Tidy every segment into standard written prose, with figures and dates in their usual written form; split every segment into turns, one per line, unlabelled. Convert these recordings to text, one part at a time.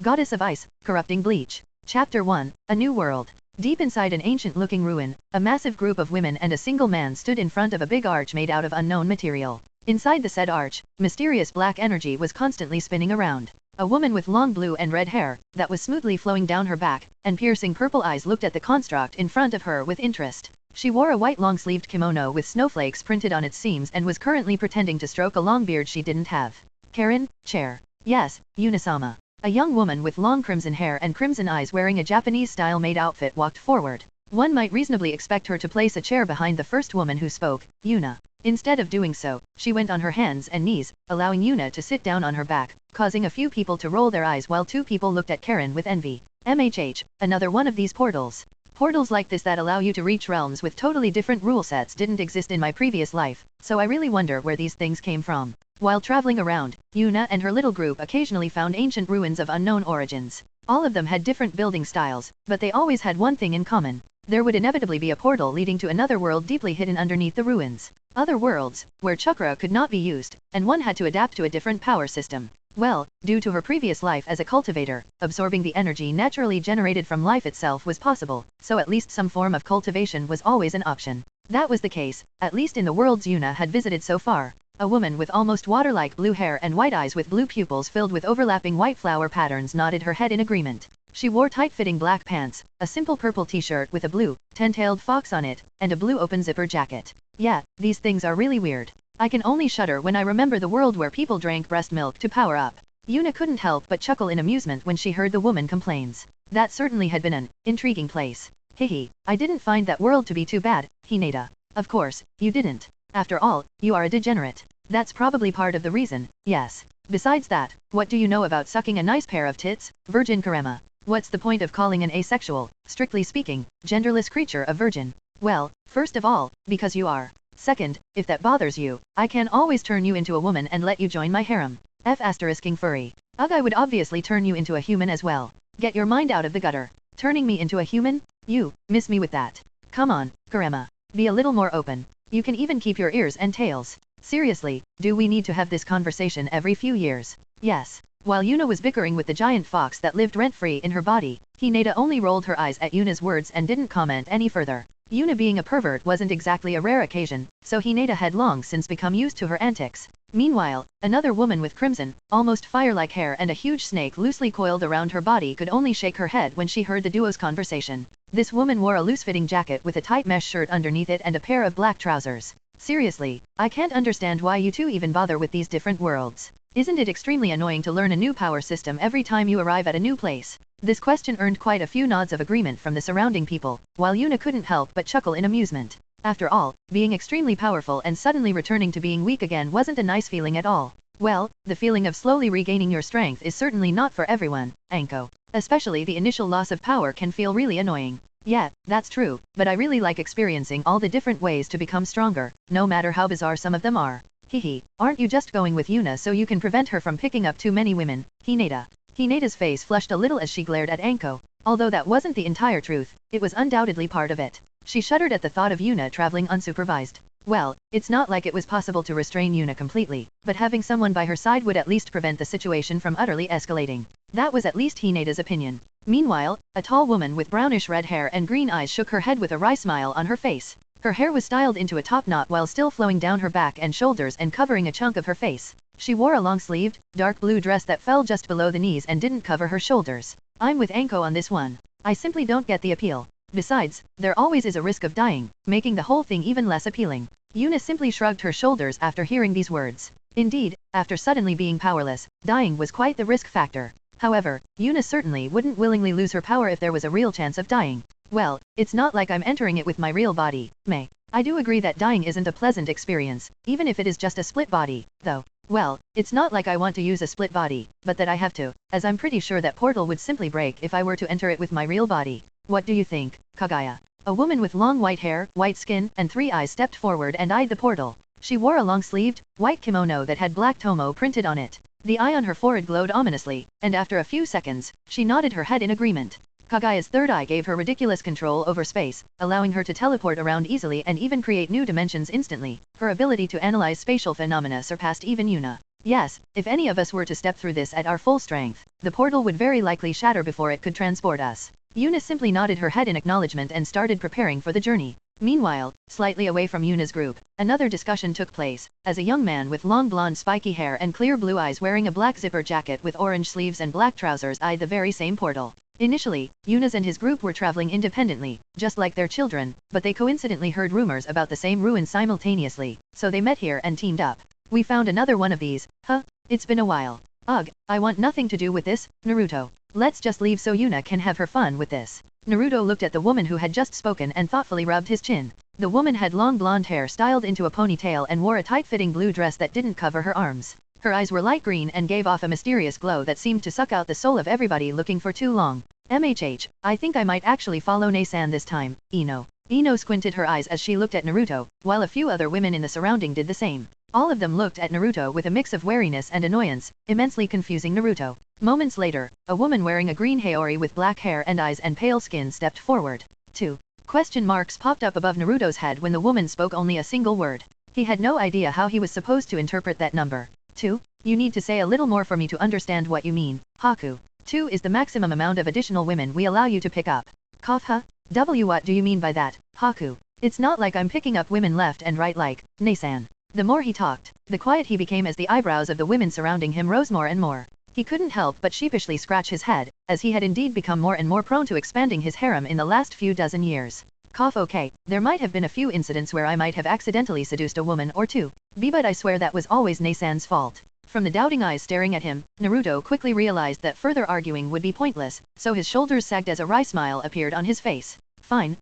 Goddess of Ice, Corrupting Bleach. Chapter 1, A New World. Deep inside an ancient-looking ruin, a massive group of women and a single man stood in front of a big arch made out of unknown material. Inside the said arch, mysterious black energy was constantly spinning around. A woman with long blue and red hair, that was smoothly flowing down her back, and piercing purple eyes looked at the construct in front of her with interest. She wore a white long-sleeved kimono with snowflakes printed on its seams and was currently pretending to stroke a long beard she didn't have. Karen, chair. Yes, Yuna-sama. A young woman with long crimson hair and crimson eyes wearing a Japanese-style maid outfit walked forward. One might reasonably expect her to place a chair behind the first woman who spoke, Yuna. Instead of doing so, she went on her hands and knees, allowing Yuna to sit down on her back, causing a few people to roll their eyes while two people looked at Karen with envy. Another one of these portals. Portals like this that allow you to reach realms with totally different rule sets didn't exist in my previous life, so I really wonder where these things came from. While traveling around, Yuna and her little group occasionally found ancient ruins of unknown origins. All of them had different building styles, but they always had one thing in common. There would inevitably be a portal leading to another world deeply hidden underneath the ruins. Other worlds, where chakra could not be used, and one had to adapt to a different power system. Well, due to her previous life as a cultivator, absorbing the energy naturally generated from life itself was possible, so at least some form of cultivation was always an option. That was the case, at least in the worlds Yuna had visited so far. A woman with almost water-like blue hair and white eyes with blue pupils filled with overlapping white flower patterns nodded her head in agreement. She wore tight-fitting black pants, a simple purple t-shirt with a blue, ten-tailed fox on it, and a blue open-zipper jacket. Yeah, these things are really weird. I can only shudder when I remember the world where people drank breast milk to power up. Yuna couldn't help but chuckle in amusement when she heard the woman complains. That certainly had been an intriguing place. Hehe, I didn't find that world to be too bad, Hinata. Of course, you didn't. After all, you are a degenerate. That's probably part of the reason, yes. Besides that, what do you know about sucking a nice pair of tits, Virgin Karema? What's the point of calling an asexual, strictly speaking, genderless creature a virgin? Well, first of all, because you are. Second, if that bothers you, I can always turn you into a woman and let you join my harem. F***ing furry. Ugh, I would obviously turn you into a human as well. Get your mind out of the gutter. Turning me into a human? You, miss me with that. Come on, Karema. Be a little more open. You can even keep your ears and tails. Seriously, do we need to have this conversation every few years? Yes. While Yuna was bickering with the giant fox that lived rent-free in her body, Hinata only rolled her eyes at Yuna's words and didn't comment any further. Yuna being a pervert wasn't exactly a rare occasion, so Hinata had long since become used to her antics. Meanwhile, another woman with crimson, almost fire-like hair and a huge snake loosely coiled around her body could only shake her head when she heard the duo's conversation. This woman wore a loose-fitting jacket with a tight mesh shirt underneath it and a pair of black trousers. Seriously, I can't understand why you two even bother with these different worlds. Isn't it extremely annoying to learn a new power system every time you arrive at a new place? This question earned quite a few nods of agreement from the surrounding people, while Yuna couldn't help but chuckle in amusement. After all, being extremely powerful and suddenly returning to being weak again wasn't a nice feeling at all. Well, the feeling of slowly regaining your strength is certainly not for everyone, Anko. Especially the initial loss of power can feel really annoying. Yeah, that's true, but I really like experiencing all the different ways to become stronger, no matter how bizarre some of them are. Hehe, aren't you just going with Yuna so you can prevent her from picking up too many women, Hinata? Hinata's face flushed a little as she glared at Anko. Although that wasn't the entire truth, it was undoubtedly part of it. She shuddered at the thought of Yuna traveling unsupervised. Well, it's not like it was possible to restrain Yuna completely, but having someone by her side would at least prevent the situation from utterly escalating. That was at least Hinata's opinion. Meanwhile, a tall woman with brownish red hair and green eyes shook her head with a wry smile on her face. Her hair was styled into a top knot while still flowing down her back and shoulders and covering a chunk of her face. She wore a long-sleeved, dark blue dress that fell just below the knees and didn't cover her shoulders. I'm with Anko on this one. I simply don't get the appeal. Besides, there always is a risk of dying, making the whole thing even less appealing. Yuna simply shrugged her shoulders after hearing these words. Indeed, after suddenly being powerless, dying was quite the risk factor. However, Yuna certainly wouldn't willingly lose her power if there was a real chance of dying. Well, it's not like I'm entering it with my real body, meh. I do agree that dying isn't a pleasant experience, even if it is just a split body, though. Well, it's not like I want to use a split body, but that I have to, as I'm pretty sure that portal would simply break if I were to enter it with my real body. What do you think, Kagaya? A woman with long white hair, white skin, and 3 eyes stepped forward and eyed the portal. She wore a long-sleeved, white kimono that had black tomo printed on it. The eye on her forehead glowed ominously, and after a few seconds, she nodded her head in agreement. Kagaya's third eye gave her ridiculous control over space, allowing her to teleport around easily and even create new dimensions instantly. Her ability to analyze spatial phenomena surpassed even Yuna. Yes, if any of us were to step through this at our full strength, the portal would very likely shatter before it could transport us. Yuna simply nodded her head in acknowledgement and started preparing for the journey. Meanwhile, slightly away from Yuna's group, another discussion took place, as a young man with long blonde spiky hair and clear blue eyes wearing a black zipper jacket with orange sleeves and black trousers eyed the very same portal. Initially, Yuna's and his group were traveling independently, just like their children, but they coincidentally heard rumors about the same ruin simultaneously, so they met here and teamed up. We found another one of these, huh? It's been a while. Ugh, I want nothing to do with this, Naruto. Let's just leave so Yuna can have her fun with this. Naruto looked at the woman who had just spoken and thoughtfully rubbed his chin. The woman had long blonde hair styled into a ponytail and wore a tight-fitting blue dress that didn't cover her arms. Her eyes were light green and gave off a mysterious glow that seemed to suck out the soul of everybody looking for too long. I think I might actually follow Nasan this time, Ino. Ino squinted her eyes as she looked at Naruto, while a few other women in the surrounding did the same. All of them looked at Naruto with a mix of wariness and annoyance, immensely confusing Naruto. Moments later, a woman wearing a green haori with black hair and eyes and pale skin stepped forward. 2. Question marks popped up above Naruto's head when the woman spoke only a single word. He had no idea how he was supposed to interpret that number. 2. You need to say a little more for me to understand what you mean, Haku. 2 is the maximum amount of additional women we allow you to pick up. Cough huh? What do you mean by that, Haku? It's not like I'm picking up women left and right like, Nasan. The more he talked, the quiet he became as the eyebrows of the women surrounding him rose more and more. He couldn't help but sheepishly scratch his head, as he had indeed become more and more prone to expanding his harem in the last few dozen years. Cough okay, there might have been a few incidents where I might have accidentally seduced a woman or two, but I swear that was always Nasan's fault. From the doubting eyes staring at him, Naruto quickly realized that further arguing would be pointless, so his shoulders sagged as a wry smile appeared on his face. Fine,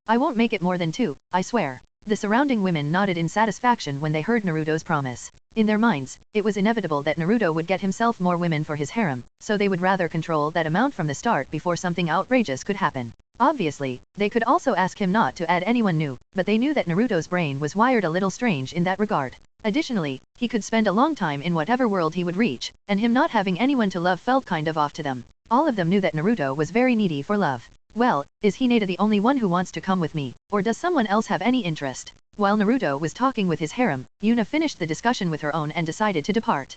I won't make it more than 2, I swear. The surrounding women nodded in satisfaction when they heard Naruto's promise. In their minds, it was inevitable that Naruto would get himself more women for his harem, so they would rather control that amount from the start before something outrageous could happen. Obviously, they could also ask him not to add anyone new, but they knew that Naruto's brain was wired a little strange in that regard. Additionally, he could spend a long time in whatever world he would reach, and him not having anyone to love felt kind of off to them. All of them knew that Naruto was very needy for love. Well, is Hinata the only one who wants to come with me, or does someone else have any interest? While Naruto was talking with his harem, Yuna finished the discussion with her own and decided to depart.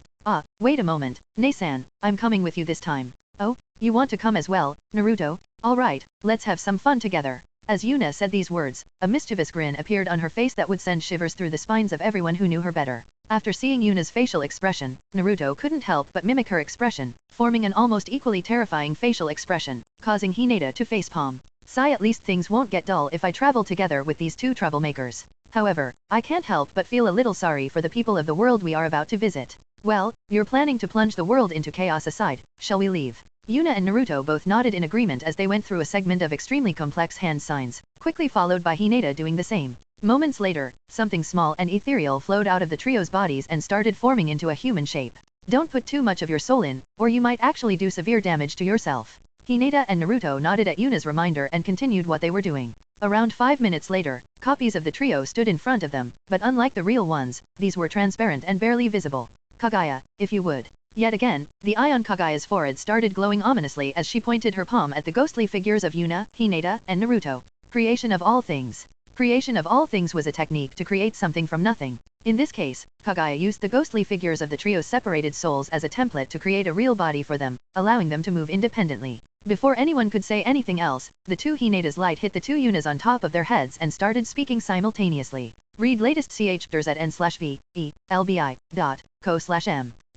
Wait a moment, Nasan, I'm coming with you this time. Oh, you want to come as well, Naruto? Alright, let's have some fun together. As Yuna said these words, a mischievous grin appeared on her face that would send shivers through the spines of everyone who knew her better. After seeing Yuna's facial expression, Naruto couldn't help but mimic her expression, forming an almost equally terrifying facial expression, causing Hinata to facepalm. Sigh, at least things won't get dull if I travel together with these two troublemakers. However, I can't help but feel a little sorry for the people of the world we are about to visit. Well, you're planning to plunge the world into chaos aside, shall we leave? Yuna and Naruto both nodded in agreement as they went through a segment of extremely complex hand signs, quickly followed by Hinata doing the same. Moments later, something small and ethereal flowed out of the trio's bodies and started forming into a human shape. Don't put too much of your soul in, or you might actually do severe damage to yourself. Hinata and Naruto nodded at Yuna's reminder and continued what they were doing. Around 5 minutes later, copies of the trio stood in front of them, but unlike the real ones, these were transparent and barely visible. Kaguya, if you would. Yet again, the eye on Kaguya's forehead started glowing ominously as she pointed her palm at the ghostly figures of Yuna, Hinata, and Naruto. Creation of all things. Creation of all things was a technique to create something from nothing. In this case, Kaguya used the ghostly figures of the trio's separated souls as a template to create a real body for them, allowing them to move independently. Before anyone could say anything else, the two Hinata's light hit the two Yunas on top of their heads and started speaking simultaneously. Read latest ch@n/v-e-lbi.co/m.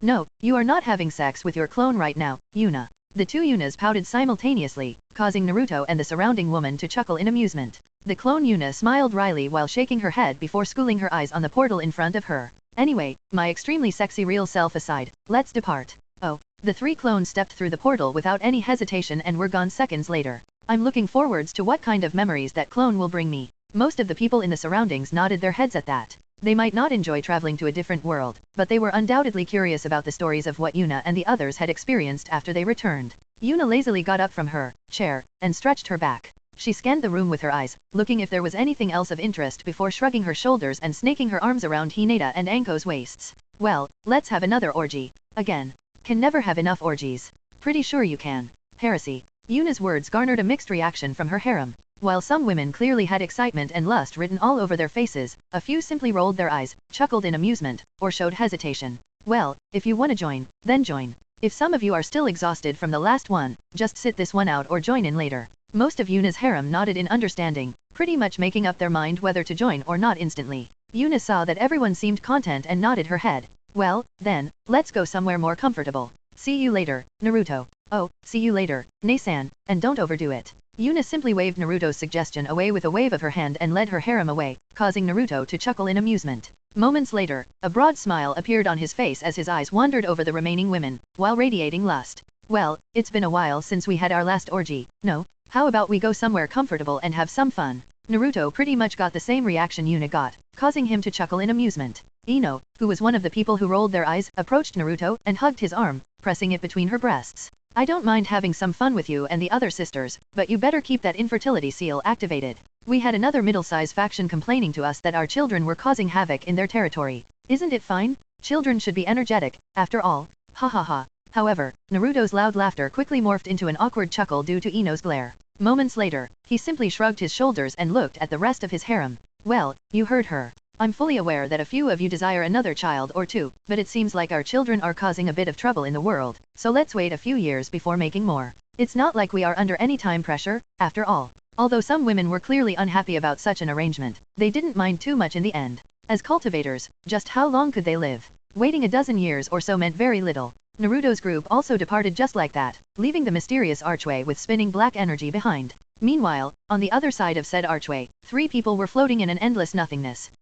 No, you are not having sex with your clone right now, Yuna. The two Yunas pouted simultaneously, causing Naruto and the surrounding woman to chuckle in amusement. The clone Yuna smiled wryly while shaking her head before schooling her eyes on the portal in front of her. Anyway, my extremely sexy real self aside, let's depart. Oh. The three clones stepped through the portal without any hesitation and were gone seconds later. I'm looking forwards to what kind of memories that clone will bring me. Most of the people in the surroundings nodded their heads at that. They might not enjoy traveling to a different world, but they were undoubtedly curious about the stories of what Yuna and the others had experienced after they returned. Yuna lazily got up from her chair and stretched her back. She scanned the room with her eyes, looking if there was anything else of interest before shrugging her shoulders and snaking her arms around Hinata and Anko's waists. Well, let's have another orgy. Again. Can never have enough orgies. Pretty sure you can. Heresy. Yuna's words garnered a mixed reaction from her harem. While some women clearly had excitement and lust written all over their faces, a few simply rolled their eyes, chuckled in amusement, or showed hesitation. Well, if you wanna join, then join. If some of you are still exhausted from the last one, just sit this one out or join in later. Most of Yuna's harem nodded in understanding, pretty much making up their mind whether to join or not instantly. Yuna saw that everyone seemed content and nodded her head. Well, then, let's go somewhere more comfortable. See you later, Naruto. Oh, see you later, Nae-san, and don't overdo it. Yuna simply waved Naruto's suggestion away with a wave of her hand and led her harem away, causing Naruto to chuckle in amusement. Moments later, a broad smile appeared on his face as his eyes wandered over the remaining women, while radiating lust. Well, it's been a while since we had our last orgy, no? How about we go somewhere comfortable and have some fun? Naruto pretty much got the same reaction Yuna got, causing him to chuckle in amusement. Ino, who was one of the people who rolled their eyes, approached Naruto and hugged his arm, pressing it between her breasts. I don't mind having some fun with you and the other sisters, but you better keep that infertility seal activated. We had another middle-sized faction complaining to us that our children were causing havoc in their territory. Isn't it fine? Children should be energetic, after all. Ha ha ha. However, Naruto's loud laughter quickly morphed into an awkward chuckle due to Ino's glare. Moments later, he simply shrugged his shoulders and looked at the rest of his harem. Well, you heard her. I'm fully aware that a few of you desire another child or two, but it seems like our children are causing a bit of trouble in the world, so let's wait a few years before making more. It's not like we are under any time pressure, after all. Although some women were clearly unhappy about such an arrangement, they didn't mind too much in the end. As cultivators, just how long could they live? Waiting a dozen years or so meant very little. Naruto's group also departed just like that, leaving the mysterious archway with spinning black energy behind. Meanwhile, on the other side of said archway, 3 people were floating in an endless nothingness.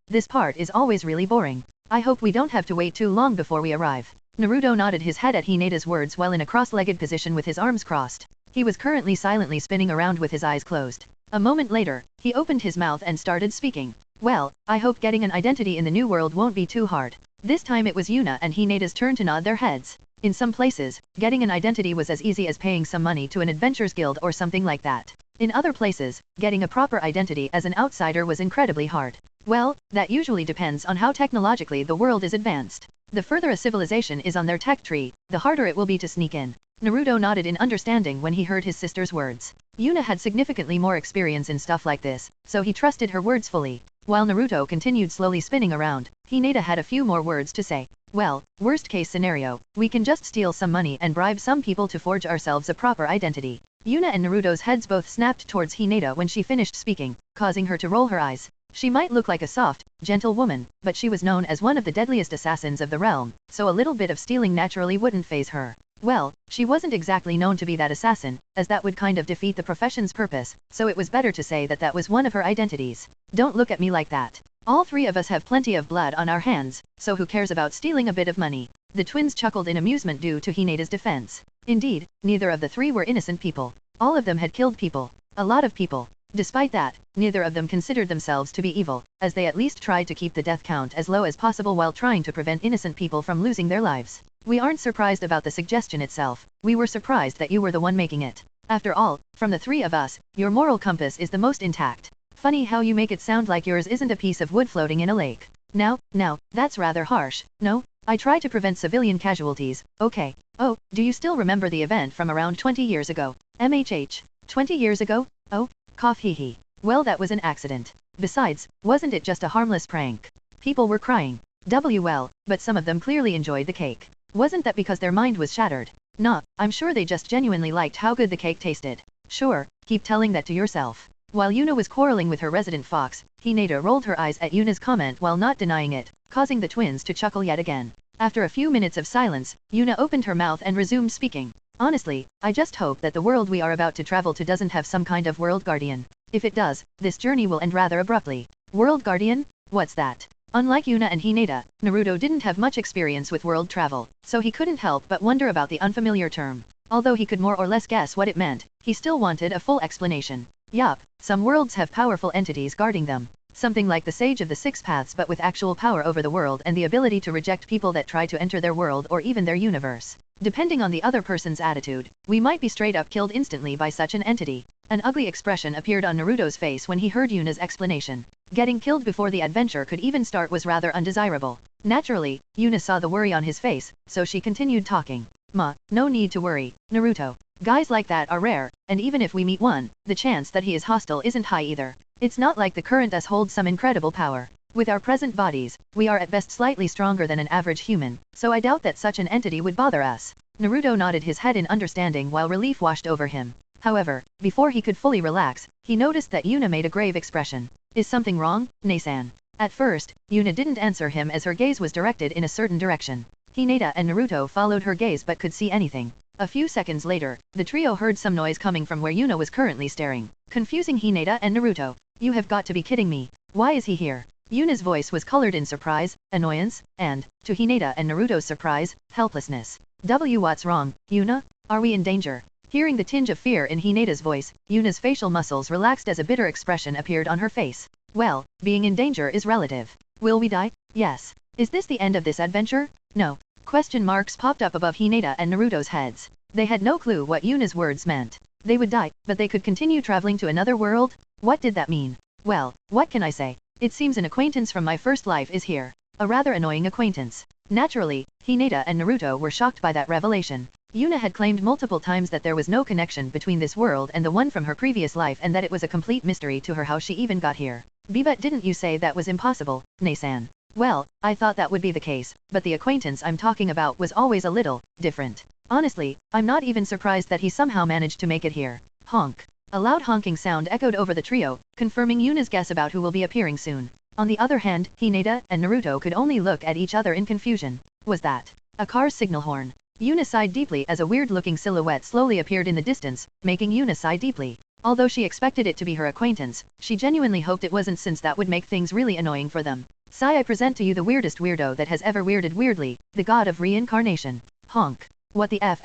This part is always really boring. I hope we don't have to wait too long before we arrive. Naruto nodded his head at Hineda's words while in a cross-legged position with his arms crossed. He was currently silently spinning around with his eyes closed. A moment later, he opened his mouth and started speaking. Well, I hope getting an identity in the new world won't be too hard. This time it was Yuna and Hineda's turn to nod their heads. In some places, getting an identity was as easy as paying some money to an adventurers guild or something like that. In other places, getting a proper identity as an outsider was incredibly hard. Well, that usually depends on how technologically the world is advanced. The further a civilization is on their tech tree, the harder it will be to sneak in. Naruto nodded in understanding when he heard his sister's words. Yuna had significantly more experience in stuff like this, so he trusted her words fully. While Naruto continued slowly spinning around, Hineda had a few more words to say. Well, worst case scenario, we can just steal some money and bribe some people to forge ourselves a proper identity. Yuna and Naruto's heads both snapped towards Hineda when she finished speaking, causing her to roll her eyes. She might look like a soft, gentle woman, but she was known as one of the deadliest assassins of the realm, so a little bit of stealing naturally wouldn't faze her. Well, she wasn't exactly known to be that assassin, as that would kind of defeat the profession's purpose, so it was better to say that that was one of her identities. Don't look at me like that. All 3 of us have plenty of blood on our hands, so who cares about stealing a bit of money? The twins chuckled in amusement due to Hineda's defense. Indeed, neither of the 3 were innocent people. All of them had killed people. A lot of people. Despite that, neither of them considered themselves to be evil, as they at least tried to keep the death count as low as possible while trying to prevent innocent people from losing their lives. We aren't surprised about the suggestion itself, we were surprised that you were the one making it. After all, from the 3 of us, your moral compass is the most intact. Funny how you make it sound like yours isn't a piece of wood floating in a lake. Now, that's rather harsh, no? I try to prevent civilian casualties, okay. Oh, do you still remember the event from around 20 years ago? MHH. 20 years ago? Oh, cough hee hee. Well, that was an accident. Besides, wasn't it just a harmless prank? People were crying. Well, but some of them clearly enjoyed the cake. Wasn't that because their mind was shattered? Nah, I'm sure they just genuinely liked how good the cake tasted. Sure, keep telling that to yourself. While Yuna was quarreling with her resident fox, Hineda rolled her eyes at Yuna's comment while not denying it, causing the twins to chuckle yet again. After a few minutes of silence, Yuna opened her mouth and resumed speaking. Honestly, I just hope that the world we are about to travel to doesn't have some kind of world guardian. If it does, this journey will end rather abruptly. World guardian? What's that? Unlike Yuna and Hineda, Naruto didn't have much experience with world travel, so he couldn't help but wonder about the unfamiliar term. Although he could more or less guess what it meant, he still wanted a full explanation. Yup, some worlds have powerful entities guarding them. Something like the Sage of the Six Paths but with actual power over the world and the ability to reject people that try to enter their world or even their universe. Depending on the other person's attitude, we might be straight up killed instantly by such an entity. An ugly expression appeared on Naruto's face when he heard Yuna's explanation. Getting killed before the adventure could even start was rather undesirable. Naturally, Yuna saw the worry on his face, so she continued talking. No need to worry, Naruto. Guys like that are rare, and even if we meet one, the chance that he is hostile isn't high either. It's not like the current us holds some incredible power. With our present bodies, we are at best slightly stronger than an average human, so I doubt that such an entity would bother us. Naruto nodded his head in understanding while relief washed over him. However, before he could fully relax, he noticed that Yuna made a grave expression. Is something wrong, Ne-san? At first, Yuna didn't answer him as her gaze was directed in a certain direction. Hinata and Naruto followed her gaze but could see anything. A few seconds later, the trio heard some noise coming from where Yuna was currently staring, confusing Hinata and Naruto. You have got to be kidding me. Why is he here? Yuna's voice was colored in surprise, annoyance, and, to Hinata and Naruto's surprise, helplessness. What's wrong, Yuna? Are we in danger? Hearing the tinge of fear in Hinata's voice, Yuna's facial muscles relaxed as a bitter expression appeared on her face. Well, being in danger is relative. Will we die? Yes. Is this the end of this adventure? No. Question marks popped up above Hinata and Naruto's heads. They had no clue what Yuna's words meant. They would die, but they could continue traveling to another world? What did that mean? Well, what can I say? It seems an acquaintance from my first life is here. A rather annoying acquaintance. Naturally, Hinata and Naruto were shocked by that revelation. Yuna had claimed multiple times that there was no connection between this world and the one from her previous life and that it was a complete mystery to her how she even got here. But didn't you say that was impossible, Ne-san? Well, I thought that would be the case, but the acquaintance I'm talking about was always a little different. Honestly, I'm not even surprised that he somehow managed to make it here. Honk. A loud honking sound echoed over the trio, confirming Yuna's guess about who will be appearing soon. On the other hand, Hinata and Naruto could only look at each other in confusion. Was that a car's signal horn? Yuna sighed deeply as a weird-looking silhouette slowly appeared in the distance, making Yuna sigh deeply. Although she expected it to be her acquaintance, she genuinely hoped it wasn't since that would make things really annoying for them. Sai, I present to you the weirdest weirdo that has ever weirded weirdly, the god of reincarnation. Honk. What the F***?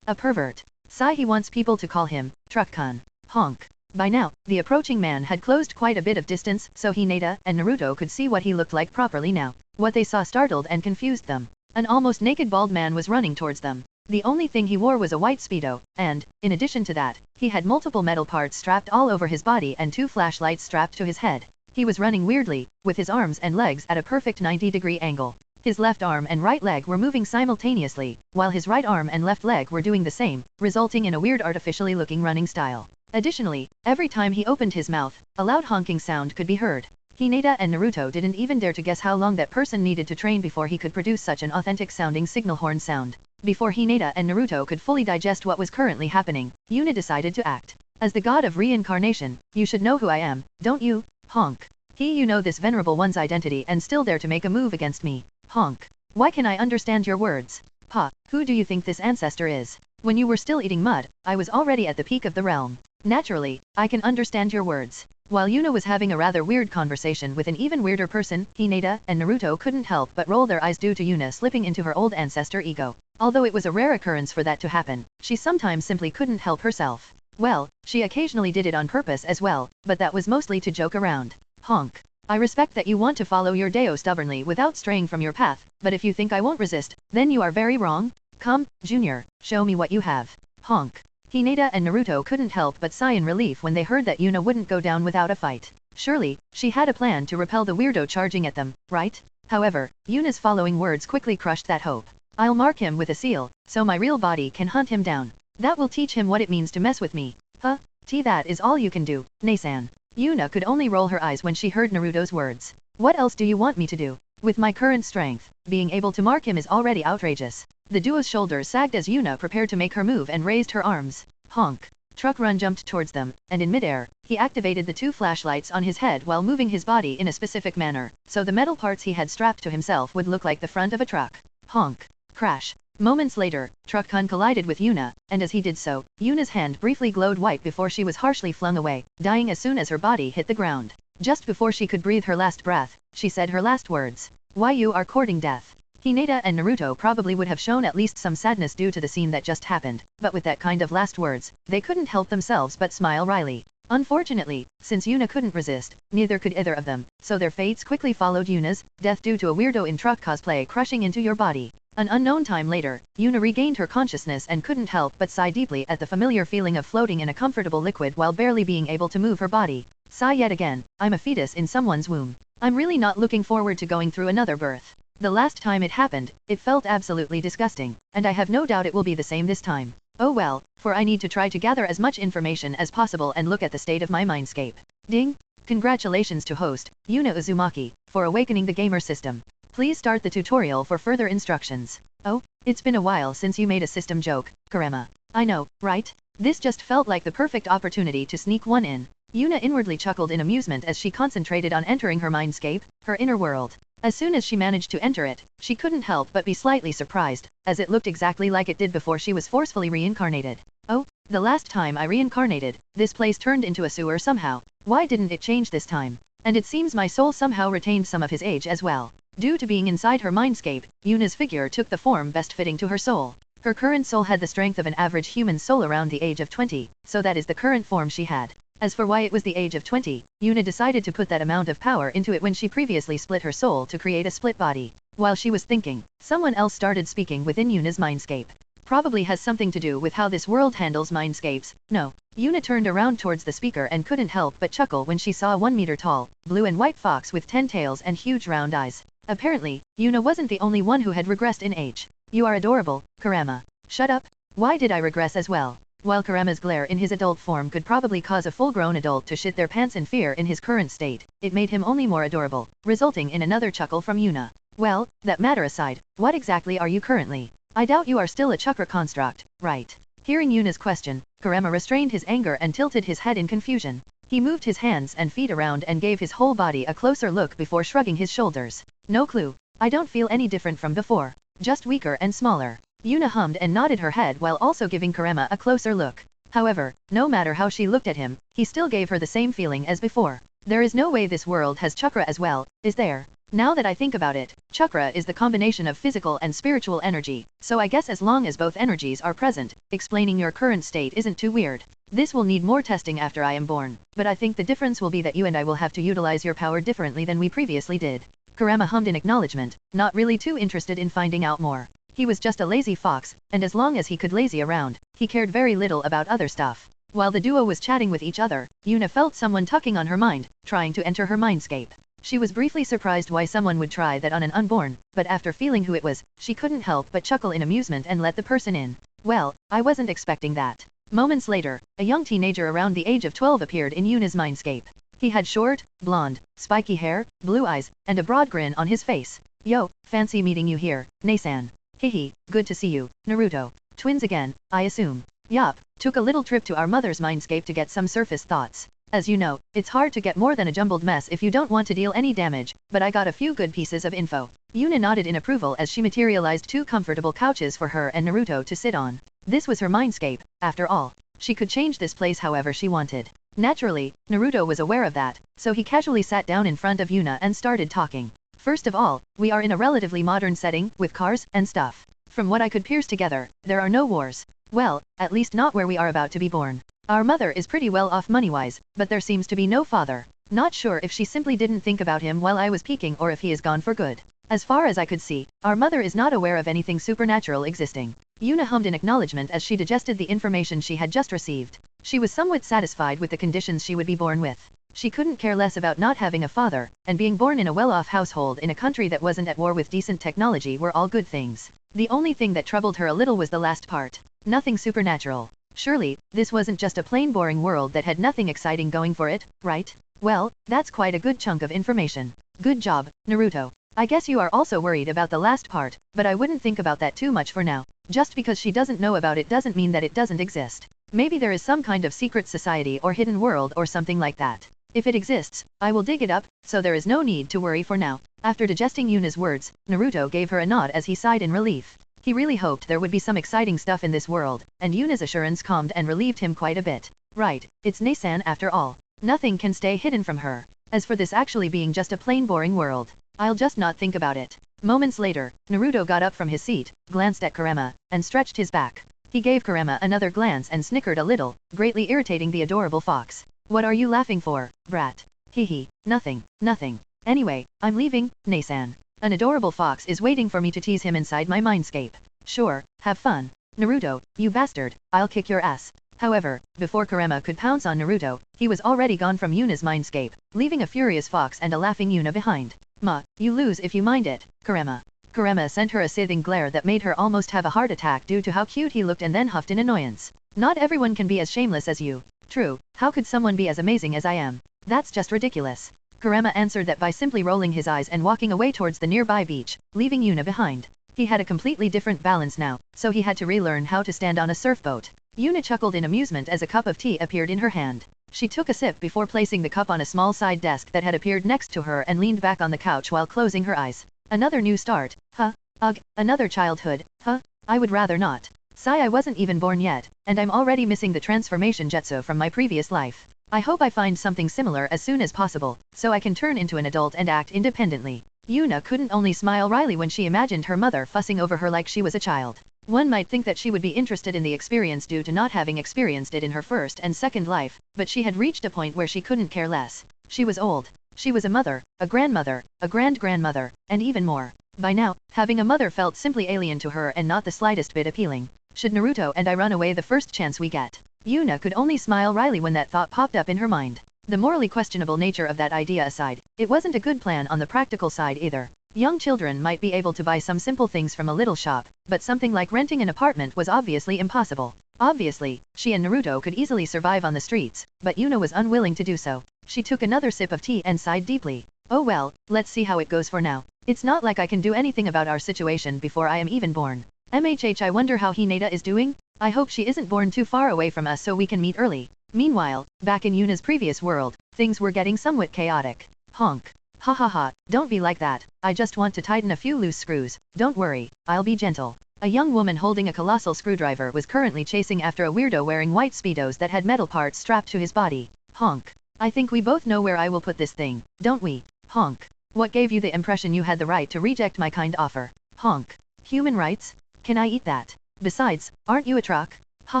A pervert. Sai, he wants people to call him Truck-kun. Honk. By now, the approaching man had closed quite a bit of distance, so Hinata and Naruto could see what he looked like properly now. What they saw startled and confused them. An almost naked bald man was running towards them. The only thing he wore was a white speedo, and, in addition to that, he had multiple metal parts strapped all over his body and 2 flashlights strapped to his head. He was running weirdly, with his arms and legs at a perfect 90-degree angle. His left arm and right leg were moving simultaneously, while his right arm and left leg were doing the same, resulting in a weird artificially looking running style. Additionally, every time he opened his mouth, a loud honking sound could be heard. Hinata and Naruto didn't even dare to guess how long that person needed to train before he could produce such an authentic-sounding signal horn sound. Before Hinata and Naruto could fully digest what was currently happening, Yuna decided to act. As the god of reincarnation, you should know who I am, don't you? Honk. You know this venerable one's identity and still dare to make a move against me. Honk. Why can I understand your words? Pa, who do you think this ancestor is? When you were still eating mud, I was already at the peak of the realm. Naturally, I can understand your words. While Yuna was having a rather weird conversation with an even weirder person, Hinata and Naruto couldn't help but roll their eyes due to Yuna slipping into her old ancestor ego. Although it was a rare occurrence for that to happen, she sometimes simply couldn't help herself. Well, she occasionally did it on purpose as well, but that was mostly to joke around. Honk. I respect that you want to follow your Deo stubbornly without straying from your path, but if you think I won't resist, then you are very wrong. Come, Junior, show me what you have. Honk. Hinata and Naruto couldn't help but sigh in relief when they heard that Yuna wouldn't go down without a fight. Surely, she had a plan to repel the weirdo charging at them, right? However, Yuna's following words quickly crushed that hope. I'll mark him with a seal, so my real body can hunt him down. That will teach him what it means to mess with me. Huh? That is all you can do, Ne-san. Yuna could only roll her eyes when she heard Naruto's words. What else do you want me to do? With my current strength, being able to mark him is already outrageous. The duo's shoulders sagged as Yuna prepared to make her move and raised her arms. Honk. Truck-run jumped towards them, and in midair, he activated the 2 flashlights on his head while moving his body in a specific manner, so the metal parts he had strapped to himself would look like the front of a truck. Honk. Crash. Moments later, Truck-kun collided with Yuna, and as he did so, Yuna's hand briefly glowed white before she was harshly flung away, dying as soon as her body hit the ground. Just before she could breathe her last breath, she said her last words. Why you are courting death? Hinata and Naruto probably would have shown at least some sadness due to the scene that just happened, but with that kind of last words, they couldn't help themselves but smile wryly. Unfortunately, since Yuna couldn't resist, neither could either of them, so their fates quickly followed Yuna's, death due to a weirdo in truck cosplay crushing into your body. An unknown time later, Yuna regained her consciousness and couldn't help but sigh deeply at the familiar feeling of floating in a comfortable liquid while barely being able to move her body. Sigh yet again, I'm a fetus in someone's womb. I'm really not looking forward to going through another birth. The last time it happened, it felt absolutely disgusting, and I have no doubt it will be the same this time. Oh well, for I need to try to gather as much information as possible and look at the state of my mindscape. Ding! Congratulations to host, Yuna Uzumaki, for awakening the gamer system. Please start the tutorial for further instructions. Oh, it's been a while since you made a system joke, Karema. I know, right? This just felt like the perfect opportunity to sneak one in. Yuna inwardly chuckled in amusement as she concentrated on entering her mindscape, her inner world. As soon as she managed to enter it, she couldn't help but be slightly surprised, as it looked exactly like it did before she was forcefully reincarnated. Oh, the last time I reincarnated, this place turned into a sewer somehow. Why didn't it change this time? And it seems my soul somehow retained some of his age as well. Due to being inside her mindscape, Yuna's figure took the form best fitting to her soul. Her current soul had the strength of an average human soul around the age of 20, so that is the current form she had. As for why it was the age of 20, Yuna decided to put that amount of power into it when she previously split her soul to create a split body. While she was thinking, someone else started speaking within Yuna's mindscape. Probably has something to do with how this world handles mindscapes. No. Yuna turned around towards the speaker and couldn't help but chuckle when she saw a 1 meter tall, blue and white fox with 10 tails and huge round eyes. Apparently, Yuna wasn't the only one who had regressed in age. You are adorable, Karema. Shut up. Why did I regress as well? While Karema's glare in his adult form could probably cause a full-grown adult to shit their pants in fear in his current state, it made him only more adorable, resulting in another chuckle from Yuna. Well, that matter aside, what exactly are you currently? I doubt you are still a chakra construct, right? Hearing Yuna's question, Karema restrained his anger and tilted his head in confusion. He moved his hands and feet around and gave his whole body a closer look before shrugging his shoulders. No clue. I don't feel any different from before. Just weaker and smaller. Yuna hummed and nodded her head while also giving Karema a closer look. However, no matter how she looked at him, he still gave her the same feeling as before. There is no way this world has chakra as well, is there? Now that I think about it, chakra is the combination of physical and spiritual energy, so I guess as long as both energies are present, explaining your current state isn't too weird. This will need more testing after I am born, but I think the difference will be that you and I will have to utilize your power differently than we previously did. Karema hummed in acknowledgement, not really too interested in finding out more. He was just a lazy fox, and as long as he could lazy around, he cared very little about other stuff. While the duo was chatting with each other, Yuna felt someone tugging on her mind, trying to enter her mindscape. She was briefly surprised why someone would try that on an unborn, but after feeling who it was, she couldn't help but chuckle in amusement and let the person in. Well, I wasn't expecting that. Moments later, a young teenager around the age of 12 appeared in Yuna's mindscape. He had short, blonde, spiky hair, blue eyes, and a broad grin on his face. Yo, fancy meeting you here, Nasan. Hehe, good to see you, Naruto. Twins again, I assume. Yup, took a little trip to our mother's mindscape to get some surface thoughts. As you know, it's hard to get more than a jumbled mess if you don't want to deal any damage, but I got a few good pieces of info. Yuna nodded in approval as she materialized 2 comfortable couches for her and Naruto to sit on. This was her mindscape, after all. She could change this place however she wanted. Naturally, Naruto was aware of that, so he casually sat down in front of Yuna and started talking. First of all, we are in a relatively modern setting, with cars and stuff. From what I could pierce together, there are no wars. Well, at least not where we are about to be born. Our mother is pretty well off money-wise, but there seems to be no father. Not sure if she simply didn't think about him while I was peeking or if he is gone for good. As far as I could see, our mother is not aware of anything supernatural existing. Yuna hummed in acknowledgement as she digested the information she had just received. She was somewhat satisfied with the conditions she would be born with. She couldn't care less about not having a father, and being born in a well-off household in a country that wasn't at war with decent technology were all good things. The only thing that troubled her a little was the last part. Nothing supernatural. Surely, this wasn't just a plain boring world that had nothing exciting going for it, right? Well, that's quite a good chunk of information. Good job, Naruto. I guess you are also worried about the last part, but I wouldn't think about that too much for now. Just because she doesn't know about it doesn't mean that it doesn't exist. Maybe there is some kind of secret society or hidden world or something like that. If it exists, I will dig it up, so there is no need to worry for now. After digesting Yuna's words, Naruto gave her a nod as he sighed in relief. He really hoped there would be some exciting stuff in this world, and Yuna's assurance calmed and relieved him quite a bit. Right, it's Nasan after all. Nothing can stay hidden from her. As for this actually being just a plain boring world, I'll just not think about it. Moments later, Naruto got up from his seat, glanced at Karema, and stretched his back. He gave Karema another glance and snickered a little, greatly irritating the adorable fox. What are you laughing for, brat? Hehe, nothing, nothing. Anyway, I'm leaving, Nasan. An adorable fox is waiting for me to tease him inside my mindscape. Sure, have fun. Naruto, you bastard, I'll kick your ass. However, before Karema could pounce on Naruto, he was already gone from Yuna's mindscape, leaving a furious fox and a laughing Yuna behind. Ma, you lose if you mind it, Karema. Karema sent her a scything glare that made her almost have a heart attack due to how cute he looked and then huffed in annoyance. Not everyone can be as shameless as you. True, how could someone be as amazing as I am? That's just ridiculous. Kurama answered that by simply rolling his eyes and walking away towards the nearby beach, leaving Yuna behind. He had a completely different balance now, so he had to relearn how to stand on a surfboat. Yuna chuckled in amusement as a cup of tea appeared in her hand. She took a sip before placing the cup on a small side desk that had appeared next to her and leaned back on the couch while closing her eyes. Another new start, huh? Ugh, another childhood, huh? I would rather not. Sigh, I wasn't even born yet, and I'm already missing the transformation jutsu from my previous life. I hope I find something similar as soon as possible, so I can turn into an adult and act independently. Yuna couldn't only smile wryly when she imagined her mother fussing over her like she was a child. One might think that she would be interested in the experience due to not having experienced it in her first and second life, but she had reached a point where she couldn't care less. She was old. She was a mother, a grandmother, a grand-grandmother, and even more. By now, having a mother felt simply alien to her and not the slightest bit appealing. Should Naruto and I run away the first chance we get? Yuna could only smile wryly when that thought popped up in her mind. The morally questionable nature of that idea aside, it wasn't a good plan on the practical side either. Young children might be able to buy some simple things from a little shop, but something like renting an apartment was obviously impossible. Obviously, she and Naruto could easily survive on the streets, but Yuna was unwilling to do so. She took another sip of tea and sighed deeply. Oh well, let's see how it goes for now. It's not like I can do anything about our situation before I am even born. I wonder how Hinata is doing? I hope she isn't born too far away from us so we can meet early. Meanwhile, back in Yuna's previous world, things were getting somewhat chaotic. Honk. Ha ha ha, don't be like that. I just want to tighten a few loose screws. Don't worry, I'll be gentle. A young woman holding a colossal screwdriver was currently chasing after a weirdo wearing white speedos that had metal parts strapped to his body. Honk. I think we both know where I will put this thing, don't we? Honk. What gave you the impression you had the right to reject my kind offer? Honk. Human rights? Can I eat that? Besides, aren't you a truck? Ha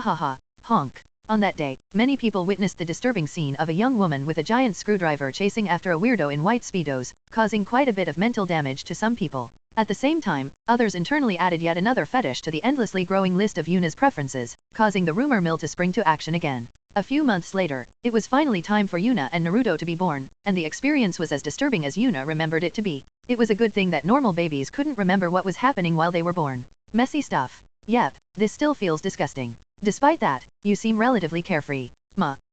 ha ha. Honk. On that day, many people witnessed the disturbing scene of a young woman with a giant screwdriver chasing after a weirdo in white speedos, causing quite a bit of mental damage to some people. At the same time, others internally added yet another fetish to the endlessly growing list of Yuna's preferences, causing the rumor mill to spring to action again. A few months later, it was finally time for Yuna and Naruto to be born, and the experience was as disturbing as Yuna remembered it to be. It was a good thing that normal babies couldn't remember what was happening while they were born. Messy stuff. Yep, this still feels disgusting. Despite that, you seem relatively carefree.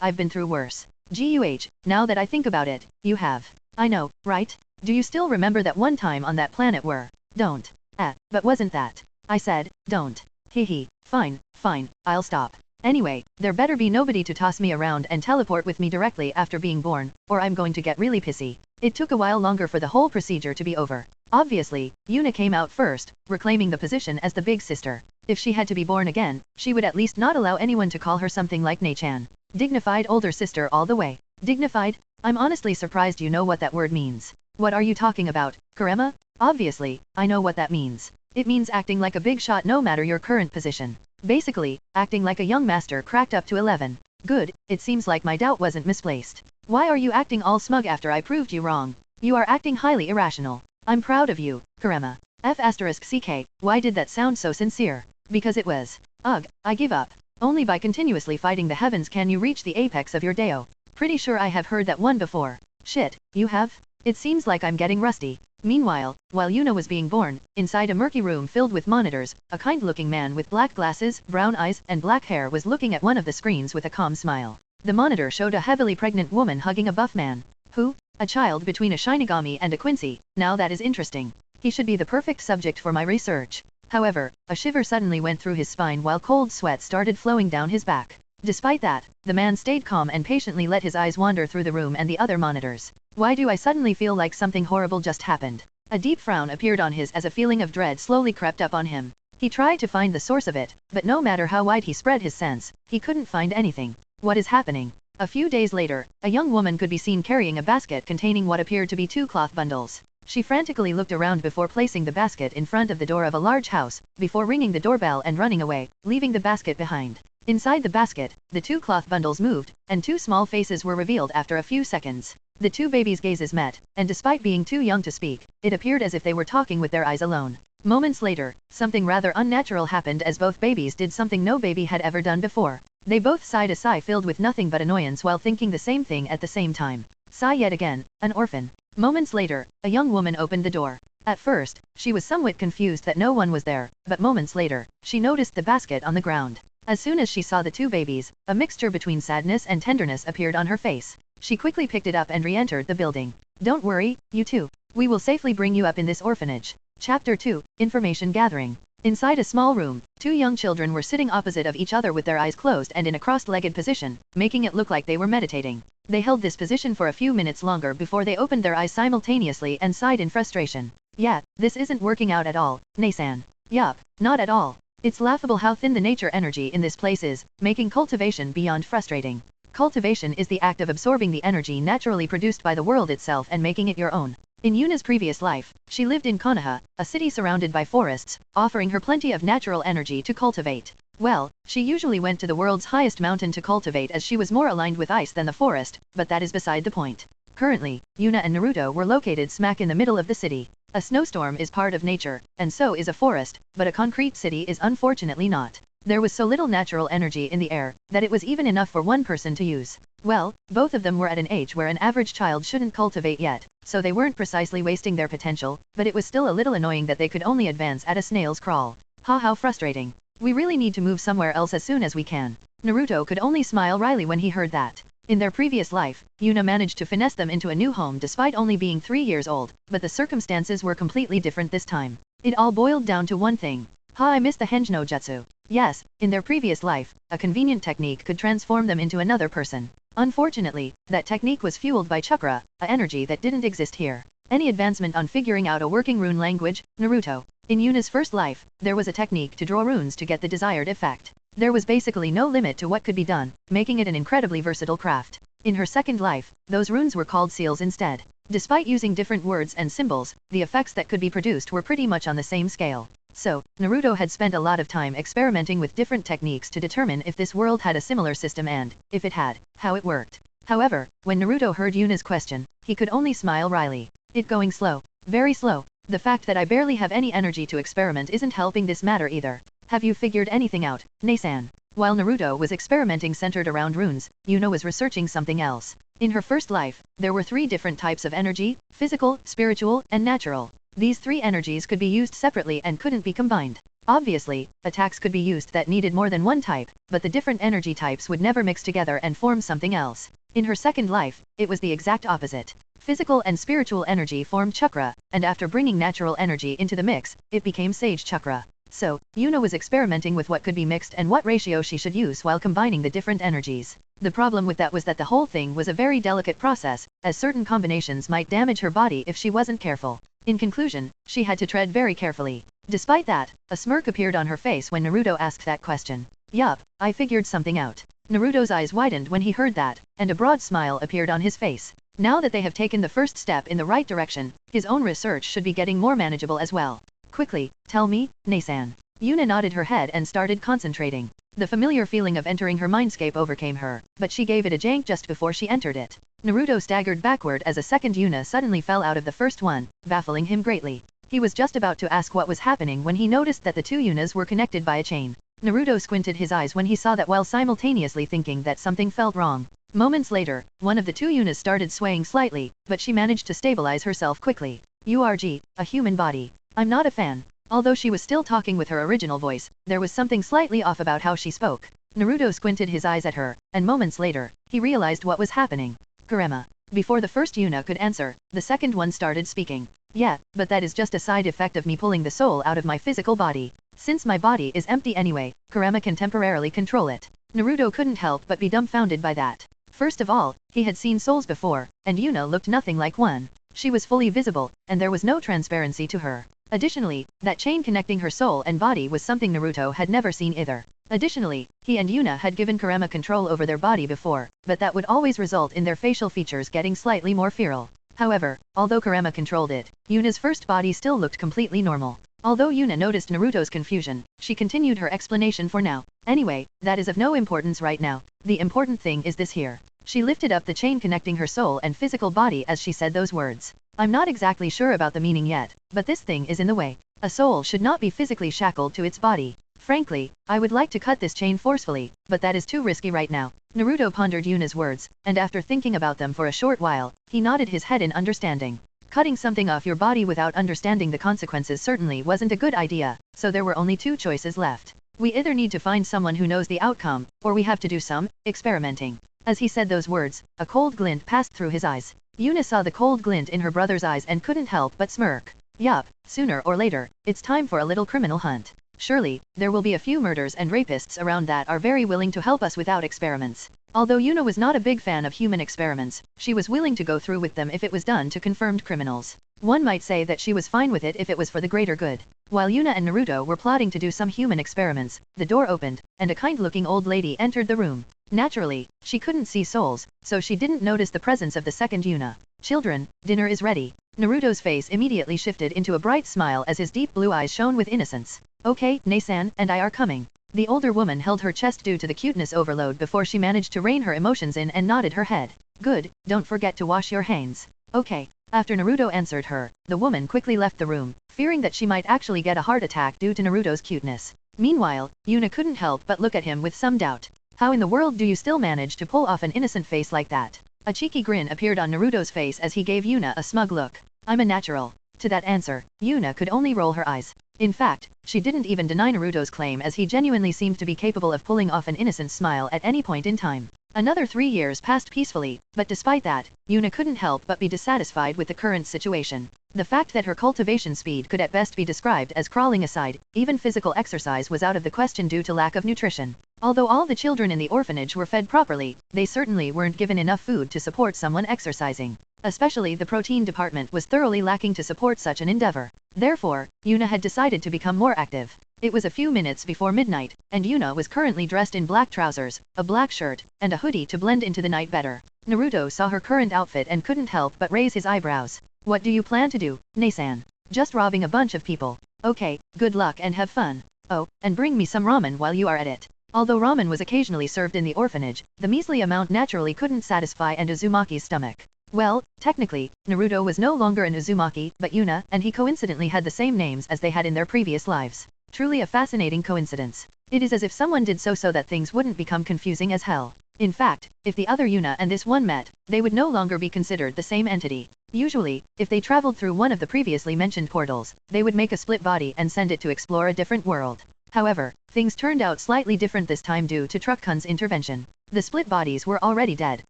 I've been through worse. Guh, now that I think about it, you have. I know, right? Do you still remember that one time on that planet where? Don't. But wasn't that? I said, don't. Hehe, fine, I'll stop. Anyway, there better be nobody to toss me around and teleport with me directly after being born, or I'm going to get really pissy. It took a while longer for the whole procedure to be over. Obviously, Yuna came out first, reclaiming the position as the big sister. If she had to be born again, she would at least not allow anyone to call her something like Nei-chan. Dignified older sister all the way. Dignified? I'm honestly surprised you know what that word means. What are you talking about, Kurama? Obviously, I know what that means. It means acting like a big shot no matter your current position. Basically, acting like a young master cracked up to 11. Good, it seems like my doubt wasn't misplaced. Why are you acting all smug after I proved you wrong? You are acting highly irrational. I'm proud of you, Kurama. F***ck, why did that sound so sincere? Because it was. Ugh, I give up. Only by continuously fighting the heavens can you reach the apex of your Deo. Pretty sure I have heard that one before. Shit, you have? It seems like I'm getting rusty. Meanwhile, while Yuna was being born, inside a murky room filled with monitors, a kind-looking man with black glasses, brown eyes, and black hair was looking at one of the screens with a calm smile. The monitor showed a heavily pregnant woman hugging a buff man. Who? A child between a Shinigami and a Quincy. Now that is interesting. He should be the perfect subject for my research. However, a shiver suddenly went through his spine while cold sweat started flowing down his back. Despite that, the man stayed calm and patiently let his eyes wander through the room and the other monitors. Why do I suddenly feel like something horrible just happened? A deep frown appeared on his as a feeling of dread slowly crept up on him. He tried to find the source of it, but no matter how wide he spread his sense, he couldn't find anything. What is happening? A few days later, a young woman could be seen carrying a basket containing what appeared to be 2 cloth bundles. She frantically looked around before placing the basket in front of the door of a large house, before ringing the doorbell and running away, leaving the basket behind. Inside the basket, the 2 cloth bundles moved, and 2 small faces were revealed after a few seconds. The 2 babies' gazes met, and despite being too young to speak, it appeared as if they were talking with their eyes alone. Moments later, something rather unnatural happened as both babies did something no baby had ever done before. They both sighed a sigh filled with nothing but annoyance while thinking the same thing at the same time. Sigh yet again, an orphan. Moments later, a young woman opened the door. At first, she was somewhat confused that no one was there, but moments later, she noticed the basket on the ground. As soon as she saw the 2 babies, a mixture between sadness and tenderness appeared on her face. She quickly picked it up and re-entered the building. Don't worry, you two. We will safely bring you up in this orphanage. Chapter 2, Information Gathering. Inside a small room, two young children were sitting opposite of each other with their eyes closed and in a cross-legged position, making it look like they were meditating. They held this position for a few minutes longer before they opened their eyes simultaneously and sighed in frustration. Yeah, this isn't working out at all, Nasan. Yup, not at all. It's laughable how thin the nature energy in this place is, making cultivation beyond frustrating. Cultivation is the act of absorbing the energy naturally produced by the world itself and making it your own. In Yuna's previous life, she lived in Konoha, a city surrounded by forests, offering her plenty of natural energy to cultivate. Well, she usually went to the world's highest mountain to cultivate as she was more aligned with ice than the forest, but that is beside the point. Currently, Yuna and Naruto were located smack in the middle of the city. A snowstorm is part of nature, and so is a forest, but a concrete city is unfortunately not. There was so little natural energy in the air, that it was even enough for one person to use. Well, both of them were at an age where an average child shouldn't cultivate yet, so they weren't precisely wasting their potential, but it was still a little annoying that they could only advance at a snail's crawl. How frustrating. We really need to move somewhere else as soon as we can. Naruto could only smile wryly when he heard that. In their previous life, Yuna managed to finesse them into a new home despite only being 3 years old, but the circumstances were completely different this time. It all boiled down to one thing. I miss the Henge no Jutsu. Yes, in their previous life, a convenient technique could transform them into another person. Unfortunately, that technique was fueled by chakra, a energy that didn't exist here. Any advancement on figuring out a working rune language, Naruto? In Yuna's first life, there was a technique to draw runes to get the desired effect. There was basically no limit to what could be done, making it an incredibly versatile craft. In her second life, those runes were called seals instead. Despite using different words and symbols, the effects that could be produced were pretty much on the same scale. So, Naruto had spent a lot of time experimenting with different techniques to determine if this world had a similar system and, if it had, how it worked. However, when Naruto heard Yuna's question, he could only smile wryly. It going slow. Very slow. The fact that I barely have any energy to experiment isn't helping this matter either. Have you figured anything out, Nasan? While Naruto was experimenting centered around runes, Yuna was researching something else. In her first life, there were 3 different types of energy: physical, spiritual, and natural. These 3 energies could be used separately and couldn't be combined. Obviously, attacks could be used that needed more than one type, but the different energy types would never mix together and form something else. In her second life, it was the exact opposite. Physical and spiritual energy formed chakra, and after bringing natural energy into the mix, it became sage chakra. So, Yuna was experimenting with what could be mixed and what ratio she should use while combining the different energies. The problem with that was that the whole thing was a very delicate process, as certain combinations might damage her body if she wasn't careful. In conclusion, she had to tread very carefully. Despite that, a smirk appeared on her face when Naruto asked that question. Yup, I figured something out. Naruto's eyes widened when he heard that, and a broad smile appeared on his face. Now that they have taken the first step in the right direction, his own research should be getting more manageable as well. Quickly, tell me, Nasan. Yuna nodded her head and started concentrating. The familiar feeling of entering her mindscape overcame her, but she gave it a jank just before she entered it. Naruto staggered backward as a second Yuna suddenly fell out of the first one, baffling him greatly. He was just about to ask what was happening when he noticed that the 2 Yunas were connected by a chain. Naruto squinted his eyes when he saw that while simultaneously thinking that something felt wrong. Moments later, one of the 2 Yunas started swaying slightly, but she managed to stabilize herself quickly. URG, a human body. I'm not a fan. Although she was still talking with her original voice, there was something slightly off about how she spoke. Naruto squinted his eyes at her, and moments later, he realized what was happening. Kurema. Before the first Yuna could answer, the second one started speaking. Yeah, but that is just a side effect of me pulling the soul out of my physical body. Since my body is empty anyway, Kurema can temporarily control it. Naruto couldn't help but be dumbfounded by that. First of all, he had seen souls before, and Yuna looked nothing like one. She was fully visible, and there was no transparency to her. Additionally, that chain connecting her soul and body was something Naruto had never seen either. Additionally, he and Yuna had given Kurema control over their body before, but that would always result in their facial features getting slightly more feral. However, although Kurema controlled it, Yuna's first body still looked completely normal. Although Yuna noticed Naruto's confusion, she continued her explanation for now. Anyway, that is of no importance right now. The important thing is this here. She lifted up the chain connecting her soul and physical body as she said those words. I'm not exactly sure about the meaning yet, but this thing is in the way. A soul should not be physically shackled to its body. Frankly, I would like to cut this chain forcefully, but that is too risky right now. Naruto pondered Yuna's words, and after thinking about them for a short while, he nodded his head in understanding. Cutting something off your body without understanding the consequences certainly wasn't a good idea, so there were only 2 choices left. We either need to find someone who knows the outcome, or we have to do some experimenting. As he said those words, a cold glint passed through his eyes. Yuna saw the cold glint in her brother's eyes and couldn't help but smirk. Yup, sooner or later, it's time for a little criminal hunt. Surely, there will be a few murders and rapists around that are very willing to help us without experiments. Although Yuna was not a big fan of human experiments, she was willing to go through with them if it was done to confirmed criminals. One might say that she was fine with it if it was for the greater good. While Yuna and Naruto were plotting to do some human experiments, the door opened, and a kind-looking old lady entered the room. Naturally, she couldn't see souls, so she didn't notice the presence of the second Yuna. Children, dinner is ready. Naruto's face immediately shifted into a bright smile as his deep blue eyes shone with innocence. Okay, Nae-san and I are coming. The older woman held her chest due to the cuteness overload before she managed to rein her emotions in and nodded her head. Good, don't forget to wash your hands. Okay. After Naruto answered her, the woman quickly left the room, fearing that she might actually get a heart attack due to Naruto's cuteness. Meanwhile, Yuna couldn't help but look at him with some doubt. How in the world do you still manage to pull off an innocent face like that? A cheeky grin appeared on Naruto's face as he gave Yuna a smug look. I'm a natural. To that answer, Yuna could only roll her eyes. In fact, she didn't even deny Naruto's claim as he genuinely seemed to be capable of pulling off an innocent smile at any point in time. Another 3 years passed peacefully, but despite that, Yuna couldn't help but be dissatisfied with the current situation. The fact that her cultivation speed could at best be described as crawling aside, even physical exercise was out of the question due to lack of nutrition. Although all the children in the orphanage were fed properly, they certainly weren't given enough food to support someone exercising. Especially the protein department was thoroughly lacking to support such an endeavor. Therefore, Yuna had decided to become more active. It was a few minutes before midnight, and Yuna was currently dressed in black trousers, a black shirt, and a hoodie to blend into the night better. Naruto saw her current outfit and couldn't help but raise his eyebrows. What do you plan to do, Nae-san? Just robbing a bunch of people. Okay, good luck and have fun. Oh, and bring me some ramen while you are at it. Although ramen was occasionally served in the orphanage, the measly amount naturally couldn't satisfy an Uzumaki's stomach. Well, technically, Naruto was no longer an Uzumaki, but Yuna and he coincidentally had the same names as they had in their previous lives. Truly a fascinating coincidence. It is as if someone did so that things wouldn't become confusing as hell. In fact, if the other Yuna and this one met, they would no longer be considered the same entity. Usually, if they traveled through one of the previously mentioned portals, they would make a split body and send it to explore a different world. However, things turned out slightly different this time due to Truck-kun's intervention. The split bodies were already dead,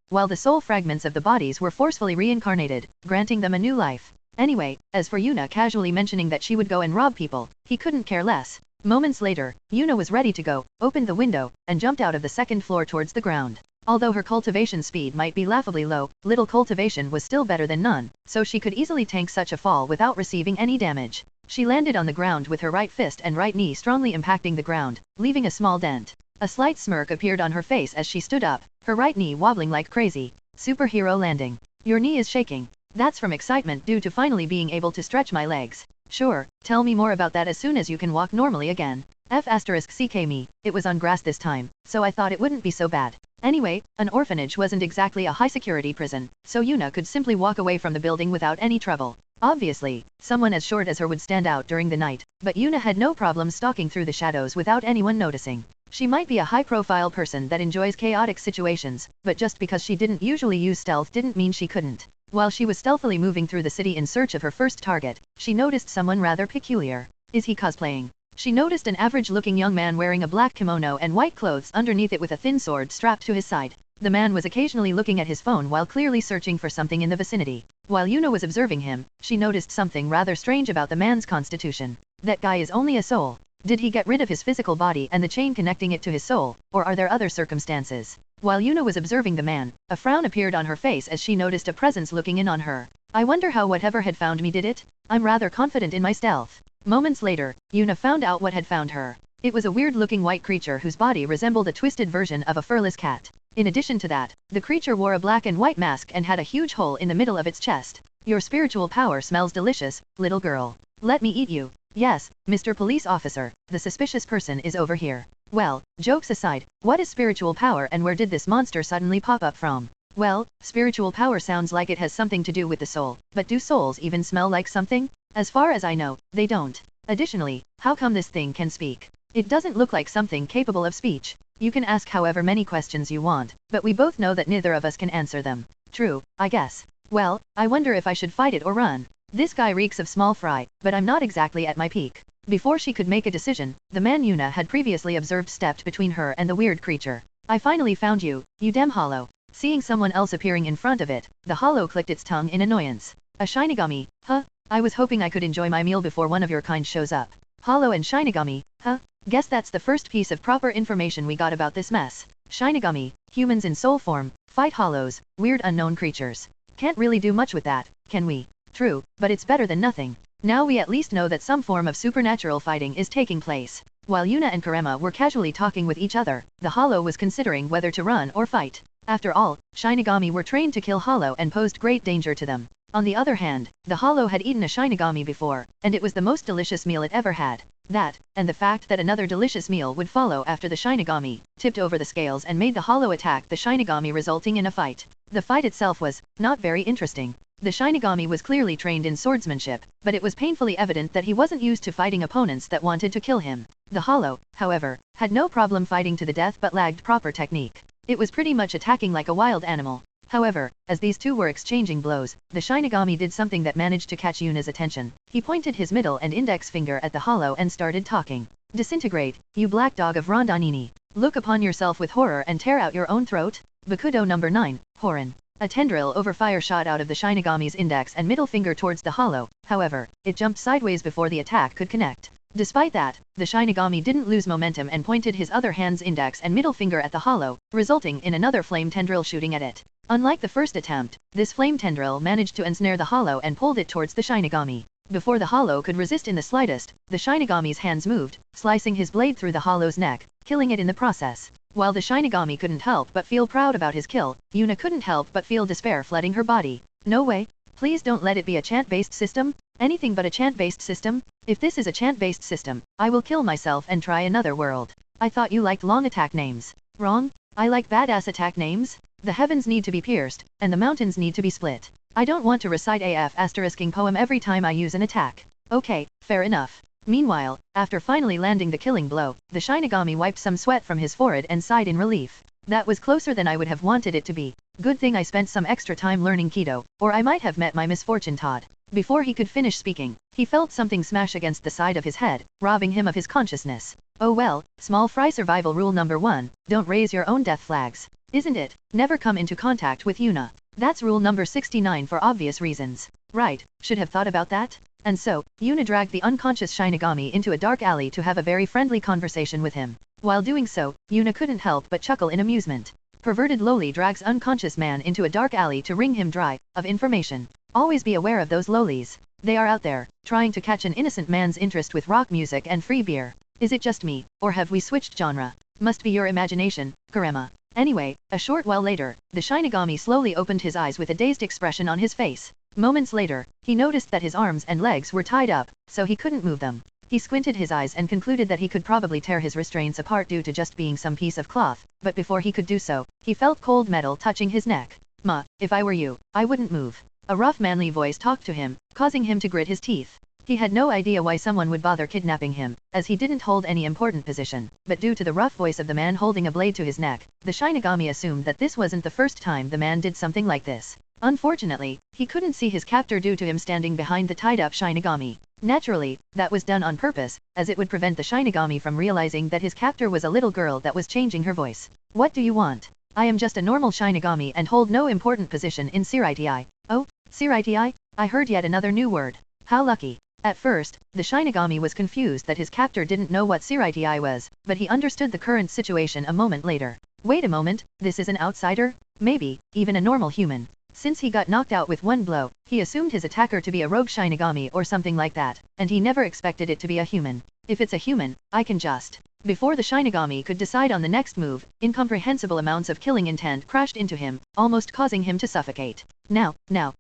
while the soul fragments of the bodies were forcefully reincarnated, granting them a new life. Anyway, as for Yuna casually mentioning that she would go and rob people, he couldn't care less. Moments later, Yuna was ready to go, opened the window, and jumped out of the second floor towards the ground. Although her cultivation speed might be laughably low, little cultivation was still better than none, so she could easily tank such a fall without receiving any damage. She landed on the ground with her right fist and right knee strongly impacting the ground, leaving a small dent. A slight smirk appeared on her face as she stood up, her right knee wobbling like crazy. Superhero landing. Your knee is shaking. That's from excitement due to finally being able to stretch my legs. Sure, tell me more about that as soon as you can walk normally again. F***ck me, it was on grass this time, so I thought it wouldn't be so bad. Anyway, an orphanage wasn't exactly a high-security prison, so Yuna could simply walk away from the building without any trouble. Obviously, someone as short as her would stand out during the night, but Yuna had no problem stalking through the shadows without anyone noticing. She might be a high-profile person that enjoys chaotic situations, but just because she didn't usually use stealth didn't mean she couldn't. While she was stealthily moving through the city in search of her first target, she noticed someone rather peculiar. Is he cosplaying? She noticed an average-looking young man wearing a black kimono and white clothes underneath it with a thin sword strapped to his side. The man was occasionally looking at his phone while clearly searching for something in the vicinity. While Yuna was observing him, she noticed something rather strange about the man's constitution. That guy is only a soul. Did he get rid of his physical body and the chain connecting it to his soul, or are there other circumstances? While Yuna was observing the man, a frown appeared on her face as she noticed a presence looking in on her. I wonder how whatever had found me did it? I'm rather confident in my stealth. Moments later, Yuna found out what had found her. It was a weird-looking white creature whose body resembled a twisted version of a furless cat. In addition to that, the creature wore a black and white mask and had a huge hole in the middle of its chest. Your spiritual power smells delicious, little girl. Let me eat you. Yes, Mr. Police Officer, the suspicious person is over here. Well, jokes aside, what is spiritual power and where did this monster suddenly pop up from? Well, spiritual power sounds like it has something to do with the soul, but do souls even smell like something? As far as I know, they don't. Additionally, how come this thing can speak? It doesn't look like something capable of speech. You can ask however many questions you want, but we both know that neither of us can answer them. True, I guess. Well, I wonder if I should fight it or run. This guy reeks of small fry, but I'm not exactly at my peak. Before she could make a decision, the man Yuna had previously observed stepped between her and the weird creature. I finally found you, you damn hollow. Seeing someone else appearing in front of it, the hollow clicked its tongue in annoyance. A Shinigami, huh? I was hoping I could enjoy my meal before one of your kind shows up. Hollow and Shinigami, huh? Guess that's the first piece of proper information we got about this mess. Shinigami, humans in soul form, fight hollows, weird unknown creatures. Can't really do much with that, can we? True, but it's better than nothing. Now we at least know that some form of supernatural fighting is taking place. While Yuna and Kurama were casually talking with each other, the hollow was considering whether to run or fight. After all, Shinigami were trained to kill hollow and posed great danger to them. On the other hand, the hollow had eaten a Shinigami before, and it was the most delicious meal it ever had. That, and the fact that another delicious meal would follow after the Shinigami, tipped over the scales and made the hollow attack the Shinigami, resulting in a fight. The fight itself was not very interesting. The Shinigami was clearly trained in swordsmanship, but it was painfully evident that he wasn't used to fighting opponents that wanted to kill him. The hollow, however, had no problem fighting to the death but lacked proper technique. It was pretty much attacking like a wild animal. However, as these two were exchanging blows, the Shinigami did something that managed to catch Yuna's attention. He pointed his middle and index finger at the hollow and started talking. Disintegrate, you black dog of Rondanini. Look upon yourself with horror and tear out your own throat. Bakudo number 9, Horin. A tendril over fire shot out of the Shinigami's index and middle finger towards the hollow. However, it jumped sideways before the attack could connect. Despite that, the Shinigami didn't lose momentum and pointed his other hand's index and middle finger at the hollow, resulting in another flame tendril shooting at it. Unlike the first attempt, this flame tendril managed to ensnare the hollow and pulled it towards the Shinigami. Before the hollow could resist in the slightest, the Shinigami's hands moved, slicing his blade through the hollow's neck, killing it in the process. While the Shinigami couldn't help but feel proud about his kill, Yuna couldn't help but feel despair flooding her body. No way. Please don't let it be a chant-based system. Anything but a chant-based system. If this is a chant-based system, I will kill myself and try another world. I thought you liked long attack names. Wrong. I like badass attack names. The heavens need to be pierced, and the mountains need to be split. I don't want to recite **ing poem every time I use an attack. Okay, fair enough. Meanwhile, after finally landing the killing blow, the Shinigami wiped some sweat from his forehead and sighed in relief. That was closer than I would have wanted it to be. Good thing I spent some extra time learning Kido, or I might have met my misfortune Todd. Before he could finish speaking, he felt something smash against the side of his head, robbing him of his consciousness. Oh well, small fry survival rule number 1, don't raise your own death flags. Isn't it? Never come into contact with Yuna. That's rule number 69 for obvious reasons. Right, should have thought about that? And so, Yuna dragged the unconscious Shinigami into a dark alley to have a very friendly conversation with him. While doing so, Yuna couldn't help but chuckle in amusement. Perverted loli drags unconscious man into a dark alley to wring him dry of information. Always be aware of those lolis. They are out there, trying to catch an innocent man's interest with rock music and free beer. Is it just me, or have we switched genre? Must be your imagination, Kurama. Anyway, a short while later, the Shinigami slowly opened his eyes with a dazed expression on his face. Moments later, he noticed that his arms and legs were tied up, so he couldn't move them. He squinted his eyes and concluded that he could probably tear his restraints apart due to just being some piece of cloth, but before he could do so, he felt cold metal touching his neck. Ma, if I were you, I wouldn't move. A rough manly voice talked to him, causing him to grit his teeth. He had no idea why someone would bother kidnapping him, as he didn't hold any important position, but due to the rough voice of the man holding a blade to his neck, the Shinigami assumed that this wasn't the first time the man did something like this. Unfortunately, he couldn't see his captor due to him standing behind the tied-up Shinigami. Naturally, that was done on purpose, as it would prevent the Shinigami from realizing that his captor was a little girl that was changing her voice. What do you want? I am just a normal Shinigami and hold no important position in Siritii. Oh, Siritii? I heard yet another new word. How lucky. At first, the Shinigami was confused that his captor didn't know what Siritii was, but he understood the current situation a moment later. Wait a moment, this is an outsider? Maybe, even a normal human. Since he got knocked out with one blow, he assumed his attacker to be a rogue Shinigami or something like that, and he never expected it to be a human. If it's a human, I can just... Before the Shinigami could decide on the next move, incomprehensible amounts of killing intent crashed into him, almost causing him to suffocate. Now,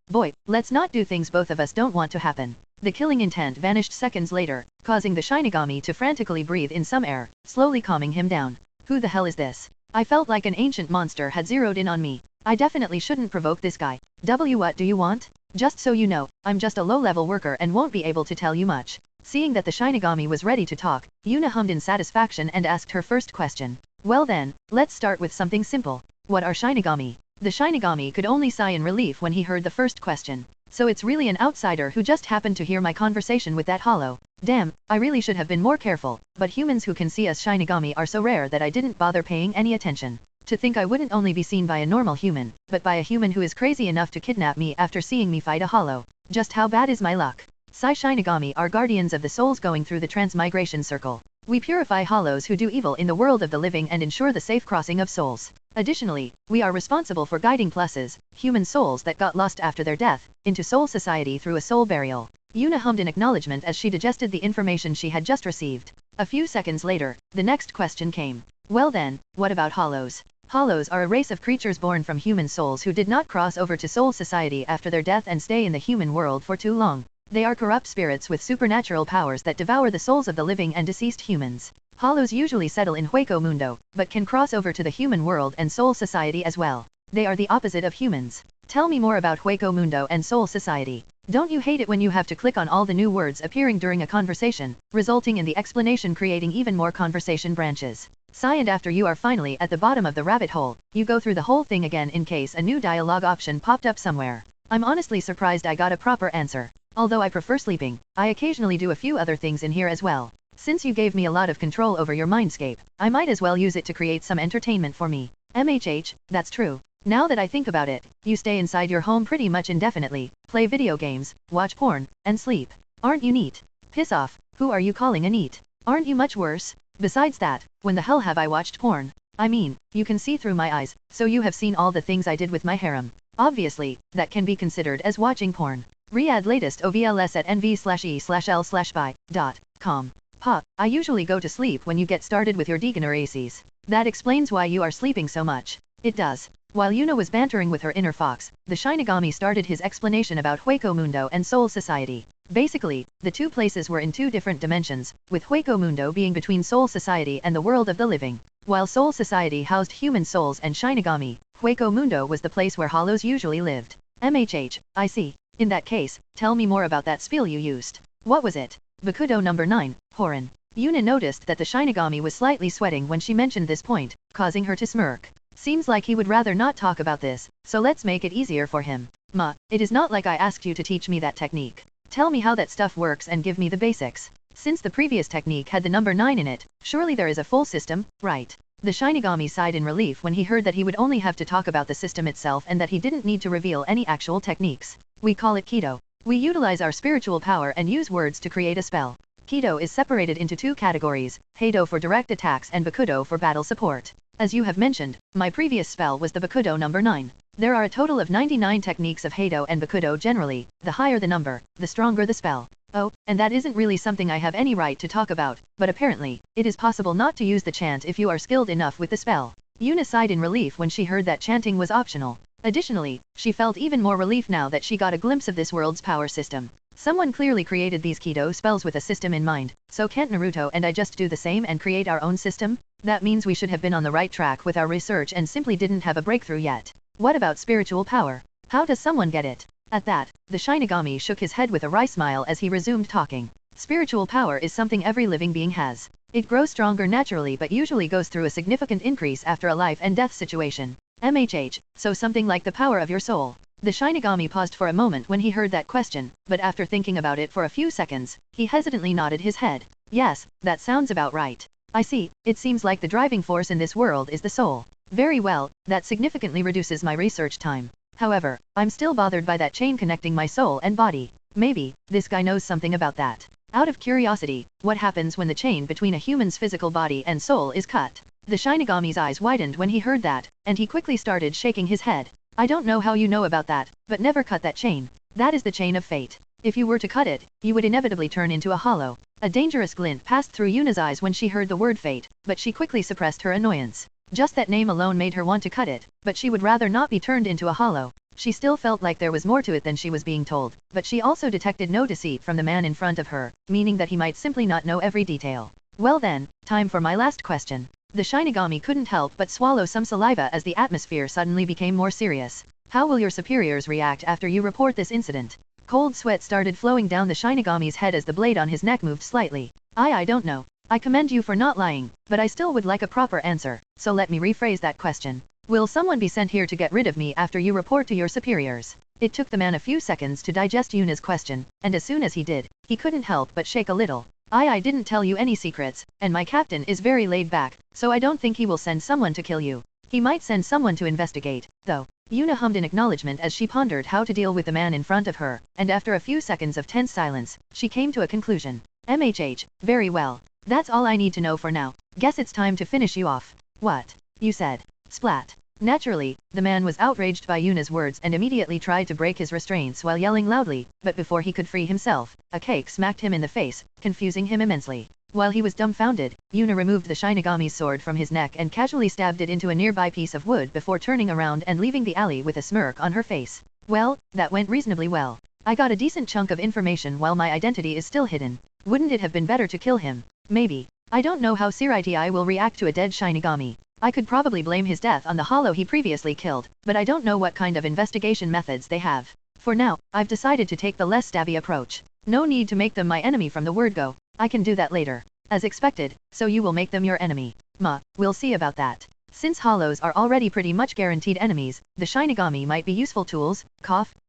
boy, let's not do things both of us don't want to happen. The killing intent vanished seconds later, causing the Shinigami to frantically breathe in some air, slowly calming him down. Who the hell is this? I felt like an ancient monster had zeroed in on me. I definitely shouldn't provoke this guy. What do you want? Just so you know, I'm just a low-level worker and won't be able to tell you much. Seeing that the Shinigami was ready to talk, Yuna hummed in satisfaction and asked her first question. Well then, let's start with something simple. What are Shinigami? The Shinigami could only sigh in relief when he heard the first question. So it's really an outsider who just happened to hear my conversation with that hollow. Damn, I really should have been more careful, but humans who can see us Shinigami are so rare that I didn't bother paying any attention. To think I wouldn't only be seen by a normal human, but by a human who is crazy enough to kidnap me after seeing me fight a hollow. Just how bad is my luck? Sai Shinigami are guardians of the souls going through the transmigration circle. We purify hollows who do evil in the world of the living and ensure the safe crossing of souls. Additionally, we are responsible for guiding pluses, human souls that got lost after their death, into soul society through a soul burial. Yuna hummed in acknowledgement as she digested the information she had just received. A few seconds later, the next question came. Well then, what about hollows? Hollows are a race of creatures born from human souls who did not cross over to soul society after their death and stay in the human world for too long. They are corrupt spirits with supernatural powers that devour the souls of the living and deceased humans. Hollows usually settle in Wbnovel, but can cross over to the human world and soul society as well. They are the opposite of humans. Tell me more about Wbnovel and soul society. Don't you hate it when you have to click on all the new words appearing during a conversation, resulting in the explanation creating even more conversation branches? Sigh, and after you are finally at the bottom of the rabbit hole, you go through the whole thing again in case a new dialogue option popped up somewhere. I'm honestly surprised I got a proper answer. Although I prefer sleeping, I occasionally do a few other things in here as well. Since you gave me a lot of control over your mindscape, I might as well use it to create some entertainment for me. MHH, that's true. Now that I think about it, you stay inside your home pretty much indefinitely, play video games, watch porn, and sleep. Aren't you neat? Piss off, who are you calling a neat? Aren't you much worse? Besides that, when the hell have I watched porn? I mean, you can see through my eyes, so you have seen all the things I did with my harem. Obviously, that can be considered as watching porn. Riyadh latest OVLS at nv/e/l/by.com. Pop, I usually go to sleep when you get started with your degeneracies. That explains why you are sleeping so much. It does. While Yuna was bantering with her inner fox, the Shinigami started his explanation about Wbnovel and Soul Society. Basically, the two places were in two different dimensions, with Wbnovel being between Soul Society and the world of the living. While Soul Society housed human souls and Shinigami, Wbnovel was the place where hollows usually lived. MHH, I see. In that case, tell me more about that spiel you used. What was it? Bakudo number 9, Horin. Yuna noticed that the Shinigami was slightly sweating when she mentioned this point, causing her to smirk. Seems like he would rather not talk about this, so let's make it easier for him. It is not like I asked you to teach me that technique. Tell me how that stuff works and give me the basics. Since the previous technique had the number 9 in it, surely there is a full system, right? The Shinigami sighed in relief when he heard that he would only have to talk about the system itself and that he didn't need to reveal any actual techniques. We call it Kido. We utilize our spiritual power and use words to create a spell. Kido is separated into two categories, Heido for direct attacks and Bakudo for battle support. As you have mentioned, my previous spell was the Bakudo number 9. There are a total of 99 techniques of Heido and Bakudo generally, the higher the number, the stronger the spell. Oh, and that isn't really something I have any right to talk about, but apparently, it is possible not to use the chant if you are skilled enough with the spell. Yuna sighed in relief when she heard that chanting was optional. Additionally, she felt even more relief now that she got a glimpse of this world's power system. Someone clearly created these Kido spells with a system in mind, so can't Naruto and I just do the same and create our own system? That means we should have been on the right track with our research and simply didn't have a breakthrough yet. What about spiritual power? How does someone get it? At that, the Shinigami shook his head with a wry smile as he resumed talking. Spiritual power is something every living being has. It grows stronger naturally but usually goes through a significant increase after a life and death situation. MHH, so something like the power of your soul. The Shinigami paused for a moment when he heard that question, but after thinking about it for a few seconds, he hesitantly nodded his head. Yes, that sounds about right. I see, it seems like the driving force in this world is the soul. Very well, that significantly reduces my research time. However, I'm still bothered by that chain connecting my soul and body. Maybe, this guy knows something about that. Out of curiosity, what happens when the chain between a human's physical body and soul is cut? The Shinigami's eyes widened when he heard that, and he quickly started shaking his head. I don't know how you know about that, but never cut that chain. That is the chain of fate. If you were to cut it, you would inevitably turn into a hollow. A dangerous glint passed through Yuna's eyes when she heard the word fate, but she quickly suppressed her annoyance. Just that name alone made her want to cut it, but she would rather not be turned into a hollow. She still felt like there was more to it than she was being told, but she also detected no deceit from the man in front of her, meaning that he might simply not know every detail. Well then, time for my last question. The Shinigami couldn't help but swallow some saliva as the atmosphere suddenly became more serious. How will your superiors react after you report this incident? Cold sweat started flowing down the Shinigami's head as the blade on his neck moved slightly. I don't know. I commend you for not lying, but I still would like a proper answer, so let me rephrase that question. Will someone be sent here to get rid of me after you report to your superiors? It took the man a few seconds to digest Yuna's question, and as soon as he did, he couldn't help but shake a little. I didn't tell you any secrets, and my captain is very laid back, so I don't think he will send someone to kill you. He might send someone to investigate, though. Yuna hummed in acknowledgement as she pondered how to deal with the man in front of her, and after a few seconds of tense silence, she came to a conclusion. Very well. That's all I need to know for now. Guess it's time to finish you off. What? You said. Splat. Naturally, the man was outraged by Yuna's words and immediately tried to break his restraints while yelling loudly, but before he could free himself, a cake smacked him in the face, confusing him immensely. While he was dumbfounded, Yuna removed the Shinigami's sword from his neck and casually stabbed it into a nearby piece of wood before turning around and leaving the alley with a smirk on her face. Well, that went reasonably well. I got a decent chunk of information while my identity is still hidden. Wouldn't it have been better to kill him? Maybe. I don't know how r18 will react to a dead Shinigami. I could probably blame his death on the hollow he previously killed, but I don't know what kind of investigation methods they have. For now, I've decided to take the less stabby approach. No need to make them my enemy from the word go. I can do that later. As expected, so you will make them your enemy. We'll see about that. Since hollows are already pretty much guaranteed enemies, the Shinigami might be useful tools,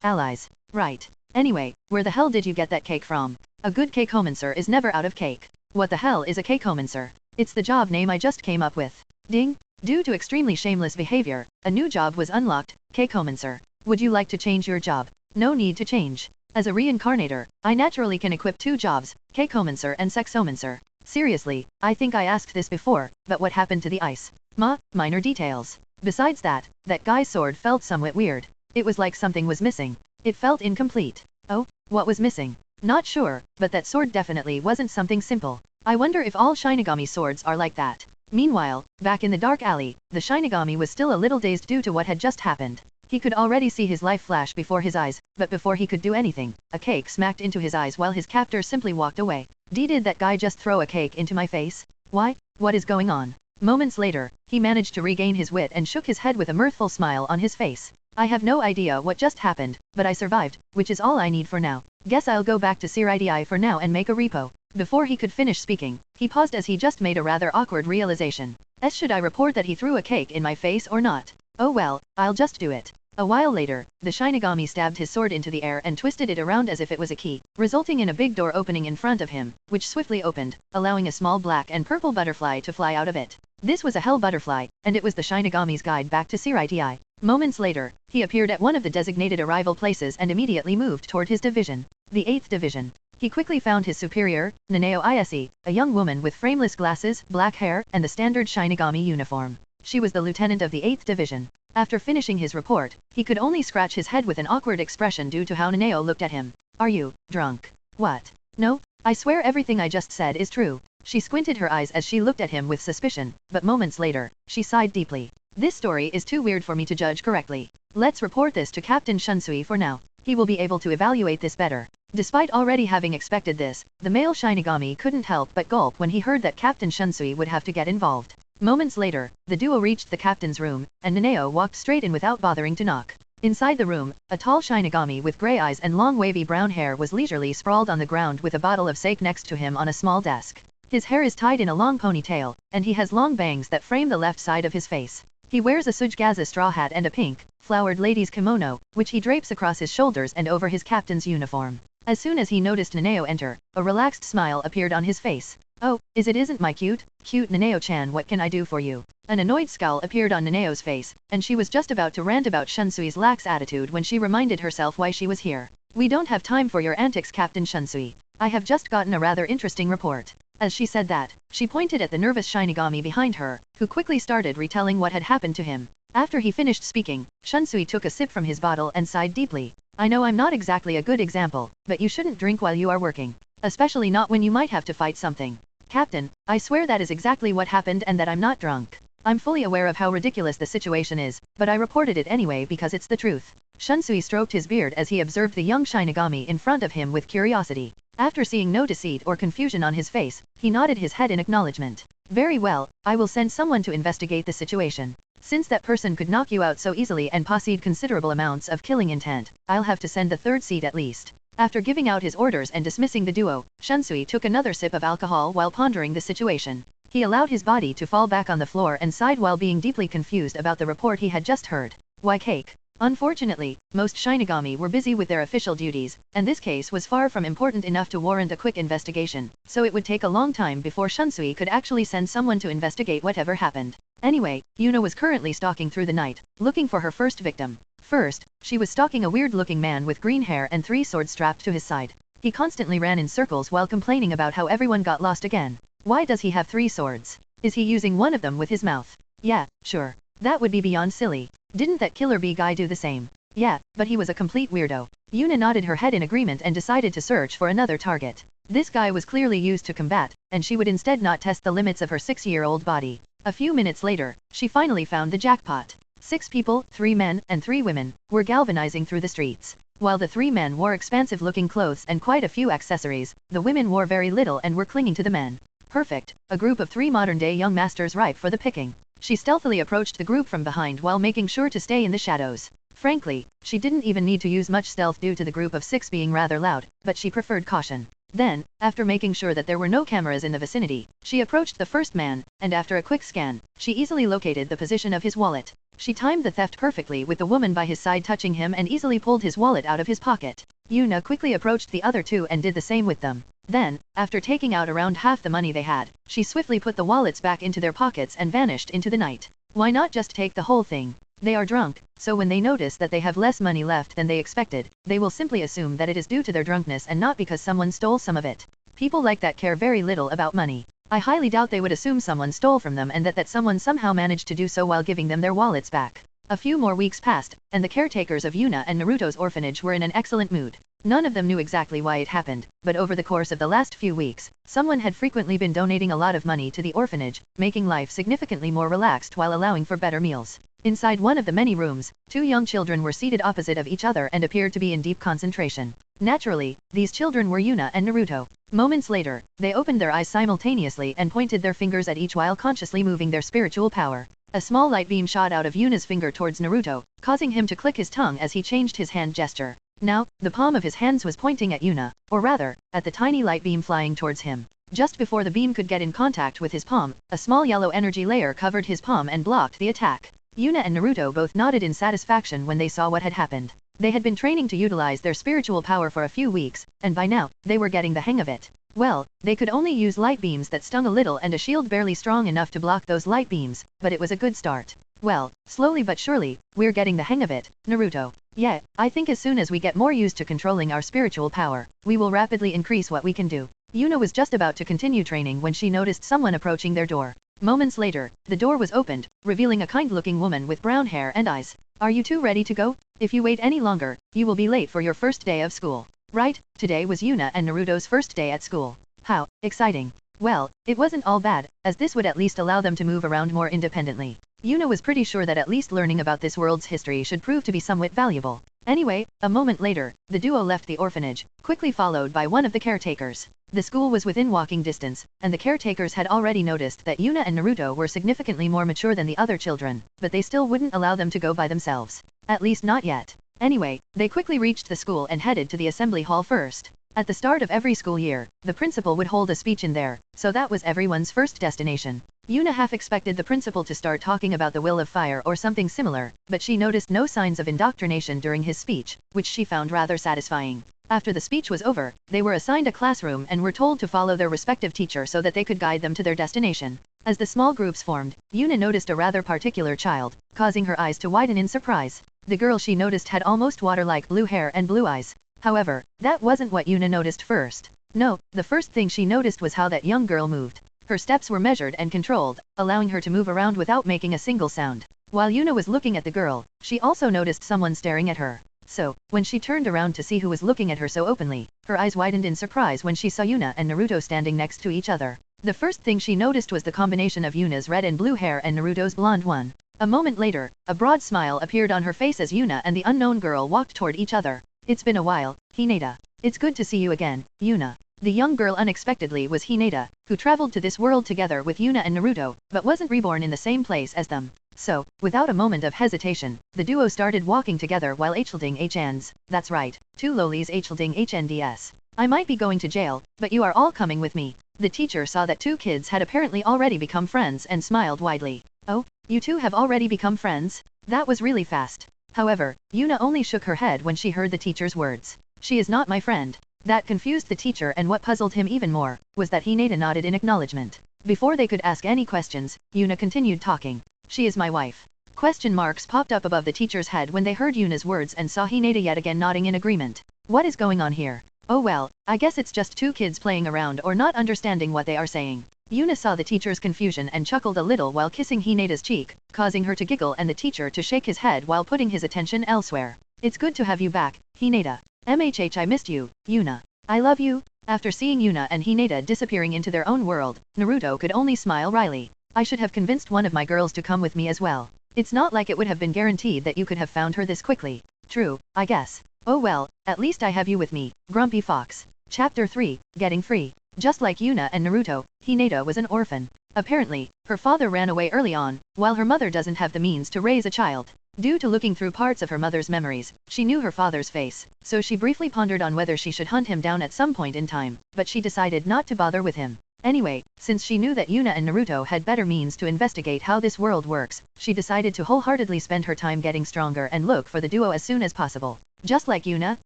allies. Right. Anyway, where the hell did you get that cake from? A good cakeomancer is never out of cake. What the hell is a cakeomancer? It's the job name I just came up with. Ding! Due to extremely shameless behavior, a new job was unlocked, cakeomancer. Would you like to change your job? No need to change. As a reincarnator, I naturally can equip 2 jobs, cakeomancer and sexomancer. Seriously, I think I asked this before, but what happened to the ice? Minor details. Besides that, that guy's sword felt somewhat weird. It was like something was missing. It felt incomplete. Oh, what was missing? Not sure, but that sword definitely wasn't something simple. I wonder if all Shinigami swords are like that. Meanwhile, back in the dark alley, the Shinigami was still a little dazed due to what had just happened. He could already see his life flash before his eyes, but before he could do anything, a cake smacked into his eyes while his captor simply walked away. Did that guy just throw a cake into my face? Why? What is going on? Moments later, he managed to regain his wit and shook his head with a mirthful smile on his face. I have no idea what just happened, but I survived, which is all I need for now. Guess I'll go back to r18 for now and make a repo. Before he could finish speaking, he paused as he just made a rather awkward realization. Should I report that he threw a cake in my face or not? Oh well, I'll just do it. A while later, the Shinigami stabbed his sword into the air and twisted it around as if it was a key, resulting in a big door opening in front of him, which swiftly opened, allowing a small black and purple butterfly to fly out of it. This was a hell butterfly, and it was the Shinigami's guide back to r18. Moments later, he appeared at one of the designated arrival places and immediately moved toward his division, the 8th division. He quickly found his superior, Nanao Ise, a young woman with frameless glasses, black hair, and the standard Shinigami uniform. She was the lieutenant of the 8th division. After finishing his report, he could only scratch his head with an awkward expression due to how Nanao looked at him. Are you drunk? What? No? I swear everything I just said is true. She squinted her eyes as she looked at him with suspicion, but moments later, she sighed deeply. This story is too weird for me to judge correctly. Let's report this to Captain Shunsui for now. He will be able to evaluate this better. Despite already having expected this, the male Shinigami couldn't help but gulp when he heard that Captain Shunsui would have to get involved. Moments later, the duo reached the captain's room, and Nanao walked straight in without bothering to knock. Inside the room, a tall Shinigami with grey eyes and long wavy brown hair was leisurely sprawled on the ground with a bottle of sake next to him on a small desk. His hair is tied in a long ponytail, and he has long bangs that frame the left side of his face. He wears a Sujgaza straw hat and a pink, flowered lady's kimono, which he drapes across his shoulders and over his captain's uniform. As soon as he noticed Nanao enter, a relaxed smile appeared on his face. Oh, isn't my cute Nanao-chan, what can I do for you? An annoyed scowl appeared on Nanao's face, and she was just about to rant about Shunsui's lax attitude when she reminded herself why she was here. We don't have time for your antics, Captain Shunsui. I have just gotten a rather interesting report. As she said that, she pointed at the nervous Shinigami behind her, who quickly started retelling what had happened to him. After he finished speaking, Shunsui took a sip from his bottle and sighed deeply. I know I'm not exactly a good example, but you shouldn't drink while you are working. Especially not when you might have to fight something. Captain, I swear that is exactly what happened and that I'm not drunk. I'm fully aware of how ridiculous the situation is, but I reported it anyway because it's the truth. Shunsui stroked his beard as he observed the young Shinigami in front of him with curiosity. After seeing no deceit or confusion on his face, he nodded his head in acknowledgement. Very well, I will send someone to investigate the situation. Since that person could knock you out so easily and possessed considerable amounts of killing intent, I'll have to send the third seat at least. After giving out his orders and dismissing the duo, Shunsui took another sip of alcohol while pondering the situation. He allowed his body to fall back on the floor and sighed while being deeply confused about the report he had just heard. Why cake? Unfortunately, most Shinigami were busy with their official duties, and this case was far from important enough to warrant a quick investigation, so it would take a long time before Shunsui could actually send someone to investigate whatever happened. Anyway, Yuna was currently stalking through the night, looking for her first victim. First, she was stalking a weird-looking man with green hair and 3 swords strapped to his side. He constantly ran in circles while complaining about how everyone got lost again. Why does he have 3 swords? Is he using one of them with his mouth? Yeah, sure. That would be beyond silly. Didn't that killer bee guy do the same? Yeah, but he was a complete weirdo. Yuna nodded her head in agreement and decided to search for another target. This guy was clearly used to combat, and she would instead not test the limits of her 6-year-old body. A few minutes later, she finally found the jackpot. 6 people, 3 men and 3 women, were galvanizing through the streets. While the 3 men wore expansive-looking clothes and quite a few accessories, the women wore very little and were clinging to the men. Perfect, a group of 3 modern-day young masters ripe for the picking. She stealthily approached the group from behind while making sure to stay in the shadows. Frankly, she didn't even need to use much stealth due to the group of 6 being rather loud, but she preferred caution. Then, after making sure that there were no cameras in the vicinity, she approached the first man, and after a quick scan, she easily located the position of his wallet. She timed the theft perfectly with the woman by his side touching him and easily pulled his wallet out of his pocket. Yuna quickly approached the other 2 and did the same with them. Then, after taking out around half the money they had, she swiftly put the wallets back into their pockets and vanished into the night. Why not just take the whole thing? They are drunk, so when they notice that they have less money left than they expected, they will simply assume that it is due to their drunkenness and not because someone stole some of it. People like that care very little about money. I highly doubt they would assume someone stole from them and that someone somehow managed to do so while giving them their wallets back. A few more weeks passed, and the caretakers of Yuna and Naruto's orphanage were in an excellent mood. None of them knew exactly why it happened, but over the course of the last few weeks, someone had frequently been donating a lot of money to the orphanage, making life significantly more relaxed while allowing for better meals. Inside one of the many rooms, 2 young children were seated opposite of each other and appeared to be in deep concentration. Naturally, these children were Yuna and Naruto. Moments later, they opened their eyes simultaneously and pointed their fingers at each while consciously moving their spiritual power. A small light beam shot out of Yuna's finger towards Naruto, causing him to click his tongue as he changed his hand gesture. Now, the palm of his hands was pointing at Yuna, or rather, at the tiny light beam flying towards him. Just before the beam could get in contact with his palm, a small yellow energy layer covered his palm and blocked the attack. Yuna and Naruto both nodded in satisfaction when they saw what had happened. They had been training to utilize their spiritual power for a few weeks, and by now, they were getting the hang of it. Well, they could only use light beams that stung a little and a shield barely strong enough to block those light beams, but it was a good start. Well, slowly but surely, we're getting the hang of it, Naruto. Yeah, I think as soon as we get more used to controlling our spiritual power, we will rapidly increase what we can do. Yuna was just about to continue training when she noticed someone approaching their door. Moments later, the door was opened, revealing a kind-looking woman with brown hair and eyes. Are you 2 ready to go? If you wait any longer, you will be late for your first day of school. Right, today was Yuna and Naruto's first day at school. How exciting. Well, it wasn't all bad, as this would at least allow them to move around more independently. Yuna was pretty sure that at least learning about this world's history should prove to be somewhat valuable. Anyway, a moment later, the duo left the orphanage, quickly followed by one of the caretakers. The school was within walking distance, and the caretakers had already noticed that Yuna and Naruto were significantly more mature than the other children, but they still wouldn't allow them to go by themselves. At least not yet. Anyway, they quickly reached the school and headed to the assembly hall first. At the start of every school year, the principal would hold a speech in there, so that was everyone's first destination. Yuna half expected the principal to start talking about the will of fire or something similar, but she noticed no signs of indoctrination during his speech, which she found rather satisfying. After the speech was over, they were assigned a classroom and were told to follow their respective teacher so that they could guide them to their destination. As the small groups formed, Yuna noticed a rather particular child, causing her eyes to widen in surprise. The girl she noticed had almost water-like blue hair and blue eyes. However, that wasn't what Yuna noticed first. No, the first thing she noticed was how that young girl moved. Her steps were measured and controlled, allowing her to move around without making a single sound. While Yuna was looking at the girl, she also noticed someone staring at her. So, when she turned around to see who was looking at her so openly, her eyes widened in surprise when she saw Yuna and Naruto standing next to each other. The first thing she noticed was the combination of Yuna's red and blue hair and Naruto's blonde one. A moment later, a broad smile appeared on her face as Yuna and the unknown girl walked toward each other. It's been a while, Hinata. It's good to see you again, Yuna. The young girl unexpectedly was Hinata, who traveled to this world together with Yuna and Naruto, but wasn't reborn in the same place as them. So, without a moment of hesitation, the duo started walking together while holding hands. That's right, 2 lolis holding hands. I might be going to jail, but you are all coming with me. The teacher saw that 2 kids had apparently already become friends and smiled widely. Oh, you 2 have already become friends? That was really fast. However, Yuna only shook her head when she heard the teacher's words. She is not my friend. That confused the teacher, and what puzzled him even more was that Hinata nodded in acknowledgement. Before they could ask any questions, Yuna continued talking. She is my wife. Question marks popped up above the teacher's head when they heard Yuna's words and saw Hinata yet again nodding in agreement. What is going on here? Oh well, I guess it's just two kids playing around or not understanding what they are saying. Yuna saw the teacher's confusion and chuckled a little while kissing Hinata's cheek, causing her to giggle and the teacher to shake his head while putting his attention elsewhere. It's good to have you back, Hinata. MHH, I missed you, Yuna. I love you. After seeing Yuna and Hinata disappearing into their own world, Naruto could only smile wryly. I should have convinced one of my girls to come with me as well. It's not like it would have been guaranteed that you could have found her this quickly. True, I guess. Oh well, at least I have you with me, Grumpy Fox. Chapter 3, Getting Free. Just like Yuna and Naruto, Hinata was an orphan. Apparently, her father ran away early on, while her mother doesn't have the means to raise a child. Due to looking through parts of her mother's memories, she knew her father's face, so she briefly pondered on whether she should hunt him down at some point in time, but she decided not to bother with him. Anyway, since she knew that Yuna and Naruto had better means to investigate how this world works, she decided to wholeheartedly spend her time getting stronger and look for the duo as soon as possible. Just like Yuna,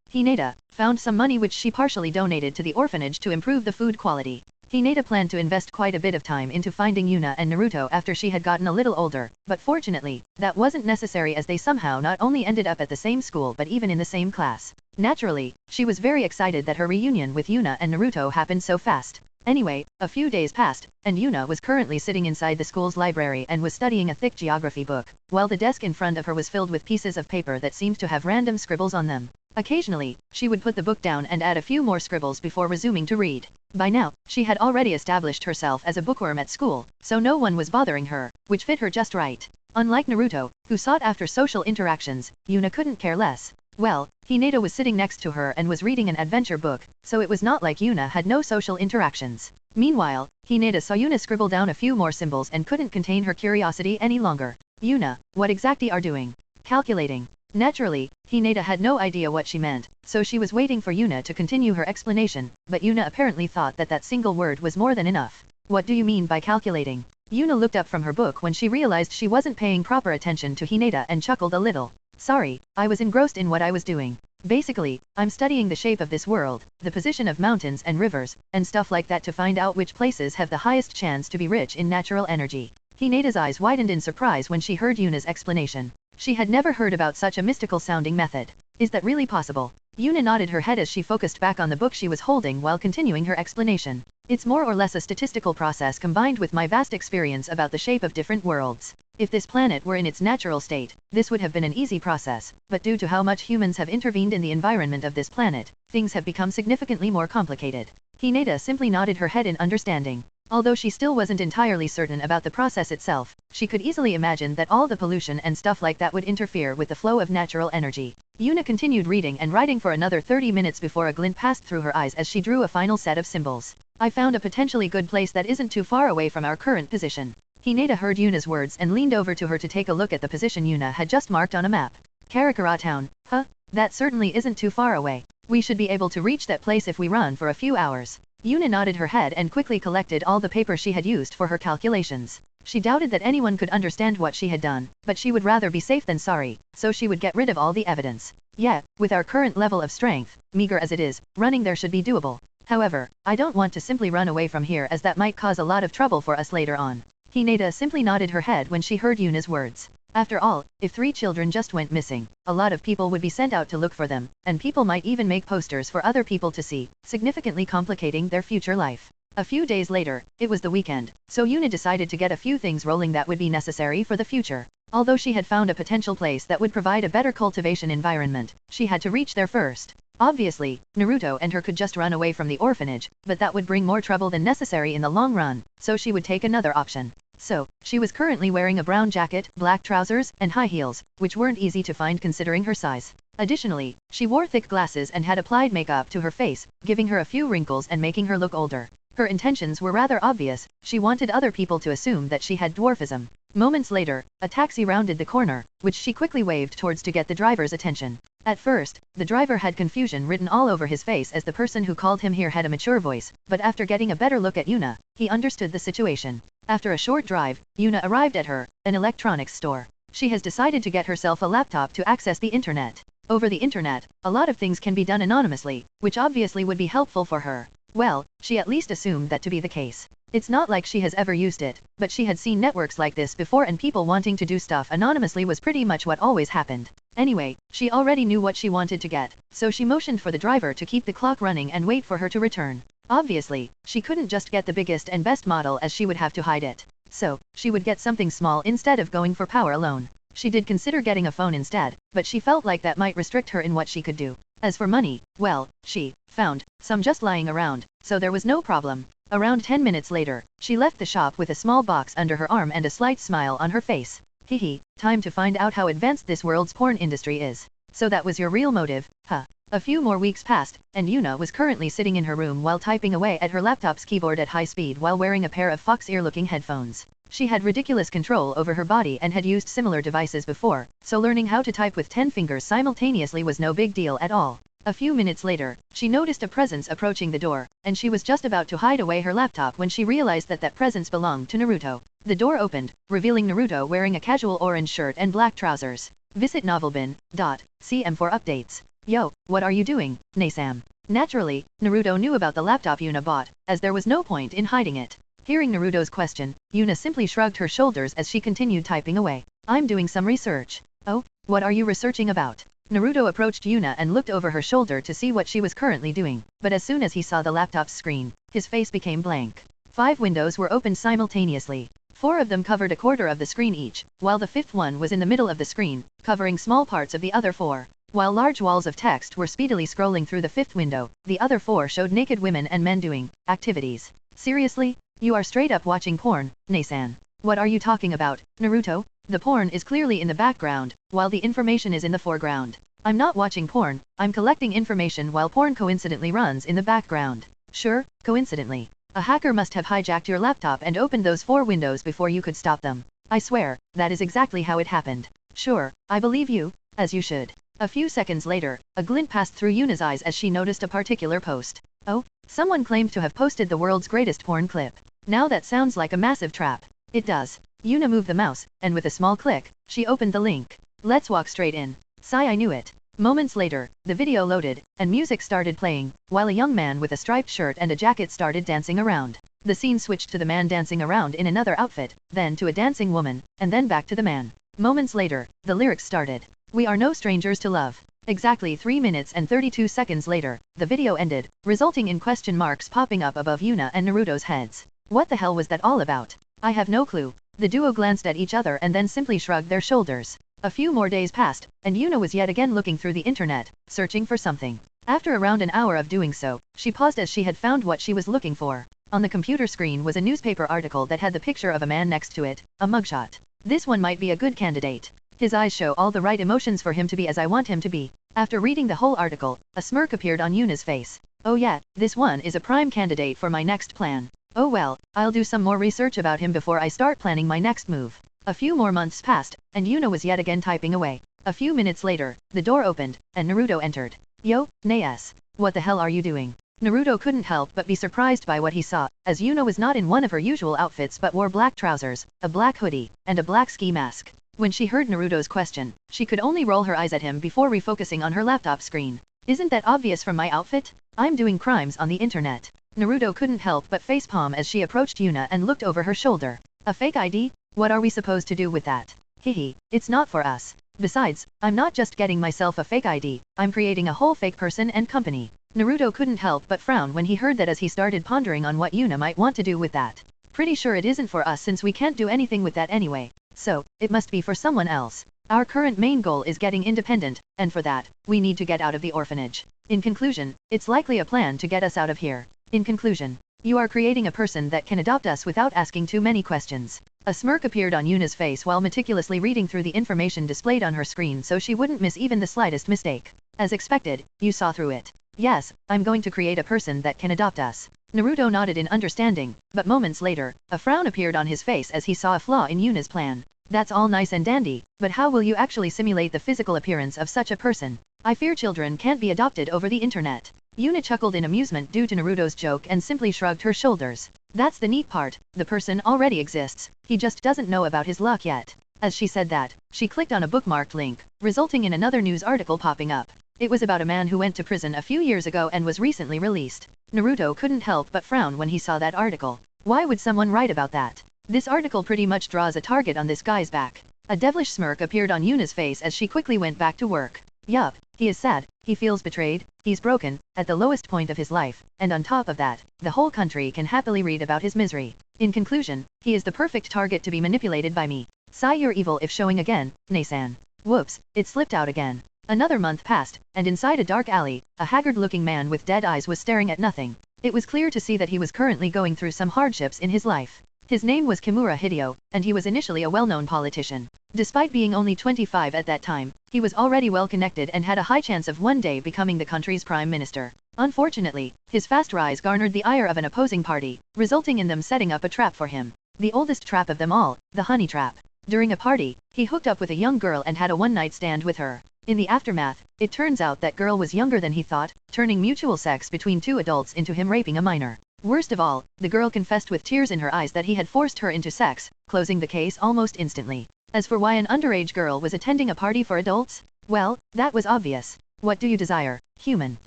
Hinata found some money which she partially donated to the orphanage to improve the food quality. Hinata planned to invest quite a bit of time into finding Yuna and Naruto after she had gotten a little older, but fortunately, that wasn't necessary as they somehow not only ended up at the same school but even in the same class. Naturally, she was very excited that her reunion with Yuna and Naruto happened so fast. Anyway, a few days passed, and Yuna was currently sitting inside the school's library and was studying a thick geography book, while the desk in front of her was filled with pieces of paper that seemed to have random scribbles on them. Occasionally, she would put the book down and add a few more scribbles before resuming to read. By now, she had already established herself as a bookworm at school, so no one was bothering her, which fit her just right. Unlike Naruto, who sought after social interactions, Yuna couldn't care less. Well, Hinata was sitting next to her and was reading an adventure book, so it was not like Yuna had no social interactions. Meanwhile, Hinata saw Yuna scribble down a few more symbols and couldn't contain her curiosity any longer. Yuna, what exactly are doing? Calculating. Naturally, Hinata had no idea what she meant, so she was waiting for Yuna to continue her explanation, but Yuna apparently thought that that single word was more than enough. What do you mean by calculating? Yuna looked up from her book when she realized she wasn't paying proper attention to Hinata and chuckled a little. Sorry, I was engrossed in what I was doing. Basically, I'm studying the shape of this world, the position of mountains and rivers, and stuff like that to find out which places have the highest chance to be rich in natural energy. Hinata's eyes widened in surprise when she heard Yuna's explanation. She had never heard about such a mystical-sounding method. Is that really possible? Yuna nodded her head as she focused back on the book she was holding while continuing her explanation. It's more or less a statistical process combined with my vast experience about the shape of different worlds. If this planet were in its natural state, this would have been an easy process, but due to how much humans have intervened in the environment of this planet, things have become significantly more complicated. Hinata simply nodded her head in understanding. Although she still wasn't entirely certain about the process itself, she could easily imagine that all the pollution and stuff like that would interfere with the flow of natural energy. Yuna continued reading and writing for another 30 minutes before a glint passed through her eyes as she drew a final set of symbols. I found a potentially good place that isn't too far away from our current position. Hinata heard Yuna's words and leaned over to her to take a look at the position Yuna had just marked on a map. Karakura Town, huh? That certainly isn't too far away. We should be able to reach that place if we run for a few hours. Yuna nodded her head and quickly collected all the paper she had used for her calculations. She doubted that anyone could understand what she had done, but she would rather be safe than sorry, so she would get rid of all the evidence. Yeah, with our current level of strength, meager as it is, running there should be doable. However, I don't want to simply run away from here as that might cause a lot of trouble for us later on. Hinata simply nodded her head when she heard Yuna's words. After all, if 3 children just went missing, a lot of people would be sent out to look for them, and people might even make posters for other people to see, significantly complicating their future life. A few days later, it was the weekend, so Yuna decided to get a few things rolling that would be necessary for the future. Although she had found a potential place that would provide a better cultivation environment, she had to reach there first. Obviously, Naruto and her could just run away from the orphanage, but that would bring more trouble than necessary in the long run, so she would take another option. So, she was currently wearing a brown jacket, black trousers, and high heels, which weren't easy to find considering her size. Additionally, she wore thick glasses and had applied makeup to her face, giving her a few wrinkles and making her look older. Her intentions were rather obvious, she wanted other people to assume that she had dwarfism. Moments later, a taxi rounded the corner, which she quickly waved towards to get the driver's attention. At first, the driver had confusion written all over his face as the person who called him here had a mature voice, but after getting a better look at Yuna, he understood the situation. After a short drive, Yuna arrived at an electronics store. She has decided to get herself a laptop to access the internet. Over the internet, a lot of things can be done anonymously, which obviously would be helpful for her. Well, she at least assumed that to be the case. It's not like she has ever used it, but she had seen networks like this before, and people wanting to do stuff anonymously was pretty much what always happened. Anyway, she already knew what she wanted to get, so she motioned for the driver to keep the clock running and wait for her to return. Obviously, she couldn't just get the biggest and best model, as she would have to hide it. So, she would get something small instead of going for power alone. She did consider getting a phone instead, but she felt like that might restrict her in what she could do. As for money, well, she found some just lying around, so there was no problem. Around 10 minutes later, she left the shop with a small box under her arm and a slight smile on her face. Hehe, time to find out how advanced this world's porn industry is. So that was your real motive, huh? A few more weeks passed, and Yuna was currently sitting in her room while typing away at her laptop's keyboard at high speed while wearing a pair of fox ear-looking headphones. She had ridiculous control over her body and had used similar devices before, so learning how to type with 10 fingers simultaneously was no big deal at all. A few minutes later, she noticed a presence approaching the door, and she was just about to hide away her laptop when she realized that that presence belonged to Naruto. The door opened, revealing Naruto wearing a casual orange shirt and black trousers. Visit Wbnovel.cm for updates. Yo, what are you doing, Naesam? Naturally, Naruto knew about the laptop Yuna bought, as there was no point in hiding it. Hearing Naruto's question, Yuna simply shrugged her shoulders as she continued typing away. I'm doing some research. Oh, what are you researching about? Naruto approached Yuna and looked over her shoulder to see what she was currently doing, but as soon as he saw the laptop's screen, his face became blank. 5 windows were opened simultaneously. 4 of them covered a quarter of the screen each, while the 5th one was in the middle of the screen, covering small parts of the other 4. While large walls of text were speedily scrolling through the 5th window, the other 4 showed naked women and men doing activities. Seriously? You are straight up watching porn, Naesan. What are you talking about, Naruto? The porn is clearly in the background, while the information is in the foreground. I'm not watching porn, I'm collecting information while porn coincidentally runs in the background. Sure, coincidentally. A hacker must have hijacked your laptop and opened those 4 windows before you could stop them. I swear, that is exactly how it happened. Sure, I believe you, as you should. A few seconds later, a glint passed through Yuna's eyes as she noticed a particular post. Oh, someone claimed to have posted the world's greatest porn clip. Now that sounds like a massive trap. It does. Yuna moved the mouse, and with a small click, she opened the link. Let's walk straight in. Sigh, I knew it. Moments later, the video loaded, and music started playing, while a young man with a striped shirt and a jacket started dancing around. The scene switched to the man dancing around in another outfit, then to a dancing woman, and then back to the man. Moments later, the lyrics started. We are no strangers to love. Exactly 3 minutes and 32 seconds later, the video ended, resulting in question marks popping up above Yuna and Naruto's heads. What the hell was that all about? I have no clue. The duo glanced at each other and then simply shrugged their shoulders. A few more days passed, and Yuna was yet again looking through the internet, searching for something. After around an hour of doing so, she paused as she had found what she was looking for. On the computer screen was a newspaper article that had the picture of a man next to it, a mugshot. This one might be a good candidate. His eyes show all the right emotions for him to be as I want him to be. After reading the whole article, a smirk appeared on Yuna's face. Oh yeah, this one is a prime candidate for my next plan. Oh well, I'll do some more research about him before I start planning my next move. A few more months passed, and Yuna was yet again typing away. A few minutes later, the door opened, and Naruto entered. Yo, Naes. What the hell are you doing? Naruto couldn't help but be surprised by what he saw, as Yuna was not in one of her usual outfits but wore black trousers, a black hoodie, and a black ski mask. When she heard Naruto's question, she could only roll her eyes at him before refocusing on her laptop screen. Isn't that obvious from my outfit? I'm doing crimes on the internet. Naruto couldn't help but facepalm as she approached Yuna and looked over her shoulder. A fake ID? What are we supposed to do with that? Hehe, it's not for us. Besides, I'm not just getting myself a fake ID, I'm creating a whole fake person and company. Naruto couldn't help but frown when he heard that as he started pondering on what Yuna might want to do with that. Pretty sure it isn't for us since we can't do anything with that anyway. So, it must be for someone else. Our current main goal is getting independent, and for that, we need to get out of the orphanage. In conclusion, it's likely a plan to get us out of here. In conclusion, you are creating a person that can adopt us without asking too many questions. A smirk appeared on Yuna's face while meticulously reading through the information displayed on her screen so she wouldn't miss even the slightest mistake. As expected, you saw through it. Yes, I'm going to create a person that can adopt us. Naruto nodded in understanding, but moments later, a frown appeared on his face as he saw a flaw in Yuna's plan. That's all nice and dandy, but how will you actually simulate the physical appearance of such a person? I fear children can't be adopted over the internet. Yuna chuckled in amusement due to Naruto's joke and simply shrugged her shoulders. That's the neat part, the person already exists, he just doesn't know about his luck yet. As she said that, she clicked on a bookmarked link, resulting in another news article popping up. It was about a man who went to prison a few years ago and was recently released. Naruto couldn't help but frown when he saw that article. Why would someone write about that? This article pretty much draws a target on this guy's back. A devilish smirk appeared on Yuna's face as she quickly went back to work. Yup, he is sad, he feels betrayed, he's broken, at the lowest point of his life, and on top of that, the whole country can happily read about his misery. In conclusion, he is the perfect target to be manipulated by me. Sigh, you're evil if showing again, Nasan. Whoops, it slipped out again. Another month passed, and inside a dark alley, a haggard-looking man with dead eyes was staring at nothing. It was clear to see that he was currently going through some hardships in his life. His name was Kimura Hideo, and he was initially a well-known politician. Despite being only 25 at that time, he was already well-connected and had a high chance of one day becoming the country's prime minister. Unfortunately, his fast rise garnered the ire of an opposing party, resulting in them setting up a trap for him. The oldest trap of them all, the honey trap. During a party, he hooked up with a young girl and had a one-night stand with her. In the aftermath, it turns out that girl was younger than he thought, turning mutual sex between two adults into him raping a minor. Worst of all, the girl confessed with tears in her eyes that he had forced her into sex, closing the case almost instantly. As for why an underage girl was attending a party for adults, well, that was obvious. What do you desire, human?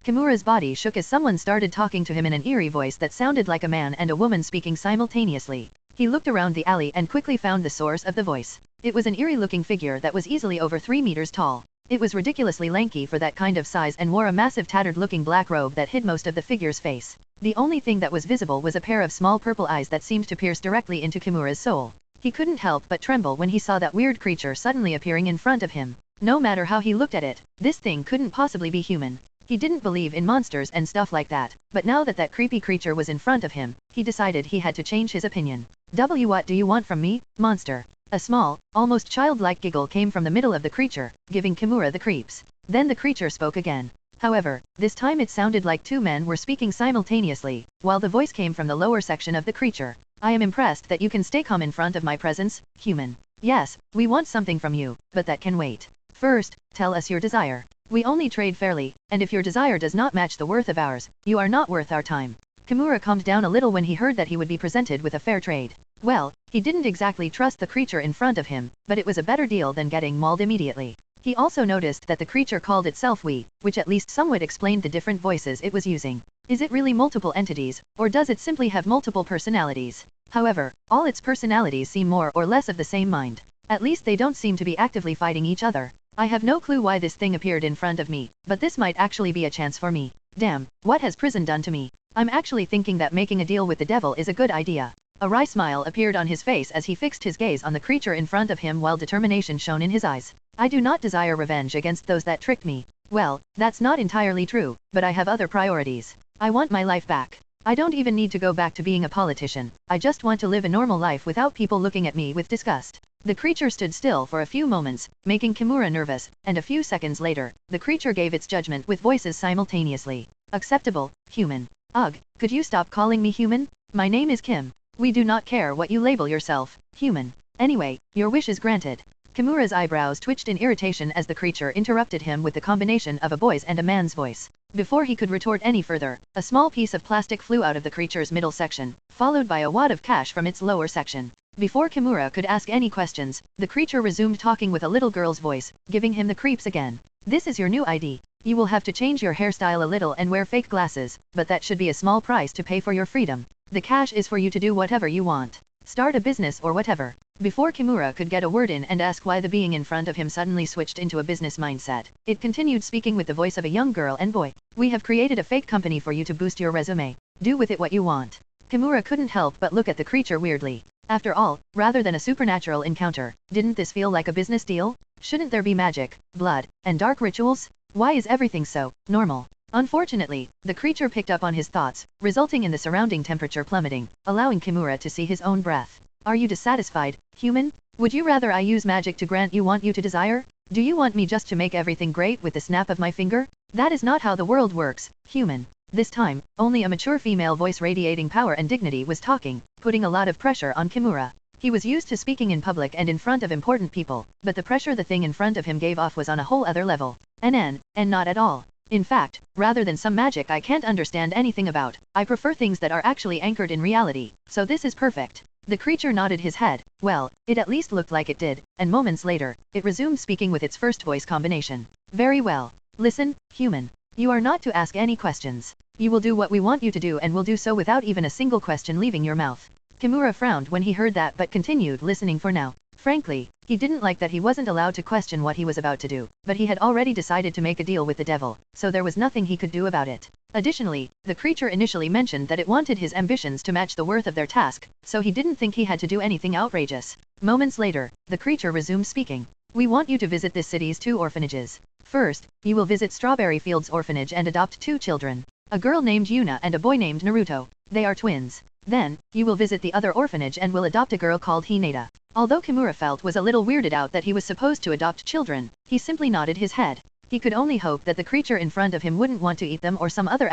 Kimura's body shook as someone started talking to him in an eerie voice that sounded like a man and a woman speaking simultaneously. He looked around the alley and quickly found the source of the voice. It was an eerie-looking figure that was easily over 3 meters tall. It was ridiculously lanky for that kind of size and wore a massive tattered-looking black robe that hid most of the figure's face. The only thing that was visible was a pair of small purple eyes that seemed to pierce directly into Kimura's soul. He couldn't help but tremble when he saw that weird creature suddenly appearing in front of him. No matter how he looked at it, this thing couldn't possibly be human. He didn't believe in monsters and stuff like that, but now that that creepy creature was in front of him, he decided he had to change his opinion. What do you want from me, monster? A small, almost childlike giggle came from the middle of the creature, giving Kimura the creeps. Then the creature spoke again. However, this time it sounded like two men were speaking simultaneously, while the voice came from the lower section of the creature. I am impressed that you can stay calm in front of my presence, human. Yes, we want something from you, but that can wait. First, tell us your desire. We only trade fairly, and if your desire does not match the worth of ours, you are not worth our time. Kimura calmed down a little when he heard that he would be presented with a fair trade. Well, he didn't exactly trust the creature in front of him, but it was a better deal than getting mauled immediately. He also noticed that the creature called itself we, which at least somewhat explained the different voices it was using. Is it really multiple entities, or does it simply have multiple personalities? However, all its personalities seem more or less of the same mind. At least they don't seem to be actively fighting each other. I have no clue why this thing appeared in front of me, but this might actually be a chance for me. Damn, what has prison done to me? I'm actually thinking that making a deal with the devil is a good idea. A wry smile appeared on his face as he fixed his gaze on the creature in front of him while determination shone in his eyes. I do not desire revenge against those that tricked me. Well, that's not entirely true, but I have other priorities. I want my life back. I don't even need to go back to being a politician. I just want to live a normal life without people looking at me with disgust. The creature stood still for a few moments, making Kimura nervous, and a few seconds later, the creature gave its judgment with voices simultaneously. Acceptable, human. Ugh, could you stop calling me human? My name is Kim. We do not care what you label yourself, human. Anyway, your wish is granted. Kimura's eyebrows twitched in irritation as the creature interrupted him with the combination of a boy's and a man's voice. Before he could retort any further, a small piece of plastic flew out of the creature's middle section, followed by a wad of cash from its lower section. Before Kimura could ask any questions, the creature resumed talking with a little girl's voice, giving him the creeps again. This is your new ID. You will have to change your hairstyle a little and wear fake glasses, but that should be a small price to pay for your freedom. The cash is for you to do whatever you want. Start a business or whatever. Before Kimura could get a word in and ask why the being in front of him suddenly switched into a business mindset, it continued speaking with the voice of a young girl and boy. We have created a fake company for you to boost your resume. Do with it what you want. Kimura couldn't help but look at the creature weirdly. After all, rather than a supernatural encounter, didn't this feel like a business deal? Shouldn't there be magic, blood, and dark rituals? Why is everything so normal? Unfortunately, the creature picked up on his thoughts, resulting in the surrounding temperature plummeting, allowing Kimura to see his own breath. Are you dissatisfied, human? Would you rather I use magic to grant you want you to desire? Do you want me just to make everything great with the snap of my finger? That is not how the world works, human. This time, only a mature female voice radiating power and dignity was talking, putting a lot of pressure on Kimura. He was used to speaking in public and in front of important people, but the pressure the thing in front of him gave off was on a whole other level. And not at all. In fact, rather than some magic I can't understand anything about, I prefer things that are actually anchored in reality, so this is perfect. The creature nodded his head. Well, it at least looked like it did, and moments later, it resumed speaking with its first voice combination. Very well. Listen, human. You are not to ask any questions. You will do what we want you to do and will do so without even a single question leaving your mouth. Kimura frowned when he heard that but continued listening for now. Frankly, he didn't like that he wasn't allowed to question what he was about to do, but he had already decided to make a deal with the devil, so there was nothing he could do about it. Additionally, the creature initially mentioned that it wanted his ambitions to match the worth of their task, so he didn't think he had to do anything outrageous. Moments later, the creature resumed speaking. We want you to visit this city's 2 orphanages. First, you will visit Strawberry Fields Orphanage and adopt 2 children. A girl named Yuna and a boy named Naruto. They are twins. Then, you will visit the other orphanage and will adopt a girl called Hinata. Although Kimura felt was a little weirded out that he was supposed to adopt children, he simply nodded his head. He could only hope that the creature in front of him wouldn't want to eat them or some other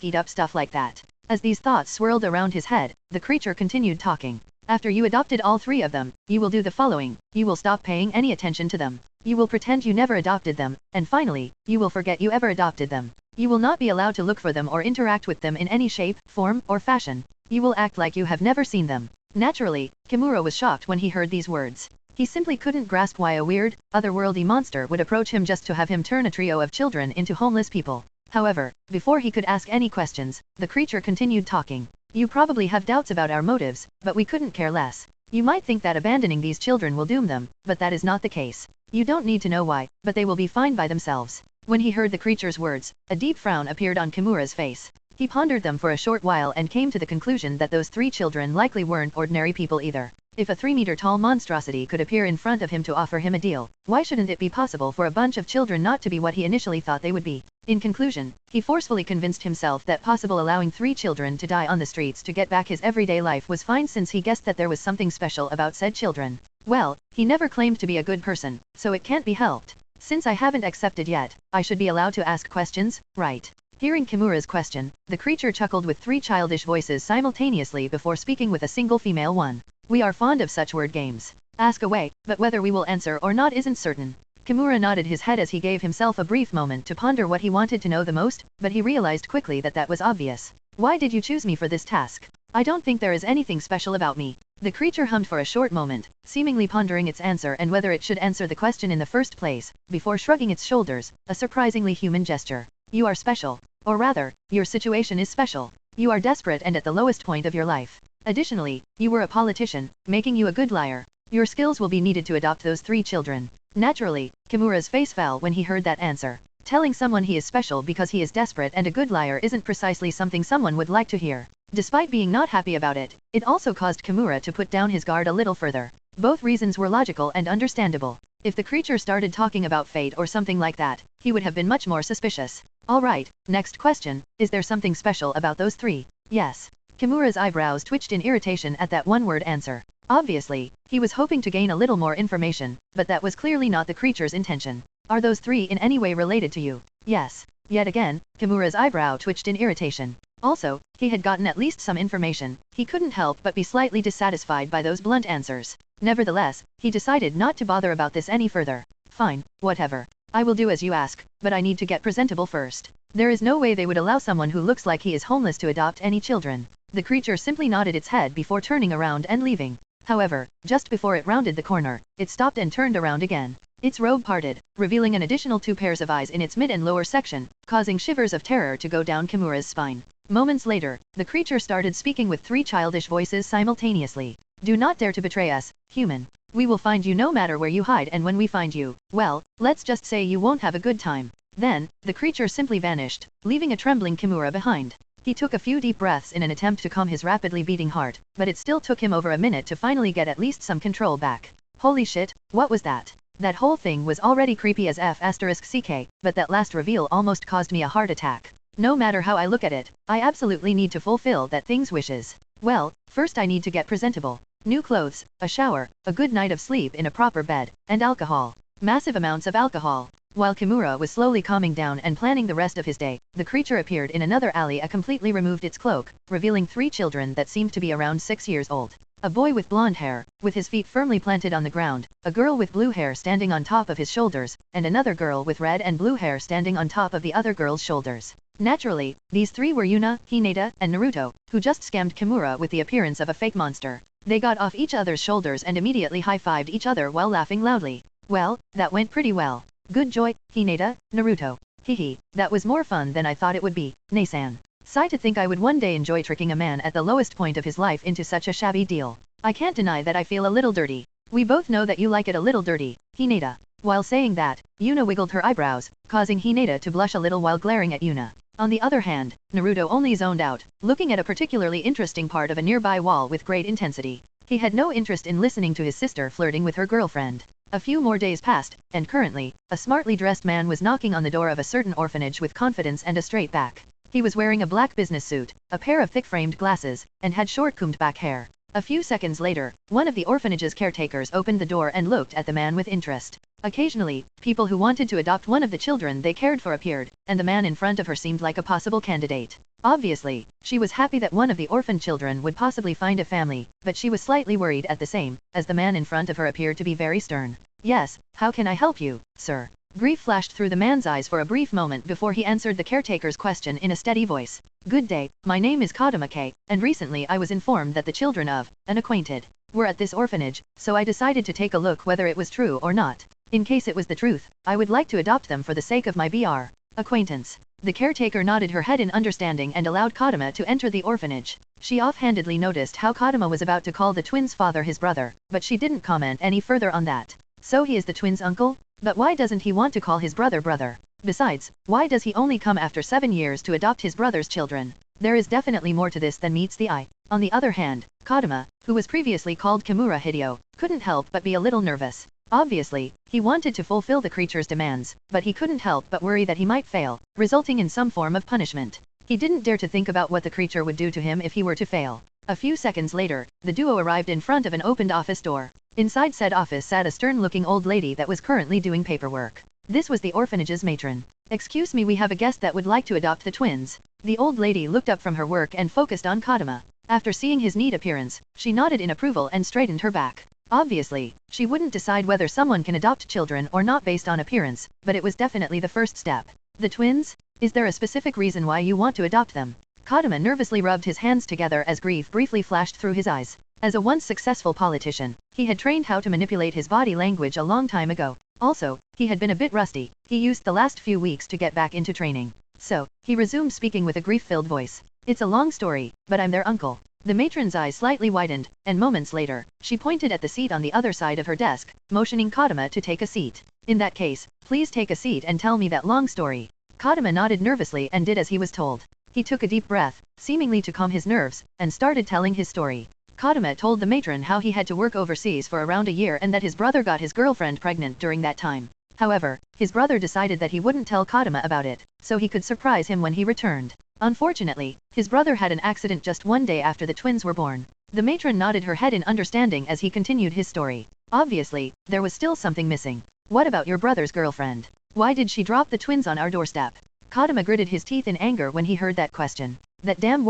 eat up stuff like that. As these thoughts swirled around his head, the creature continued talking. After you adopted all 3 of them, you will do the following. You will stop paying any attention to them. You will pretend you never adopted them, and finally, you will forget you ever adopted them. You will not be allowed to look for them or interact with them in any shape, form, or fashion. You will act like you have never seen them. Naturally, Kimura was shocked when he heard these words. He simply couldn't grasp why a weird, otherworldly monster would approach him just to have him turn a trio of children into homeless people. However, before he could ask any questions, the creature continued talking. You probably have doubts about our motives, but we couldn't care less. You might think that abandoning these children will doom them, but that is not the case. You don't need to know why, but they will be fine by themselves. When he heard the creature's words, a deep frown appeared on Kimura's face. He pondered them for a short while and came to the conclusion that those 3 children likely weren't ordinary people either. If a 3-meter-tall monstrosity could appear in front of him to offer him a deal, why shouldn't it be possible for a bunch of children not to be what he initially thought they would be? In conclusion, he forcefully convinced himself that possible allowing 3 children to die on the streets to get back his everyday life was fine since he guessed that there was something special about said children. Well, he never claimed to be a good person, so it can't be helped. Since I haven't accepted yet, I should be allowed to ask questions, right? Hearing Kimura's question, the creature chuckled with 3 childish voices simultaneously before speaking with a single female one. We are fond of such word games. Ask away, but whether we will answer or not isn't certain. Kimura nodded his head as he gave himself a brief moment to ponder what he wanted to know the most, but he realized quickly that that was obvious. Why did you choose me for this task? I don't think there is anything special about me. The creature hummed for a short moment, seemingly pondering its answer and whether it should answer the question in the first place, before shrugging its shoulders, a surprisingly human gesture. You are special. Or rather, your situation is special. You are desperate and at the lowest point of your life. Additionally, you were a politician, making you a good liar. Your skills will be needed to adopt those 3 children. Naturally, Kimura's face fell when he heard that answer. Telling someone he is special because he is desperate and a good liar isn't precisely something someone would like to hear. Despite being not happy about it, it also caused Kimura to put down his guard a little further. Both reasons were logical and understandable. If the creature started talking about fate or something like that, he would have been much more suspicious. Alright, next question, is there something special about those 3? Yes. Kimura's eyebrows twitched in irritation at that one-word answer. Obviously, he was hoping to gain a little more information, but that was clearly not the creature's intention. Are those 3 in any way related to you? Yes. Yet again, Kimura's eyebrow twitched in irritation. Also, he had gotten at least some information. He couldn't help but be slightly dissatisfied by those blunt answers. Nevertheless, he decided not to bother about this any further. Fine, whatever. I will do as you ask, but I need to get presentable first. There is no way they would allow someone who looks like he is homeless to adopt any children. The creature simply nodded its head before turning around and leaving. However, just before it rounded the corner, it stopped and turned around again. Its robe parted, revealing an additional 2 pairs of eyes in its mid and lower section, causing shivers of terror to go down Kimura's spine. Moments later, the creature started speaking with 3 childish voices simultaneously. Do not dare to betray us, human. We will find you no matter where you hide, and when we find you, well, let's just say you won't have a good time. Then, the creature simply vanished, leaving a trembling Kimura behind. He took a few deep breaths in an attempt to calm his rapidly beating heart, but it still took him over a minute to finally get at least some control back. Holy shit, what was that? That whole thing was already creepy as f***ck, but that last reveal almost caused me a heart attack. No matter how I look at it, I absolutely need to fulfill that thing's wishes. Well, first I need to get presentable. New clothes, a shower, a good night of sleep in a proper bed, and alcohol. Massive amounts of alcohol. While Kimura was slowly calming down and planning the rest of his day, the creature appeared in another alley and completely removed its cloak, revealing 3 children that seemed to be around 6 years old. A boy with blonde hair, with his feet firmly planted on the ground, a girl with blue hair standing on top of his shoulders, and another girl with red and blue hair standing on top of the other girl's shoulders. Naturally, these 3 were Yuna, Hinata, and Naruto, who just scammed Kimura with the appearance of a fake monster. They got off each other's shoulders and immediately high-fived each other while laughing loudly. Well, that went pretty well. Good joy, Hinata, Naruto. Hehe, that was more fun than I thought it would be, Nasan. Sigh to think I would one day enjoy tricking a man at the lowest point of his life into such a shabby deal. I can't deny that I feel a little dirty. We both know that you like it a little dirty, Hinata. While saying that, Yuna wiggled her eyebrows, causing Hinata to blush a little while glaring at Yuna. On the other hand, Naruto only zoned out, looking at a particularly interesting part of a nearby wall with great intensity. He had no interest in listening to his sister flirting with her girlfriend. A few more days passed, and currently, a smartly dressed man was knocking on the door of a certain orphanage with confidence and a straight back. He was wearing a black business suit, a pair of thick-framed glasses, and had short combed back hair. A few seconds later, one of the orphanage's caretakers opened the door and looked at the man with interest. Occasionally, people who wanted to adopt one of the children they cared for appeared, and the man in front of her seemed like a possible candidate. Obviously, she was happy that one of the orphaned children would possibly find a family, but she was slightly worried at the same, as the man in front of her appeared to be very stern. Yes, how can I help you, sir? Grief flashed through the man's eyes for a brief moment before he answered the caretaker's question in a steady voice. Good day, my name is Kadama-ke, and recently I was informed that the children of an acquainted were at this orphanage, so I decided to take a look whether it was true or not. In case it was the truth, I would like to adopt them for the sake of my BR acquaintance. The caretaker nodded her head in understanding and allowed Kadama to enter the orphanage. She offhandedly noticed how Kadama was about to call the twins' father his brother, but she didn't comment any further on that. So he is the twins' uncle? But why doesn't he want to call his brother brother? Besides, why does he only come after 7 years to adopt his brother's children? There is definitely more to this than meets the eye. On the other hand, Kadama, who was previously called Kimura Hideo, couldn't help but be a little nervous. Obviously, he wanted to fulfill the creature's demands, but he couldn't help but worry that he might fail, resulting in some form of punishment. He didn't dare to think about what the creature would do to him if he were to fail. A few seconds later, the duo arrived in front of an opened office door. Inside said office sat a stern-looking old lady that was currently doing paperwork. This was the orphanage's matron. Excuse me, we have a guest that would like to adopt the twins. The old lady looked up from her work and focused on Kadama. After seeing his neat appearance, she nodded in approval and straightened her back. Obviously, she wouldn't decide whether someone can adopt children or not based on appearance, but it was definitely the first step. The twins? Is there a specific reason why you want to adopt them? Kadama nervously rubbed his hands together as grief briefly flashed through his eyes. As a once successful politician, he had trained how to manipulate his body language a long time ago. Also, he had been a bit rusty. He used the last few weeks to get back into training. So, he resumed speaking with a grief-filled voice. It's a long story, but I'm their uncle. The matron's eyes slightly widened, and moments later, she pointed at the seat on the other side of her desk, motioning Kadama to take a seat. In that case, please take a seat and tell me that long story. Kadama nodded nervously and did as he was told. He took a deep breath, seemingly to calm his nerves, and started telling his story. Kadama told the matron how he had to work overseas for around a year and that his brother got his girlfriend pregnant during that time. However, his brother decided that he wouldn't tell Kadama about it, so he could surprise him when he returned. Unfortunately, his brother had an accident just one day after the twins were born. The matron nodded her head in understanding as he continued his story. Obviously, there was still something missing. What about your brother's girlfriend? Why did she drop the twins on our doorstep? Kadama gritted his teeth in anger when he heard that question. That damn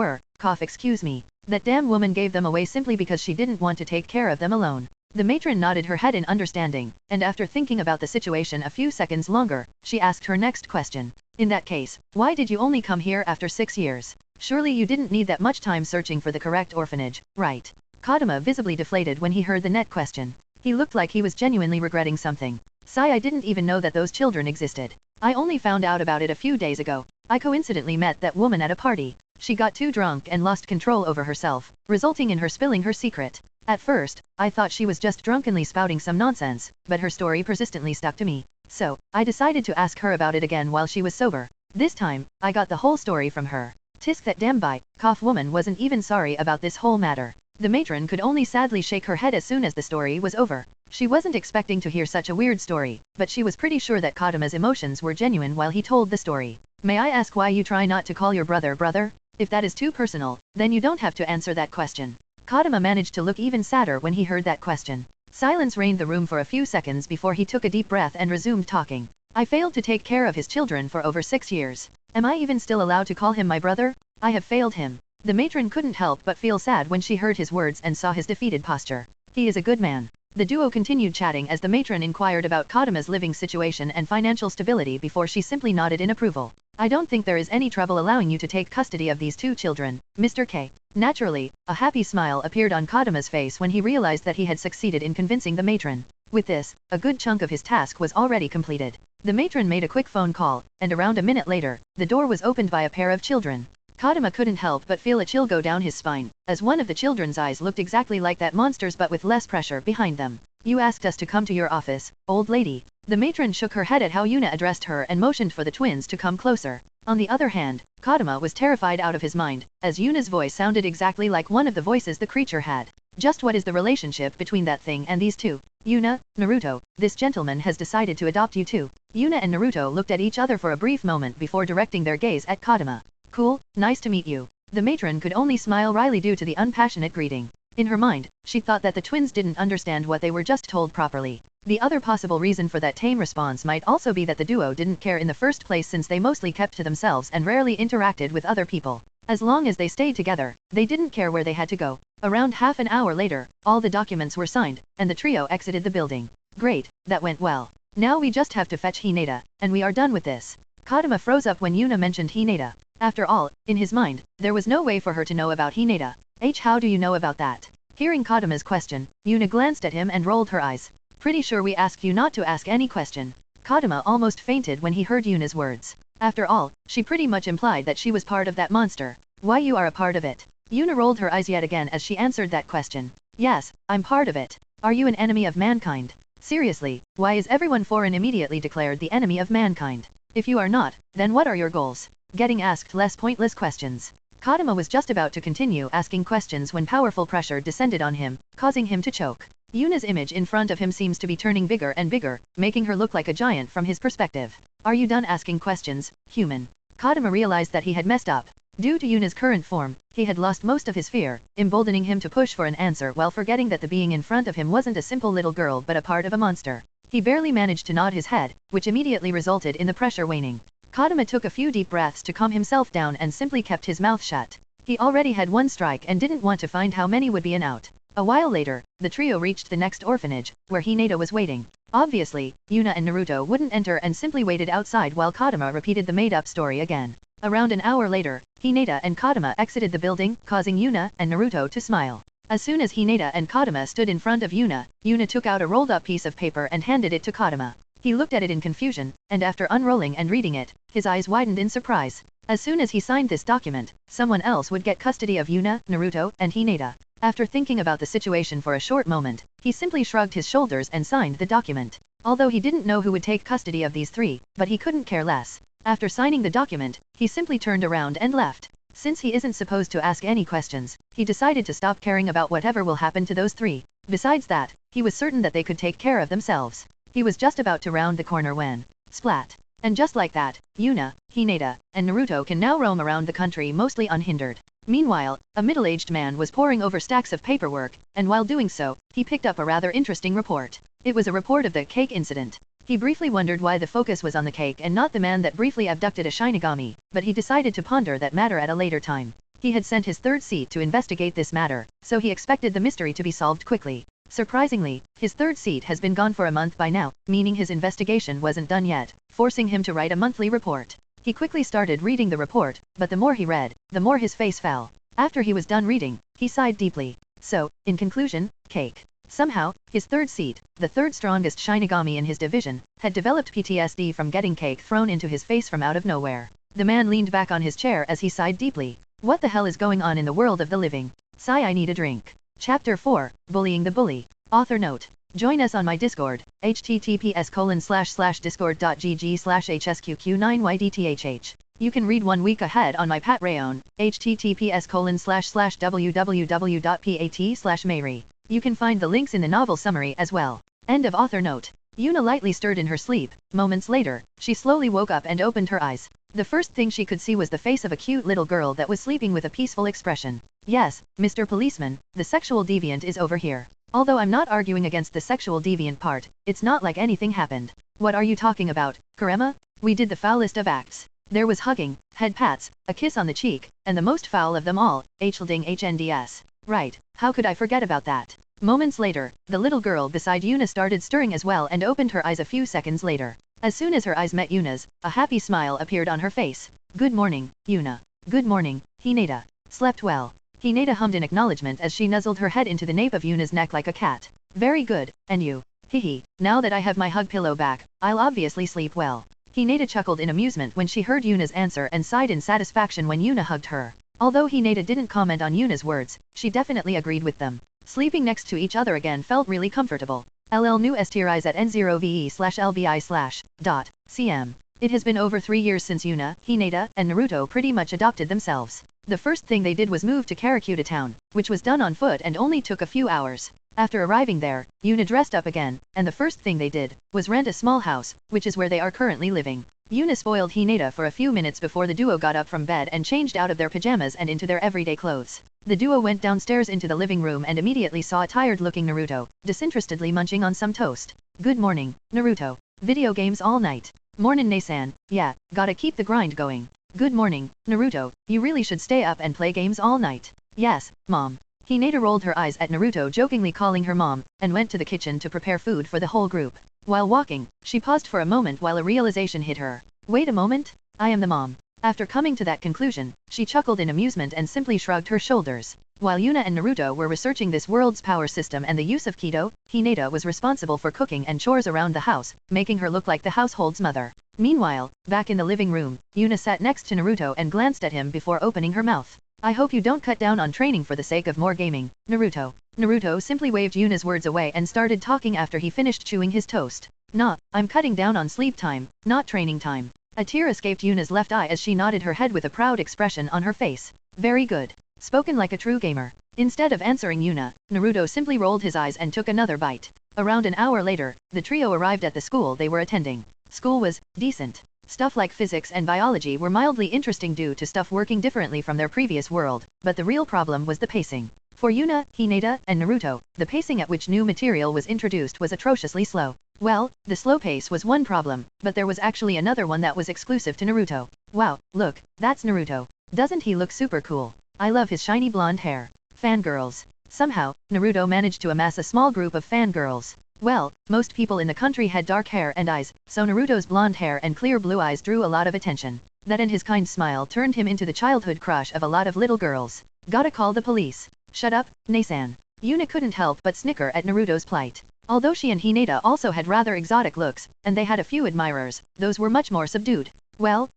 excuse me. That damn woman gave them away simply because she didn't want to take care of them alone. The matron nodded her head in understanding, and after thinking about the situation a few seconds longer, she asked her next question. In that case, why did you only come here after 6 years? Surely you didn't need that much time searching for the correct orphanage, right? Kadama visibly deflated when he heard the next question. He looked like he was genuinely regretting something. Sigh, I didn't even know that those children existed. I only found out about it a few days ago. I coincidentally met that woman at a party. She got too drunk and lost control over herself, resulting in her spilling her secret. At first, I thought she was just drunkenly spouting some nonsense, but her story persistently stuck to me. So, I decided to ask her about it again while she was sober. This time, I got the whole story from her. Tisk, that damn woman wasn't even sorry about this whole matter. The matron could only sadly shake her head as soon as the story was over. She wasn't expecting to hear such a weird story, but she was pretty sure that Kadama's emotions were genuine while he told the story. May I ask why you try not to call your brother brother? If that is too personal, then you don't have to answer that question. Kadama managed to look even sadder when he heard that question. Silence reigned the room for a few seconds before he took a deep breath and resumed talking. I failed to take care of his children for over 6 years. Am I even still allowed to call him my brother? I have failed him. The matron couldn't help but feel sad when she heard his words and saw his defeated posture. He is a good man. The duo continued chatting as the matron inquired about Kadama's living situation and financial stability before she simply nodded in approval. I don't think there is any trouble allowing you to take custody of these 2 children, Mr. K. Naturally, a happy smile appeared on Kadama's face when he realized that he had succeeded in convincing the matron. With this, a good chunk of his task was already completed. The matron made a quick phone call, and around a minute later, the door was opened by a pair of children. Kadama couldn't help but feel a chill go down his spine, as one of the children's eyes looked exactly like that monster's but with less pressure behind them. You asked us to come to your office, old lady. The matron shook her head at how Yuna addressed her and motioned for the twins to come closer. On the other hand, Kadama was terrified out of his mind, as Yuna's voice sounded exactly like one of the voices the creature had. Just what is the relationship between that thing and these two? Yuna, Naruto, this gentleman has decided to adopt you too. Yuna and Naruto looked at each other for a brief moment before directing their gaze at Kadama. Cool, nice to meet you. The matron could only smile wryly due to the unpassionate greeting. In her mind, she thought that the twins didn't understand what they were just told properly. The other possible reason for that tame response might also be that the duo didn't care in the first place since they mostly kept to themselves and rarely interacted with other people. As long as they stayed together, they didn't care where they had to go. Around half an hour later, all the documents were signed, and the trio exited the building. Great, that went well. Now we just have to fetch Hinata, and we are done with this. Kadama froze up when Yuna mentioned Hinata. After all, in his mind, there was no way for her to know about Hinata. How do you know about that? Hearing Kadama's question, Yuna glanced at him and rolled her eyes. Pretty sure we asked you not to ask any question. Kadama almost fainted when he heard Yuna's words. After all, she pretty much implied that she was part of that monster. Why you are a part of it? Yuna rolled her eyes yet again as she answered that question. Yes, I'm part of it. Are you an enemy of mankind? Seriously, why is everyone foreign immediately declared the enemy of mankind? If you are not, then what are your goals? Getting asked less pointless questions. Kadama was just about to continue asking questions when powerful pressure descended on him, causing him to choke. Yuna's image in front of him seems to be turning bigger and bigger, making her look like a giant from his perspective. Are you done asking questions, human? Kadama realized that he had messed up. Due to Yuna's current form, he had lost most of his fear, emboldening him to push for an answer while forgetting that the being in front of him wasn't a simple little girl but a part of a monster. He barely managed to nod his head, which immediately resulted in the pressure waning. Kadama took a few deep breaths to calm himself down and simply kept his mouth shut. He already had one strike and didn't want to find how many would be an out. A while later, the trio reached the next orphanage, where Hinata was waiting. Obviously, Yuna and Naruto wouldn't enter and simply waited outside while Kadama repeated the made-up story again. Around an hour later, Hinata and Kadama exited the building, causing Yuna and Naruto to smile. As soon as Hinata and Kadama stood in front of Yuna, Yuna took out a rolled-up piece of paper and handed it to Kadama. He looked at it in confusion, and after unrolling and reading it, his eyes widened in surprise. As soon as he signed this document, someone else would get custody of Yuna, Naruto, and Hinata. After thinking about the situation for a short moment, he simply shrugged his shoulders and signed the document. Although he didn't know who would take custody of these three, but he couldn't care less. After signing the document, he simply turned around and left. Since he isn't supposed to ask any questions, he decided to stop caring about whatever will happen to those three. Besides that, he was certain that they could take care of themselves. He was just about to round the corner when, splat. And just like that, Yuna, Hinata, and Naruto can now roam around the country mostly unhindered. Meanwhile, a middle-aged man was poring over stacks of paperwork, and while doing so, he picked up a rather interesting report. It was a report of the cake incident. He briefly wondered why the focus was on the cake and not the man that briefly abducted a Shinigami, but he decided to ponder that matter at a later time. He had sent his third seat to investigate this matter, so he expected the mystery to be solved quickly. Surprisingly, his third seat has been gone for a month by now, meaning his investigation wasn't done yet, forcing him to write a monthly report. He quickly started reading the report, but the more he read, the more his face fell. After he was done reading, he sighed deeply. So, in conclusion, cake. Somehow, his third seat, the third strongest Shinigami in his division, had developed PTSD from getting cake thrown into his face from out of nowhere. The man leaned back on his chair as he sighed deeply. What the hell is going on in the world of the living? Sigh, I need a drink. Chapter 4, Bullying the Bully. Author note. Join us on my Discord, https://discord.gg/hsqqq9ydthh. You can read 1 week ahead on my Patreon, https://www.pat/mary. You can find the links in the novel summary as well. End of author note. Yuna lightly stirred in her sleep. Moments later, she slowly woke up and opened her eyes. The first thing she could see was the face of a cute little girl that was sleeping with a peaceful expression. Yes, Mr. Policeman, the sexual deviant is over here. Although I'm not arguing against the sexual deviant part, it's not like anything happened. What are you talking about, Kurema? We did the foulest of acts. There was hugging, head pats, a kiss on the cheek, and the most foul of them all, HNDS. Right, how could I forget about that? Moments later, the little girl beside Yuna started stirring as well and opened her eyes a few seconds later. As soon as her eyes met Yuna's, a happy smile appeared on her face. Good morning, Yuna. Good morning, Hinata. Slept well. Hinata hummed in acknowledgement as she nuzzled her head into the nape of Yuna's neck like a cat. Very good, and you? Hihi, now that I have my hug pillow back, I'll obviously sleep well. Hinata chuckled in amusement when she heard Yuna's answer and sighed in satisfaction when Yuna hugged her. Although Hinata didn't comment on Yuna's words, she definitely agreed with them. Sleeping next to each other again felt really comfortable. LL new STRIs at N0VE/LVI/.cm. It has been over 3 years since Yuna, Hinata, and Naruto pretty much adopted themselves. The first thing they did was move to Karakuta town, which was done on foot and only took a few hours. After arriving there, Yuna dressed up again, and the first thing they did was rent a small house, which is where they are currently living. Yuna spoiled Hinata for a few minutes before the duo got up from bed and changed out of their pajamas and into their everyday clothes. The duo went downstairs into the living room and immediately saw a tired-looking Naruto, disinterestedly munching on some toast. Good morning, Naruto. Video games all night. Mornin' Nasan, yeah, gotta keep the grind going. Good morning, Naruto, you really should stay up and play games all night. Yes, Mom. Hinata rolled her eyes at Naruto jokingly calling her mom, and went to the kitchen to prepare food for the whole group. While walking, she paused for a moment while a realization hit her. Wait a moment, I am the mom. After coming to that conclusion, she chuckled in amusement and simply shrugged her shoulders. While Yuna and Naruto were researching this world's power system and the use of Kido, Hinata was responsible for cooking and chores around the house, making her look like the household's mother. Meanwhile, back in the living room, Yuna sat next to Naruto and glanced at him before opening her mouth. I hope you don't cut down on training for the sake of more gaming, Naruto. Naruto simply waved Yuna's words away and started talking after he finished chewing his toast. Nah, I'm cutting down on sleep time, not training time. A tear escaped Yuna's left eye as she nodded her head with a proud expression on her face. Very good. Spoken like a true gamer. Instead of answering Yuna, Naruto simply rolled his eyes and took another bite. Around an hour later, the trio arrived at the school they were attending. School was decent. Stuff like physics and biology were mildly interesting due to stuff working differently from their previous world, but the real problem was the pacing. For Yuna, Hinata, and Naruto, the pacing at which new material was introduced was atrociously slow. Well, the slow pace was one problem, but there was actually another one that was exclusive to Naruto. Wow, look, that's Naruto. Doesn't he look super cool? I love his shiny blonde hair. Fangirls. Somehow, Naruto managed to amass a small group of fangirls. Well, most people in the country had dark hair and eyes, so Naruto's blonde hair and clear blue eyes drew a lot of attention. That and his kind smile turned him into the childhood crush of a lot of little girls. Gotta call the police. Shut up, Nasan. Yuna couldn't help but snicker at Naruto's plight. Although she and Hinata also had rather exotic looks, and they had a few admirers, those were much more subdued. Well,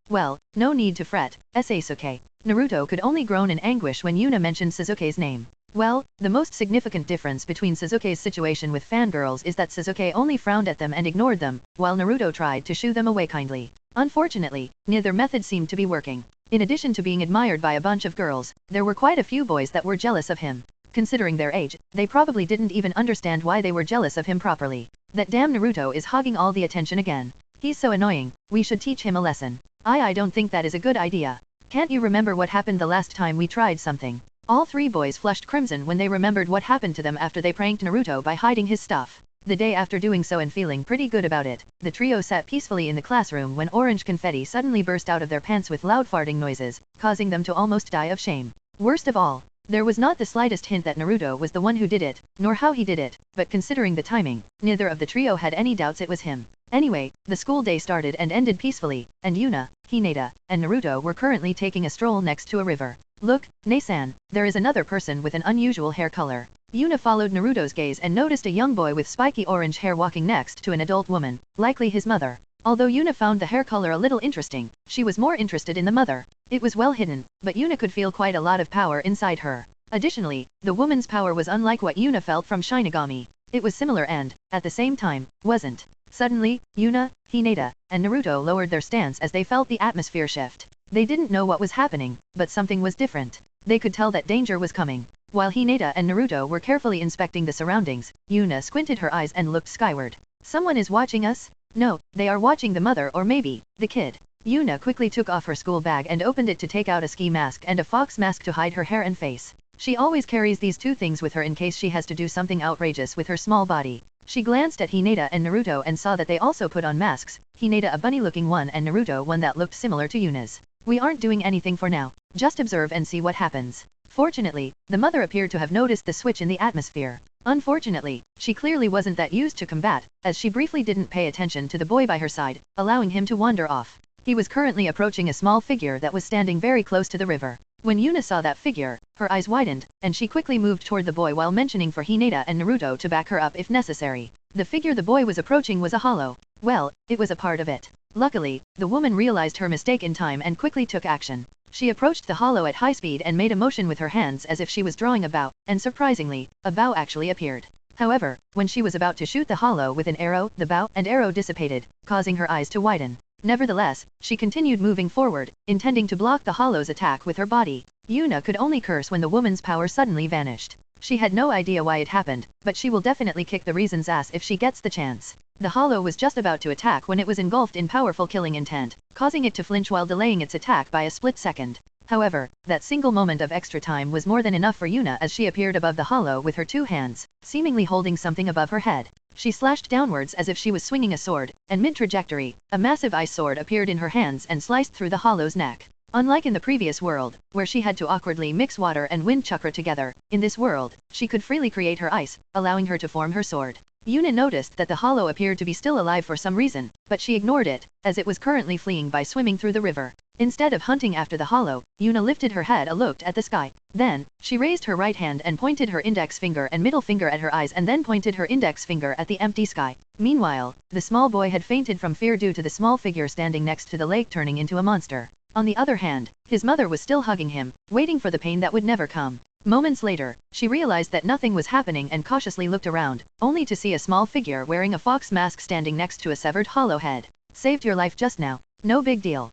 no need to fret, Sasuke. Naruto could only groan in anguish when Yuna mentioned Sasuke's name. Well, the most significant difference between Sasuke's situation with fangirls is that Sasuke only frowned at them and ignored them, while Naruto tried to shoo them away kindly. Unfortunately, neither method seemed to be working. In addition to being admired by a bunch of girls, there were quite a few boys that were jealous of him. Considering their age, they probably didn't even understand why they were jealous of him properly. That damn Naruto is hogging all the attention again. He's so annoying, we should teach him a lesson. I don't think that is a good idea. Can't you remember what happened the last time we tried something? All three boys flushed crimson when they remembered what happened to them after they pranked Naruto by hiding his stuff. The day after doing so and feeling pretty good about it, the trio sat peacefully in the classroom when orange confetti suddenly burst out of their pants with loud farting noises, causing them to almost die of shame. Worst of all, there was not the slightest hint that Naruto was the one who did it, nor how he did it, but considering the timing, neither of the trio had any doubts it was him. Anyway, the school day started and ended peacefully, and Yuna, Hinata, and Naruto were currently taking a stroll next to a river. Look, Nasan, there is another person with an unusual hair color. Yuna followed Naruto's gaze and noticed a young boy with spiky orange hair walking next to an adult woman, likely his mother. Although Yuna found the hair color a little interesting, she was more interested in the mother. It was well hidden, but Yuna could feel quite a lot of power inside her. Additionally, the woman's power was unlike what Yuna felt from Shinigami. It was similar and, at the same time, wasn't. Suddenly, Yuna, Hinata, and Naruto lowered their stance as they felt the atmosphere shift. They didn't know what was happening, but something was different. They could tell that danger was coming. While Hinata and Naruto were carefully inspecting the surroundings, Yuna squinted her eyes and looked skyward. Someone is watching us? No, they are watching the mother or maybe, the kid. Yuna quickly took off her school bag and opened it to take out a ski mask and a fox mask to hide her hair and face. She always carries these two things with her in case she has to do something outrageous with her small body. She glanced at Hinata and Naruto and saw that they also put on masks, Hinata a bunny-looking one and Naruto one that looked similar to Yuna's. We aren't doing anything for now, just observe and see what happens. Fortunately, the mother appeared to have noticed the switch in the atmosphere. Unfortunately, she clearly wasn't that used to combat, as she briefly didn't pay attention to the boy by her side, allowing him to wander off. He was currently approaching a small figure that was standing very close to the river. When Yuna saw that figure, her eyes widened, and she quickly moved toward the boy while mentioning for Hinata and Naruto to back her up if necessary. The figure the boy was approaching was a hollow. Well, it was a part of it. Luckily, the woman realized her mistake in time and quickly took action. She approached the hollow at high speed and made a motion with her hands as if she was drawing a bow, and surprisingly, a bow actually appeared. However, when she was about to shoot the hollow with an arrow, the bow and arrow dissipated, causing her eyes to widen. Nevertheless, she continued moving forward, intending to block the hollow's attack with her body. Yuna could only curse when the woman's power suddenly vanished. She had no idea why it happened, but she will definitely kick the reason's ass if she gets the chance. The hollow was just about to attack when it was engulfed in powerful killing intent, causing it to flinch while delaying its attack by a split second. However, that single moment of extra time was more than enough for Yuna as she appeared above the hollow with her two hands, seemingly holding something above her head. She slashed downwards as if she was swinging a sword, and mid-trajectory, a massive ice sword appeared in her hands and sliced through the hollow's neck. Unlike in the previous world, where she had to awkwardly mix water and wind chakra together, in this world, she could freely create her ice, allowing her to form her sword. Yuna noticed that the hollow appeared to be still alive for some reason, but she ignored it, as it was currently fleeing by swimming through the river. Instead of hunting after the hollow, Yuna lifted her head and looked at the sky. Then, she raised her right hand and pointed her index finger and middle finger at her eyes and then pointed her index finger at the empty sky. Meanwhile, the small boy had fainted from fear due to the small figure standing next to the lake turning into a monster. On the other hand, his mother was still hugging him, waiting for the pain that would never come. Moments later, she realized that nothing was happening and cautiously looked around, only to see a small figure wearing a fox mask standing next to a severed hollow head. Saved your life just now. No big deal.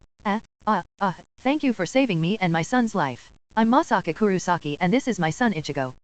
Thank you for saving me and my son's life. I'm Masaka Kurosaki and this is my son Ichigo.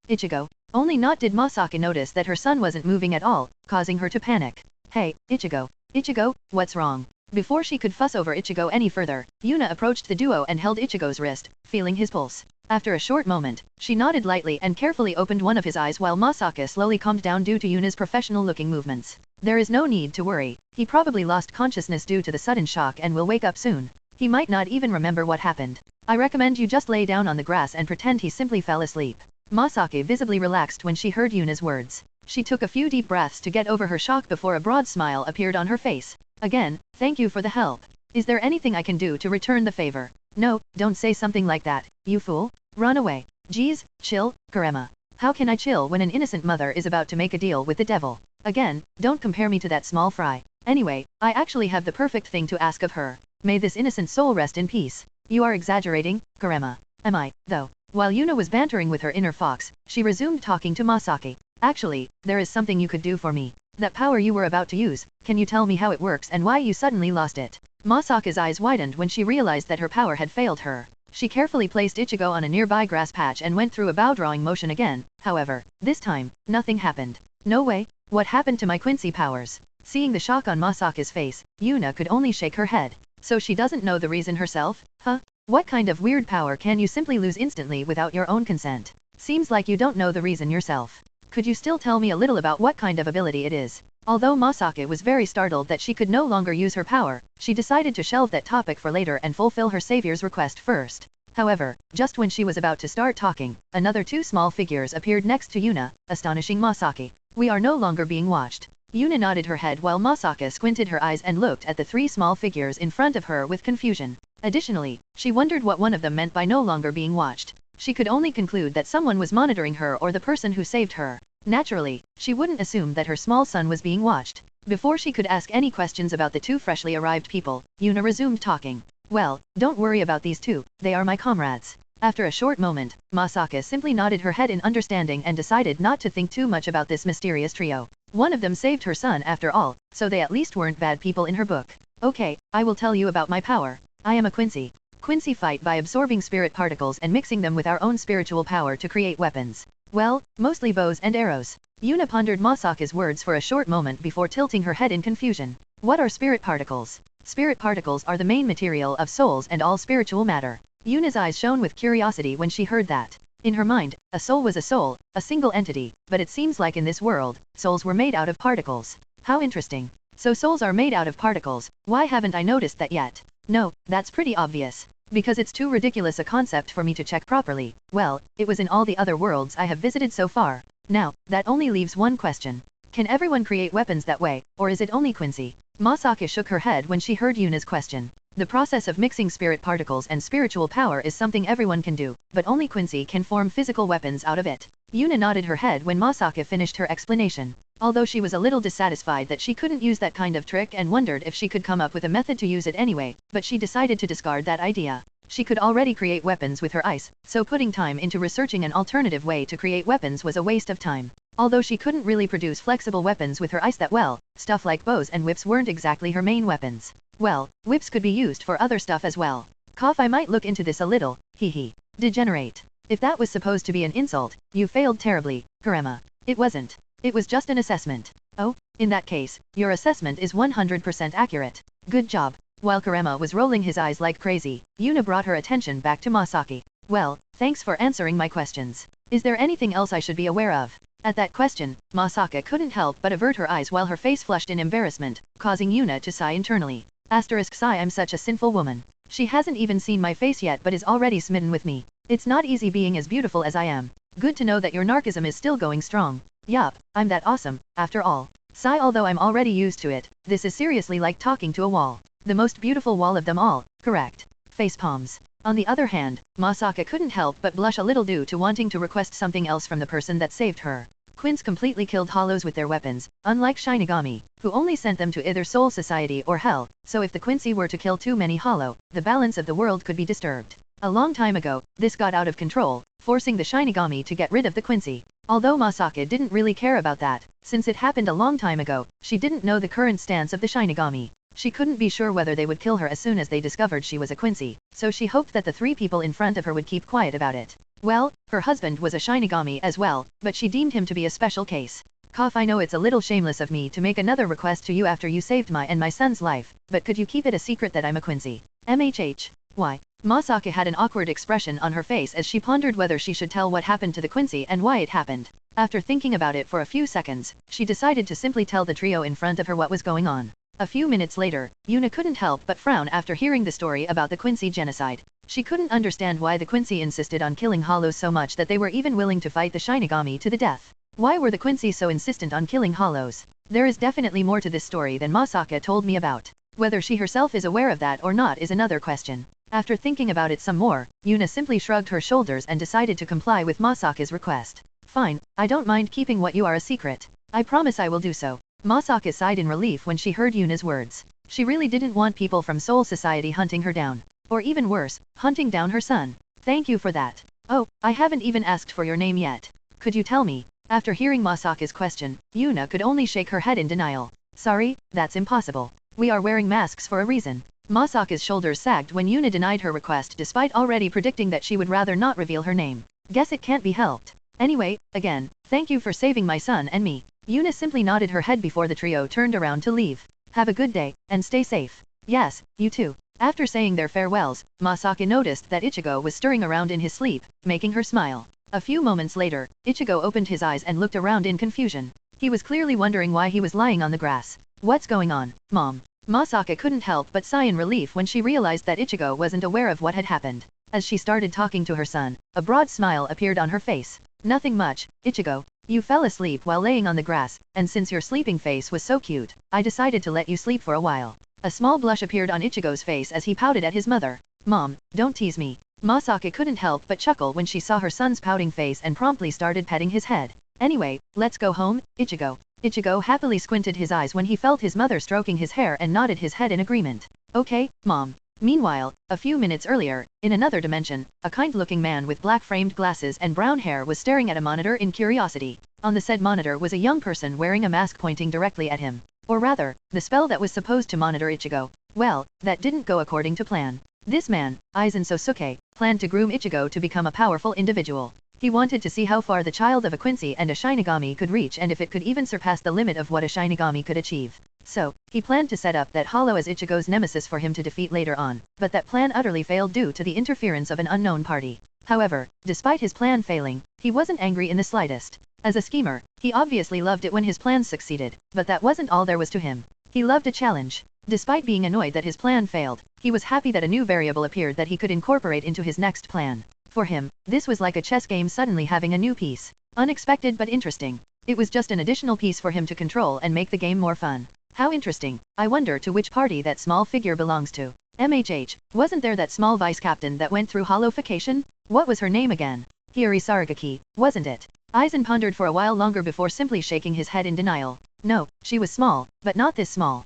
Ichigo. Only not did Masaka notice that her son wasn't moving at all, causing her to panic. Hey, Ichigo. Ichigo, what's wrong? Before she could fuss over Ichigo any further, Yuna approached the duo and held Ichigo's wrist, feeling his pulse. After a short moment, she nodded lightly and carefully opened one of his eyes while Masaka slowly calmed down due to Yuna's professional-looking movements. There is no need to worry. He probably lost consciousness due to the sudden shock and will wake up soon. He might not even remember what happened. I recommend you just lay down on the grass and pretend he simply fell asleep. Masaka visibly relaxed when she heard Yuna's words. She took a few deep breaths to get over her shock before a broad smile appeared on her face. Again, thank you for the help. Is there anything I can do to return the favor? No, don't say something like that, you fool. Run away. Geez, chill, Kurema. How can I chill when an innocent mother is about to make a deal with the devil? Again, don't compare me to that small fry. Anyway, I actually have the perfect thing to ask of her. May this innocent soul rest in peace. You are exaggerating, Kurema. Am I, though? While Yuna was bantering with her inner fox, she resumed talking to Masaki. Actually, there is something you could do for me. That power you were about to use, can you tell me how it works and why you suddenly lost it? Masaka's eyes widened when she realized that her power had failed her. She carefully placed Ichigo on a nearby grass patch and went through a bow drawing motion again. However, this time, nothing happened. No way. What happened to my Quincy powers? Seeing the shock on Masaka's face, Yuna could only shake her head. So she doesn't know the reason herself? Huh? What kind of weird power can you simply lose instantly without your own consent? Seems like you don't know the reason yourself. Could you still tell me a little about what kind of ability it is? Although Masaka was very startled that she could no longer use her power, she decided to shelve that topic for later and fulfill her savior's request first. However, just when she was about to start talking, another two small figures appeared next to Yuna, astonishing Masaka. We are no longer being watched. Yuna nodded her head while Masaka squinted her eyes and looked at the three small figures in front of her with confusion. Additionally, she wondered what one of them meant by no longer being watched. She could only conclude that someone was monitoring her or the person who saved her. Naturally, she wouldn't assume that her small son was being watched. Before she could ask any questions about the two freshly arrived people, Yuna resumed talking. Well, don't worry about these two, they are my comrades. After a short moment, Masaka simply nodded her head in understanding and decided not to think too much about this mysterious trio. One of them saved her son after all, so they at least weren't bad people in her book. Okay, I will tell you about my power. I am a Quincy. Quincy fight by absorbing spirit particles and mixing them with our own spiritual power to create weapons. Well, mostly bows and arrows. Yuna pondered Masaka's words for a short moment before tilting her head in confusion. What are spirit particles? Spirit particles are the main material of souls and all spiritual matter. Yuna's eyes shone with curiosity when she heard that. In her mind, a soul was a soul, a single entity, but it seems like in this world, souls were made out of particles. How interesting. So souls are made out of particles, why haven't I noticed that yet? No, that's pretty obvious. Because it's too ridiculous a concept for me to check properly. Well, it was in all the other worlds I have visited so far. Now, that only leaves one question. Can everyone create weapons that way, or is it only Quincy? Masaka shook her head when she heard Yuna's question. The process of mixing spirit particles and spiritual power is something everyone can do, but only Quincy can form physical weapons out of it. Yuna nodded her head when Masaka finished her explanation. Although she was a little dissatisfied that she couldn't use that kind of trick and wondered if she could come up with a method to use it anyway, but she decided to discard that idea. She could already create weapons with her ice, so putting time into researching an alternative way to create weapons was a waste of time. Although she couldn't really produce flexible weapons with her ice that well, stuff like bows and whips weren't exactly her main weapons. Well, whips could be used for other stuff as well. Cough, I might look into this a little, hee. Degenerate. If that was supposed to be an insult, you failed terribly, Kurama. It wasn't. It was just an assessment. Oh, in that case, your assessment is 100% accurate. Good job. While Kurama was rolling his eyes like crazy, Yuna brought her attention back to Masaki. Well, thanks for answering my questions. Is there anything else I should be aware of? At that question, Masaki couldn't help but avert her eyes while her face flushed in embarrassment, causing Yuna to sigh internally. Sigh, I'm such a sinful woman. She hasn't even seen my face yet but is already smitten with me. It's not easy being as beautiful as I am. Good to know that your narcissism is still going strong. Yup, I'm that awesome, after all. Sigh, although I'm already used to it, this is seriously like talking to a wall. The most beautiful wall of them all, correct. Face palms. On the other hand, Masaki couldn't help but blush a little due to wanting to request something else from the person that saved her. Quints completely killed hollows with their weapons, unlike Shinigami, who only sent them to either Soul Society or Hell, so if the Quincy were to kill too many hollow, the balance of the world could be disturbed. A long time ago, this got out of control, forcing the Shinigami to get rid of the Quincy. Although Masaki didn't really care about that, since it happened a long time ago, she didn't know the current stance of the Shinigami. She couldn't be sure whether they would kill her as soon as they discovered she was a Quincy, so she hoped that the three people in front of her would keep quiet about it. Well, her husband was a Shinigami as well, but she deemed him to be a special case. Cough, I know it's a little shameless of me to make another request to you after you saved my and my son's life, but could you keep it a secret that I'm a Quincy? MHH. Why? Masaki had an awkward expression on her face as she pondered whether she should tell what happened to the Quincy and why it happened. After thinking about it for a few seconds, she decided to simply tell the trio in front of her what was going on. A few minutes later, Yuna couldn't help but frown after hearing the story about the Quincy genocide. She couldn't understand why the Quincy insisted on killing hollows so much that they were even willing to fight the Shinigami to the death. Why were the Quincy so insistent on killing hollows? There is definitely more to this story than Masaki told me about. Whether she herself is aware of that or not is another question. After thinking about it some more, Yuna simply shrugged her shoulders and decided to comply with Masaki's request. Fine, I don't mind keeping what you are a secret. I promise I will do so. Masaki sighed in relief when she heard Yuna's words. She really didn't want people from Soul Society hunting her down. Or even worse, hunting down her son. Thank you for that. Oh, I haven't even asked for your name yet. Could you tell me? After hearing Masaki's question, Yuna could only shake her head in denial. Sorry, that's impossible. We are wearing masks for a reason. Masaki's shoulders sagged when Yuna denied her request despite already predicting that she would rather not reveal her name. Guess it can't be helped. Anyway, again, thank you for saving my son and me. Yuna simply nodded her head before the trio turned around to leave. Have a good day, and stay safe. Yes, you too. After saying their farewells, Masaki noticed that Ichigo was stirring around in his sleep, making her smile. A few moments later, Ichigo opened his eyes and looked around in confusion. He was clearly wondering why he was lying on the grass. What's going on, Mom? Masaki couldn't help but sigh in relief when she realized that Ichigo wasn't aware of what had happened. As she started talking to her son, a broad smile appeared on her face. Nothing much, Ichigo. You fell asleep while laying on the grass, and since your sleeping face was so cute, I decided to let you sleep for a while. A small blush appeared on Ichigo's face as he pouted at his mother. Mom, don't tease me. Masaki couldn't help but chuckle when she saw her son's pouting face and promptly started petting his head. Anyway, let's go home, Ichigo. Ichigo happily squinted his eyes when he felt his mother stroking his hair and nodded his head in agreement. Okay, Mom. Meanwhile, a few minutes earlier, in another dimension, a kind-looking man with black-framed glasses and brown hair was staring at a monitor in curiosity. On the said monitor was a young person wearing a mask pointing directly at him. Or rather, the spell that was supposed to monitor Ichigo. Well, that didn't go according to plan. This man, Aizen Sosuke, planned to groom Ichigo to become a powerful individual. He wanted to see how far the child of a Quincy and a Shinigami could reach and if it could even surpass the limit of what a Shinigami could achieve. So, he planned to set up that Hollow as Ichigo's nemesis for him to defeat later on, but that plan utterly failed due to the interference of an unknown party. However, despite his plan failing, he wasn't angry in the slightest. As a schemer, he obviously loved it when his plans succeeded, but that wasn't all there was to him. He loved a challenge. Despite being annoyed that his plan failed, he was happy that a new variable appeared that he could incorporate into his next plan. For him, this was like a chess game suddenly having a new piece. Unexpected but interesting. It was just an additional piece for him to control and make the game more fun. How interesting. I wonder to which party that small figure belongs to. MHH, wasn't there that small vice captain that went through hollowification? What was her name again? Hiyori Saragaki, wasn't it? Aizen pondered for a while longer before simply shaking his head in denial. No, she was small, but not this small.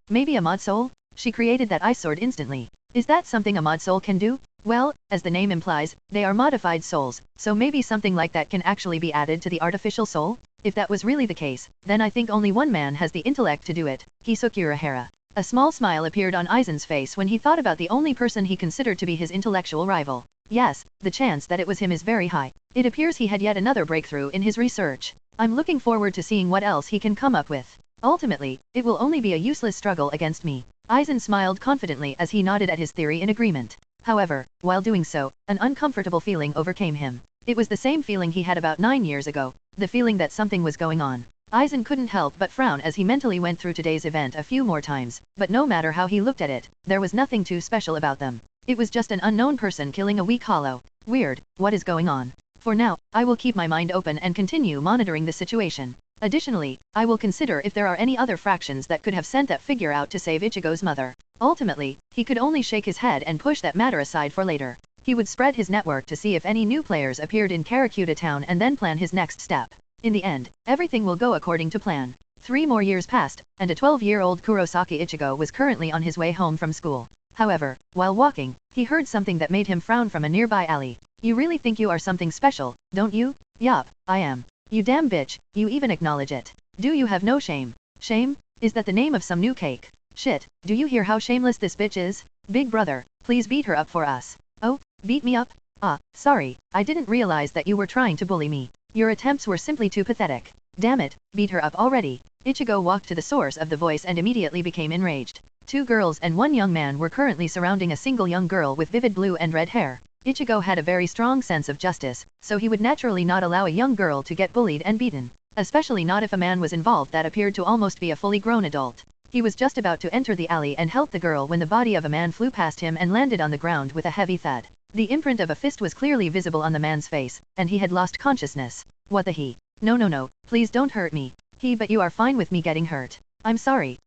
Maybe a mod soul? She created that ice sword instantly. Is that something a mod soul can do? Well, as the name implies, they are modified souls, so maybe something like that can actually be added to the artificial soul? If that was really the case, then I think only one man has the intellect to do it, Hisuke Urahara. A small smile appeared on Aizen's face when he thought about the only person he considered to be his intellectual rival. Yes, the chance that it was him is very high. It appears he had yet another breakthrough in his research. I'm looking forward to seeing what else he can come up with. Ultimately, it will only be a useless struggle against me. Aizen smiled confidently as he nodded at his theory in agreement. However, while doing so, an uncomfortable feeling overcame him. It was the same feeling he had about 9 years ago, the feeling that something was going on. Aizen couldn't help but frown as he mentally went through today's event a few more times, but no matter how he looked at it, there was nothing too special about them. It was just an unknown person killing a weak hollow. Weird, what is going on? For now, I will keep my mind open and continue monitoring the situation. Additionally, I will consider if there are any other fractions that could have sent that figure out to save Ichigo's mother. Ultimately, he could only shake his head and push that matter aside for later. He would spread his network to see if any new players appeared in Karakuta town and then plan his next step. In the end, everything will go according to plan. 3 more years passed, and a 12-year-old Kurosaki Ichigo was currently on his way home from school. However, while walking, he heard something that made him frown from a nearby alley. You really think you are something special, don't you? Yup, I am. You damn bitch, you even acknowledge it. Do you have no shame? Shame? Is that the name of some new cake? Shit, do you hear how shameless this bitch is? Big brother, please beat her up for us. Oh, beat me up? Ah, sorry, I didn't realize that you were trying to bully me. Your attempts were simply too pathetic. Damn it, beat her up already. Ichigo walked to the source of the voice and immediately became enraged. 2 girls and 1 young man were currently surrounding a single young girl with vivid blue and red hair. Ichigo had a very strong sense of justice, so he would naturally not allow a young girl to get bullied and beaten. Especially not if a man was involved that appeared to almost be a fully grown adult. He was just about to enter the alley and help the girl when the body of a man flew past him and landed on the ground with a heavy thud. The imprint of a fist was clearly visible on the man's face, and he had lost consciousness. What the he? No, please don't hurt me. But you are fine with me getting hurt. I'm sorry,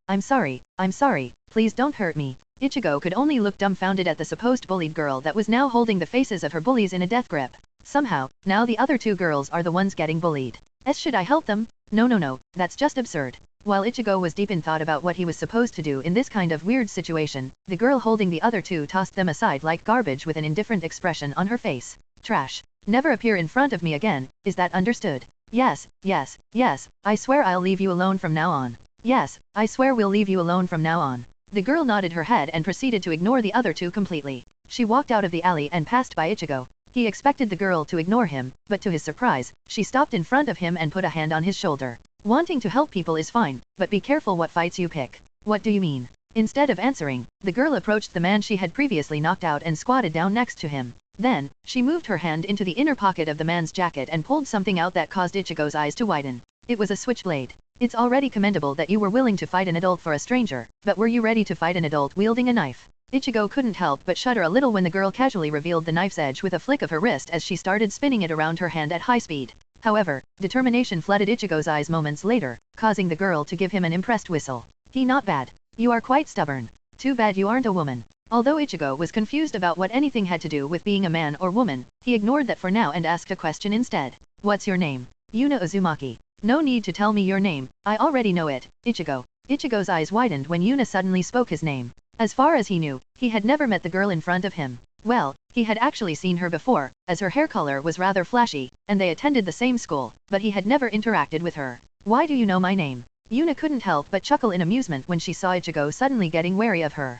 please don't hurt me. Ichigo could only look dumbfounded at the supposed bullied girl that was now holding the faces of her bullies in a death grip. Somehow, now the other 2 girls are the ones getting bullied. Should I help them? No, that's just absurd. While Ichigo was deep in thought about what he was supposed to do in this kind of weird situation, the girl holding the other 2 tossed them aside like garbage with an indifferent expression on her face. Trash. Never appear in front of me again, is that understood? Yes, I swear I'll leave you alone from now on. Yes, I swear we'll leave you alone from now on. The girl nodded her head and proceeded to ignore the other 2 completely. She walked out of the alley and passed by Ichigo. He expected the girl to ignore him, but to his surprise, she stopped in front of him and put a hand on his shoulder. Wanting to help people is fine, but be careful what fights you pick. What do you mean? Instead of answering, the girl approached the man she had previously knocked out and squatted down next to him. Then, she moved her hand into the inner pocket of the man's jacket and pulled something out that caused Ichigo's eyes to widen. It was a switchblade. It's already commendable that you were willing to fight an adult for a stranger, but were you ready to fight an adult wielding a knife? Ichigo couldn't help but shudder a little when the girl casually revealed the knife's edge with a flick of her wrist as she started spinning it around her hand at high speed. However, determination flooded Ichigo's eyes moments later, causing the girl to give him an impressed whistle. Not bad. You are quite stubborn. Too bad you aren't a woman. Although Ichigo was confused about what anything had to do with being a man or woman, he ignored that for now and asked a question instead. What's your name? Yuna Uzumaki. No need to tell me your name, I already know it, Ichigo. Ichigo's eyes widened when Yuna suddenly spoke his name. As far as he knew, he had never met the girl in front of him. Well, he had actually seen her before, as her hair color was rather flashy, and they attended the same school, but he had never interacted with her. Why do you know my name? Yuna couldn't help but chuckle in amusement when she saw Ichigo suddenly getting wary of her.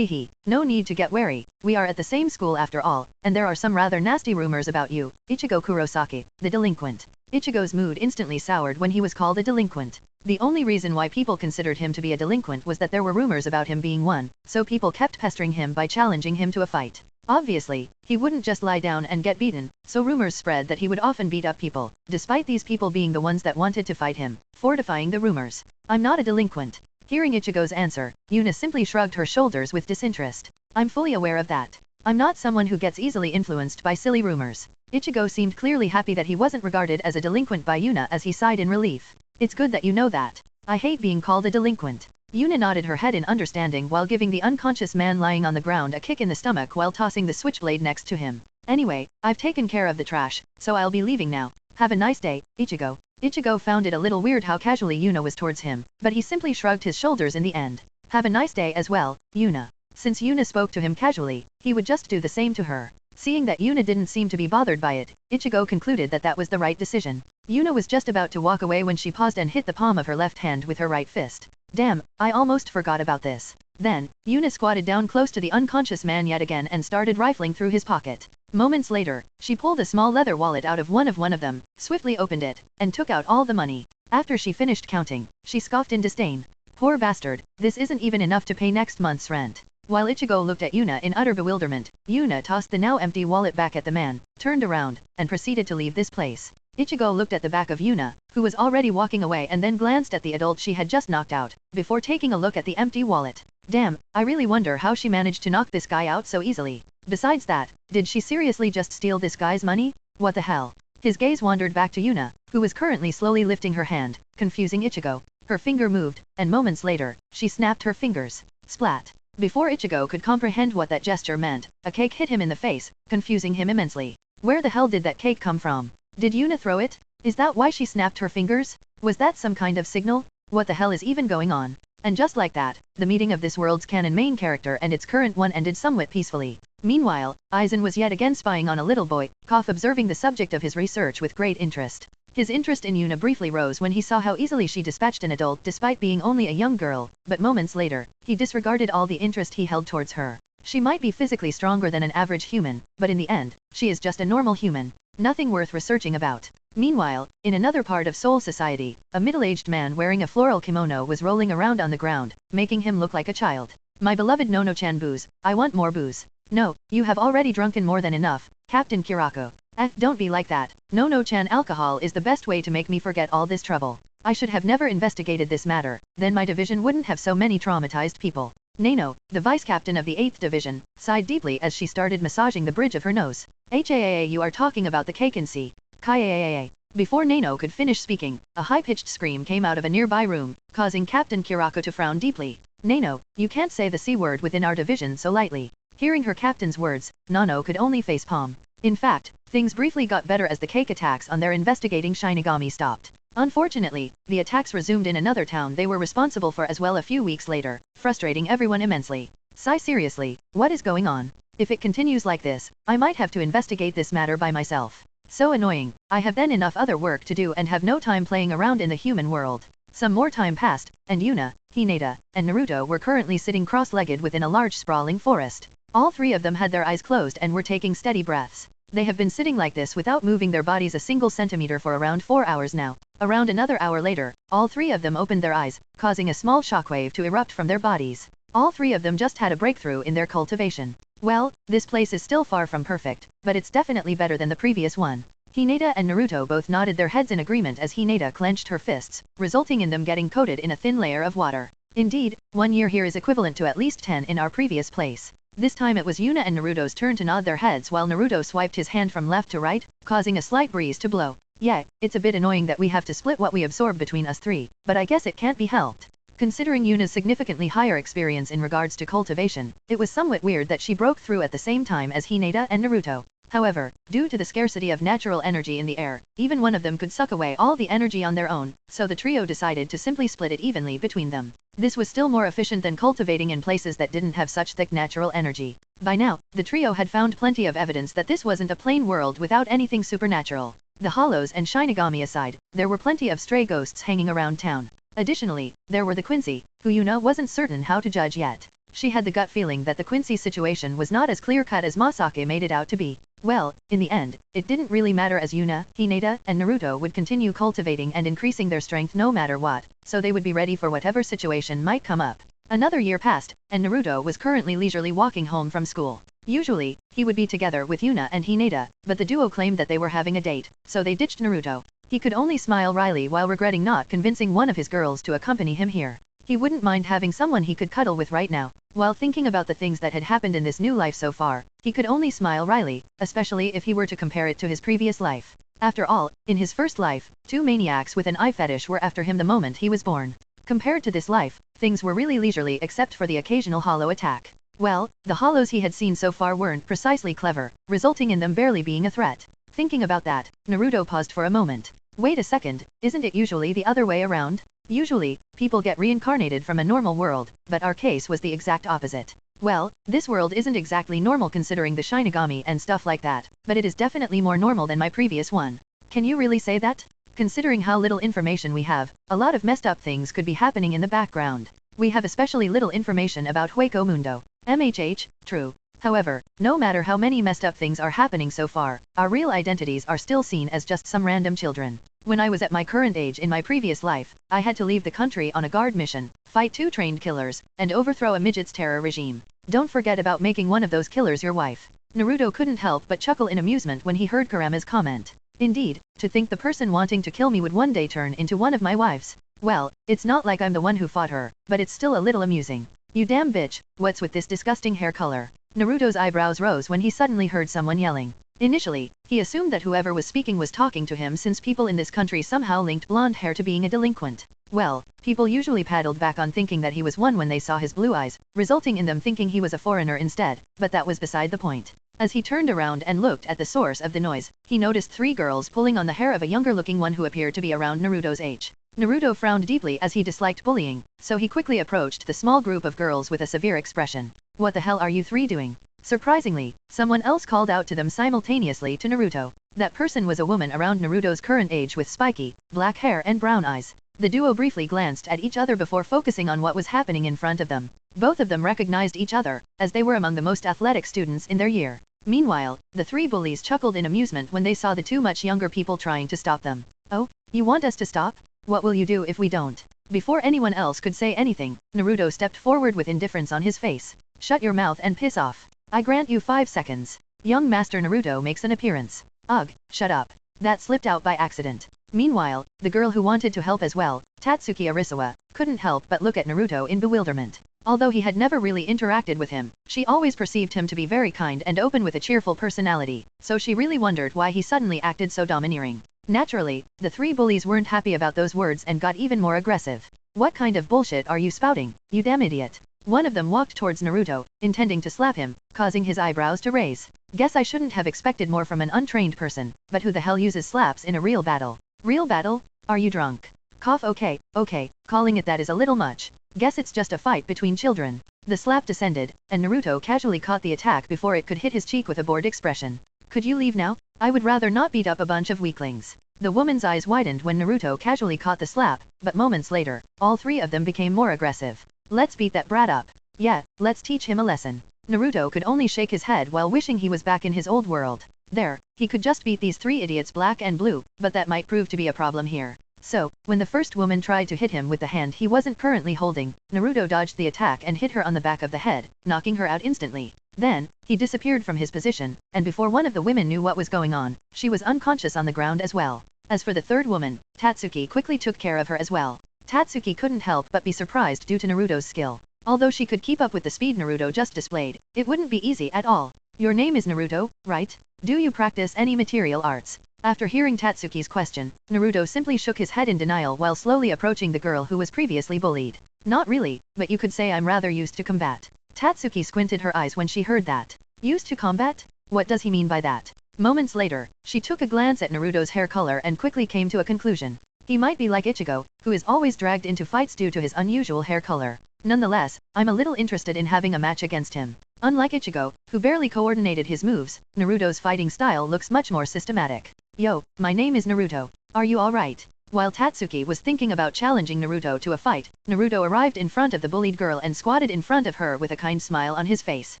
No need to get wary, we are at the same school after all, and there are some rather nasty rumors about you, Ichigo Kurosaki, the delinquent. Ichigo's mood instantly soured when he was called a delinquent. The only reason why people considered him to be a delinquent was that there were rumors about him being one, so people kept pestering him by challenging him to a fight. Obviously, he wouldn't just lie down and get beaten, so rumors spread that he would often beat up people, despite these people being the ones that wanted to fight him, fortifying the rumors. I'm not a delinquent. Hearing Ichigo's answer, Yuna simply shrugged her shoulders with disinterest. I'm fully aware of that. I'm not someone who gets easily influenced by silly rumors. Ichigo seemed clearly happy that he wasn't regarded as a delinquent by Yuna as he sighed in relief. It's good that you know that. I hate being called a delinquent. Yuna nodded her head in understanding while giving the unconscious man lying on the ground a kick in the stomach while tossing the switchblade next to him. Anyway, I've taken care of the trash, so I'll be leaving now. Have a nice day, Ichigo. Ichigo found it a little weird how casually Yuna was towards him, but he simply shrugged his shoulders in the end. Have a nice day as well, Yuna. Since Yuna spoke to him casually, he would just do the same to her. Seeing that Yuna didn't seem to be bothered by it, Ichigo concluded that that was the right decision. Yuna was just about to walk away when she paused and hit the palm of her left hand with her right fist. Damn, I almost forgot about this. Then, Yuna squatted down close to the unconscious man yet again and started rifling through his pocket. Moments later, she pulled a small leather wallet out of one of them, swiftly opened it, and took out all the money. After she finished counting, she scoffed in disdain. Poor bastard, this isn't even enough to pay next month's rent. While Ichigo looked at Yuna in utter bewilderment, Yuna tossed the now empty wallet back at the man, turned around, and proceeded to leave this place. Ichigo looked at the back of Yuna, who was already walking away, and then glanced at the adult she had just knocked out, before taking a look at the empty wallet. Damn, I really wonder how she managed to knock this guy out so easily. Besides that, did she seriously just steal this guy's money? What the hell? His gaze wandered back to Yuna, who was currently slowly lifting her hand, confusing Ichigo. Her finger moved, and moments later, she snapped her fingers. Splat. Before Ichigo could comprehend what that gesture meant, a cake hit him in the face, confusing him immensely. Where the hell did that cake come from? Did Yuna throw it? Is that why she snapped her fingers? Was that some kind of signal? What the hell is even going on? And just like that, the meeting of this world's canon main character and its current one ended somewhat peacefully. Meanwhile, Aizen was yet again spying on a little boy, observing the subject of his research with great interest. His interest in Yuna briefly rose when he saw how easily she dispatched an adult despite being only a young girl, but moments later, he disregarded all the interest he held towards her. She might be physically stronger than an average human, but in the end, she is just a normal human. Nothing worth researching about. Meanwhile, in another part of Soul Society, a middle-aged man wearing a floral kimono was rolling around on the ground, making him look like a child. My beloved Nono-chan booze, I want more booze. No, you have already drunken more than enough, Captain Kirako. Don't be like that. Nono-chan, alcohol is the best way to make me forget all this trouble. I should have never investigated this matter, then my division wouldn't have so many traumatized people. Nano, the vice-captain of the 8th Division, sighed deeply as she started massaging the bridge of her nose. HAAA, you are talking about the cake in C. Kaiaaa. Before Nano could finish speaking, a high-pitched scream came out of a nearby room, causing Captain Kirako to frown deeply. Nano, you can't say the C word within our division so lightly. Hearing her captain's words, Nano could only facepalm. In fact, things briefly got better as the cake attacks on their investigating Shinigami stopped. Unfortunately, the attacks resumed in another town they were responsible for as well a few weeks later, frustrating everyone immensely. Sigh, seriously, what is going on? If it continues like this, I might have to investigate this matter by myself. So annoying. I have then enough other work to do and have no time playing around in the human world. Some more time passed, and Yuna, Hinata, and Naruto were currently sitting cross-legged within a large sprawling forest. All three of them had their eyes closed and were taking steady breaths. They have been sitting like this without moving their bodies a single centimeter for around 4 hours now. Around another hour later, all three of them opened their eyes, causing a small shockwave to erupt from their bodies. All three of them just had a breakthrough in their cultivation. Well, this place is still far from perfect, but it's definitely better than the previous one. Hinata and Naruto both nodded their heads in agreement as Hinata clenched her fists, resulting in them getting coated in a thin layer of water. Indeed, 1 year here is equivalent to at least 10 in our previous place. This time it was Yuna and Naruto's turn to nod their heads while Naruto swiped his hand from left to right, causing a slight breeze to blow. Yeah, it's a bit annoying that we have to split what we absorb between us three, but I guess it can't be helped. Considering Yuna's significantly higher experience in regards to cultivation, it was somewhat weird that she broke through at the same time as Hinata and Naruto. However, due to the scarcity of natural energy in the air, even one of them could suck away all the energy on their own, so the trio decided to simply split it evenly between them. This was still more efficient than cultivating in places that didn't have such thick natural energy. By now, the trio had found plenty of evidence that this wasn't a plain world without anything supernatural. The hollows and Shinigami aside, there were plenty of stray ghosts hanging around town. Additionally, there were the Quincy, who Yuna wasn't certain how to judge yet. She had the gut feeling that the Quincy situation was not as clear-cut as Masake made it out to be. Well, in the end, it didn't really matter as Yuna, Hinata, and Naruto would continue cultivating and increasing their strength no matter what, so they would be ready for whatever situation might come up. Another year passed, and Naruto was currently leisurely walking home from school. Usually, he would be together with Yuna and Hinata, but the duo claimed that they were having a date, so they ditched Naruto. He could only smile wryly while regretting not convincing one of his girls to accompany him here. He wouldn't mind having someone he could cuddle with right now. While thinking about the things that had happened in this new life so far, he could only smile wryly, especially if he were to compare it to his previous life. After all, in his first life, 2 maniacs with an eye fetish were after him the moment he was born. Compared to this life, things were really leisurely except for the occasional hollow attack. Well, the hollows he had seen so far weren't precisely clever, resulting in them barely being a threat. Thinking about that, Naruto paused for a moment. Wait a second, isn't it usually the other way around? Usually, people get reincarnated from a normal world, but our case was the exact opposite. Well, this world isn't exactly normal considering the Shinigami and stuff like that, but it is definitely more normal than my previous one. Can you really say that? Considering how little information we have, a lot of messed up things could be happening in the background. We have especially little information about Hueco Mundo. MHH, true. However, no matter how many messed up things are happening so far, our real identities are still seen as just some random children. When I was at my current age in my previous life, I had to leave the country on a guard mission, fight 2 trained killers, and overthrow a midget's terror regime. Don't forget about making one of those killers your wife. Naruto couldn't help but chuckle in amusement when he heard Kurama's comment. Indeed, to think the person wanting to kill me would one day turn into one of my wives. Well, it's not like I'm the one who fought her, but it's still a little amusing. You damn bitch, what's with this disgusting hair color? Naruto's eyebrows rose when he suddenly heard someone yelling. Initially, he assumed that whoever was speaking was talking to him since people in this country somehow linked blonde hair to being a delinquent. Well, people usually paddled back on thinking that he was one when they saw his blue eyes, resulting in them thinking he was a foreigner instead, but that was beside the point. As he turned around and looked at the source of the noise, he noticed 3 girls pulling on the hair of a younger-looking one who appeared to be around Naruto's age. Naruto frowned deeply as he disliked bullying, so he quickly approached the small group of girls with a severe expression. What the hell are you 3 doing? Surprisingly, someone else called out to them simultaneously to Naruto. That person was a woman around Naruto's current age with spiky, black hair and brown eyes. The duo briefly glanced at each other before focusing on what was happening in front of them. Both of them recognized each other, as they were among the most athletic students in their year. Meanwhile, the 3 bullies chuckled in amusement when they saw the 2 much younger people trying to stop them. Oh, you want us to stop? What will you do if we don't? Before anyone else could say anything, Naruto stepped forward with indifference on his face. Shut your mouth and piss off. I grant you 5 seconds. Young Master Naruto makes an appearance. Ugh, shut up. That slipped out by accident. Meanwhile, the girl who wanted to help as well, Tatsuki Arisawa, couldn't help but look at Naruto in bewilderment. Although he had never really interacted with him, she always perceived him to be very kind and open with a cheerful personality, so she really wondered why he suddenly acted so domineering. Naturally, the 3 bullies weren't happy about those words and got even more aggressive. What kind of bullshit are you spouting, you damn idiot? One of them walked towards Naruto, intending to slap him, causing his eyebrows to raise. Guess I shouldn't have expected more from an untrained person, but who the hell uses slaps in a real battle? Real battle? Are you drunk? Cough. Okay, calling it that is a little much. Guess it's just a fight between children. The slap descended, and Naruto casually caught the attack before it could hit his cheek with a bored expression. Could you leave now? I would rather not beat up a bunch of weaklings. The woman's eyes widened when Naruto casually caught the slap, but moments later, all 3 of them became more aggressive. Let's beat that brat up. Yeah, let's teach him a lesson. Naruto could only shake his head while wishing he was back in his old world. There, he could just beat these 3 idiots black and blue, but that might prove to be a problem here. So, when the first woman tried to hit him with the hand he wasn't currently holding, Naruto dodged the attack and hit her on the back of the head, knocking her out instantly. Then, he disappeared from his position, and before one of the women knew what was going on, she was unconscious on the ground as well. As for the 3rd woman, Tatsuki quickly took care of her as well. Tatsuki couldn't help but be surprised due to Naruto's skill. Although she could keep up with the speed Naruto just displayed, it wouldn't be easy at all. Your name is Naruto, right? Do you practice any material arts? After hearing Tatsuki's question, Naruto simply shook his head in denial while slowly approaching the girl who was previously bullied. Not really, but you could say I'm rather used to combat. Tatsuki squinted her eyes when she heard that. Used to combat? What does he mean by that? Moments later, she took a glance at Naruto's hair color and quickly came to a conclusion. He might be like Ichigo, who is always dragged into fights due to his unusual hair color. Nonetheless, I'm a little interested in having a match against him. Unlike Ichigo, who barely coordinated his moves, Naruto's fighting style looks much more systematic. Yo, my name is Naruto. Are you alright? While Tatsuki was thinking about challenging Naruto to a fight, Naruto arrived in front of the bullied girl and squatted in front of her with a kind smile on his face.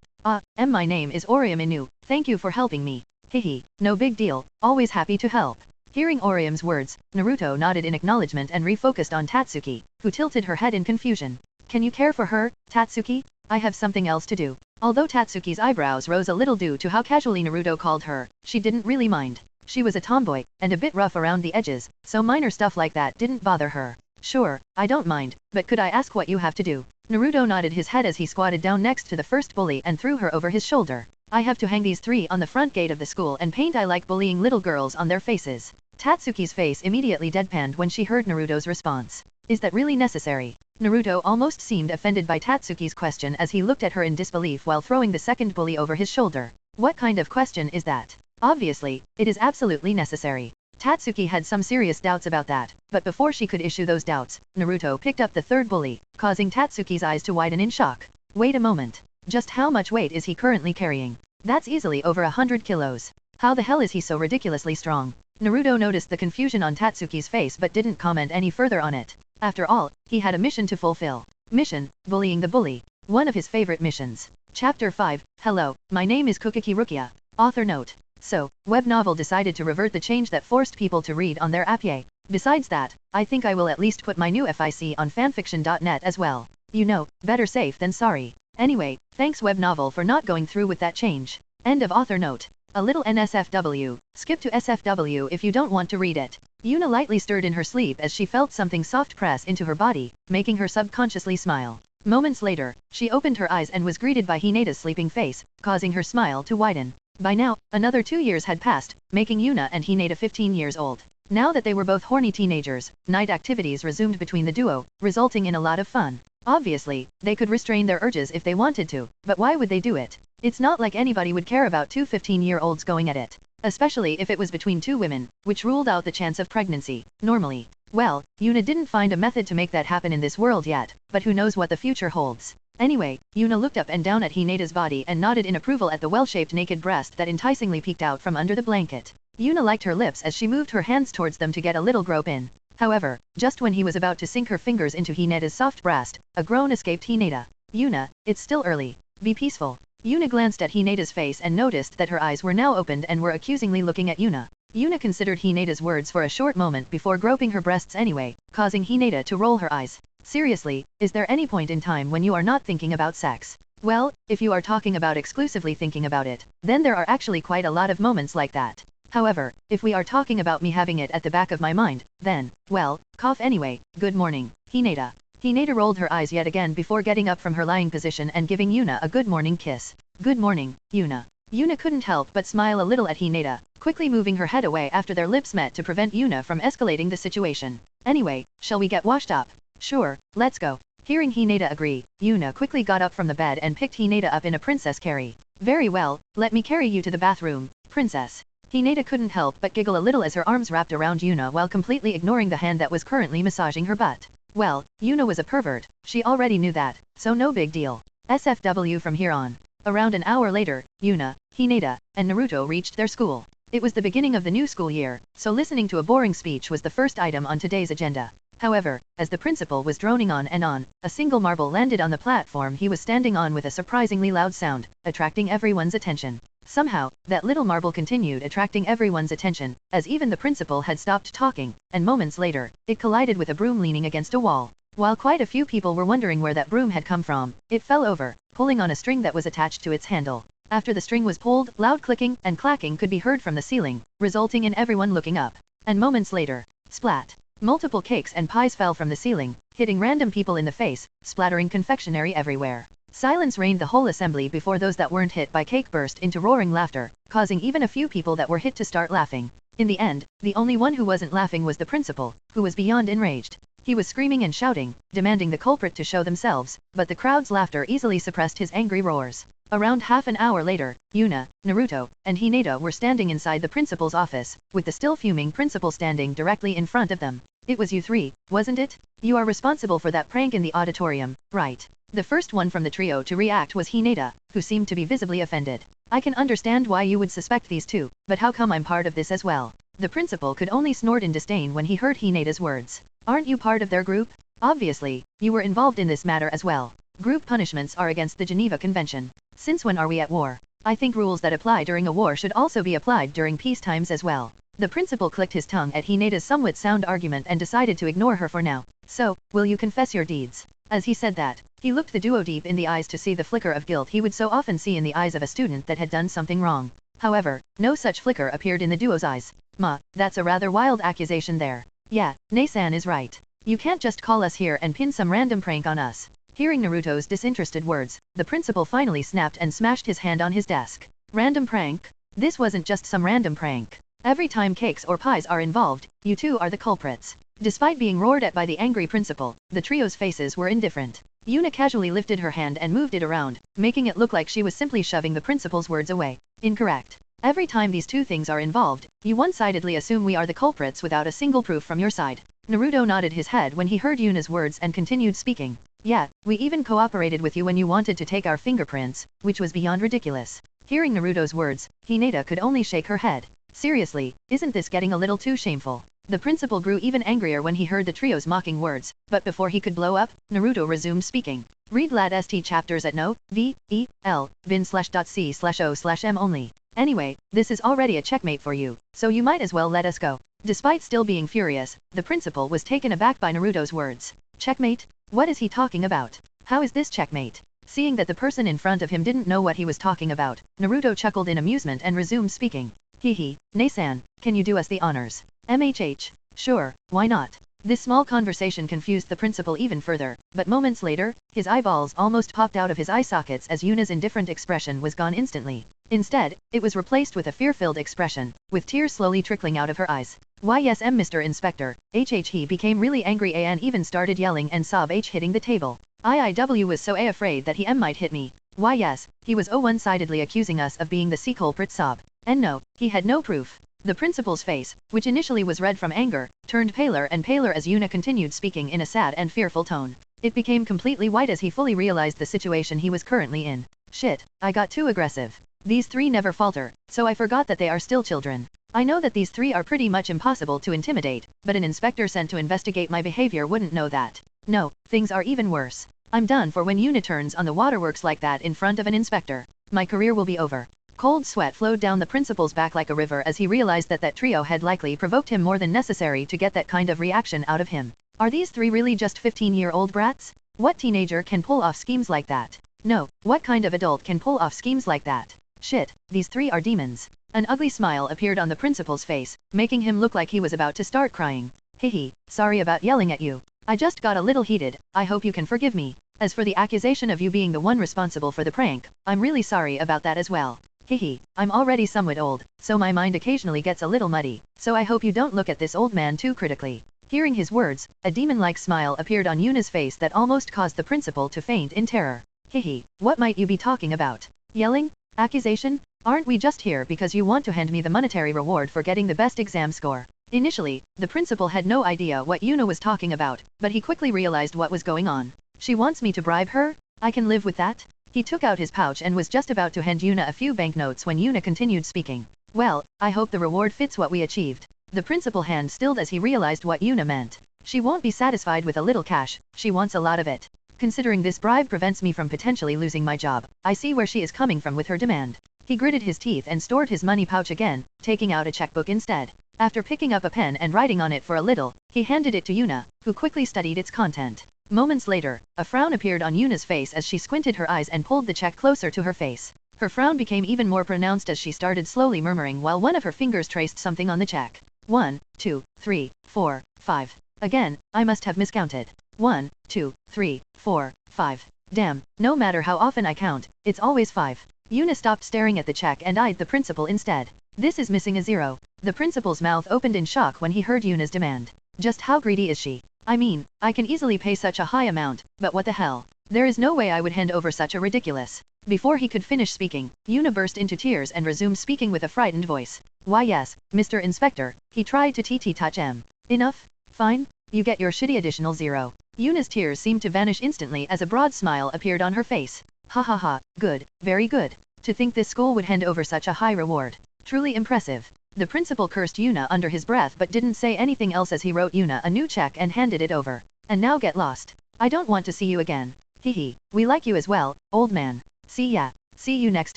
My name is Orium Inu, thank you for helping me. Hehe, no big deal, always happy to help. Hearing Orium's words, Naruto nodded in acknowledgement and refocused on Tatsuki, who tilted her head in confusion. Can you care for her, Tatsuki? I have something else to do. Although Tatsuki's eyebrows rose a little due to how casually Naruto called her, she didn't really mind. She was a tomboy, and a bit rough around the edges, so minor stuff like that didn't bother her. Sure, I don't mind, but could I ask what you have to do? Naruto nodded his head as he squatted down next to the first bully and threw her over his shoulder. I have to hang these 3 on the front gate of the school and paint I like bullying little girls on their faces. Tatsuki's face immediately deadpanned when she heard Naruto's response. Is that really necessary? Naruto almost seemed offended by Tatsuki's question as he looked at her in disbelief while throwing the second bully over his shoulder. What kind of question is that? Obviously, it is absolutely necessary. Tatsuki had some serious doubts about that, but before she could issue those doubts, Naruto picked up the third bully, causing Tatsuki's eyes to widen in shock. Wait a moment. Just how much weight is he currently carrying? That's easily over 100 kilos. How the hell is he so ridiculously strong? Naruto noticed the confusion on Tatsuki's face but didn't comment any further on it. After all, he had a mission to fulfill. Mission, bullying the bully. One of his favorite missions. Chapter 5, Hello, my name is Kukiki Rukia. Author note. So, Webnovel decided to revert the change that forced people to read on their app. Yay. Besides that, I think I will at least put my new FIC on fanfiction.net as well. You know, better safe than sorry. Anyway, thanks Webnovel for not going through with that change. End of author note. A little NSFW. Skip to SFW if you don't want to read it. Yuna lightly stirred in her sleep as she felt something soft press into her body, making her subconsciously smile. Moments later, she opened her eyes and was greeted by Hinata's sleeping face, causing her smile to widen. By now, another 2 years had passed, making Yuna and Hinata 15 years old. Now that they were both horny teenagers, night activities resumed between the duo, resulting in a lot of fun. Obviously, they could restrain their urges if they wanted to, but why would they do it? It's not like anybody would care about two 15-year-olds going at it. Especially if it was between two women, which ruled out the chance of pregnancy, normally. Well, Yuna didn't find a method to make that happen in this world yet, but who knows what the future holds. Anyway, Yuna looked up and down at Hinata's body and nodded in approval at the well-shaped naked breast that enticingly peeked out from under the blanket. Yuna liked her lips as she moved her hands towards them to get a little grope in. However, just when he was about to sink her fingers into Hinata's soft breast, a groan escaped Hinata. Yuna, it's still early. Be peaceful. Yuna glanced at Hinata's face and noticed that her eyes were now opened and were accusingly looking at Yuna. Yuna considered Hinata's words for a short moment before groping her breasts anyway, causing Hinata to roll her eyes. Seriously, is there any point in time when you are not thinking about sex? Well, if you are talking about exclusively thinking about it, then there are actually quite a lot of moments like that. However, if we are talking about me having it at the back of my mind, then, well, cough anyway. Good morning, Hinata. Hinata rolled her eyes yet again before getting up from her lying position and giving Yuna a good morning kiss. Good morning, Yuna. Yuna couldn't help but smile a little at Hinata, quickly moving her head away after their lips met to prevent Yuna from escalating the situation. Anyway, shall we get washed up? Sure, let's go. Hearing Hinata agree, Yuna quickly got up from the bed and picked Hinata up in a princess carry. Very well, let me carry you to the bathroom, princess. Hinata couldn't help but giggle a little as her arms wrapped around Yuna while completely ignoring the hand that was currently massaging her butt. Well, Yuna was a pervert, she already knew that, so no big deal. SFW from here on. Around an hour later, Yuna, Hinata, and Naruto reached their school. It was the beginning of the new school year, so listening to a boring speech was the first item on today's agenda. However, as the principal was droning on and on, a single marble landed on the platform he was standing on with a surprisingly loud sound, attracting everyone's attention. Somehow, that little marble continued attracting everyone's attention, as even the principal had stopped talking, and moments later, it collided with a broom leaning against a wall. While quite a few people were wondering where that broom had come from, it fell over, pulling on a string that was attached to its handle. After the string was pulled, loud clicking and clacking could be heard from the ceiling, resulting in everyone looking up. And moments later, splat. Multiple cakes and pies fell from the ceiling, hitting random people in the face, splattering confectionery everywhere. Silence reigned the whole assembly before those that weren't hit by cake burst into roaring laughter, causing even a few people that were hit to start laughing. In the end, the only one who wasn't laughing was the principal, who was beyond enraged. He was screaming and shouting, demanding the culprit to show themselves, but the crowd's laughter easily suppressed his angry roars. Around half an hour later, Yuna, Naruto, and Hinata were standing inside the principal's office, with the still fuming principal standing directly in front of them. It was you three, wasn't it? You are responsible for that prank in the auditorium, right? The first one from the trio to react was Hinata, who seemed to be visibly offended. I can understand why you would suspect these two, but how come I'm part of this as well? The principal could only snort in disdain when he heard Hinata's words. Aren't you part of their group? Obviously, you were involved in this matter as well. Group punishments are against the Geneva Convention. Since when are we at war? I think rules that apply during a war should also be applied during peace times as well. The principal clicked his tongue at Hinata's somewhat sound argument and decided to ignore her for now. So, will you confess your deeds? As he said that, he looked the duo deep in the eyes to see the flicker of guilt he would so often see in the eyes of a student that had done something wrong. However, no such flicker appeared in the duo's eyes. Ma, that's a rather wild accusation there. Yeah, Nasan is right. You can't just call us here and pin some random prank on us. Hearing Naruto's disinterested words, the principal finally snapped and smashed his hand on his desk. Random prank? This wasn't just some random prank. Every time cakes or pies are involved, you two are the culprits. Despite being roared at by the angry principal, the trio's faces were indifferent. Yuna casually lifted her hand and moved it around, making it look like she was simply shoving the principal's words away. Incorrect. Every time these two things are involved, you one-sidedly assume we are the culprits without a single proof from your side. Naruto nodded his head when he heard Yuna's words and continued speaking. Yeah, we even cooperated with you when you wanted to take our fingerprints, which was beyond ridiculous. Hearing Naruto's words, Hinata could only shake her head. Seriously, isn't this getting a little too shameful? The principal grew even angrier when he heard the trio's mocking words, but before he could blow up, Naruto resumed speaking. Read lat.st chapters at no.v.el bin/.c/o/m only. Anyway, this is already a checkmate for you, so you might as well let us go. Despite still being furious, the principal was taken aback by Naruto's words. Checkmate? What is he talking about? How is this checkmate? Seeing that the person in front of him didn't know what he was talking about, Naruto chuckled in amusement and resumed speaking. Hehe, Nae-san, can you do us the honors? MHH. Sure, why not? This small conversation confused the principal even further, but moments later, his eyeballs almost popped out of his eye sockets as Yuna's indifferent expression was gone instantly. Instead, it was replaced with a fear-filled expression, with tears slowly trickling out of her eyes. Why yes Mr. Inspector, he became really angry and even started yelling and sob hitting the table. IIW was so afraid that he might hit me. Why yes, he was one-sidedly accusing us of being the sea culprit sob. And no, he had no proof. The principal's face, which initially was red from anger, turned paler and paler as Yuna continued speaking in a sad and fearful tone. It became completely white as he fully realized the situation he was currently in. Shit, I got too aggressive. These three never falter, so I forgot that they are still children. I know that these three are pretty much impossible to intimidate, but an inspector sent to investigate my behavior wouldn't know that. No, things are even worse. I'm done for when Yuna turns on the waterworks like that in front of an inspector. My career will be over. Cold sweat flowed down the principal's back like a river as he realized that trio had likely provoked him more than necessary to get that kind of reaction out of him. Are these three really just 15-year-old brats? What teenager can pull off schemes like that? No, what kind of adult can pull off schemes like that? Shit, these three are demons. An ugly smile appeared on the principal's face, making him look like he was about to start crying. Hehe, sorry about yelling at you. I just got a little heated, I hope you can forgive me. As for the accusation of you being the one responsible for the prank, I'm really sorry about that as well. Hehe, I'm already somewhat old, so my mind occasionally gets a little muddy, so I hope you don't look at this old man too critically. Hearing his words, a demon-like smile appeared on Yuna's face that almost caused the principal to faint in terror. Hehe, what might you be talking about? Yelling? Accusation? Aren't we just here because you want to hand me the monetary reward for getting the best exam score? Initially, the principal had no idea what Yuna was talking about, but he quickly realized what was going on. She wants me to bribe her? I can live with that? He took out his pouch and was just about to hand Yuna a few banknotes when Yuna continued speaking. Well, I hope the reward fits what we achieved. The principal hand stilled as he realized what Yuna meant. She won't be satisfied with a little cash, she wants a lot of it. Considering this bribe prevents me from potentially losing my job, I see where she is coming from with her demand. He gritted his teeth and stored his money pouch again, taking out a checkbook instead. After picking up a pen and writing on it for a little, he handed it to Yuna, who quickly studied its content. Moments later, a frown appeared on Yuna's face as she squinted her eyes and pulled the check closer to her face. Her frown became even more pronounced as she started slowly murmuring while one of her fingers traced something on the check. 1, 2, 3, 4, 5. Again, I must have miscounted. 1, 2, 3, 4, 5. Damn, no matter how often I count, it's always 5. Yuna stopped staring at the check and eyed the principal instead. This is missing a 0. The principal's mouth opened in shock when he heard Yuna's demand. Just how greedy is she? I mean, I can easily pay such a high amount, but what the hell? There is no way I would hand over such a ridiculous. Before he could finish speaking, Yuna burst into tears and resumed speaking with a frightened voice. Why yes, Mr. Inspector, he tried to touch M. Enough? Fine? You get your shitty additional 0. Yuna's tears seemed to vanish instantly as a broad smile appeared on her face. Ha ha ha, good, very good. To think this school would hand over such a high reward. Truly impressive. The principal cursed Yuna under his breath but didn't say anything else as he wrote Yuna a new check and handed it over. And now get lost. I don't want to see you again. Hehe, we like you as well, old man. See ya. See you next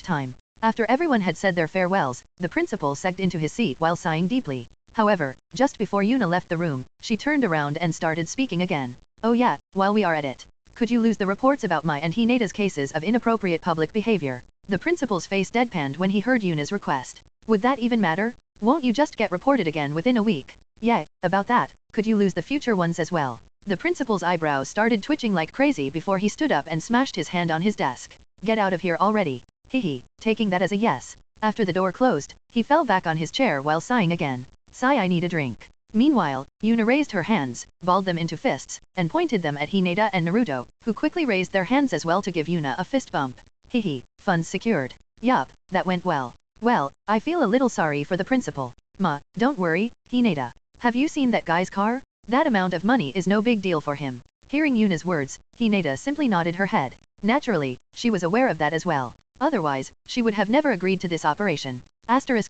time. After everyone had said their farewells, the principal sagged into his seat while sighing deeply. However, just before Yuna left the room, she turned around and started speaking again. Oh yeah, while we are at it. Could you lose the reports about my and Hinata's cases of inappropriate public behavior? The principal's face deadpanned when he heard Yuna's request. Would that even matter? Won't you just get reported again within a week? Yeah, about that, could you lose the future ones as well? The principal's eyebrows started twitching like crazy before he stood up and smashed his hand on his desk. Get out of here already. Hehe, taking that as a yes. After the door closed, he fell back on his chair while sighing again. Sigh, I need a drink. Meanwhile, Yuna raised her hands, balled them into fists, and pointed them at Hinata and Naruto, who quickly raised their hands as well to give Yuna a fist bump. Hehe, funds secured. Yup, that went well. Well, I feel a little sorry for the principal. Don't worry, Hinata. Have you seen that guy's car? That amount of money is no big deal for him. Hearing Yuna's words, Hinata simply nodded her head. Naturally, she was aware of that as well. Otherwise, she would have never agreed to this operation.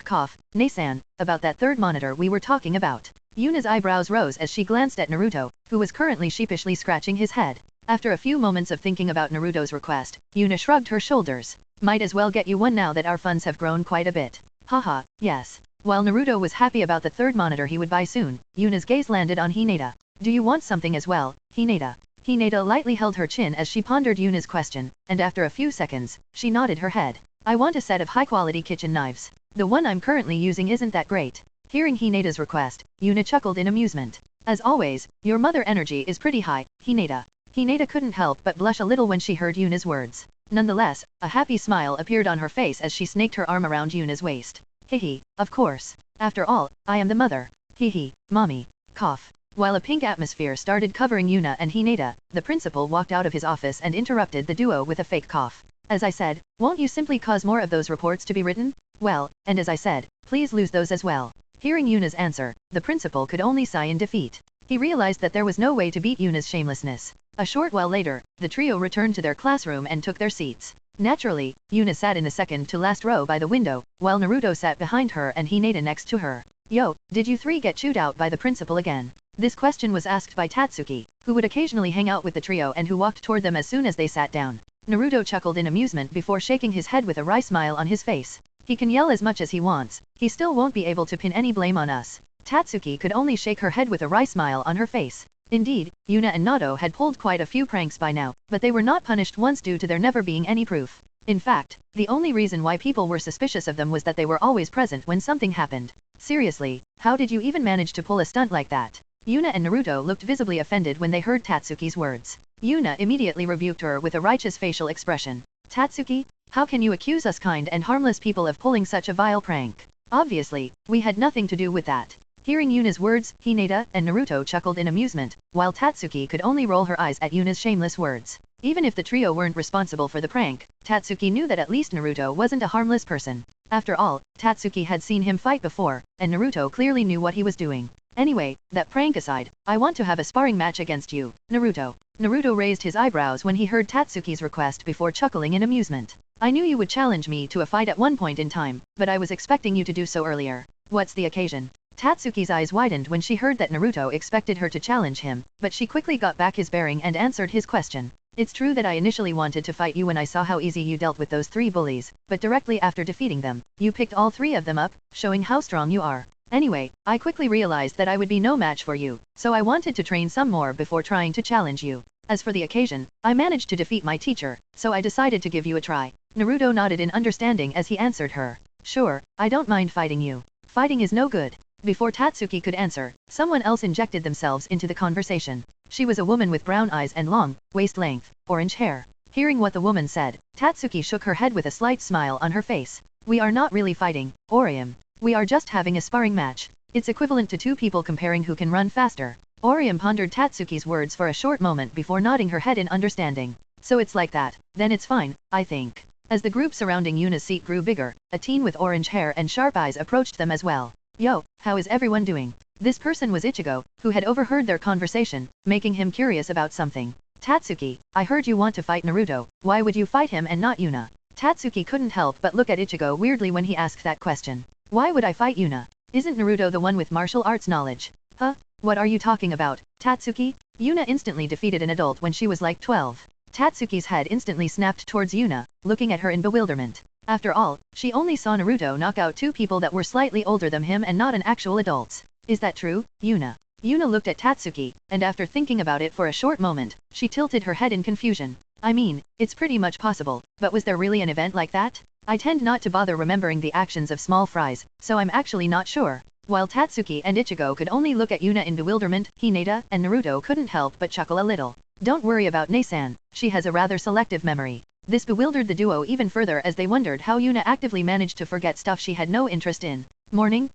Cough, Nasan, about that third monitor we were talking about. Yuna's eyebrows rose as she glanced at Naruto, who was currently sheepishly scratching his head. After a few moments of thinking about Naruto's request, Yuna shrugged her shoulders. Might as well get you one now that our funds have grown quite a bit. Haha, yes. While Naruto was happy about the third monitor he would buy soon, Yuna's gaze landed on Hinata. Do you want something as well, Hinata? Hinata lightly held her chin as she pondered Yuna's question, and after a few seconds, she nodded her head. I want a set of high-quality kitchen knives. The one I'm currently using isn't that great. Hearing Hinata's request, Yuna chuckled in amusement. As always, your mother energy is pretty high, Hinata. Hinata couldn't help but blush a little when she heard Yuna's words. Nonetheless, a happy smile appeared on her face as she snaked her arm around Yuna's waist. Hehe, of course. After all, I am the mother. Hehe, mommy. Cough. While a pink atmosphere started covering Yuna and Hinata, the principal walked out of his office and interrupted the duo with a fake cough. As I said, won't you simply cause more of those reports to be written? Well, and as I said, please lose those as well. Hearing Yuna's answer, the principal could only sigh in defeat. He realized that there was no way to beat Yuna's shamelessness. A short while later, the trio returned to their classroom and took their seats. Naturally, Yuna sat in the second to last row by the window, while Naruto sat behind her and Hinata next to her. Yo, did you three get chewed out by the principal again? This question was asked by Tatsuki, who would occasionally hang out with the trio and who walked toward them as soon as they sat down. Naruto chuckled in amusement before shaking his head with a wry smile on his face. He can yell as much as he wants, he still won't be able to pin any blame on us. Tatsuki could only shake her head with a wry smile on her face. Indeed, Yuna and Naruto had pulled quite a few pranks by now, but they were not punished once due to there never being any proof. In fact, the only reason why people were suspicious of them was that they were always present when something happened. Seriously, how did you even manage to pull a stunt like that? Yuna and Naruto looked visibly offended when they heard Tatsuki's words. Yuna immediately rebuked her with a righteous facial expression. Tatsuki, how can you accuse us kind and harmless people of pulling such a vile prank? Obviously, we had nothing to do with that. Hearing Yuna's words, Hinata and Naruto chuckled in amusement, while Tatsuki could only roll her eyes at Yuna's shameless words. Even if the trio weren't responsible for the prank, Tatsuki knew that at least Naruto wasn't a harmless person. After all, Tatsuki had seen him fight before, and Naruto clearly knew what he was doing. Anyway, that prank aside, I want to have a sparring match against you, Naruto. Naruto raised his eyebrows when he heard Tatsuki's request before chuckling in amusement. I knew you would challenge me to a fight at one point in time, but I was expecting you to do so earlier. What's the occasion? Tatsuki's eyes widened when she heard that Naruto expected her to challenge him, but she quickly got back his bearing and answered his question. It's true that I initially wanted to fight you when I saw how easy you dealt with those three bullies, but directly after defeating them, you picked all three of them up, showing how strong you are. Anyway, I quickly realized that I would be no match for you, so I wanted to train some more before trying to challenge you. As for the occasion, I managed to defeat my teacher, so I decided to give you a try. Naruto nodded in understanding as he answered her. Sure, I don't mind fighting you. Fighting is no good. Before Tatsuki could answer, someone else injected themselves into the conversation. She was a woman with brown eyes and long, waist-length, orange hair. Hearing what the woman said, Tatsuki shook her head with a slight smile on her face. We are not really fighting, Orium. We are just having a sparring match. It's equivalent to two people comparing who can run faster. Orium pondered Tatsuki's words for a short moment before nodding her head in understanding. So it's like that, then it's fine, I think. As the group surrounding Yuna's seat grew bigger, a teen with orange hair and sharp eyes approached them as well. Yo, how is everyone doing? This person was Ichigo, who had overheard their conversation, making him curious about something. Tatsuki, I heard you want to fight Naruto, why would you fight him and not Yuna? Tatsuki couldn't help but look at Ichigo weirdly when he asked that question. Why would I fight Yuna? Isn't Naruto the one with martial arts knowledge? Huh? What are you talking about, Tatsuki? Yuna instantly defeated an adult when she was like 12. Tatsuki's head instantly snapped towards Yuna, looking at her in bewilderment. After all, she only saw Naruto knock out two people that were slightly older than him and not an actual adults. Is that true, Yuna? Yuna looked at Tatsuki, and after thinking about it for a short moment, she tilted her head in confusion. I mean, it's pretty much possible, but was there really an event like that? I tend not to bother remembering the actions of small fries, so I'm actually not sure. While Tatsuki and Ichigo could only look at Yuna in bewilderment, Hinata and Naruto couldn't help but chuckle a little. Don't worry about Nasan, she has a rather selective memory. This bewildered the duo even further as they wondered how Yuna actively managed to forget stuff she had no interest in. Morning,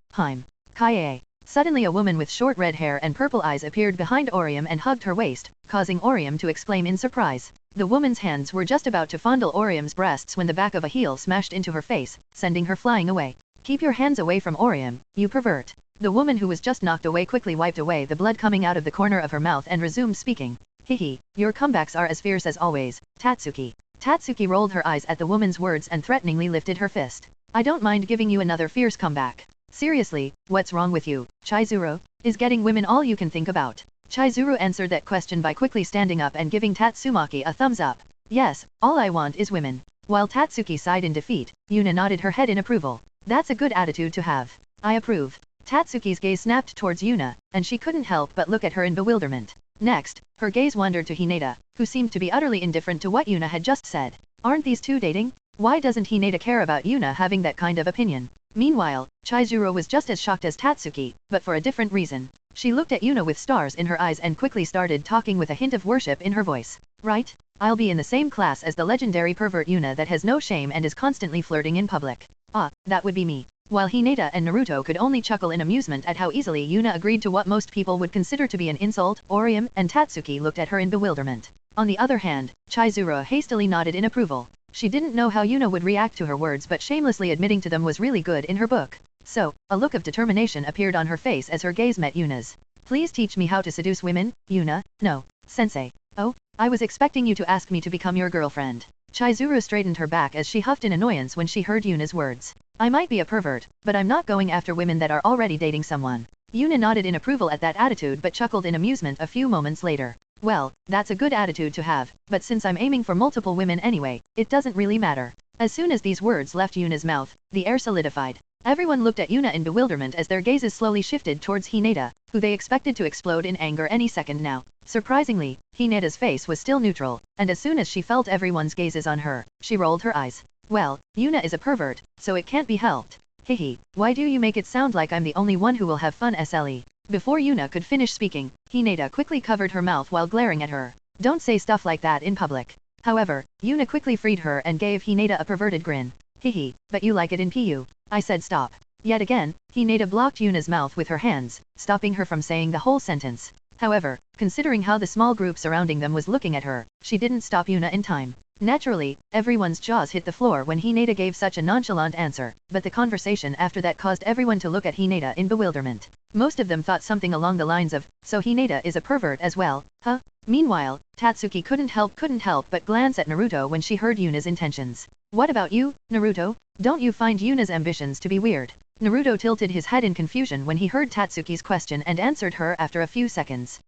Kaie. Suddenly a woman with short red hair and purple eyes appeared behind Orium and hugged her waist, causing Orium to exclaim in surprise. The woman's hands were just about to fondle Orium's breasts when the back of a heel smashed into her face, sending her flying away. Keep your hands away from Orium, you pervert. The woman who was just knocked away quickly wiped away the blood coming out of the corner of her mouth and resumed speaking. Hihi, your comebacks are as fierce as always, Tatsuki. Tatsuki rolled her eyes at the woman's words and threateningly lifted her fist. I don't mind giving you another fierce comeback. Seriously, what's wrong with you, Chizuru? Is getting women all you can think about? Chizuru answered that question by quickly standing up and giving Tatsumaki a thumbs up. Yes, all I want is women. While Tatsuki sighed in defeat, Yuna nodded her head in approval. That's a good attitude to have. I approve. Tatsuki's gaze snapped towards Yuna, and she couldn't help but look at her in bewilderment. Next, her gaze wandered to Hinata, who seemed to be utterly indifferent to what Yuna had just said. Aren't these two dating? Why doesn't Hinata care about Yuna having that kind of opinion? Meanwhile, Chizuru was just as shocked as Tatsuki, but for a different reason. She looked at Yuna with stars in her eyes and quickly started talking with a hint of worship in her voice. Right? I'll be in the same class as the legendary pervert Yuna that has no shame and is constantly flirting in public. Ah, that would be me. While Hinata and Naruto could only chuckle in amusement at how easily Yuna agreed to what most people would consider to be an insult, Orium and Tatsuki looked at her in bewilderment. On the other hand, Chizuru hastily nodded in approval. She didn't know how Yuna would react to her words, but shamelessly admitting to them was really good in her book. So, a look of determination appeared on her face as her gaze met Yuna's. Please teach me how to seduce women, Yuna. No, sensei. Oh, I was expecting you to ask me to become your girlfriend. Chizuru straightened her back as she huffed in annoyance when she heard Yuna's words. I might be a pervert, but I'm not going after women that are already dating someone. Yuna nodded in approval at that attitude but chuckled in amusement a few moments later. Well, that's a good attitude to have, but since I'm aiming for multiple women anyway, it doesn't really matter. As soon as these words left Yuna's mouth, the air solidified. Everyone looked at Yuna in bewilderment as their gazes slowly shifted towards Hinata, who they expected to explode in anger any second now. Surprisingly, Hinata's face was still neutral, and as soon as she felt everyone's gazes on her, she rolled her eyes. Well, Yuna is a pervert, so it can't be helped. Hihi, why do you make it sound like I'm the only one who will have fun SLE? Before Yuna could finish speaking, Hinata quickly covered her mouth while glaring at her. Don't say stuff like that in public. However, Yuna quickly freed her and gave Hinata a perverted grin. Hihi, but you like it in PU. I said stop. Yet again, Hinata blocked Yuna's mouth with her hands, stopping her from saying the whole sentence. However, considering how the small group surrounding them was looking at her, she didn't stop Yuna in time. Naturally, everyone's jaws hit the floor when Hinata gave such a nonchalant answer, but the conversation after that caused everyone to look at Hinata in bewilderment. Most of them thought something along the lines of, so Hinata is a pervert as well, huh? Meanwhile, Tatsuki couldn't help but glance at Naruto when she heard Yuna's intentions. What about you, Naruto? Don't you find Yuna's ambitions to be weird? Naruto tilted his head in confusion when he heard Tatsuki's question and answered her after a few seconds.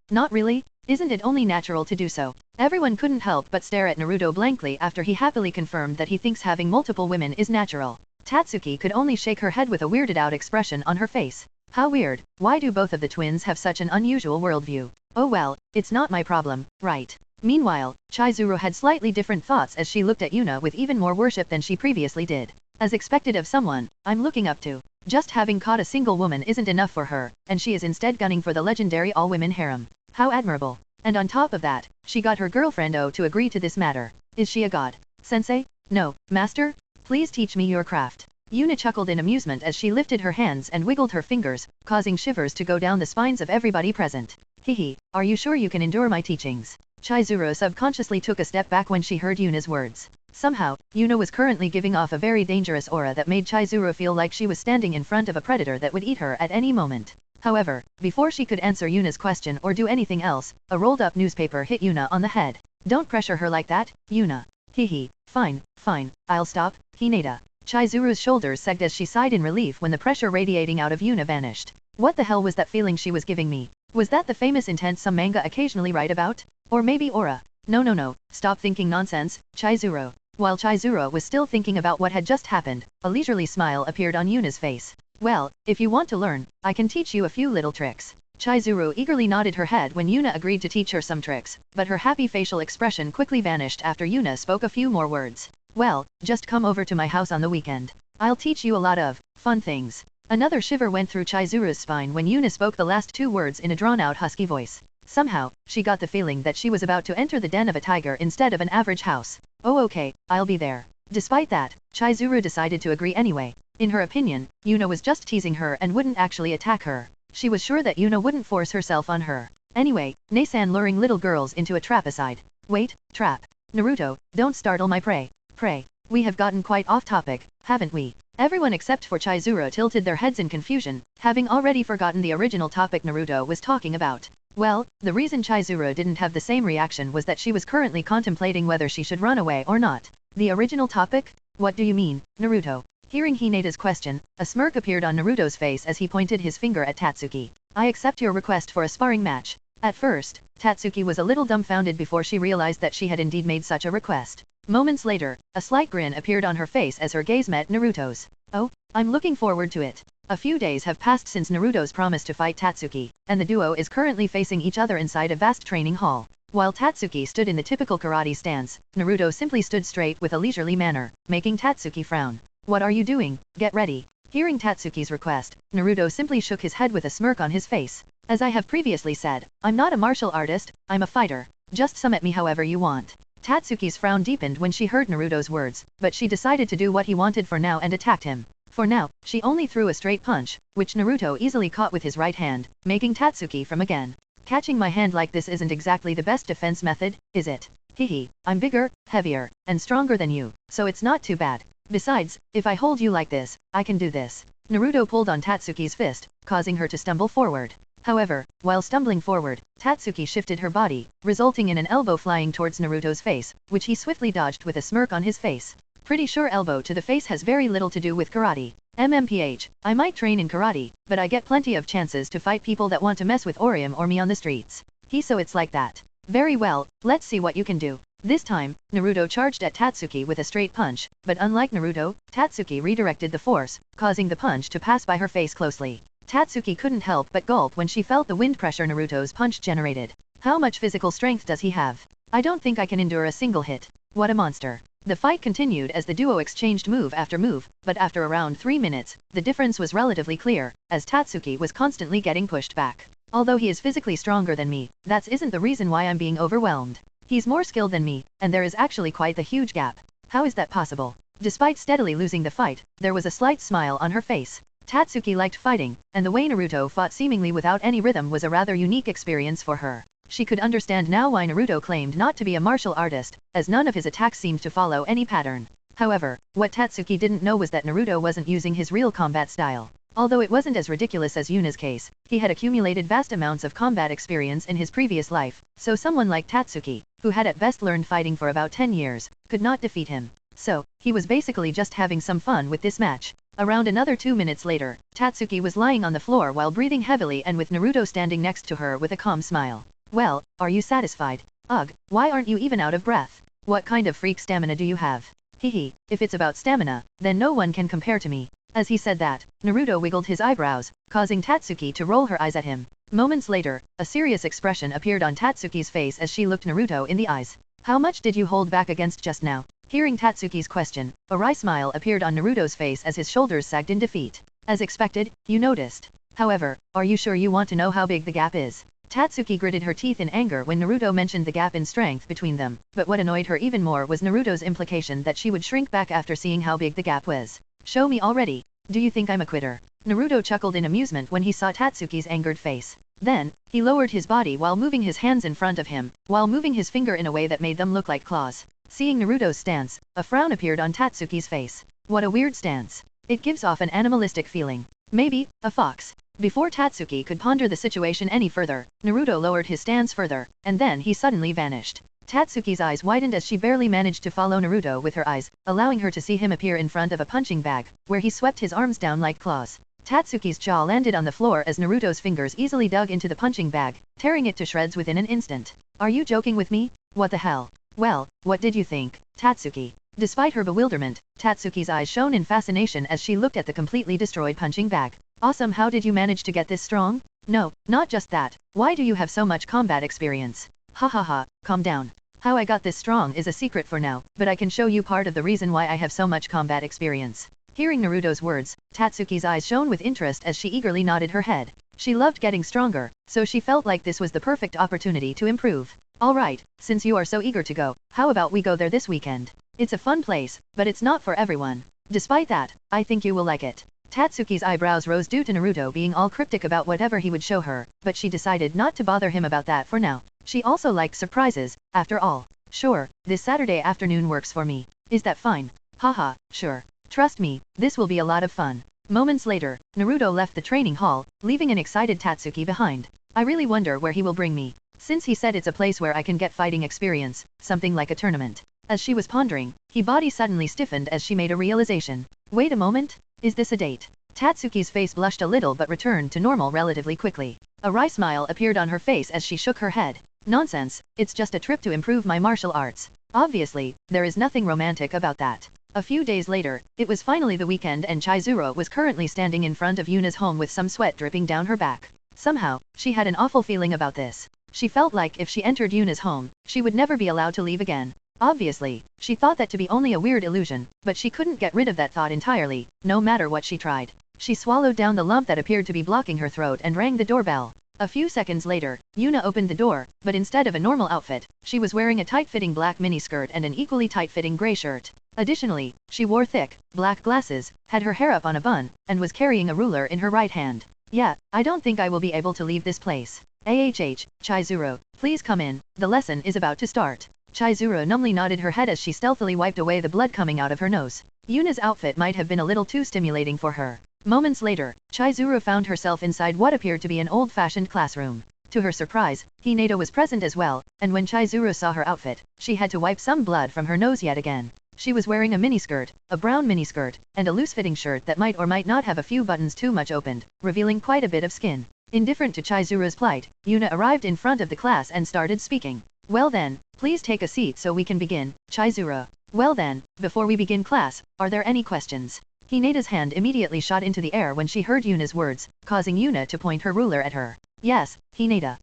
Not really? Isn't it only natural to do so? Everyone couldn't help but stare at Naruto blankly after he happily confirmed that he thinks having multiple women is natural. Tatsuki could only shake her head with a weirded out expression on her face. How weird, why do both of the twins have such an unusual worldview? Oh well, it's not my problem, right? Meanwhile, Chizuru had slightly different thoughts as she looked at Yuna with even more worship than she previously did. As expected of someone I'm looking up to. Just having caught a single woman isn't enough for her, and she is instead gunning for the legendary all-women harem. How admirable. And on top of that, she got her girlfriend O to agree to this matter. Is she a god? Sensei? No, master? Please teach me your craft. Yuna chuckled in amusement as she lifted her hands and wiggled her fingers, causing shivers to go down the spines of everybody present. Hihi, are you sure you can endure my teachings? Chizuru subconsciously took a step back when she heard Yuna's words. Somehow, Yuna was currently giving off a very dangerous aura that made Chizuru feel like she was standing in front of a predator that would eat her at any moment. However, before she could answer Yuna's question or do anything else, a rolled-up newspaper hit Yuna on the head. Don't pressure her like that, Yuna. Hihi, fine, I'll stop, Hinata. Chizuru's shoulders sagged as she sighed in relief when the pressure radiating out of Yuna vanished. What the hell was that feeling she was giving me? Was that the famous intent some manga occasionally write about? Or maybe aura? No, stop thinking nonsense, Chizuru. While Chizuru was still thinking about what had just happened, a leisurely smile appeared on Yuna's face. Well, if you want to learn, I can teach you a few little tricks. Chizuru eagerly nodded her head when Yuna agreed to teach her some tricks, but her happy facial expression quickly vanished after Yuna spoke a few more words. Well, just come over to my house on the weekend. I'll teach you a lot of fun things. Another shiver went through Chizuru's spine when Yuna spoke the last two words in a drawn-out husky voice. Somehow, she got the feeling that she was about to enter the den of a tiger instead of an average house. Oh okay, I'll be there. Despite that, Chizuru decided to agree anyway. In her opinion, Yuna was just teasing her and wouldn't actually attack her. She was sure that Yuna wouldn't force herself on her. Anyway, Nasan luring little girls into a trap aside. Wait, trap. Naruto, don't startle my prey. Pray. We have gotten quite off topic, haven't we? Everyone except for Chizuru tilted their heads in confusion, having already forgotten the original topic Naruto was talking about. Well, the reason Chizuru didn't have the same reaction was that she was currently contemplating whether she should run away or not. The original topic? What do you mean, Naruto? Hearing Hinata's question, a smirk appeared on Naruto's face as he pointed his finger at Tatsuki. I accept your request for a sparring match. At first, Tatsuki was a little dumbfounded before she realized that she had indeed made such a request. Moments later, a slight grin appeared on her face as her gaze met Naruto's. Oh, I'm looking forward to it. A few days have passed since Naruto's promise to fight Tatsuki, and the duo is currently facing each other inside a vast training hall. While Tatsuki stood in the typical karate stance, Naruto simply stood straight with a leisurely manner, making Tatsuki frown. What are you doing? Get ready. Hearing Tatsuki's request, Naruto simply shook his head with a smirk on his face. As I have previously said, I'm not a martial artist, I'm a fighter. Just summon me however you want. Tatsuki's frown deepened when she heard Naruto's words, but she decided to do what he wanted for now and attacked him. For now, she only threw a straight punch, which Naruto easily caught with his right hand, making Tatsuki from again. Catching my hand like this isn't exactly the best defense method, is it? Hehe, I'm bigger, heavier, and stronger than you, so it's not too bad. Besides, if I hold you like this, I can do this. Naruto pulled on Tatsuki's fist, causing her to stumble forward. However, while stumbling forward, Tatsuki shifted her body, resulting in an elbow flying towards Naruto's face, which he swiftly dodged with a smirk on his face. Pretty sure elbow to the face has very little to do with karate. MMPH, I might train in karate, but I get plenty of chances to fight people that want to mess with Orium or me on the streets. So it's like that. Very well, let's see what you can do. This time, Naruto charged at Tatsuki with a straight punch, but unlike Naruto, Tatsuki redirected the force, causing the punch to pass by her face closely. Tatsuki couldn't help but gulp when she felt the wind pressure Naruto's punch generated. How much physical strength does he have? I don't think I can endure a single hit. What a monster. The fight continued as the duo exchanged move after move, but after around 3 minutes, the difference was relatively clear, as Tatsuki was constantly getting pushed back. Although he is physically stronger than me, that isn't the reason why I'm being overwhelmed. He's more skilled than me, and there is actually quite the huge gap. How is that possible? Despite steadily losing the fight, there was a slight smile on her face. Tatsuki liked fighting, and the way Naruto fought seemingly without any rhythm was a rather unique experience for her. She could understand now why Naruto claimed not to be a martial artist, as none of his attacks seemed to follow any pattern. However, what Tatsuki didn't know was that Naruto wasn't using his real combat style. Although it wasn't as ridiculous as Yuna's case, he had accumulated vast amounts of combat experience in his previous life, so someone like Tatsuki, who had at best learned fighting for about 10 years, could not defeat him. So, he was basically just having some fun with this match. Around another 2 minutes later, Tatsuki was lying on the floor while breathing heavily and with Naruto standing next to her with a calm smile. Well, are you satisfied? Ugh, why aren't you even out of breath? What kind of freak stamina do you have? Hehe, if it's about stamina, then no one can compare to me. As he said that, Naruto wiggled his eyebrows, causing Tatsuki to roll her eyes at him. Moments later, a serious expression appeared on Tatsuki's face as she looked Naruto in the eyes. How much did you hold back against just now? Hearing Tatsuki's question, a wry smile appeared on Naruto's face as his shoulders sagged in defeat. As expected, you noticed. However, are you sure you want to know how big the gap is? Tatsuki gritted her teeth in anger when Naruto mentioned the gap in strength between them, but what annoyed her even more was Naruto's implication that she would shrink back after seeing how big the gap was. Show me already. Do you think I'm a quitter? Naruto chuckled in amusement when he saw Tatsuki's angered face. Then, he lowered his body while moving his hands in front of him, while moving his finger in a way that made them look like claws. Seeing Naruto's stance, a frown appeared on Tatsuki's face. What a weird stance. It gives off an animalistic feeling. Maybe, a fox. Before Tatsuki could ponder the situation any further, Naruto lowered his stance further, and then he suddenly vanished. Tatsuki's eyes widened as she barely managed to follow Naruto with her eyes, allowing her to see him appear in front of a punching bag, where he swept his arms down like claws. Tatsuki's jaw landed on the floor as Naruto's fingers easily dug into the punching bag, tearing it to shreds within an instant. Are you joking with me? What the hell? Well, what did you think, Tatsuki? Despite her bewilderment, Tatsuki's eyes shone in fascination as she looked at the completely destroyed punching bag. Awesome, how did you manage to get this strong? No, not just that. Why do you have so much combat experience? Ha ha ha, calm down. How I got this strong is a secret for now, but I can show you part of the reason why I have so much combat experience. Hearing Naruto's words, Tatsuki's eyes shone with interest as she eagerly nodded her head. She loved getting stronger, so she felt like this was the perfect opportunity to improve. Alright, since you are so eager to go, how about we go there this weekend? It's a fun place, but it's not for everyone. Despite that, I think you will like it. Tatsuki's eyebrows rose due to Naruto being all cryptic about whatever he would show her, but she decided not to bother him about that for now. She also liked surprises, after all. Sure, this Saturday afternoon works for me. Is that fine? Haha, sure. Trust me, this will be a lot of fun. Moments later, Naruto left the training hall, leaving an excited Tatsuki behind. I really wonder where he will bring me. Since he said it's a place where I can get fighting experience, something like a tournament. As she was pondering, her body suddenly stiffened as she made a realization. Wait a moment? Is this a date? Tatsuki's face blushed a little but returned to normal relatively quickly. A wry smile appeared on her face as she shook her head. Nonsense, it's just a trip to improve my martial arts. Obviously, there is nothing romantic about that. A few days later, it was finally the weekend and Chizuru was currently standing in front of Yuna's home with some sweat dripping down her back. Somehow, she had an awful feeling about this. She felt like if she entered Yuna's home, she would never be allowed to leave again. Obviously, she thought that to be only a weird illusion, but she couldn't get rid of that thought entirely, no matter what she tried. She swallowed down the lump that appeared to be blocking her throat and rang the doorbell. A few seconds later, Yuna opened the door, but instead of a normal outfit, she was wearing a tight-fitting black miniskirt and an equally tight-fitting gray shirt. Additionally, she wore thick, black glasses, had her hair up on a bun, and was carrying a ruler in her right hand. Yeah, I don't think I will be able to leave this place. Chizuru, please come in, the lesson is about to start. Chizuru numbly nodded her head as she stealthily wiped away the blood coming out of her nose. Yuna's outfit might have been a little too stimulating for her. Moments later, Chizuru found herself inside what appeared to be an old-fashioned classroom. To her surprise, Hinata was present as well, and when Chizuru saw her outfit, she had to wipe some blood from her nose yet again. She was wearing a miniskirt, a brown miniskirt, and a loose-fitting shirt that might or might not have a few buttons too much opened, revealing quite a bit of skin. Indifferent to Chizuru's plight, Yuna arrived in front of the class and started speaking. Well then, please take a seat so we can begin, Chizuru. Well then, before we begin class, are there any questions? Hinata's hand immediately shot into the air when she heard Yuna's words, causing Yuna to point her ruler at her. Yes, Hinata.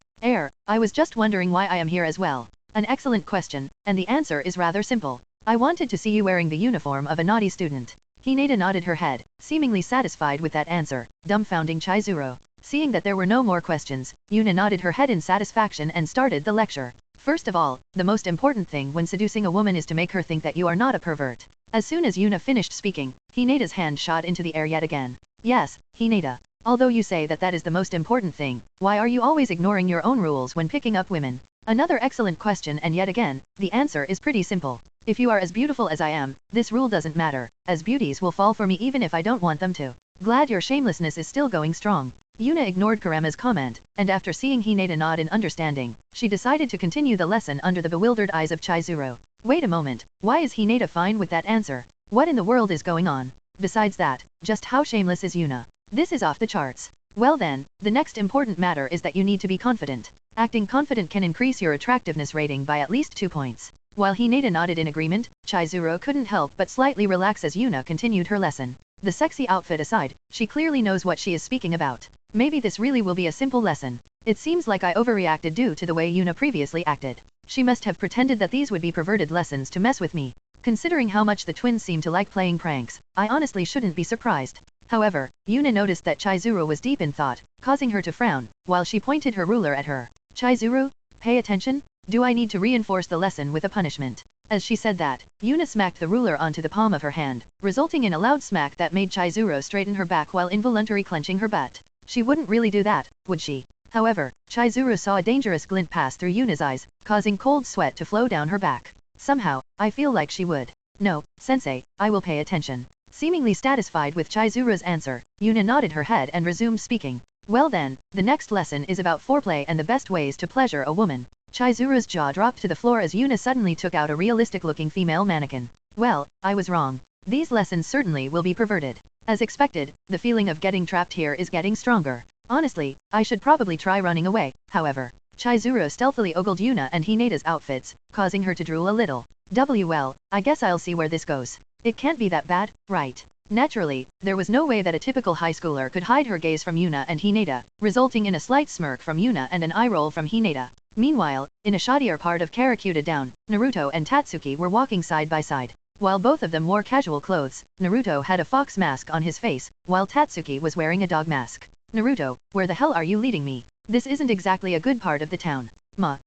I was just wondering why I am here as well. An excellent question, and the answer is rather simple. I wanted to see you wearing the uniform of a naughty student. Hinata nodded her head, seemingly satisfied with that answer, dumbfounding Chizuru. Seeing that there were no more questions, Yuna nodded her head in satisfaction and started the lecture. First of all, the most important thing when seducing a woman is to make her think that you are not a pervert. As soon as Yuna finished speaking, Hinata's hand shot into the air yet again. Yes, Hinata. Although you say that that is the most important thing, why are you always ignoring your own rules when picking up women? Another excellent question, and yet again, the answer is pretty simple. If you are as beautiful as I am, this rule doesn't matter, as beauties will fall for me even if I don't want them to. Glad your shamelessness is still going strong. Yuna ignored Kurama's comment, and after seeing Hinata nod in understanding, she decided to continue the lesson under the bewildered eyes of Chizuru. Wait a moment, why is Hinata fine with that answer? What in the world is going on? Besides that, just how shameless is Yuna? This is off the charts. Well then, the next important matter is that you need to be confident. Acting confident can increase your attractiveness rating by at least 2 points. While Hinata nodded in agreement, Chizuru couldn't help but slightly relax as Yuna continued her lesson. The sexy outfit aside, she clearly knows what she is speaking about. Maybe this really will be a simple lesson. It seems like I overreacted due to the way Yuna previously acted. She must have pretended that these would be perverted lessons to mess with me. Considering how much the twins seem to like playing pranks, I honestly shouldn't be surprised. However, Yuna noticed that Chizuru was deep in thought, causing her to frown, while she pointed her ruler at her. Chizuru, pay attention? Do I need to reinforce the lesson with a punishment? As she said that, Yuna smacked the ruler onto the palm of her hand, resulting in a loud smack that made Chizuru straighten her back while involuntarily clenching her butt. She wouldn't really do that, would she? However, Chizuru saw a dangerous glint pass through Yuna's eyes, causing cold sweat to flow down her back. Somehow, I feel like she would. No, sensei, I will pay attention. Seemingly satisfied with Chizuru's answer, Yuna nodded her head and resumed speaking. Well then, the next lesson is about foreplay and the best ways to pleasure a woman. Chizuru's jaw dropped to the floor as Yuna suddenly took out a realistic-looking female mannequin. Well, I was wrong. These lessons certainly will be perverted. As expected, the feeling of getting trapped here is getting stronger. Honestly, I should probably try running away, however. Chizuru stealthily ogled Yuna and Hinata's outfits, causing her to drool a little. Well, I guess I'll see where this goes. It can't be that bad, right? Naturally, there was no way that a typical high schooler could hide her gaze from Yuna and Hinata, resulting in a slight smirk from Yuna and an eye roll from Hinata. Meanwhile, in a shoddier part of Karakuta Down, Naruto and Tatsuki were walking side by side. While both of them wore casual clothes, Naruto had a fox mask on his face, while Tatsuki was wearing a dog mask. Naruto, where the hell are you leading me? This isn't exactly a good part of the town.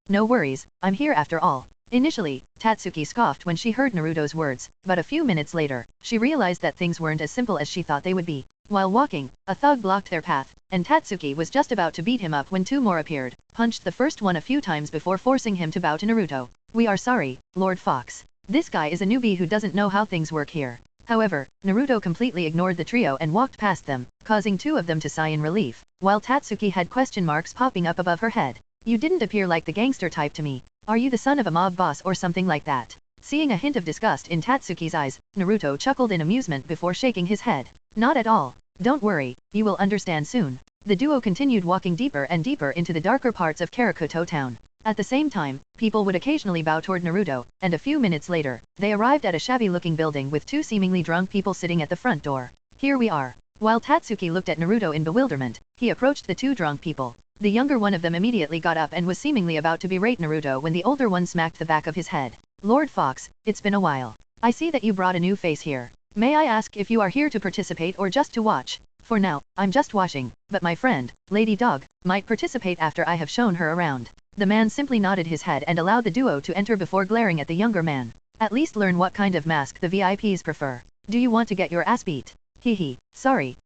No worries, I'm here after all. Initially, Tatsuki scoffed when she heard Naruto's words, but a few minutes later, she realized that things weren't as simple as she thought they would be. While walking, a thug blocked their path, and Tatsuki was just about to beat him up when two more appeared, punched the first one a few times before forcing him to bow to Naruto. "We are sorry, Lord Fox. This guy is a newbie who doesn't know how things work here." However, Naruto completely ignored the trio and walked past them, causing two of them to sigh in relief, while Tatsuki had question marks popping up above her head. "You didn't appear like the gangster type to me. Are you the son of a mob boss or something like that?" Seeing a hint of disgust in Tatsuki's eyes, Naruto chuckled in amusement before shaking his head. "Not at all. Don't worry, you will understand soon." The duo continued walking deeper and deeper into the darker parts of Karakuto town. At the same time, people would occasionally bow toward Naruto, and a few minutes later, they arrived at a shabby-looking building with two seemingly drunk people sitting at the front door. "Here we are." While Tatsuki looked at Naruto in bewilderment, he approached the two drunk people. The younger one of them immediately got up and was seemingly about to berate Naruto when the older one smacked the back of his head. "Lord Fox, it's been a while. I see that you brought a new face here. May I ask if you are here to participate or just to watch? For now, I'm just watching, but my friend, Lady Dog, might participate after I have shown her around." The man simply nodded his head and allowed the duo to enter before glaring at the younger man. "At least learn what kind of mask the VIPs prefer. Do you want to get your ass beat?" "Hehe, sorry,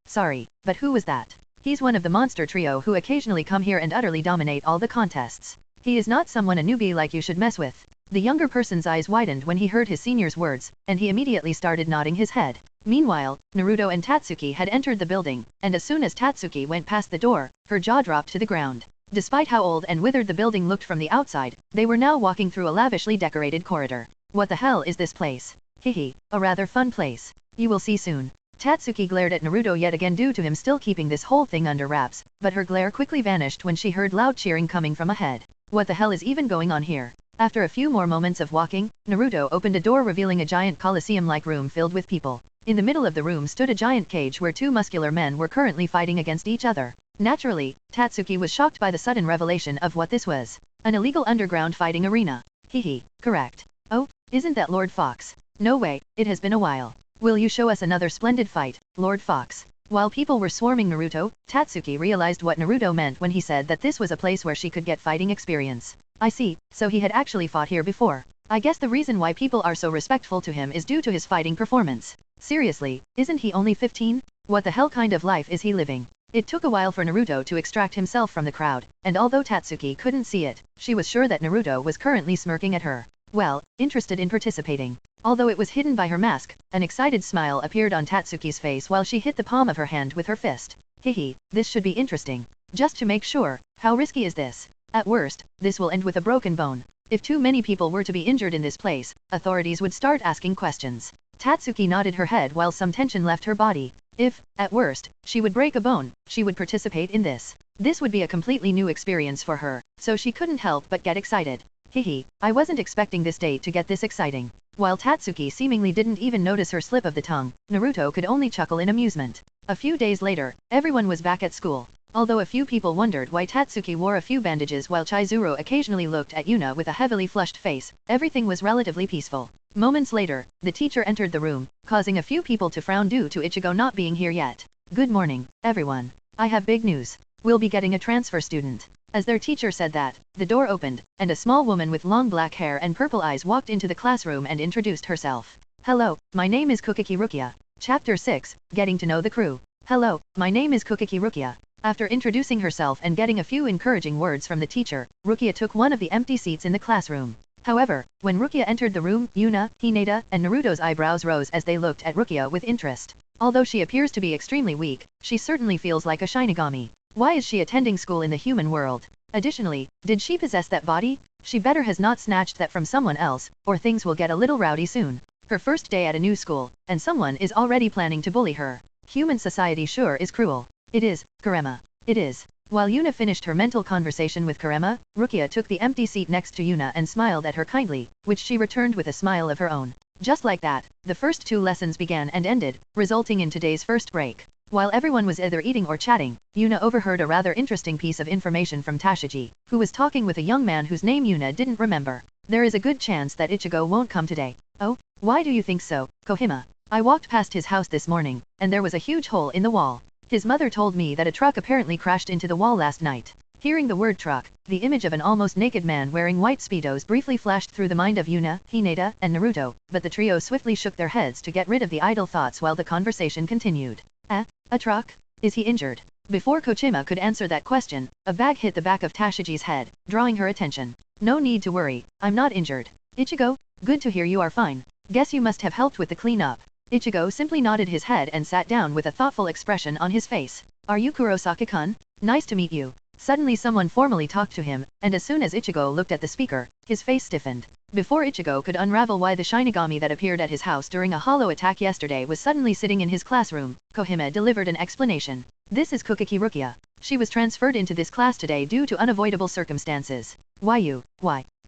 but who was that?" "He's one of the monster trio who occasionally come here and utterly dominate all the contests. He is not someone a newbie like you should mess with." The younger person's eyes widened when he heard his senior's words, and he immediately started nodding his head. Meanwhile, Naruto and Tatsuki had entered the building, and as soon as Tatsuki went past the door, her jaw dropped to the ground. Despite how old and withered the building looked from the outside, they were now walking through a lavishly decorated corridor. "What the hell is this place?" "Hehe, a rather fun place. You will see soon." Tatsuki glared at Naruto yet again due to him still keeping this whole thing under wraps, but her glare quickly vanished when she heard loud cheering coming from ahead. What the hell is even going on here? After a few more moments of walking, Naruto opened a door revealing a giant coliseum-like room filled with people. In the middle of the room stood a giant cage where two muscular men were currently fighting against each other. Naturally, Tatsuki was shocked by the sudden revelation of what this was. An illegal underground fighting arena. Hehe, correct. "Oh, isn't that Lord Fox? No way, it has been a while. Will you show us another splendid fight, Lord Fox?" While people were swarming Naruto, Tatsuki realized what Naruto meant when he said that this was a place where she could get fighting experience. "I see, so he had actually fought here before. I guess the reason why people are so respectful to him is due to his fighting performance. Seriously, isn't he only 15? What the hell kind of life is he living?" It took a while for Naruto to extract himself from the crowd, and although Tatsuki couldn't see it, she was sure that Naruto was currently smirking at her. Well, interested in participating. Although it was hidden by her mask, an excited smile appeared on Tatsuki's face while she hit the palm of her hand with her fist. "Hehe, this should be interesting. Just to make sure, how risky is this? At worst, this will end with a broken bone. If too many people were to be injured in this place, authorities would start asking questions." Tatsuki nodded her head while some tension left her body. If, at worst, she would break a bone, she would participate in this. This would be a completely new experience for her, so she couldn't help but get excited. "Hehe, I wasn't expecting this day to get this exciting." While Tatsuki seemingly didn't even notice her slip of the tongue, Naruto could only chuckle in amusement. A few days later, everyone was back at school. Although a few people wondered why Tatsuki wore a few bandages while Chizuru occasionally looked at Yuna with a heavily flushed face, everything was relatively peaceful. Moments later, the teacher entered the room, causing a few people to frown due to Ichigo not being here yet. "Good morning, everyone. I have big news. We'll be getting a transfer student." As their teacher said that, the door opened, and a small woman with long black hair and purple eyes walked into the classroom and introduced herself. "Hello, my name is Kukiki Rukia." Chapter 6, Getting to Know the Crew. "Hello, my name is Kukiki Rukia." After introducing herself and getting a few encouraging words from the teacher, Rukia took one of the empty seats in the classroom. However, when Rukia entered the room, Yuna, Hinata, and Naruto's eyebrows rose as they looked at Rukia with interest. Although she appears to be extremely weak, she certainly feels like a Shinigami. Why is she attending school in the human world? Additionally, did she possess that body? She better has not snatched that from someone else, or things will get a little rowdy soon. Her first day at a new school, and someone is already planning to bully her. Human society sure is cruel. It is, Karema. It is. While Yuna finished her mental conversation with Karema, Rukia took the empty seat next to Yuna and smiled at her kindly, which she returned with a smile of her own. Just like that, the first two lessons began and ended, resulting in today's first break. While everyone was either eating or chatting, Yuna overheard a rather interesting piece of information from Tashiji, who was talking with a young man whose name Yuna didn't remember. "There is a good chance that Ichigo won't come today." "Oh, why do you think so, Kohima?" "I walked past his house this morning, and there was a huge hole in the wall. His mother told me that a truck apparently crashed into the wall last night. Hearing the word truck, the image of an almost naked man wearing white speedos briefly flashed through the mind of Yuna, Hinata, and Naruto, but the trio swiftly shook their heads to get rid of the idle thoughts while the conversation continued. A truck? Is he injured? Before Kochima could answer that question, a bag hit the back of Tashiji's head, drawing her attention. No need to worry, I'm not injured. Ichigo? Good to hear you are fine. Guess you must have helped with the cleanup. Ichigo simply nodded his head and sat down with a thoughtful expression on his face. Are you Kurosaki-kun? Nice to meet you. Suddenly someone formally talked to him, and as soon as Ichigo looked at the speaker, his face stiffened. Before Ichigo could unravel why the Shinigami that appeared at his house during a hollow attack yesterday was suddenly sitting in his classroom, Kohime delivered an explanation. This is Kukiki Rukia. She was transferred into this class today due to unavoidable circumstances. Why?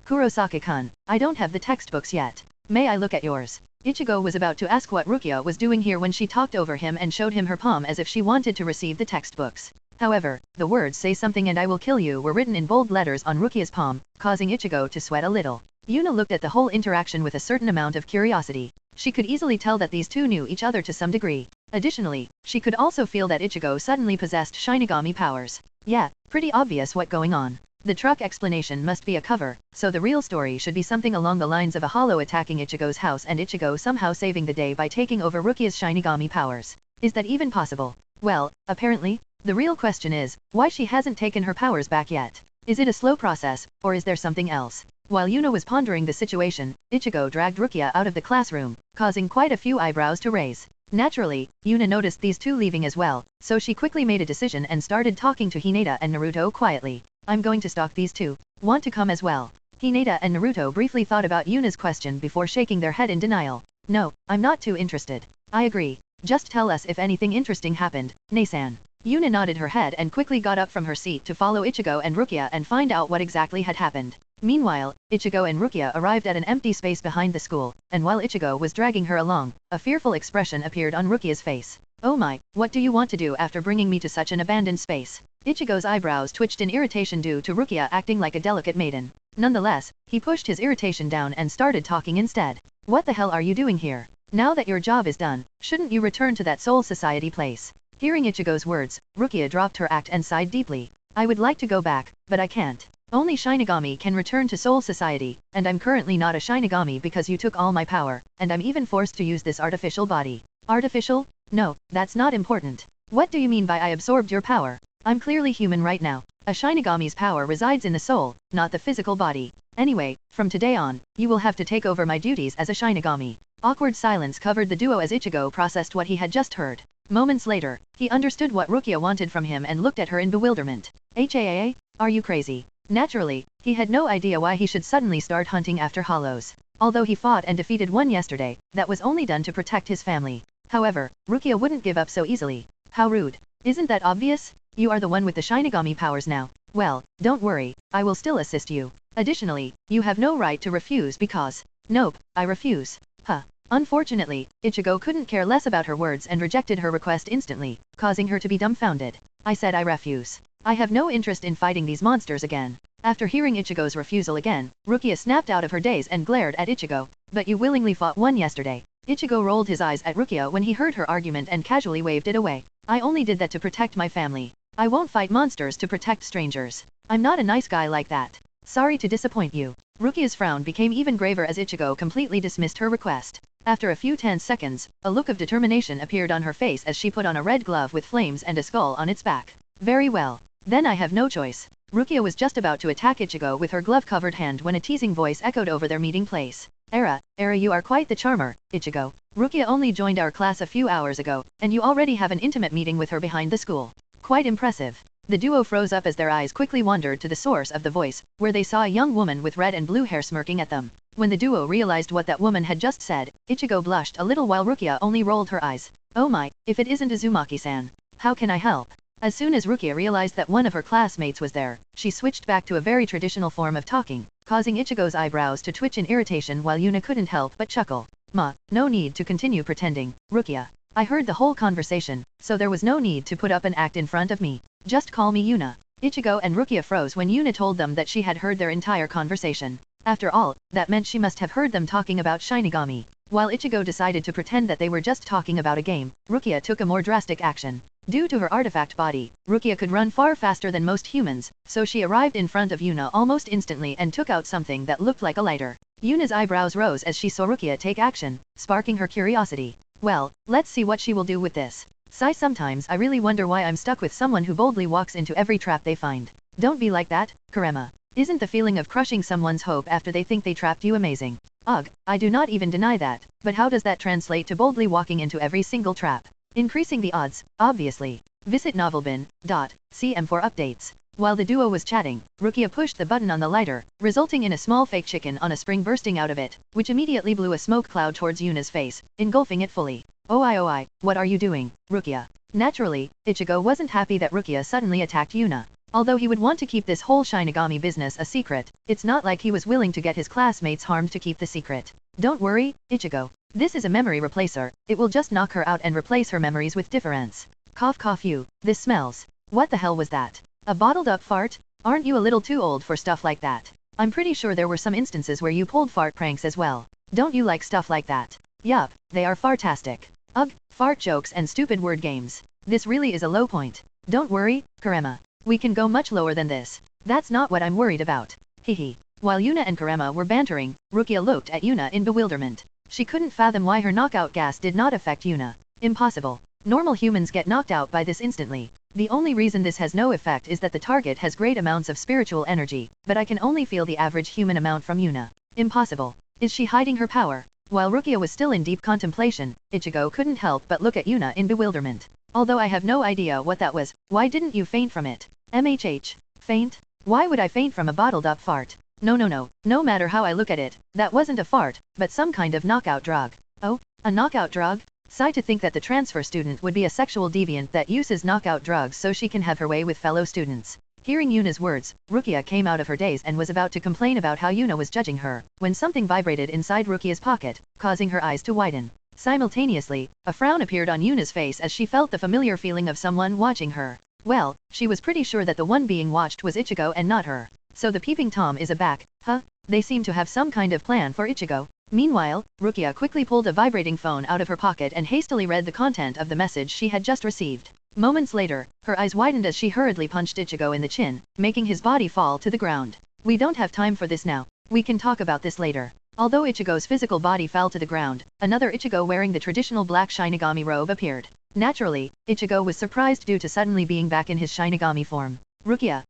Kurosaki-kun, I don't have the textbooks yet. May I look at yours? Ichigo was about to ask what Rukia was doing here when she talked over him and showed him her palm as if she wanted to receive the textbooks. However, the words "say something and I will kill you" were written in bold letters on Rukia's palm, causing Ichigo to sweat a little. Yuna looked at the whole interaction with a certain amount of curiosity. She could easily tell that these two knew each other to some degree. Additionally, she could also feel that Ichigo suddenly possessed Shinigami powers. Yeah, pretty obvious what going on. The truck explanation must be a cover, so the real story should be something along the lines of a hollow attacking Ichigo's house and Ichigo somehow saving the day by taking over Rukia's Shinigami powers. Is that even possible? Well, apparently. The real question is, why she hasn't taken her powers back yet. Is it a slow process, or is there something else? While Yuna was pondering the situation, Ichigo dragged Rukia out of the classroom, causing quite a few eyebrows to raise. Naturally, Yuna noticed these two leaving as well, so she quickly made a decision and started talking to Hinata and Naruto quietly. I'm going to stalk these two. Want to come as well? Hinata and Naruto briefly thought about Yuna's question before shaking their head in denial. No, I'm not too interested. I agree. Just tell us if anything interesting happened, Nei-san. Yuna nodded her head and quickly got up from her seat to follow Ichigo and Rukia and find out what exactly had happened. Meanwhile, Ichigo and Rukia arrived at an empty space behind the school, and while Ichigo was dragging her along, a fearful expression appeared on Rukia's face. Oh my, what do you want to do after bringing me to such an abandoned space? Ichigo's eyebrows twitched in irritation due to Rukia acting like a delicate maiden. Nonetheless, he pushed his irritation down and started talking instead. What the hell are you doing here? Now that your job is done, shouldn't you return to that Soul Society place? Hearing Ichigo's words, Rukia dropped her act and sighed deeply. I would like to go back, but I can't. Only Shinigami can return to Soul Society, and I'm currently not a Shinigami because you took all my power, and I'm even forced to use this artificial body. Artificial? No, that's not important. What do you mean by I absorbed your power? I'm clearly human right now. A Shinigami's power resides in the soul, not the physical body. Anyway, from today on, you will have to take over my duties as a Shinigami. Awkward silence covered the duo as Ichigo processed what he had just heard. Moments later, he understood what Rukia wanted from him and looked at her in bewilderment. HAA? Are you crazy? Naturally, he had no idea why he should suddenly start hunting after hollows. Although he fought and defeated one yesterday, that was only done to protect his family. However, Rukia wouldn't give up so easily. How rude. Isn't that obvious? You are the one with the Shinigami powers now. Well, don't worry, I will still assist you. Additionally, you have no right to refuse because... Nope, I refuse. Huh. Unfortunately, Ichigo couldn't care less about her words and rejected her request instantly, causing her to be dumbfounded. I said I refuse. I have no interest in fighting these monsters again. After hearing Ichigo's refusal again, Rukia snapped out of her daze and glared at Ichigo. But you willingly fought one yesterday. Ichigo rolled his eyes at Rukia when he heard her argument and casually waved it away. I only did that to protect my family. I won't fight monsters to protect strangers. I'm not a nice guy like that. Sorry to disappoint you. Rukia's frown became even graver as Ichigo completely dismissed her request. After a few tense seconds, a look of determination appeared on her face as she put on a red glove with flames and a skull on its back. Very well. Then I have no choice. Rukia was just about to attack Ichigo with her glove-covered hand when a teasing voice echoed over their meeting place. Era, you are quite the charmer, Ichigo. Rukia only joined our class a few hours ago, and you already have an intimate meeting with her behind the school. Quite impressive. The duo froze up as their eyes quickly wandered to the source of the voice, where they saw a young woman with red and blue hair smirking at them. When the duo realized what that woman had just said, Ichigo blushed a little while Rukia only rolled her eyes. Oh my, if it isn't Uzumaki-san. How can I help? As soon as Rukia realized that one of her classmates was there, she switched back to a very traditional form of talking, causing Ichigo's eyebrows to twitch in irritation while Yuna couldn't help but chuckle. No need to continue pretending, Rukia. I heard the whole conversation, so there was no need to put up an act in front of me. Just call me Yuna. Ichigo and Rukia froze when Yuna told them that she had heard their entire conversation. After all, that meant she must have heard them talking about Shinigami. While Ichigo decided to pretend that they were just talking about a game, Rukia took a more drastic action. Due to her artifact body, Rukia could run far faster than most humans, so she arrived in front of Yuna almost instantly and took out something that looked like a lighter. Yuna's eyebrows rose as she saw Rukia take action, sparking her curiosity. Well, let's see what she will do with this. Sigh, sometimes I really wonder why I'm stuck with someone who boldly walks into every trap they find. Don't be like that, Kurema. Isn't the feeling of crushing someone's hope after they think they trapped you amazing? Ugh, I do not even deny that, but how does that translate to boldly walking into every single trap? Increasing the odds, obviously. Visit novelbin.cm for updates. While the duo was chatting, Rukia pushed the button on the lighter, resulting in a small fake chicken on a spring bursting out of it, which immediately blew a smoke cloud towards Yuna's face, engulfing it fully. Oh, what are you doing, Rukia? Naturally, Ichigo wasn't happy that Rukia suddenly attacked Yuna. Although he would want to keep this whole Shinigami business a secret, it's not like he was willing to get his classmates harmed to keep the secret. Don't worry, Ichigo. This is a memory replacer, it will just knock her out and replace her memories with difference. Cough cough you, this smells. What the hell was that? A bottled up fart? Aren't you a little too old for stuff like that? I'm pretty sure there were some instances where you pulled fart pranks as well. Don't you like stuff like that? Yup, they are fartastic. Ugh, fart jokes and stupid word games. This really is a low point. Don't worry, Kurema. We can go much lower than this. That's not what I'm worried about. Hehe. While Yuna and Kurema were bantering, Rukia looked at Yuna in bewilderment. She couldn't fathom why her knockout gas did not affect Yuna. Impossible. Normal humans get knocked out by this instantly. The only reason this has no effect is that the target has great amounts of spiritual energy, but I can only feel the average human amount from Yuna. Impossible. Is she hiding her power? While Rukia was still in deep contemplation, Ichigo couldn't help but look at Yuna in bewilderment. Although I have no idea what that was, why didn't you faint from it? MHH. Faint? Why would I faint from a bottled up fart? No. No matter how I look at it, that wasn't a fart, but some kind of knockout drug. Oh, a knockout drug? Sigh to think that the transfer student would be a sexual deviant that uses knockout drugs so she can have her way with fellow students. Hearing Yuna's words, Rukia came out of her daze and was about to complain about how Yuna was judging her, when something vibrated inside Rukia's pocket, causing her eyes to widen. Simultaneously, a frown appeared on Yuna's face as she felt the familiar feeling of someone watching her. Well, she was pretty sure that the one being watched was Ichigo and not her. So the peeping Tom is back, huh? They seem to have some kind of plan for Ichigo. Meanwhile, Rukia quickly pulled a vibrating phone out of her pocket and hastily read the content of the message she had just received. Moments later, her eyes widened as she hurriedly punched Ichigo in the chin, making his body fall to the ground. We don't have time for this now. We can talk about this later. Although Ichigo's physical body fell to the ground, another Ichigo wearing the traditional black Shinigami robe appeared. Naturally, Ichigo was surprised due to suddenly being back in his Shinigami form. Rukia,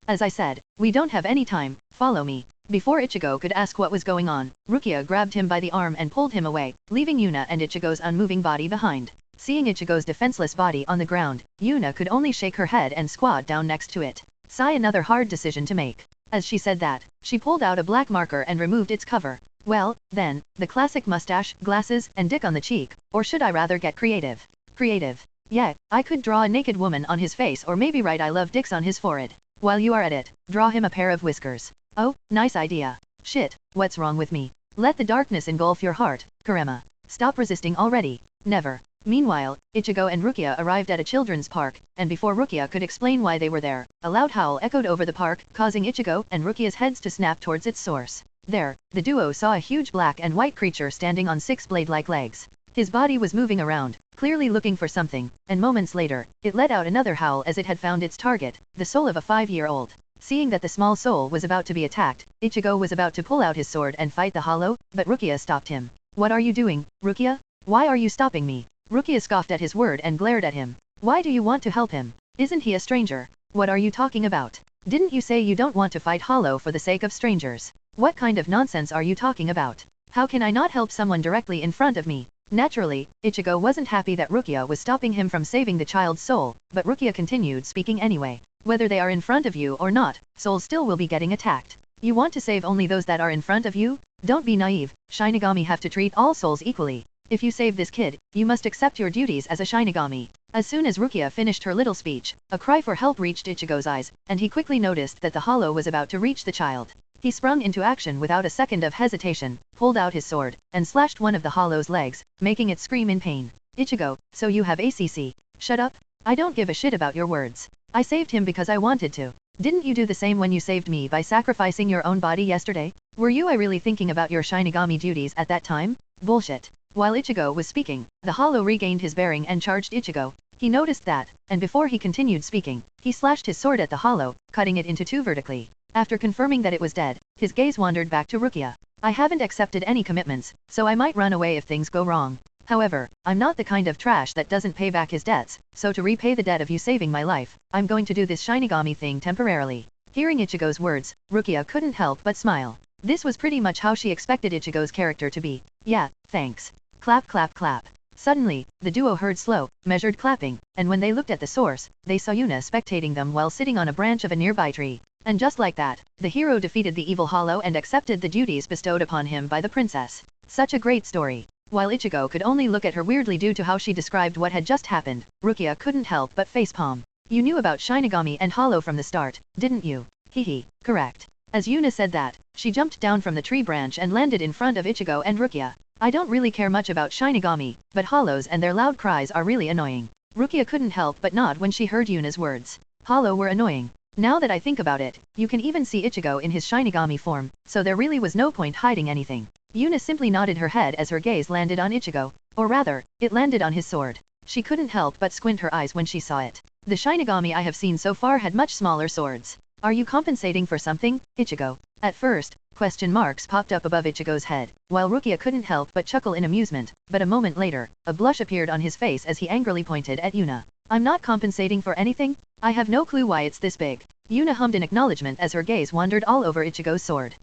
as I said, we don't have any time, follow me. Before Ichigo could ask what was going on, Rukia grabbed him by the arm and pulled him away, leaving Yuna and Ichigo's unmoving body behind. Seeing Ichigo's defenseless body on the ground, Yuna could only shake her head and squat down next to it. Sigh, another hard decision to make. As she said that, she pulled out a black marker and removed its cover. Well, then, the classic mustache, glasses, and dick on the cheek, or should I rather get creative? Creative. Yeah, I could draw a naked woman on his face or maybe write I love dicks on his forehead. While you are at it, draw him a pair of whiskers. Oh, nice idea. Shit, what's wrong with me? Let the darkness engulf your heart, Kurema. Stop resisting already. Never. Meanwhile, Ichigo and Rukia arrived at a children's park, and before Rukia could explain why they were there, a loud howl echoed over the park, causing Ichigo and Rukia's heads to snap towards its source. There, the duo saw a huge black and white creature standing on 6 blade-like legs. His body was moving around, clearly looking for something, and moments later, it let out another howl as it had found its target, the soul of a 5-year-old. Seeing that the small soul was about to be attacked, Ichigo was about to pull out his sword and fight the hollow, but Rukia stopped him. What are you doing, Rukia? Why are you stopping me? Rukia scoffed at his word and glared at him. Why do you want to help him? Isn't he a stranger? What are you talking about? Didn't you say you don't want to fight hollow for the sake of strangers? What kind of nonsense are you talking about? How can I not help someone directly in front of me? Naturally, Ichigo wasn't happy that Rukia was stopping him from saving the child's soul, but Rukia continued speaking anyway. Whether they are in front of you or not, souls still will be getting attacked. You want to save only those that are in front of you? Don't be naive, Shinigami have to treat all souls equally. If you save this kid, you must accept your duties as a Shinigami. As soon as Rukia finished her little speech, a cry for help reached Ichigo's eyes, and he quickly noticed that the hollow was about to reach the child. He sprung into action without a second of hesitation, pulled out his sword, and slashed one of the hollow's legs, making it scream in pain. Ichigo, so you have ACC. Shut up. I don't give a shit about your words. I saved him because I wanted to. Didn't you do the same when you saved me by sacrificing your own body yesterday? Were you really thinking about your Shinigami duties at that time? Bullshit. While Ichigo was speaking, the hollow regained his bearing and charged Ichigo. He noticed that, and before he continued speaking, he slashed his sword at the hollow, cutting it into two vertically. After confirming that it was dead, his gaze wandered back to Rukia. I haven't accepted any commitments, so I might run away if things go wrong. However, I'm not the kind of trash that doesn't pay back his debts, so to repay the debt of you saving my life, I'm going to do this Shinigami thing temporarily. Hearing Ichigo's words, Rukia couldn't help but smile. This was pretty much how she expected Ichigo's character to be. Yeah, thanks. Clap clap clap. Suddenly, the duo heard slow, measured clapping, and when they looked at the source, they saw Yuna spectating them while sitting on a branch of a nearby tree. And just like that, the hero defeated the evil hollow and accepted the duties bestowed upon him by the princess. Such a great story. While Ichigo could only look at her weirdly due to how she described what had just happened, Rukia couldn't help but facepalm. You knew about Shinigami and Hollow from the start, didn't you? Hehe, correct. As Yuna said that, she jumped down from the tree branch and landed in front of Ichigo and Rukia. I don't really care much about Shinigami, but Hollows and their loud cries are really annoying. Rukia couldn't help but nod when she heard Yuna's words. Hollow were annoying. Now that I think about it, you can even see Ichigo in his Shinigami form, so there really was no point hiding anything. Yuna simply nodded her head as her gaze landed on Ichigo, or rather, it landed on his sword. She couldn't help but squint her eyes when she saw it. The Shinigami I have seen so far had much smaller swords. Are you compensating for something, Ichigo? At first, question marks popped up above Ichigo's head, while Rukia couldn't help but chuckle in amusement, but a moment later, a blush appeared on his face as he angrily pointed at Yuna. I'm not compensating for anything? I have no clue why it's this big. Yuna hummed in acknowledgement as her gaze wandered all over Ichigo's sword.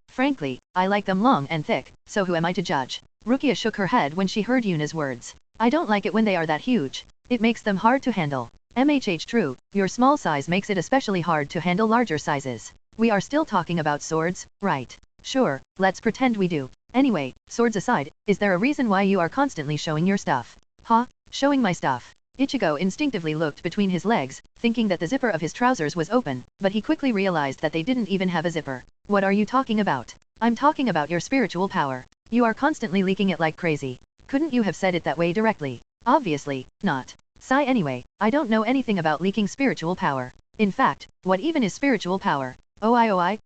Frankly, I like them long and thick, so who am I to judge? Rukia shook her head when she heard Yuna's words. I don't like it when they are that huge. It makes them hard to handle. True, your small size makes it especially hard to handle larger sizes. We are still talking about swords, right? Sure, let's pretend we do. Anyway, swords aside, is there a reason why you are constantly showing your stuff? Huh? Showing my stuff? Ichigo instinctively looked between his legs, thinking that the zipper of his trousers was open, but he quickly realized that they didn't even have a zipper. What are you talking about? I'm talking about your spiritual power. You are constantly leaking it like crazy. Couldn't you have said it that way directly? Obviously, not. Sigh anyway, I don't know anything about leaking spiritual power. In fact, what even is spiritual power? Oh,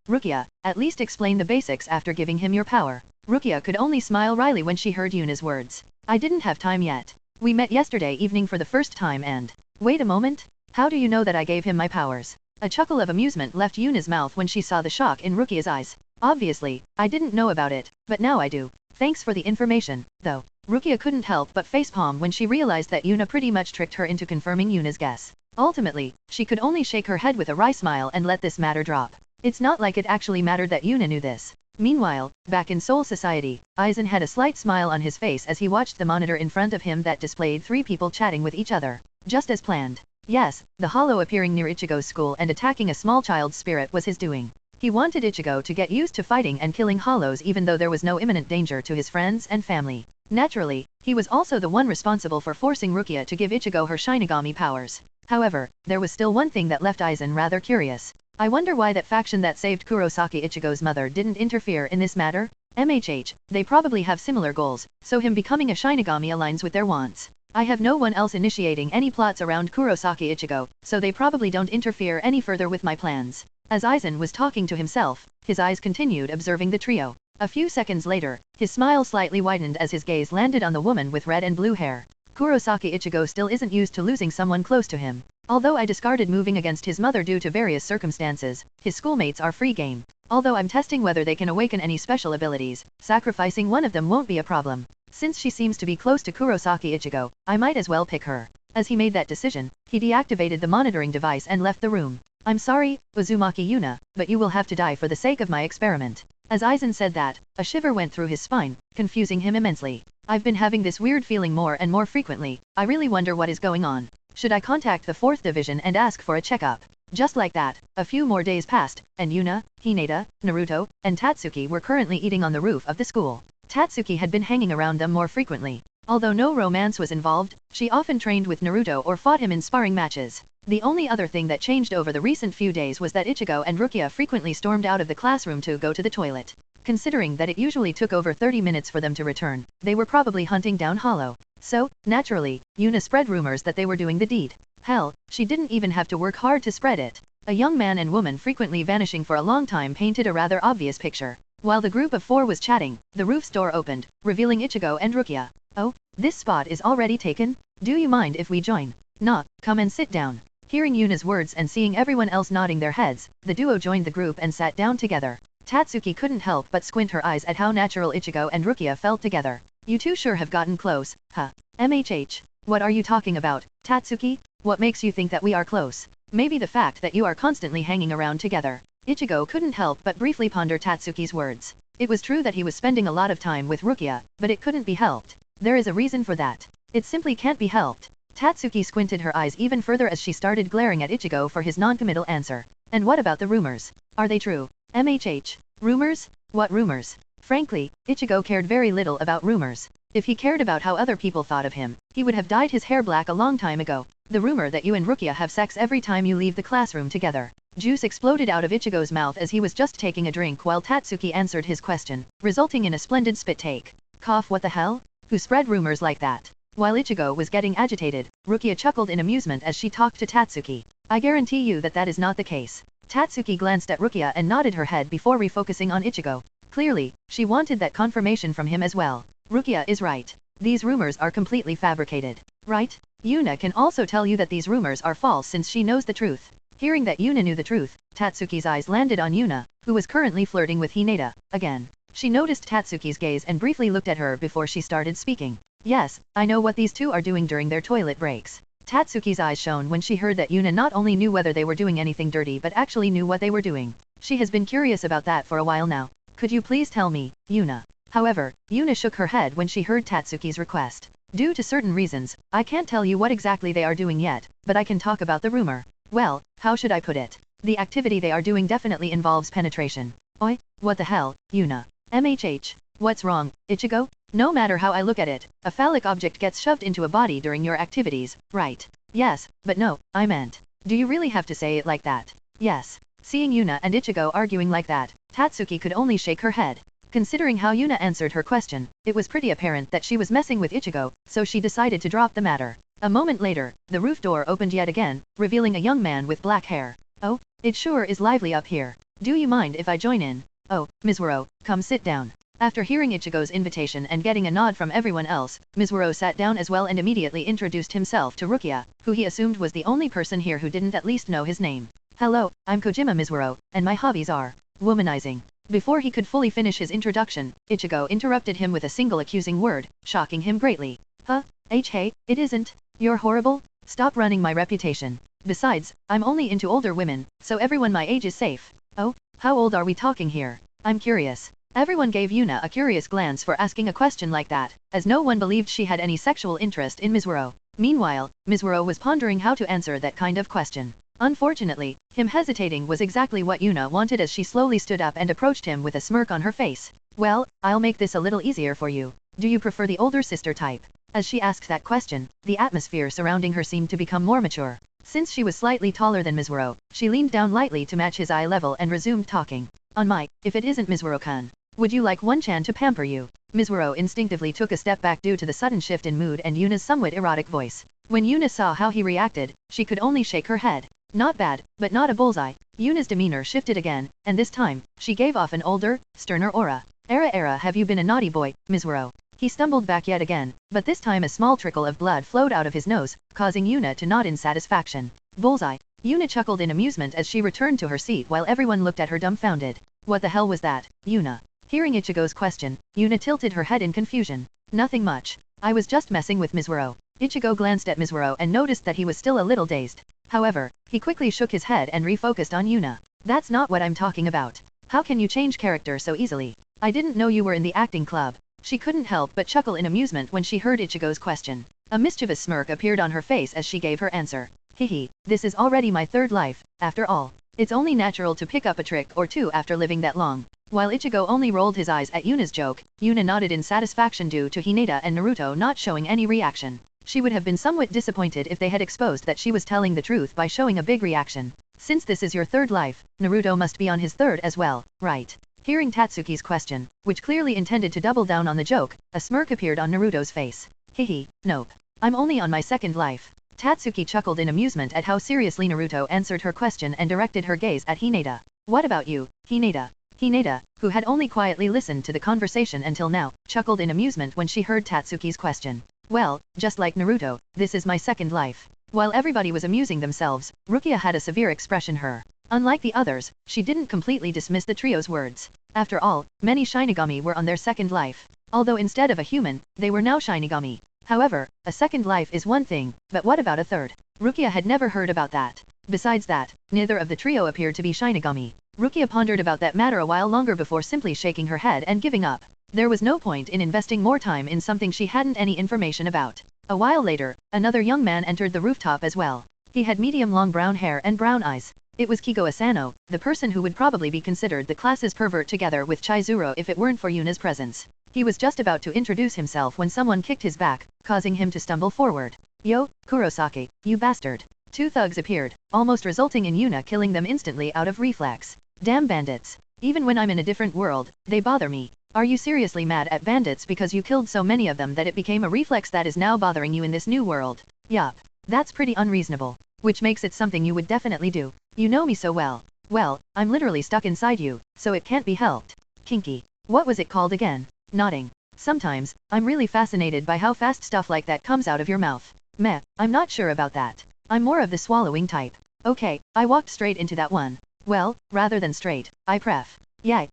Rukia, at least explain the basics after giving him your power. Rukia could only smile wryly when she heard Yuna's words. I didn't have time yet. We met yesterday evening for the first time and… Wait a moment? How do you know that I gave him my powers? A chuckle of amusement left Yuna's mouth when she saw the shock in Rukia's eyes. Obviously, I didn't know about it, but now I do. Thanks for the information, though. Rukia couldn't help but facepalm when she realized that Yuna pretty much tricked her into confirming Yuna's guess. Ultimately, she could only shake her head with a wry smile and let this matter drop. It's not like it actually mattered that Yuna knew this. Meanwhile, back in Soul Society, Aizen had a slight smile on his face as he watched the monitor in front of him that displayed 3 people chatting with each other. Just as planned. Yes, the hollow appearing near Ichigo's school and attacking a small child's spirit was his doing. He wanted Ichigo to get used to fighting and killing hollows even though there was no imminent danger to his friends and family. Naturally, he was also the one responsible for forcing Rukia to give Ichigo her Shinigami powers. However, there was still one thing that left Aizen rather curious. I wonder why that faction that saved Kurosaki Ichigo's mother didn't interfere in this matter? They probably have similar goals, so him becoming a Shinigami aligns with their wants. I have no one else initiating any plots around Kurosaki Ichigo, so they probably don't interfere any further with my plans. As Aizen was talking to himself, his eyes continued observing the trio. A few seconds later, his smile slightly widened as his gaze landed on the woman with red and blue hair. Kurosaki Ichigo still isn't used to losing someone close to him. Although I discarded moving against his mother due to various circumstances, his schoolmates are free game. Although I'm testing whether they can awaken any special abilities, sacrificing one of them won't be a problem. Since she seems to be close to Kurosaki Ichigo, I might as well pick her. As he made that decision, he deactivated the monitoring device and left the room. I'm sorry, Uzumaki Yuna, but you will have to die for the sake of my experiment. As Aizen said that, a shiver went through his spine, confusing him immensely. I've been having this weird feeling more and more frequently. I really wonder what is going on. Should I contact the 4th Division and ask for a checkup? Just like that, a few more days passed, and Yuna, Hinata, Naruto, and Tatsuki were currently eating on the roof of the school. Tatsuki had been hanging around them more frequently. Although no romance was involved, she often trained with Naruto or fought him in sparring matches. The only other thing that changed over the recent few days was that Ichigo and Rukia frequently stormed out of the classroom to go to the toilet. Considering that it usually took over 30 minutes for them to return, they were probably hunting down Hollow. So, naturally, Yuna spread rumors that they were doing the deed. Hell, she didn't even have to work hard to spread it. A young man and woman frequently vanishing for a long time painted a rather obvious picture. While the group of 4 was chatting, the roof's door opened, revealing Ichigo and Rukia. Oh, this spot is already taken? Do you mind if we join? Nah, come and sit down. Hearing Yuna's words and seeing everyone else nodding their heads, the duo joined the group and sat down together. Tatsuki couldn't help but squint her eyes at how natural Ichigo and Rukia felt together. You two sure have gotten close, huh? MHH. What are you talking about, Tatsuki? What makes you think that we are close? Maybe the fact that you are constantly hanging around together. Ichigo couldn't help but briefly ponder Tatsuki's words. It was true that he was spending a lot of time with Rukia, but it couldn't be helped. There is a reason for that. It simply can't be helped. Tatsuki squinted her eyes even further as she started glaring at Ichigo for his non-committal answer. And what about the rumors? Are they true? MHH. Rumors? What rumors? Frankly, Ichigo cared very little about rumors. If he cared about how other people thought of him, he would have dyed his hair black a long time ago. The rumor that you and Rukia have sex every time you leave the classroom together. Juice exploded out of Ichigo's mouth as he was just taking a drink while Tatsuki answered his question, resulting in a splendid spit take. Cough, what the hell? Who spread rumors like that? While Ichigo was getting agitated, Rukia chuckled in amusement as she talked to Tatsuki. I guarantee you that that is not the case. Tatsuki glanced at Rukia and nodded her head before refocusing on Ichigo. Clearly, she wanted that confirmation from him as well. Rukia is right. These rumors are completely fabricated. Right? Yuna can also tell you that these rumors are false since she knows the truth. Hearing that Yuna knew the truth, Tatsuki's eyes landed on Yuna, who was currently flirting with Hinata. Again, she noticed Tatsuki's gaze and briefly looked at her before she started speaking. Yes, I know what these two are doing during their toilet breaks. Tatsuki's eyes shone when she heard that Yuna not only knew whether they were doing anything dirty but actually knew what they were doing. She has been curious about that for a while now. Could you please tell me, Yuna? However, Yuna shook her head when she heard Tatsuki's request. Due to certain reasons, I can't tell you what exactly they are doing yet, but I can talk about the rumor. Well, how should I put it? The activity they are doing definitely involves penetration. Oi, what the hell, Yuna? MHH. What's wrong, Ichigo? No matter how I look at it, a phallic object gets shoved into a body during your activities, right? Yes, but no, I meant. Do you really have to say it like that? Yes. Seeing Yuna and Ichigo arguing like that, Tatsuki could only shake her head. Considering how Yuna answered her question, it was pretty apparent that she was messing with Ichigo, so she decided to drop the matter. A moment later, the roof door opened yet again, revealing a young man with black hair. Oh, it sure is lively up here. Do you mind if I join in? Oh, Mizuho, come sit down. After hearing Ichigo's invitation and getting a nod from everyone else, Mizuho sat down as well and immediately introduced himself to Rukia, who he assumed was the only person here who didn't at least know his name. Hello, I'm Kojima Mizuho, and my hobbies are womanizing. Before he could fully finish his introduction, Ichigo interrupted him with a single accusing word, shocking him greatly. Huh? Hey, it isn't. You're horrible? Stop running my reputation. Besides, I'm only into older women, so everyone my age is safe. Oh, how old are we talking here? I'm curious. Everyone gave Yuna a curious glance for asking a question like that, as no one believed she had any sexual interest in Mizuho. Meanwhile, Mizuho was pondering how to answer that kind of question. Unfortunately, him hesitating was exactly what Yuna wanted as she slowly stood up and approached him with a smirk on her face. Well, I'll make this a little easier for you. Do you prefer the older sister type? As she asked that question, the atmosphere surrounding her seemed to become more mature. Since she was slightly taller than Mizuho, she leaned down lightly to match his eye level and resumed talking. On my, if it isn't Mizuho-kun. Would you like one-chan to pamper you? Mizuho instinctively took a step back due to the sudden shift in mood and Yuna's somewhat erotic voice. When Yuna saw how he reacted, she could only shake her head. Not bad, but not a bullseye. Yuna's demeanor shifted again, and this time, she gave off an older, sterner aura. Have you been a naughty boy, Mizuho? He stumbled back yet again, but this time a small trickle of blood flowed out of his nose, causing Yuna to nod in satisfaction. Bullseye. Yuna chuckled in amusement as she returned to her seat while everyone looked at her dumbfounded. What the hell was that, Yuna? Hearing Ichigo's question, Yuna tilted her head in confusion. Nothing much. I was just messing with Mizuho. Ichigo glanced at Mizuho and noticed that he was still a little dazed. However, he quickly shook his head and refocused on Yuna. That's not what I'm talking about. How can you change character so easily? I didn't know you were in the acting club. She couldn't help but chuckle in amusement when she heard Ichigo's question. A mischievous smirk appeared on her face as she gave her answer. Hehe, this is already my third life, after all. It's only natural to pick up a trick or two after living that long. While Ichigo only rolled his eyes at Yuna's joke, Yuna nodded in satisfaction due to Hinata and Naruto not showing any reaction. She would have been somewhat disappointed if they had exposed that she was telling the truth by showing a big reaction. Since this is your third life, Naruto must be on his third as well, right? Hearing Tatsuki's question, which clearly intended to double down on the joke, a smirk appeared on Naruto's face. Hehe, nope. I'm only on my second life. Tatsuki chuckled in amusement at how seriously Naruto answered her question and directed her gaze at Hinata. What about you, Hinata? Hinata, who had only quietly listened to the conversation until now, chuckled in amusement when she heard Tatsuki's question. Well, just like Naruto, this is my second life. While everybody was amusing themselves, Rukia had a severe expression her. Unlike the others, she didn't completely dismiss the trio's words. After all, many Shinigami were on their second life. Although instead of a human, they were now Shinigami. However, a second life is one thing, but what about a third? Rukia had never heard about that. Besides that, neither of the trio appeared to be Shinigami. Rukia pondered about that matter a while longer before simply shaking her head and giving up. There was no point in investing more time in something she hadn't any information about. A while later, another young man entered the rooftop as well. He had medium-long brown hair and brown eyes. It was Kigo Asano, the person who would probably be considered the class's pervert together with Chizuru if it weren't for Yuna's presence. He was just about to introduce himself when someone kicked his back, causing him to stumble forward. "Yo, Kurosaki, you bastard." Two thugs appeared, almost resulting in Yuna killing them instantly out of reflex. Damn bandits. Even when I'm in a different world, they bother me. Are you seriously mad at bandits because you killed so many of them that it became a reflex that is now bothering you in this new world? Yup. That's pretty unreasonable. Which makes it something you would definitely do. You know me so well. Well, I'm literally stuck inside you, so it can't be helped. Kinky. What was it called again? Nodding. Sometimes, I'm really fascinated by how fast stuff like that comes out of your mouth. Meh, I'm not sure about that. I'm more of the swallowing type. Okay, I walked straight into that one. Well, rather than straight, I pref. Yeah,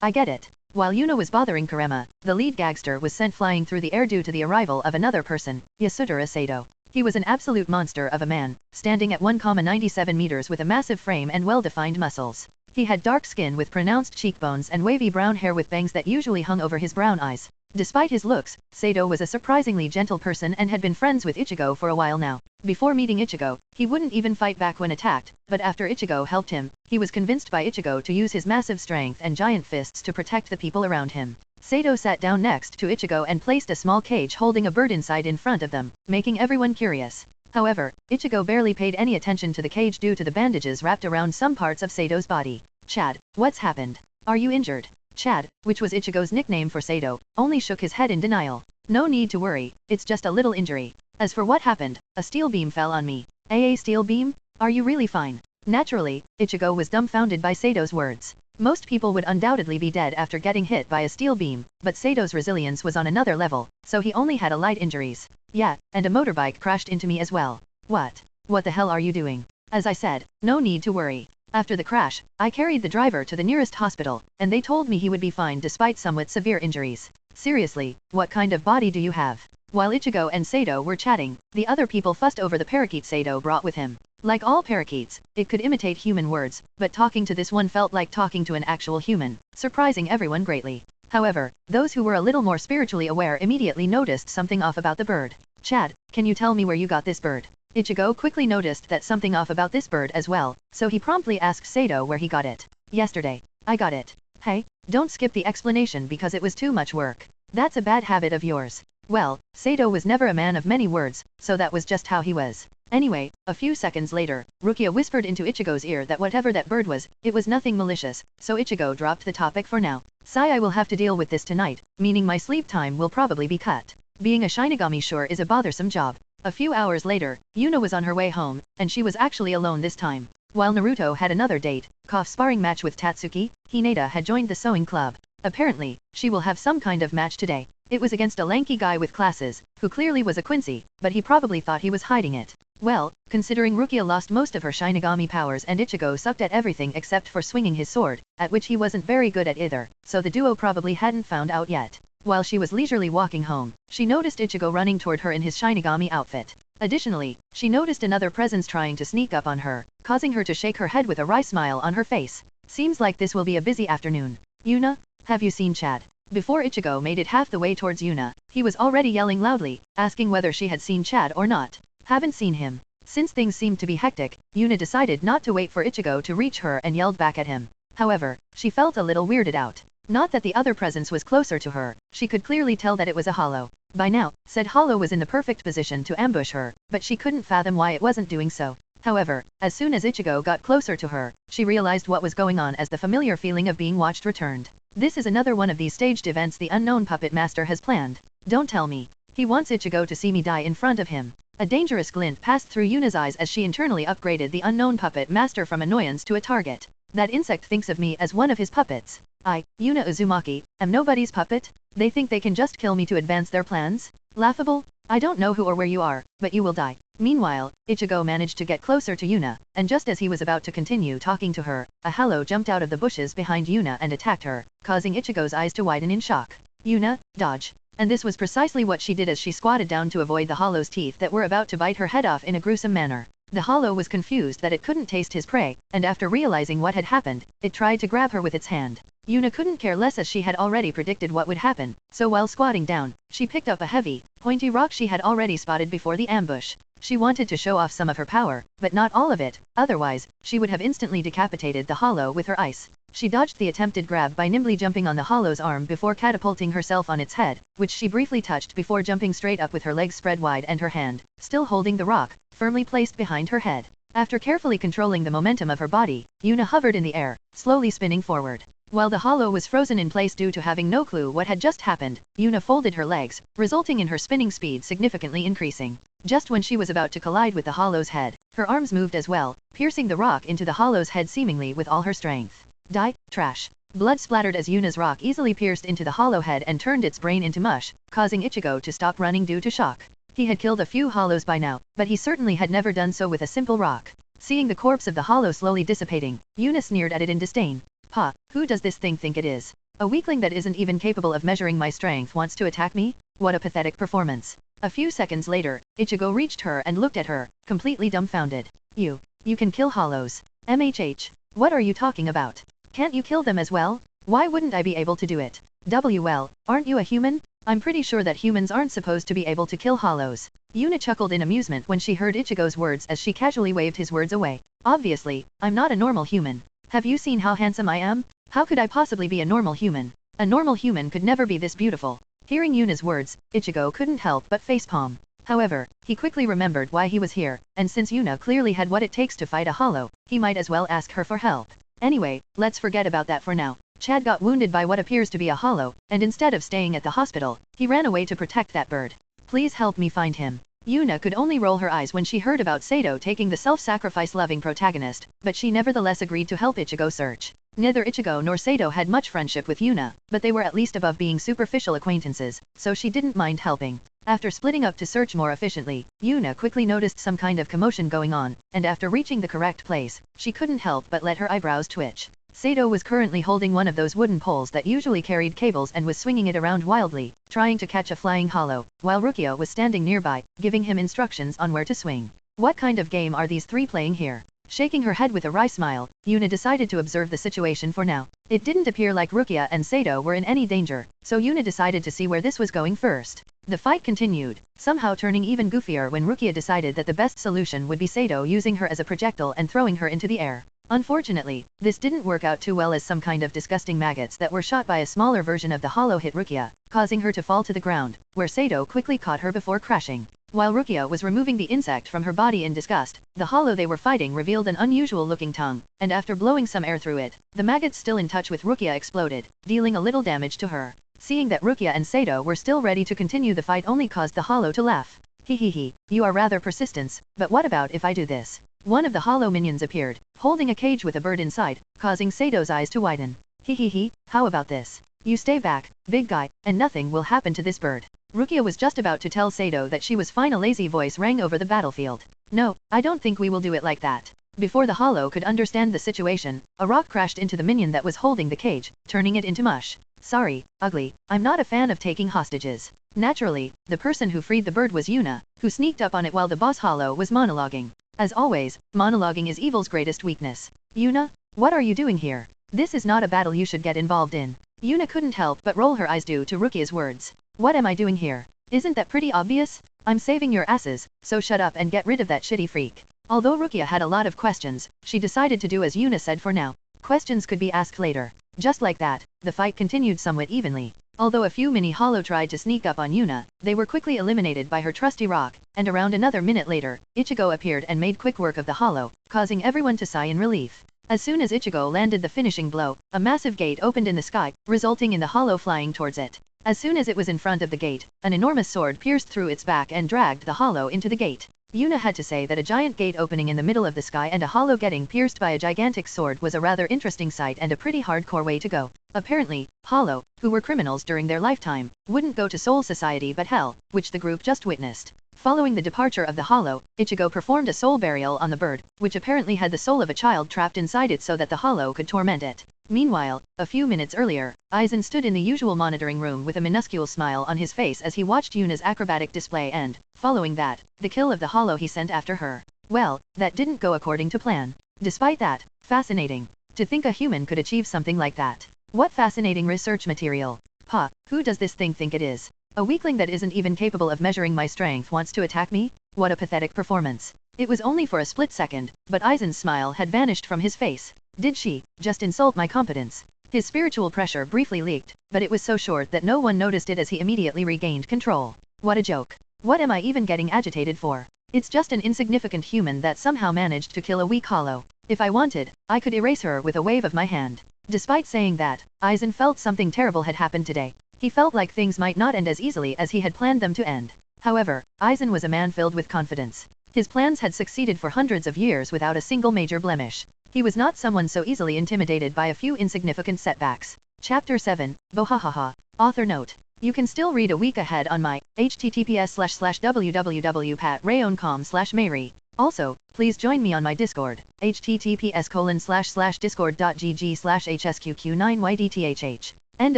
I get it. While Yuna was bothering Kurema, the lead gangster was sent flying through the air due to the arrival of another person, Yasudara Sato. He was an absolute monster of a man, standing at 1,97 meters with a massive frame and well-defined muscles. He had dark skin with pronounced cheekbones and wavy brown hair with bangs that usually hung over his brown eyes. Despite his looks, Sato was a surprisingly gentle person and had been friends with Ichigo for a while now. Before meeting Ichigo, he wouldn't even fight back when attacked, but after Ichigo helped him, he was convinced by Ichigo to use his massive strength and giant fists to protect the people around him. Sato sat down next to Ichigo and placed a small cage holding a bird inside in front of them, making everyone curious. However, Ichigo barely paid any attention to the cage due to the bandages wrapped around some parts of Sato's body. "Chad, what's happened? Are you injured?" Chad, which was Ichigo's nickname for Sato, only shook his head in denial. "No need to worry, it's just a little injury. As for what happened, a steel beam fell on me." "A steel beam? Are you really fine?" Naturally, Ichigo was dumbfounded by Sato's words. Most people would undoubtedly be dead after getting hit by a steel beam, but Sato's resilience was on another level, so he only had a light injuries. "Yeah, and a motorbike crashed into me as well." "What? What the hell are you doing?" "As I said, no need to worry. After the crash, I carried the driver to the nearest hospital, and they told me he would be fine despite somewhat severe injuries." "Seriously, what kind of body do you have?" While Ichigo and Sato were chatting, the other people fussed over the parakeet Sato brought with him. Like all parakeets, it could imitate human words, but talking to this one felt like talking to an actual human, surprising everyone greatly. However, those who were a little more spiritually aware immediately noticed something off about the bird. "Chad, can you tell me where you got this bird?" Ichigo quickly noticed that something off about this bird as well, so he promptly asked Sato where he got it. "Yesterday. I got it." "Hey, don't skip the explanation because it was too much work. That's a bad habit of yours." Well, Sato was never a man of many words, so that was just how he was. Anyway, a few seconds later, Rukia whispered into Ichigo's ear that whatever that bird was, it was nothing malicious, so Ichigo dropped the topic for now. "Sigh, I will have to deal with this tonight, meaning my sleep time will probably be cut. Being a Shinigami sure is a bothersome job." A few hours later, Yuna was on her way home, and she was actually alone this time. While Naruto had another date, sparring match with Tatsuki, Hinata had joined the sewing club. Apparently, she will have some kind of match today. It was against a lanky guy with glasses, who clearly was a Quincy, but he probably thought he was hiding it. Well, considering Rukia lost most of her Shinigami powers and Ichigo sucked at everything except for swinging his sword, at which he wasn't very good at either, so the duo probably hadn't found out yet. While she was leisurely walking home, she noticed Ichigo running toward her in his Shinigami outfit. Additionally, she noticed another presence trying to sneak up on her, causing her to shake her head with a wry smile on her face. "Seems like this will be a busy afternoon. Yuna, have you seen Chad?" Before Ichigo made it half the way towards Yuna, he was already yelling loudly, asking whether she had seen Chad or not. "Haven't seen him." Since things seemed to be hectic, Yuna decided not to wait for Ichigo to reach her and yelled back at him. However, she felt a little weirded out. Not that the other presence was closer to her, she could clearly tell that it was a hollow. By now, said hollow was in the perfect position to ambush her, but she couldn't fathom why it wasn't doing so. However, as soon as Ichigo got closer to her, she realized what was going on as the familiar feeling of being watched returned. This is another one of these staged events the unknown puppet master has planned. Don't tell me. He wants Ichigo to see me die in front of him. A dangerous glint passed through Yuna's eyes as she internally upgraded the unknown puppet master from annoyance to a target. That insect thinks of me as one of his puppets. I, Yuna Uzumaki, am nobody's puppet? They think they can just kill me to advance their plans? Laughable? I don't know who or where you are, but you will die. Meanwhile, Ichigo managed to get closer to Yuna, and just as he was about to continue talking to her, a hollow jumped out of the bushes behind Yuna and attacked her, causing Ichigo's eyes to widen in shock. Yuna, dodge. And this was precisely what she did as she squatted down to avoid the hollow's teeth that were about to bite her head off in a gruesome manner. The hollow was confused that it couldn't taste his prey, and after realizing what had happened, it tried to grab her with its hand. Yuna couldn't care less as she had already predicted what would happen, so while squatting down, she picked up a heavy, pointy rock she had already spotted before the ambush. She wanted to show off some of her power, but not all of it, otherwise, she would have instantly decapitated the hollow with her ice. She dodged the attempted grab by nimbly jumping on the hollow's arm before catapulting herself on its head, which she briefly touched before jumping straight up with her legs spread wide and her hand, still holding the rock, firmly placed behind her head. After carefully controlling the momentum of her body, Yuna hovered in the air, slowly spinning forward. While the hollow was frozen in place due to having no clue what had just happened, Yuna folded her legs, resulting in her spinning speed significantly increasing. Just when she was about to collide with the hollow's head, her arms moved as well, piercing the rock into the hollow's head seemingly with all her strength. Die, trash. Blood splattered as Yuna's rock easily pierced into the hollow head and turned its brain into mush, causing Ichigo to stop running due to shock. He had killed a few hollows by now, but he certainly had never done so with a simple rock. Seeing the corpse of the hollow slowly dissipating, Yuna sneered at it in disdain. Pa, who does this thing think it is? A weakling that isn't even capable of measuring my strength wants to attack me? What a pathetic performance. A few seconds later, Ichigo reached her and looked at her, completely dumbfounded. You can kill hollows. MHH. What are you talking about? Can't you kill them as well? Why wouldn't I be able to do it? Well, aren't you a human? I'm pretty sure that humans aren't supposed to be able to kill hollows. Yuna chuckled in amusement when she heard Ichigo's words as she casually waved his words away. Obviously, I'm not a normal human. Have you seen how handsome I am? How could I possibly be a normal human? A normal human could never be this beautiful. Hearing Yuna's words, Ichigo couldn't help but facepalm. However, he quickly remembered why he was here, and since Yuna clearly had what it takes to fight a hollow, he might as well ask her for help. Anyway, let's forget about that for now. Chad got wounded by what appears to be a hollow, and instead of staying at the hospital, he ran away to protect that bird. Please help me find him. Yuna could only roll her eyes when she heard about Sato taking the self-sacrifice loving protagonist, but she nevertheless agreed to help Ichigo search. Neither Ichigo nor Sato had much friendship with Yuna, but they were at least above being superficial acquaintances, so she didn't mind helping. After splitting up to search more efficiently, Yuna quickly noticed some kind of commotion going on, and after reaching the correct place, she couldn't help but let her eyebrows twitch. Sato was currently holding one of those wooden poles that usually carried cables and was swinging it around wildly, trying to catch a flying hollow, while Rukia was standing nearby, giving him instructions on where to swing. What kind of game are these three playing here? Shaking her head with a wry smile, Yuna decided to observe the situation for now. It didn't appear like Rukia and Sato were in any danger, so Yuna decided to see where this was going first. The fight continued, somehow turning even goofier when Rukia decided that the best solution would be Sato using her as a projectile and throwing her into the air. Unfortunately, this didn't work out too well as some kind of disgusting maggots that were shot by a smaller version of the hollow hit Rukia, causing her to fall to the ground, where Sato quickly caught her before crashing. While Rukia was removing the insect from her body in disgust, the hollow they were fighting revealed an unusual-looking tongue, and after blowing some air through it, the maggots still in touch with Rukia exploded, dealing a little damage to her. Seeing that Rukia and Sato were still ready to continue the fight only caused the hollow to laugh. Hehehe, you are rather persistent, but what about if I do this? One of the hollow minions appeared, holding a cage with a bird inside, causing Sato's eyes to widen. Hehehe, how about this? You stay back, big guy, and nothing will happen to this bird. Rukia was just about to tell Sato that she was fine. A lazy voice rang over the battlefield. No, I don't think we will do it like that. Before the hollow could understand the situation, a rock crashed into the minion that was holding the cage, turning it into mush. Sorry, ugly, I'm not a fan of taking hostages. Naturally, the person who freed the bird was Yuna, who sneaked up on it while the boss hollow was monologuing. As always, monologuing is evil's greatest weakness. Yuna, what are you doing here? This is not a battle you should get involved in. Yuna couldn't help but roll her eyes due to Rukia's words. What am I doing here? Isn't that pretty obvious? I'm saving your asses, so shut up and get rid of that shitty freak. Although Rukia had a lot of questions, she decided to do as Yuna said for now. Questions could be asked later. Just like that, the fight continued somewhat evenly. Although a few mini hollow tried to sneak up on Yuna, they were quickly eliminated by her trusty rock, and around another minute later, Ichigo appeared and made quick work of the hollow, causing everyone to sigh in relief. As soon as Ichigo landed the finishing blow, a massive gate opened in the sky, resulting in the hollow flying towards it. As soon as it was in front of the gate, an enormous sword pierced through its back and dragged the hollow into the gate. Yuna had to say that a giant gate opening in the middle of the sky and a hollow getting pierced by a gigantic sword was a rather interesting sight and a pretty hardcore way to go. Apparently, Hollow, who were criminals during their lifetime, wouldn't go to Soul Society but Hell, which the group just witnessed. Following the departure of the Hollow, Ichigo performed a soul burial on the bird, which apparently had the soul of a child trapped inside it so that the Hollow could torment it. Meanwhile, a few minutes earlier, Aizen stood in the usual monitoring room with a minuscule smile on his face as he watched Yuna's acrobatic display and, following that, the kill of the Hollow he sent after her. Well, that didn't go according to plan. Despite that, fascinating. To think a human could achieve something like that. What fascinating research material. Ha, who does this thing think it is? A weakling that isn't even capable of measuring my strength wants to attack me? What a pathetic performance. It was only for a split second, but Aizen's smile had vanished from his face. Did she just insult my competence? His spiritual pressure briefly leaked, but it was so short that no one noticed it as he immediately regained control. What a joke. What am I even getting agitated for? It's just an insignificant human that somehow managed to kill a weak Hollow. If I wanted, I could erase her with a wave of my hand. Despite saying that, Aizen felt something terrible had happened today. He felt like things might not end as easily as he had planned them to end. However, Aizen was a man filled with confidence. His plans had succeeded for hundreds of years without a single major blemish. He was not someone so easily intimidated by a few insignificant setbacks. Chapter 7, Bohahaha. Author note. You can still read a week ahead on my https://www.rayon.com/Mary. Also, please join me on my Discord, https://discord.gg/hsqq9ydthh. End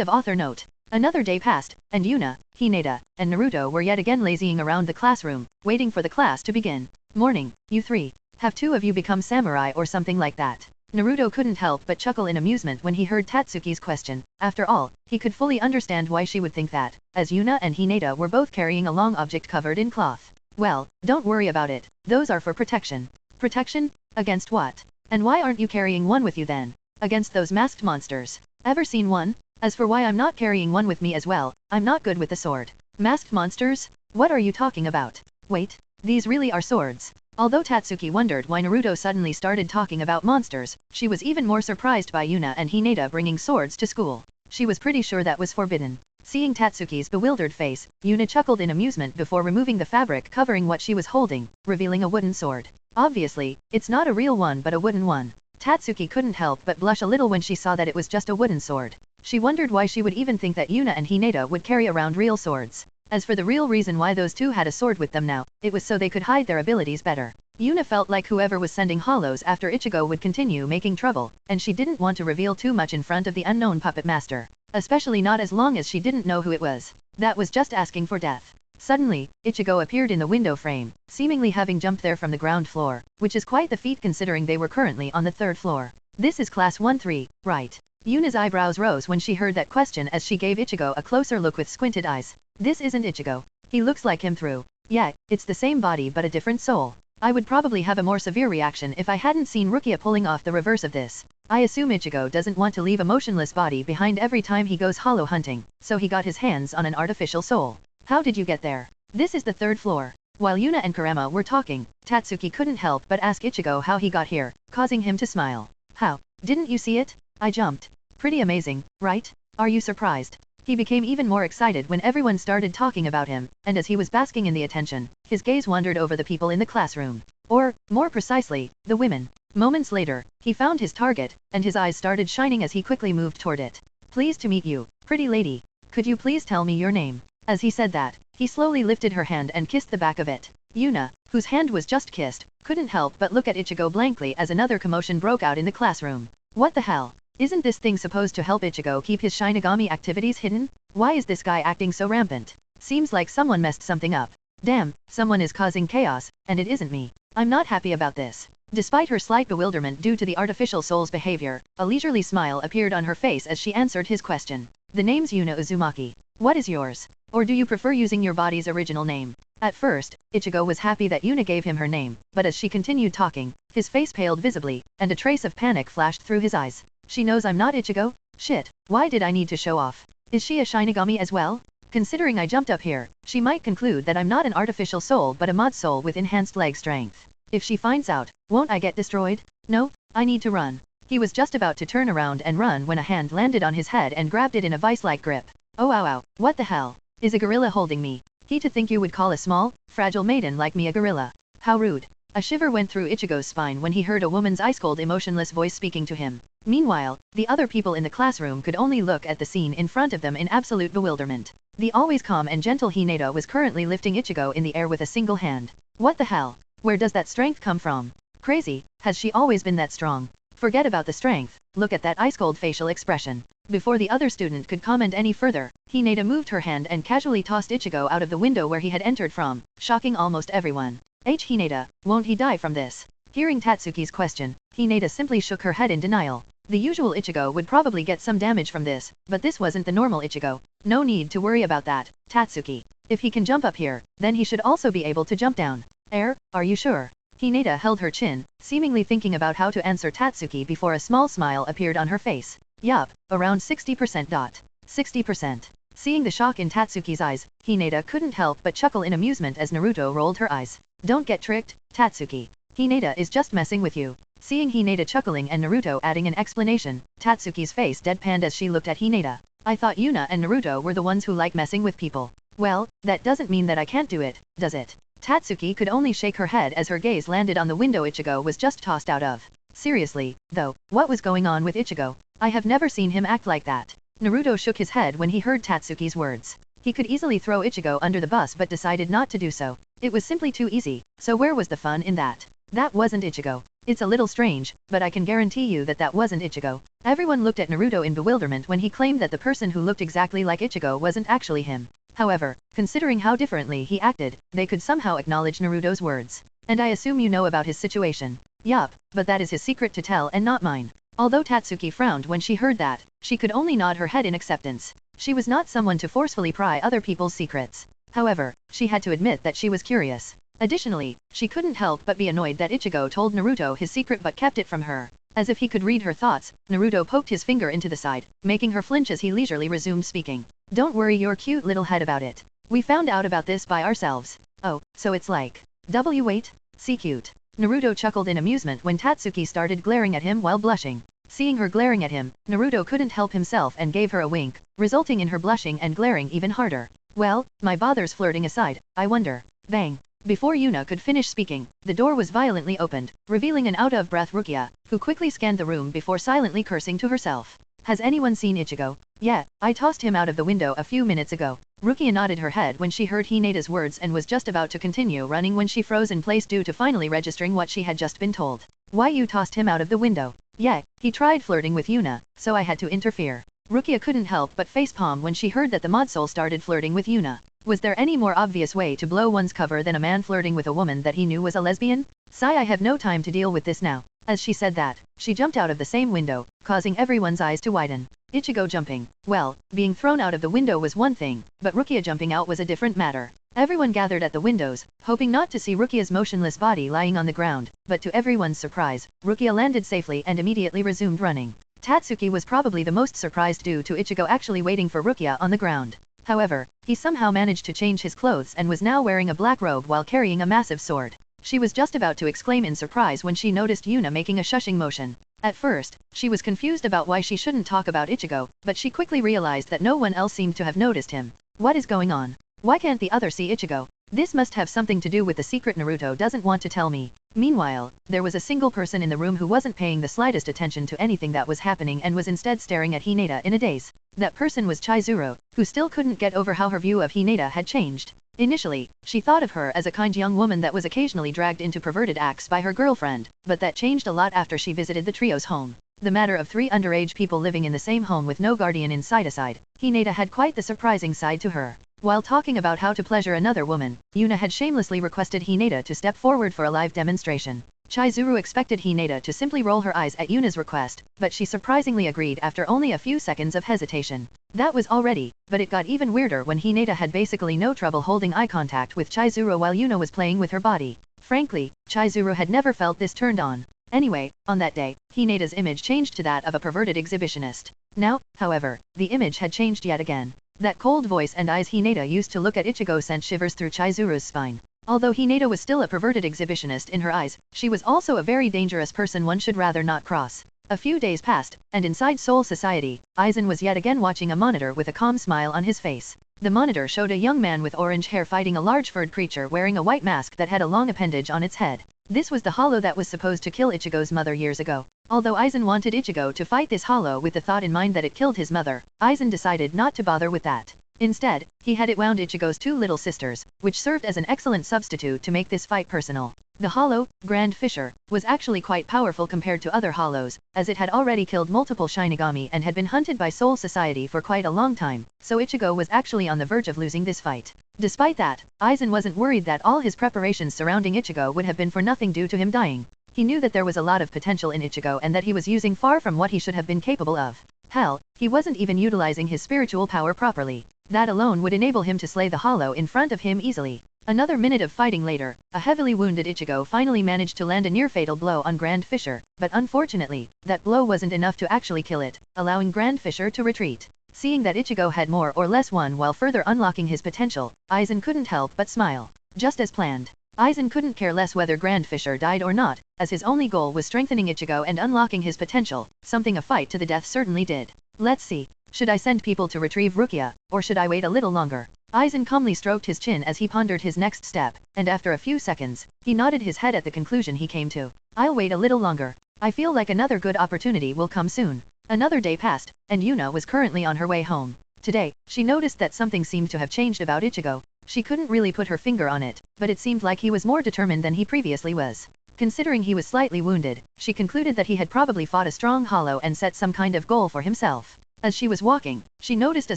of author note. Another day passed, and Yuna, Hinata, and Naruto were yet again lazying around the classroom, waiting for the class to begin. Morning, you three. Have two of you become samurai or something like that? Naruto couldn't help but chuckle in amusement when he heard Tatsuki's question. After all, he could fully understand why she would think that, as Yuna and Hinata were both carrying a long object covered in cloth. Well, don't worry about it, those are for protection. Protection? Against what? And why aren't you carrying one with you then? Against those masked monsters. Ever seen one? As for why I'm not carrying one with me as well, I'm not good with the sword. Masked monsters? What are you talking about? Wait, these really are swords. Although Tatsuki wondered why Naruto suddenly started talking about monsters, she was even more surprised by Yuna and Hinata bringing swords to school. She was pretty sure that was forbidden. Seeing Tatsuki's bewildered face, Yuna chuckled in amusement before removing the fabric covering what she was holding, revealing a wooden sword. Obviously, it's not a real one but a wooden one. Tatsuki couldn't help but blush a little when she saw that it was just a wooden sword. She wondered why she would even think that Yuna and Hinata would carry around real swords. As for the real reason why those two had a sword with them now, it was so they could hide their abilities better. Yuna felt like whoever was sending hollows after Ichigo would continue making trouble, and she didn't want to reveal too much in front of the unknown puppet master. Especially not as long as she didn't know who it was. That was just asking for death. Suddenly, Ichigo appeared in the window frame, seemingly having jumped there from the ground floor, which is quite the feat considering they were currently on the third floor. This is class 1-3, right? Yuna's eyebrows rose when she heard that question as she gave Ichigo a closer look with squinted eyes. This isn't Ichigo. He looks like him through. Yeah, it's the same body but a different soul. I would probably have a more severe reaction if I hadn't seen Rukia pulling off the reverse of this. I assume Ichigo doesn't want to leave a motionless body behind every time he goes hollow hunting, so he got his hands on an artificial soul. How did you get there? This is the third floor. While Yuna and Kurama were talking, Tatsuki couldn't help but ask Ichigo how he got here, causing him to smile. How? Didn't you see it? I jumped. Pretty amazing, right? Are you surprised? He became even more excited when everyone started talking about him, and as he was basking in the attention, his gaze wandered over the people in the classroom. Or, more precisely, the women. Moments later, he found his target, and his eyes started shining as he quickly moved toward it. Pleased to meet you, pretty lady. Could you please tell me your name? As he said that, he slowly lifted her hand and kissed the back of it. Yuna, whose hand was just kissed, couldn't help but look at Ichigo blankly as another commotion broke out in the classroom. What the hell? Isn't this thing supposed to help Ichigo keep his Shinigami activities hidden? Why is this guy acting so rampant? Seems like someone messed something up. Damn, someone is causing chaos, and it isn't me. I'm not happy about this. Despite her slight bewilderment due to the artificial soul's behavior, a leisurely smile appeared on her face as she answered his question. The name's Yuna Uzumaki. What is yours? Or do you prefer using your body's original name? At first, Ichigo was happy that Yuna gave him her name, but as she continued talking, his face paled visibly, and a trace of panic flashed through his eyes. She knows I'm not Ichigo? Shit, why did I need to show off? Is she a Shinigami as well? Considering I jumped up here, she might conclude that I'm not an artificial soul but a mod soul with enhanced leg strength. If she finds out, won't I get destroyed? No, I need to run. He was just about to turn around and run when a hand landed on his head and grabbed it in a vice-like grip. Oh ow, what the hell? Is a gorilla holding me? He to think you would call a small, fragile maiden like me a gorilla. How rude. A shiver went through Ichigo's spine when he heard a woman's ice-cold emotionless voice speaking to him. Meanwhile, the other people in the classroom could only look at the scene in front of them in absolute bewilderment. The always calm and gentle Hinata was currently lifting Ichigo in the air with a single hand. What the hell? Where does that strength come from? Crazy, has she always been that strong? Forget about the strength, look at that ice-cold facial expression. Before the other student could comment any further, Hinata moved her hand and casually tossed Ichigo out of the window where he had entered from, shocking almost everyone. Hinata, won't he die from this? Hearing Tatsuki's question, Hinata simply shook her head in denial. The usual Ichigo would probably get some damage from this, but this wasn't the normal Ichigo. No need to worry about that, Tatsuki. If he can jump up here, then he should also be able to jump down. Are you sure? Hinata held her chin, seemingly thinking about how to answer Tatsuki before a small smile appeared on her face. Yup, around 60%. 60%. Seeing the shock in Tatsuki's eyes, Hinata couldn't help but chuckle in amusement as Naruto rolled her eyes. Don't get tricked, Tatsuki. Hinata is just messing with you. Seeing Hinata chuckling and Naruto adding an explanation, Tatsuki's face deadpanned as she looked at Hinata. I thought Yuna and Naruto were the ones who like messing with people. Well, that doesn't mean that I can't do it, does it? Tatsuki could only shake her head as her gaze landed on the window Ichigo was just tossed out of. Seriously, though, what was going on with Ichigo? I have never seen him act like that. Naruto shook his head when he heard Tatsuki's words. He could easily throw Ichigo under the bus but decided not to do so. It was simply too easy, so where was the fun in that? That wasn't Ichigo. It's a little strange, but I can guarantee you that that wasn't Ichigo. Everyone looked at Naruto in bewilderment when he claimed that the person who looked exactly like Ichigo wasn't actually him. However, considering how differently he acted, they could somehow acknowledge Naruto's words. And I assume you know about his situation. Yup, but that is his secret to tell and not mine. Although Tatsuki frowned when she heard that, she could only nod her head in acceptance. She was not someone to forcefully pry other people's secrets. However, she had to admit that she was curious. Additionally, she couldn't help but be annoyed that Ichigo told Naruto his secret but kept it from her. As if he could read her thoughts, Naruto poked his finger into the side, making her flinch as he leisurely resumed speaking. Don't worry your cute little head about it. We found out about this by ourselves. Oh, so it's like, wait, see cute. Naruto chuckled in amusement when Tatsuki started glaring at him while blushing. Seeing her glaring at him, Naruto couldn't help himself and gave her a wink, resulting in her blushing and glaring even harder. Well, my bothers flirting aside, I wonder. Bang. Before Yuna could finish speaking, the door was violently opened, revealing an out-of-breath Rukia, who quickly scanned the room before silently cursing to herself. Has anyone seen Ichigo? Yeah, I tossed him out of the window a few minutes ago. Rukia nodded her head when she heard Hinata's words and was just about to continue running when she froze in place due to finally registering what she had just been told. Why you tossed him out of the window? Yeah, he tried flirting with Yuna, so I had to interfere. Rukia couldn't help but facepalm when she heard that the mod soul started flirting with Yuna. Was there any more obvious way to blow one's cover than a man flirting with a woman that he knew was a lesbian? Sigh, I have no time to deal with this now. As she said that, she jumped out of the same window, causing everyone's eyes to widen. Ichigo jumping. Well, being thrown out of the window was one thing, but Rukia jumping out was a different matter. Everyone gathered at the windows, hoping not to see Rukia's motionless body lying on the ground, but to everyone's surprise, Rukia landed safely and immediately resumed running. Tatsuki was probably the most surprised due to Ichigo actually waiting for Rukia on the ground. However, he somehow managed to change his clothes and was now wearing a black robe while carrying a massive sword. She was just about to exclaim in surprise when she noticed Yuna making a shushing motion. At first, she was confused about why she shouldn't talk about Ichigo, but she quickly realized that no one else seemed to have noticed him. What is going on? Why can't the other see Ichigo? This must have something to do with the secret Naruto doesn't want to tell me. Meanwhile, there was a single person in the room who wasn't paying the slightest attention to anything that was happening and was instead staring at Hinata in a daze. That person was Chizuru, who still couldn't get over how her view of Hinata had changed. Initially, she thought of her as a kind young woman that was occasionally dragged into perverted acts by her girlfriend, but that changed a lot after she visited the trio's home. The matter of 3 underage people living in the same home with no guardian inside aside, Hinata had quite the surprising side to her. While talking about how to pleasure another woman, Yuna had shamelessly requested Hinata to step forward for a live demonstration. Chizuru expected Hinata to simply roll her eyes at Yuna's request, but she surprisingly agreed after only a few seconds of hesitation. That was already, but it got even weirder when Hinata had basically no trouble holding eye contact with Chizuru while Yuna was playing with her body. Frankly, Chizuru had never felt this turned on. Anyway, on that day, Hinata's image changed to that of a perverted exhibitionist. Now, however, the image had changed yet again. That cold voice and eyes Hinata used to look at Ichigo sent shivers through Chizuru's spine. Although Hinata was still a perverted exhibitionist in her eyes, she was also a very dangerous person one should rather not cross. A few days passed, and inside Soul Society, Aizen was yet again watching a monitor with a calm smile on his face. The monitor showed a young man with orange hair fighting a large furred creature wearing a white mask that had a long appendage on its head. This was the hollow that was supposed to kill Ichigo's mother years ago. Although Aizen wanted Ichigo to fight this hollow with the thought in mind that it killed his mother, Aizen decided not to bother with that. Instead, he had it wound Ichigo's two little sisters, which served as an excellent substitute to make this fight personal. The hollow, Grand Fisher, was actually quite powerful compared to other hollows, as it had already killed multiple Shinigami and had been hunted by Soul Society for quite a long time, so Ichigo was actually on the verge of losing this fight. Despite that, Aizen wasn't worried that all his preparations surrounding Ichigo would have been for nothing due to him dying. He knew that there was a lot of potential in Ichigo and that he was using far from what he should have been capable of. Hell, he wasn't even utilizing his spiritual power properly. That alone would enable him to slay the hollow in front of him easily. Another minute of fighting later, a heavily wounded Ichigo finally managed to land a near-fatal blow on Grand Fisher, but unfortunately, that blow wasn't enough to actually kill it, allowing Grand Fisher to retreat. Seeing that Ichigo had more or less won while further unlocking his potential, Aizen couldn't help but smile. Just as planned. Aizen couldn't care less whether Grand Fisher died or not, as his only goal was strengthening Ichigo and unlocking his potential, something a fight to the death certainly did. Let's see. Should I send people to retrieve Rukia, or should I wait a little longer? Aizen calmly stroked his chin as he pondered his next step, and after a few seconds, he nodded his head at the conclusion he came to. I'll wait a little longer. I feel like another good opportunity will come soon. Another day passed, and Yuna was currently on her way home. Today, she noticed that something seemed to have changed about Ichigo. She couldn't really put her finger on it, but it seemed like he was more determined than he previously was. Considering he was slightly wounded, she concluded that he had probably fought a strong hollow and set some kind of goal for himself. As she was walking, she noticed a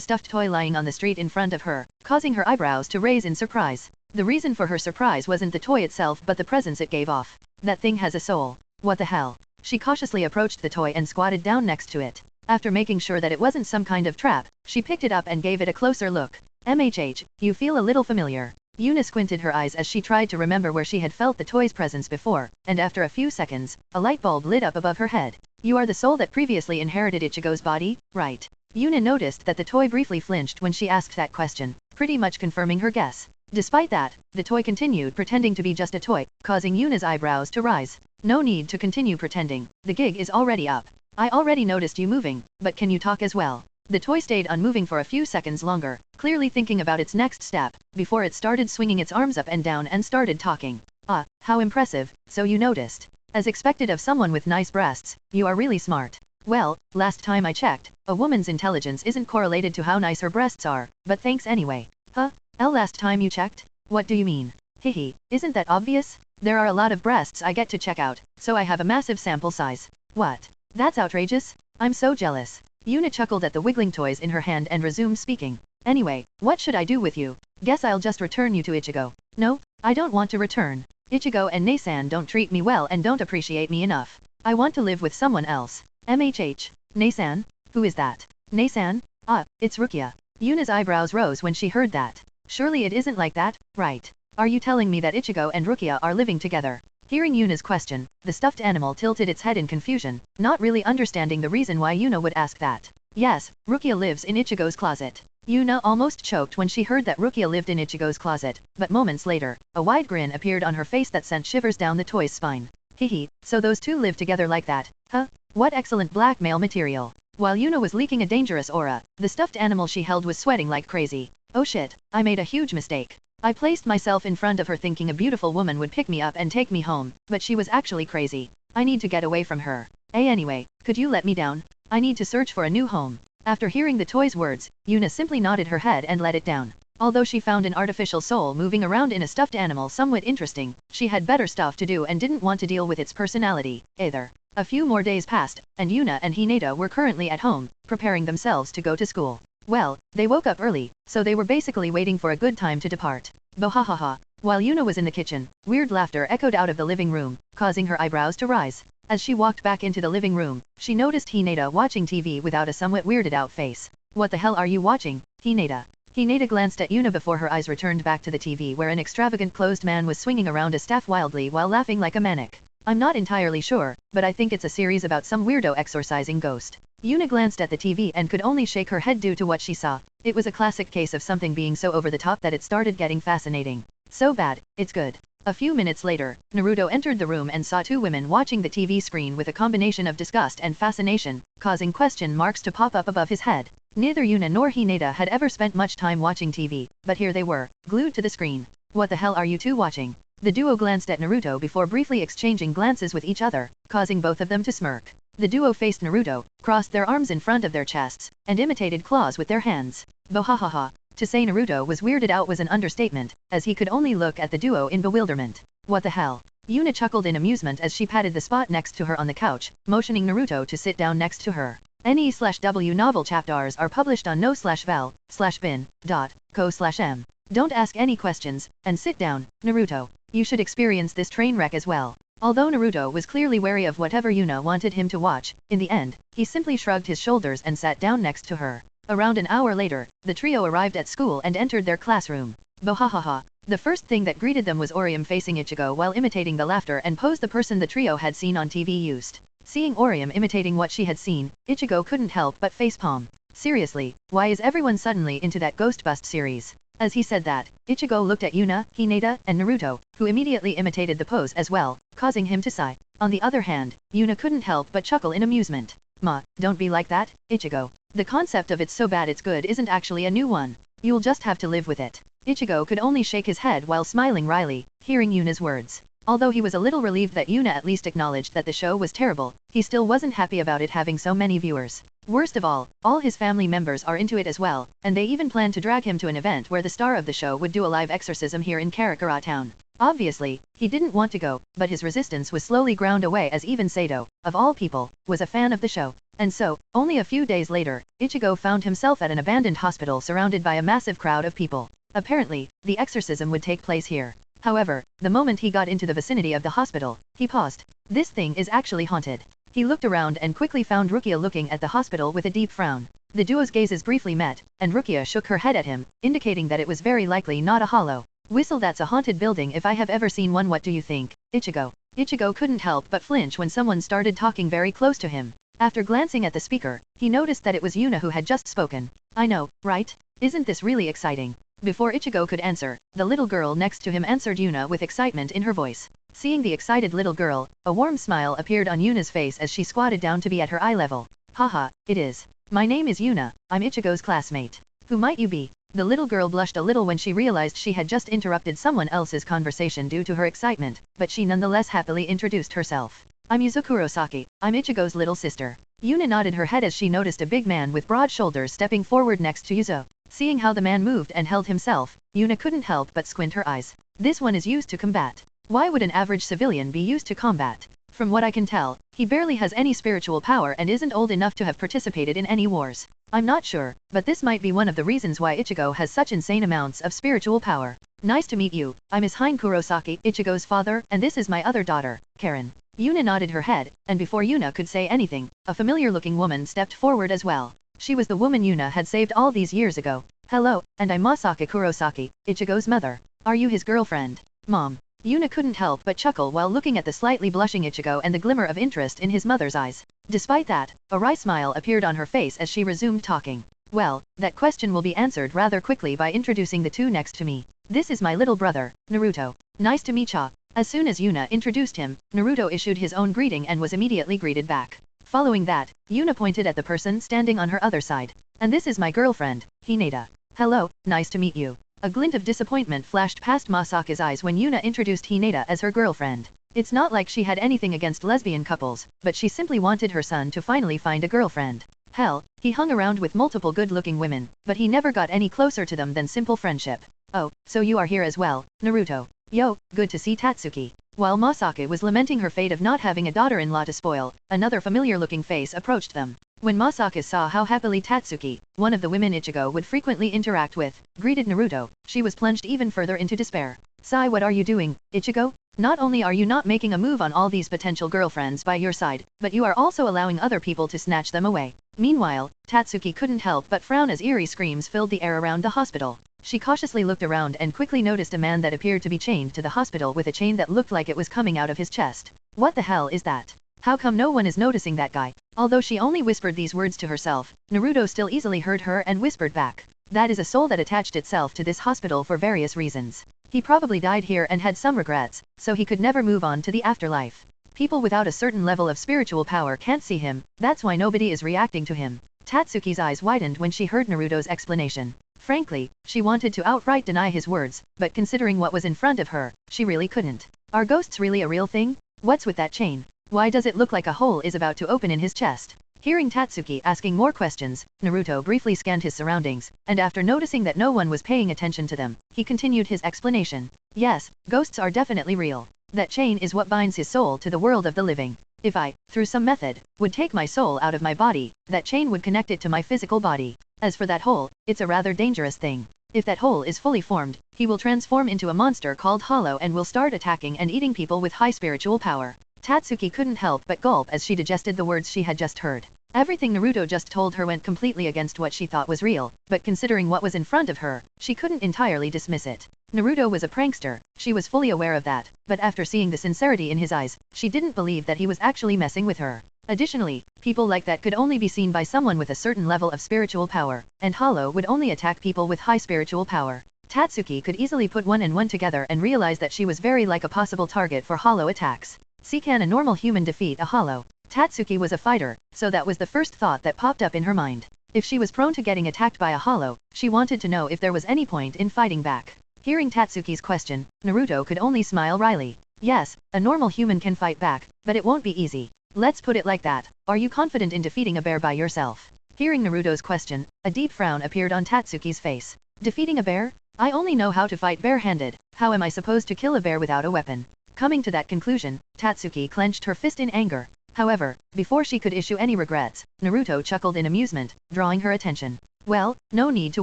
stuffed toy lying on the street in front of her, causing her eyebrows to raise in surprise. The reason for her surprise wasn't the toy itself but the presence it gave off. That thing has a soul. What the hell? She cautiously approached the toy and squatted down next to it. After making sure that it wasn't some kind of trap, she picked it up and gave it a closer look. MHH, you feel a little familiar. Yuna squinted her eyes as she tried to remember where she had felt the toy's presence before, and after a few seconds, a light bulb lit up above her head. You are the soul that previously inherited Ichigo's body, right? Yuna noticed that the toy briefly flinched when she asked that question, pretty much confirming her guess. Despite that, the toy continued pretending to be just a toy, causing Yuna's eyebrows to rise. No need to continue pretending, the gig is already up. I already noticed you moving, but can you talk as well? The toy stayed unmoving for a few seconds longer, clearly thinking about its next step, before it started swinging its arms up and down and started talking. Ah, how impressive, so you noticed. As expected of someone with nice breasts, you are really smart. Well, last time I checked, a woman's intelligence isn't correlated to how nice her breasts are, but thanks anyway. Huh? Last time you checked? What do you mean? Hihi, isn't that obvious? There are a lot of breasts I get to check out, so I have a massive sample size. What? That's outrageous. I'm so jealous. Yuna chuckled at the wiggling toys in her hand and resumed speaking. Anyway, what should I do with you? Guess I'll just return you to Ichigo. No, I don't want to return. Ichigo and Nasan don't treat me well and don't appreciate me enough. I want to live with someone else. MHH. Nasan? Who is that? Nasan? Ah, it's Rukia. Yuna's eyebrows rose when she heard that. Surely it isn't like that, right? Are you telling me that Ichigo and Rukia are living together? Hearing Yuna's question, the stuffed animal tilted its head in confusion, not really understanding the reason why Yuna would ask that. Yes, Rukia lives in Ichigo's closet. Yuna almost choked when she heard that Rukia lived in Ichigo's closet, but moments later, a wide grin appeared on her face that sent shivers down the toy's spine. Hihi, so those two live together like that, huh? What excellent blackmail material. While Yuna was leaking a dangerous aura, the stuffed animal she held was sweating like crazy. Oh shit, I made a huge mistake. I placed myself in front of her thinking a beautiful woman would pick me up and take me home, but she was actually crazy. I need to get away from her. Anyway, could you let me down? I need to search for a new home. After hearing the toy's words, Yuna simply nodded her head and let it down. Although she found an artificial soul moving around in a stuffed animal somewhat interesting, she had better stuff to do and didn't want to deal with its personality, either. A few more days passed, and Yuna and Hinata were currently at home, preparing themselves to go to school. Well, they woke up early, so they were basically waiting for a good time to depart. Bohahaha. While Yuna was in the kitchen, weird laughter echoed out of the living room, causing her eyebrows to rise. As she walked back into the living room, she noticed Hinata watching TV without a somewhat weirded out face. What the hell are you watching, Hinata? Hinata glanced at Yuna before her eyes returned back to the TV where an extravagant closed man was swinging around a staff wildly while laughing like a maniac. I'm not entirely sure, but I think it's a series about some weirdo exorcising ghost. Yuna glanced at the TV and could only shake her head due to what she saw. It was a classic case of something being so over the top that it started getting fascinating. So bad, it's good. A few minutes later, Naruto entered the room and saw two women watching the TV screen with a combination of disgust and fascination, causing question marks to pop up above his head. Neither Yuna nor Hinata had ever spent much time watching TV, but here they were, glued to the screen. What the hell are you two watching? The duo glanced at Naruto before briefly exchanging glances with each other, causing both of them to smirk. The duo faced Naruto, crossed their arms in front of their chests, and imitated claws with their hands. Bohahaha. To say Naruto was weirded out was an understatement, as he could only look at the duo in bewilderment. What the hell? Yuna chuckled in amusement as she patted the spot next to her on the couch, motioning Naruto to sit down next to her. Ne/Wbnovel chapters are published on no/vel/bin.co/m. Don't ask any questions, and sit down, Naruto. You should experience this train wreck as well. Although Naruto was clearly wary of whatever Yuna wanted him to watch, in the end, he simply shrugged his shoulders and sat down next to her. Around an hour later, the trio arrived at school and entered their classroom. Bohahaha. The first thing that greeted them was Orium facing Ichigo while imitating the laughter and pose the person the trio had seen on TV used. Seeing Orium imitating what she had seen, Ichigo couldn't help but facepalm. Seriously, why is everyone suddenly into that Ghost Bust series? As he said that, Ichigo looked at Yuna, Hinata, and Naruto, who immediately imitated the pose as well, causing him to sigh. On the other hand, Yuna couldn't help but chuckle in amusement. Ma, don't be like that, Ichigo. The concept of it's so bad it's good isn't actually a new one. You'll just have to live with it. Ichigo could only shake his head while smiling wryly, hearing Yuna's words. Although he was a little relieved that Yuna at least acknowledged that the show was terrible, he still wasn't happy about it having so many viewers. Worst of all his family members are into it as well, and they even plan to drag him to an event where the star of the show would do a live exorcism here in Karakura town. Obviously, he didn't want to go, but his resistance was slowly ground away as even Sato, of all people, was a fan of the show. And so, only a few days later, Ichigo found himself at an abandoned hospital surrounded by a massive crowd of people. Apparently, the exorcism would take place here. However, the moment he got into the vicinity of the hospital, he paused. This thing is actually haunted. He looked around and quickly found Rukia looking at the hospital with a deep frown. The duo's gazes briefly met, and Rukia shook her head at him, indicating that it was very likely not a hollow whistle. That's a haunted building if I have ever seen one. What do you think, Ichigo? Ichigo couldn't help but flinch when someone started talking very close to him. After glancing at the speaker, he noticed that it was Yuna who had just spoken. I know, right? Isn't this really exciting? Before Ichigo could answer, the little girl next to him answered Yuna with excitement in her voice. Seeing the excited little girl, a warm smile appeared on Yuna's face as she squatted down to be at her eye level. Haha, it is. My name is Yuna, I'm Ichigo's classmate. Who might you be? The little girl blushed a little when she realized she had just interrupted someone else's conversation due to her excitement, but she nonetheless happily introduced herself. I'm Yuzo Kurosaki, I'm Ichigo's little sister. Yuna nodded her head as she noticed a big man with broad shoulders stepping forward next to Yuzo. Seeing how the man moved and held himself, Yuna couldn't help but squint her eyes. This one is used to combat. Why would an average civilian be used to combat? From what I can tell, he barely has any spiritual power and isn't old enough to have participated in any wars. I'm not sure, but this might be one of the reasons why Ichigo has such insane amounts of spiritual power. Nice to meet you, I'm Hine Kurosaki, Ichigo's father, and this is my other daughter, Karen. Yuna nodded her head, and before Yuna could say anything, a familiar-looking woman stepped forward as well. She was the woman Yuna had saved all these years ago. Hello, and I'm Masaka Kurosaki, Ichigo's mother. Are you his girlfriend? Mom. Yuna couldn't help but chuckle while looking at the slightly blushing Ichigo and the glimmer of interest in his mother's eyes. Despite that, a wry smile appeared on her face as she resumed talking. Well, that question will be answered rather quickly by introducing the two next to me. This is my little brother, Naruto. Nice to meet ya. As soon as Yuna introduced him, Naruto issued his own greeting and was immediately greeted back. Following that, Yuna pointed at the person standing on her other side. And this is my girlfriend, Hinata. Hello, nice to meet you. A glint of disappointment flashed past Masaka's eyes when Yuna introduced Hinata as her girlfriend. It's not like she had anything against lesbian couples, but she simply wanted her son to finally find a girlfriend. Hell, he hung around with multiple good-looking women, but he never got any closer to them than simple friendship. Oh, so you are here as well, Naruto. Yo, good to see Tatsuki. While Masaka was lamenting her fate of not having a daughter-in-law to spoil, another familiar-looking face approached them. When Masaka saw how happily Tatsuki, one of the women Ichigo would frequently interact with, greeted Naruto, she was plunged even further into despair. Sigh, what are you doing, Ichigo? Not only are you not making a move on all these potential girlfriends by your side, but you are also allowing other people to snatch them away. Meanwhile, Tatsuki couldn't help but frown as eerie screams filled the air around the hospital. She cautiously looked around and quickly noticed a man that appeared to be chained to the hospital with a chain that looked like it was coming out of his chest. What the hell is that? How come no one is noticing that guy? Although she only whispered these words to herself, Naruto still easily heard her and whispered back. That is a soul that attached itself to this hospital for various reasons. He probably died here and had some regrets, so he could never move on to the afterlife. People without a certain level of spiritual power can't see him, that's why nobody is reacting to him. Tatsuki's eyes widened when she heard Naruto's explanation. Frankly, she wanted to outright deny his words, but considering what was in front of her, she really couldn't. Are ghosts really a real thing? What's with that chain? Why does it look like a hole is about to open in his chest? Hearing Tatsuki asking more questions, Naruto briefly scanned his surroundings, and after noticing that no one was paying attention to them, he continued his explanation. Yes, ghosts are definitely real. That chain is what binds his soul to the world of the living. If I, through some method, would take my soul out of my body, that chain would connect it to my physical body. As for that hole, it's a rather dangerous thing. If that hole is fully formed, he will transform into a monster called Hollow and will start attacking and eating people with high spiritual power. Tatsuki couldn't help but gulp as she digested the words she had just heard. Everything Naruto just told her went completely against what she thought was real, but considering what was in front of her, she couldn't entirely dismiss it. Naruto was a prankster, she was fully aware of that, but after seeing the sincerity in his eyes, she didn't believe that he was actually messing with her. Additionally, people like that could only be seen by someone with a certain level of spiritual power, and Hollow would only attack people with high spiritual power. Tatsuki could easily put one and one together and realize that she was very like a possible target for Hollow attacks. Can a normal human defeat a Hollow? Tatsuki was a fighter, so that was the first thought that popped up in her mind. If she was prone to getting attacked by a Hollow, she wanted to know if there was any point in fighting back. Hearing Tatsuki's question, Naruto could only smile wryly. Yes, a normal human can fight back, but it won't be easy. Let's put it like that. Are you confident in defeating a bear by yourself? Hearing Naruto's question, a deep frown appeared on Tatsuki's face. Defeating a bear? I only know how to fight bare-handed. How am I supposed to kill a bear without a weapon? Coming to that conclusion, Tatsuki clenched her fist in anger. However, before she could issue any regrets, Naruto chuckled in amusement, drawing her attention. Well, no need to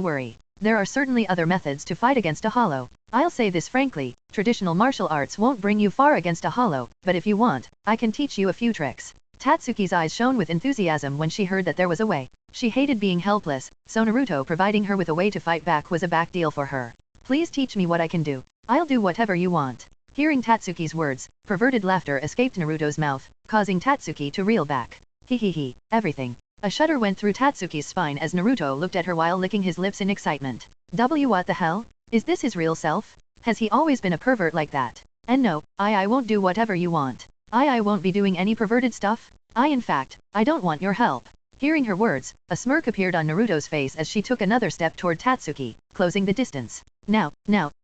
worry. There are certainly other methods to fight against a Hollow. I'll say this frankly, traditional martial arts won't bring you far against a Hollow, but if you want, I can teach you a few tricks. Tatsuki's eyes shone with enthusiasm when she heard that there was a way. She hated being helpless, so Naruto providing her with a way to fight back was a back deal for her. Please teach me what I can do. I'll do whatever you want. Hearing Tatsuki's words, perverted laughter escaped Naruto's mouth, causing Tatsuki to reel back. Hehehe, everything. A shudder went through Tatsuki's spine as Naruto looked at her while licking his lips in excitement. What the hell? Is this his real self? Has he always been a pervert like that? And no, I won't do whatever you want. I won't be doing any perverted stuff. In fact, I don't want your help. Hearing her words, a smirk appeared on Naruto's face as she took another step toward Tatsuki, closing the distance. Now,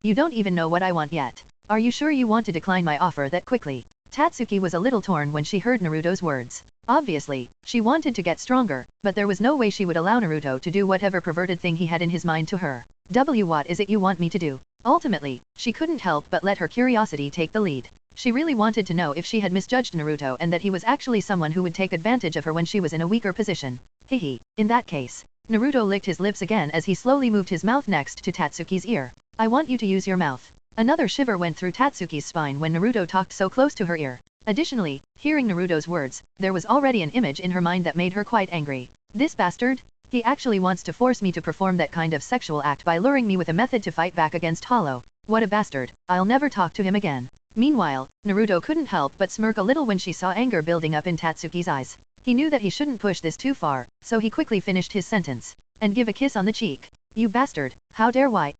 you don't even know what I want yet. Are you sure you want to decline my offer that quickly? Tatsuki was a little torn when she heard Naruto's words. Obviously, she wanted to get stronger, but there was no way she would allow Naruto to do whatever perverted thing he had in his mind to her. What is it you want me to do? Ultimately, she couldn't help but let her curiosity take the lead. She really wanted to know if she had misjudged Naruto and that he was actually someone who would take advantage of her when she was in a weaker position. Hehe, in that case. Naruto licked his lips again as he slowly moved his mouth next to Tatsuki's ear. I want you to use your mouth. Another shiver went through Tatsuki's spine when Naruto talked so close to her ear. Additionally, hearing Naruto's words, there was already an image in her mind that made her quite angry. This bastard? He actually wants to force me to perform that kind of sexual act by luring me with a method to fight back against Hollow. What a bastard. I'll never talk to him again. Meanwhile, Naruto couldn't help but smirk a little when she saw anger building up in Tatsuki's eyes. He knew that he shouldn't push this too far, so he quickly finished his sentence. And give a kiss on the cheek. You bastard. How dare why?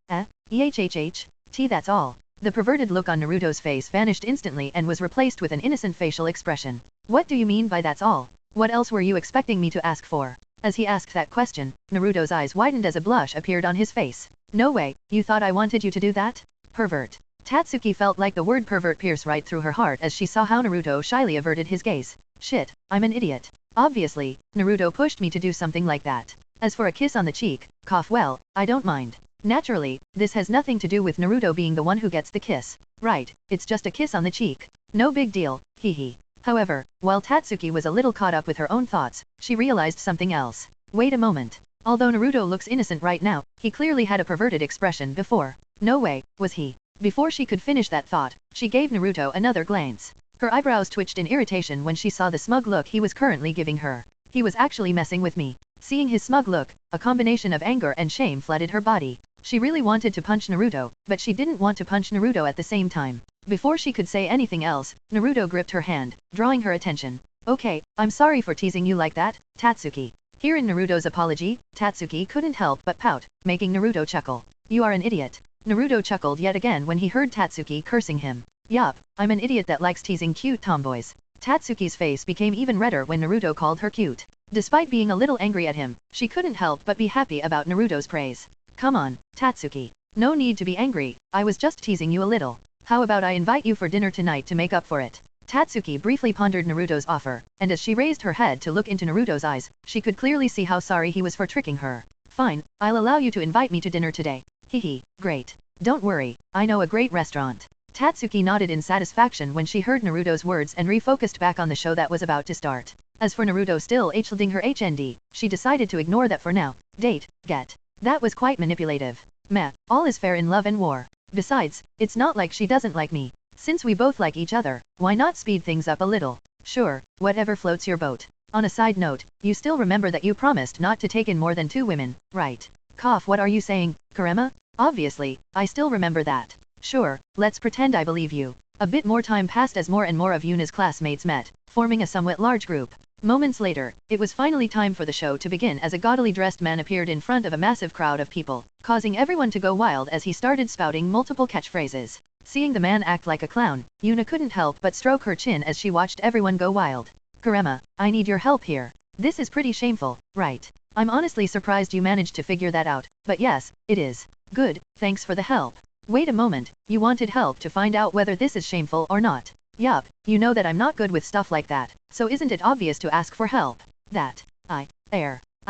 That's all. The perverted look on Naruto's face vanished instantly and was replaced with an innocent facial expression. What do you mean by that's all? What else were you expecting me to ask for? As he asked that question, Naruto's eyes widened as a blush appeared on his face. No way, you thought I wanted you to do that? Pervert. Tatsuki felt like the word pervert pierce right through her heart as she saw how Naruto shyly averted his gaze. Shit, I'm an idiot. Obviously, Naruto pushed me to do something like that. As for a kiss on the cheek, well, I don't mind. Naturally, this has nothing to do with Naruto being the one who gets the kiss. Right, it's just a kiss on the cheek. No big deal, hehe. However, while Tatsuki was a little caught up with her own thoughts, she realized something else. Wait a moment. Although Naruto looks innocent right now, he clearly had a perverted expression before. No way, was he? Before she could finish that thought, she gave Naruto another glance. Her eyebrows twitched in irritation when she saw the smug look he was currently giving her. He was actually messing with me. Seeing his smug look, a combination of anger and shame flooded her body. She really wanted to punch Naruto, but she didn't want to punch Naruto at the same time. Before she could say anything else, Naruto gripped her hand, drawing her attention. Okay, I'm sorry for teasing you like that, Tatsuki. Hearing Naruto's apology, Tatsuki couldn't help but pout, making Naruto chuckle. You are an idiot. Naruto chuckled yet again when he heard Tatsuki cursing him. Yup, I'm an idiot that likes teasing cute tomboys. Tatsuki's face became even redder when Naruto called her cute. Despite being a little angry at him, she couldn't help but be happy about Naruto's praise. Come on, Tatsuki. No need to be angry, I was just teasing you a little. How about I invite you for dinner tonight to make up for it? Tatsuki briefly pondered Naruto's offer, and as she raised her head to look into Naruto's eyes, she could clearly see how sorry he was for tricking her. Fine, I'll allow you to invite me to dinner today. Hehe, great. Don't worry, I know a great restaurant. Tatsuki nodded in satisfaction when she heard Naruto's words and refocused back on the show that was about to start. As for Naruto still holding her HND, she decided to ignore that for now. Date, get. That was quite manipulative. Meh, all is fair in love and war. Besides, it's not like she doesn't like me. Since we both like each other, why not speed things up a little? Sure, whatever floats your boat. On a side note, you still remember that you promised not to take in more than 2 women, right? Cough, what are you saying, Kurema? Obviously, I still remember that. Sure, let's pretend I believe you. A bit more time passed as more and more of Yuna's classmates met, forming a somewhat large group. Moments later, it was finally time for the show to begin as a gaudily dressed man appeared in front of a massive crowd of people, causing everyone to go wild as he started spouting multiple catchphrases. Seeing the man act like a clown, Yuna couldn't help but stroke her chin as she watched everyone go wild. Kurema, I need your help here. This is pretty shameful, right? I'm honestly surprised you managed to figure that out, but yes, it is. Good, thanks for the help. Wait a moment, you wanted help to find out whether this is shameful or not. Yup, you know that I'm not good with stuff like that, so isn't it obvious to ask for help? I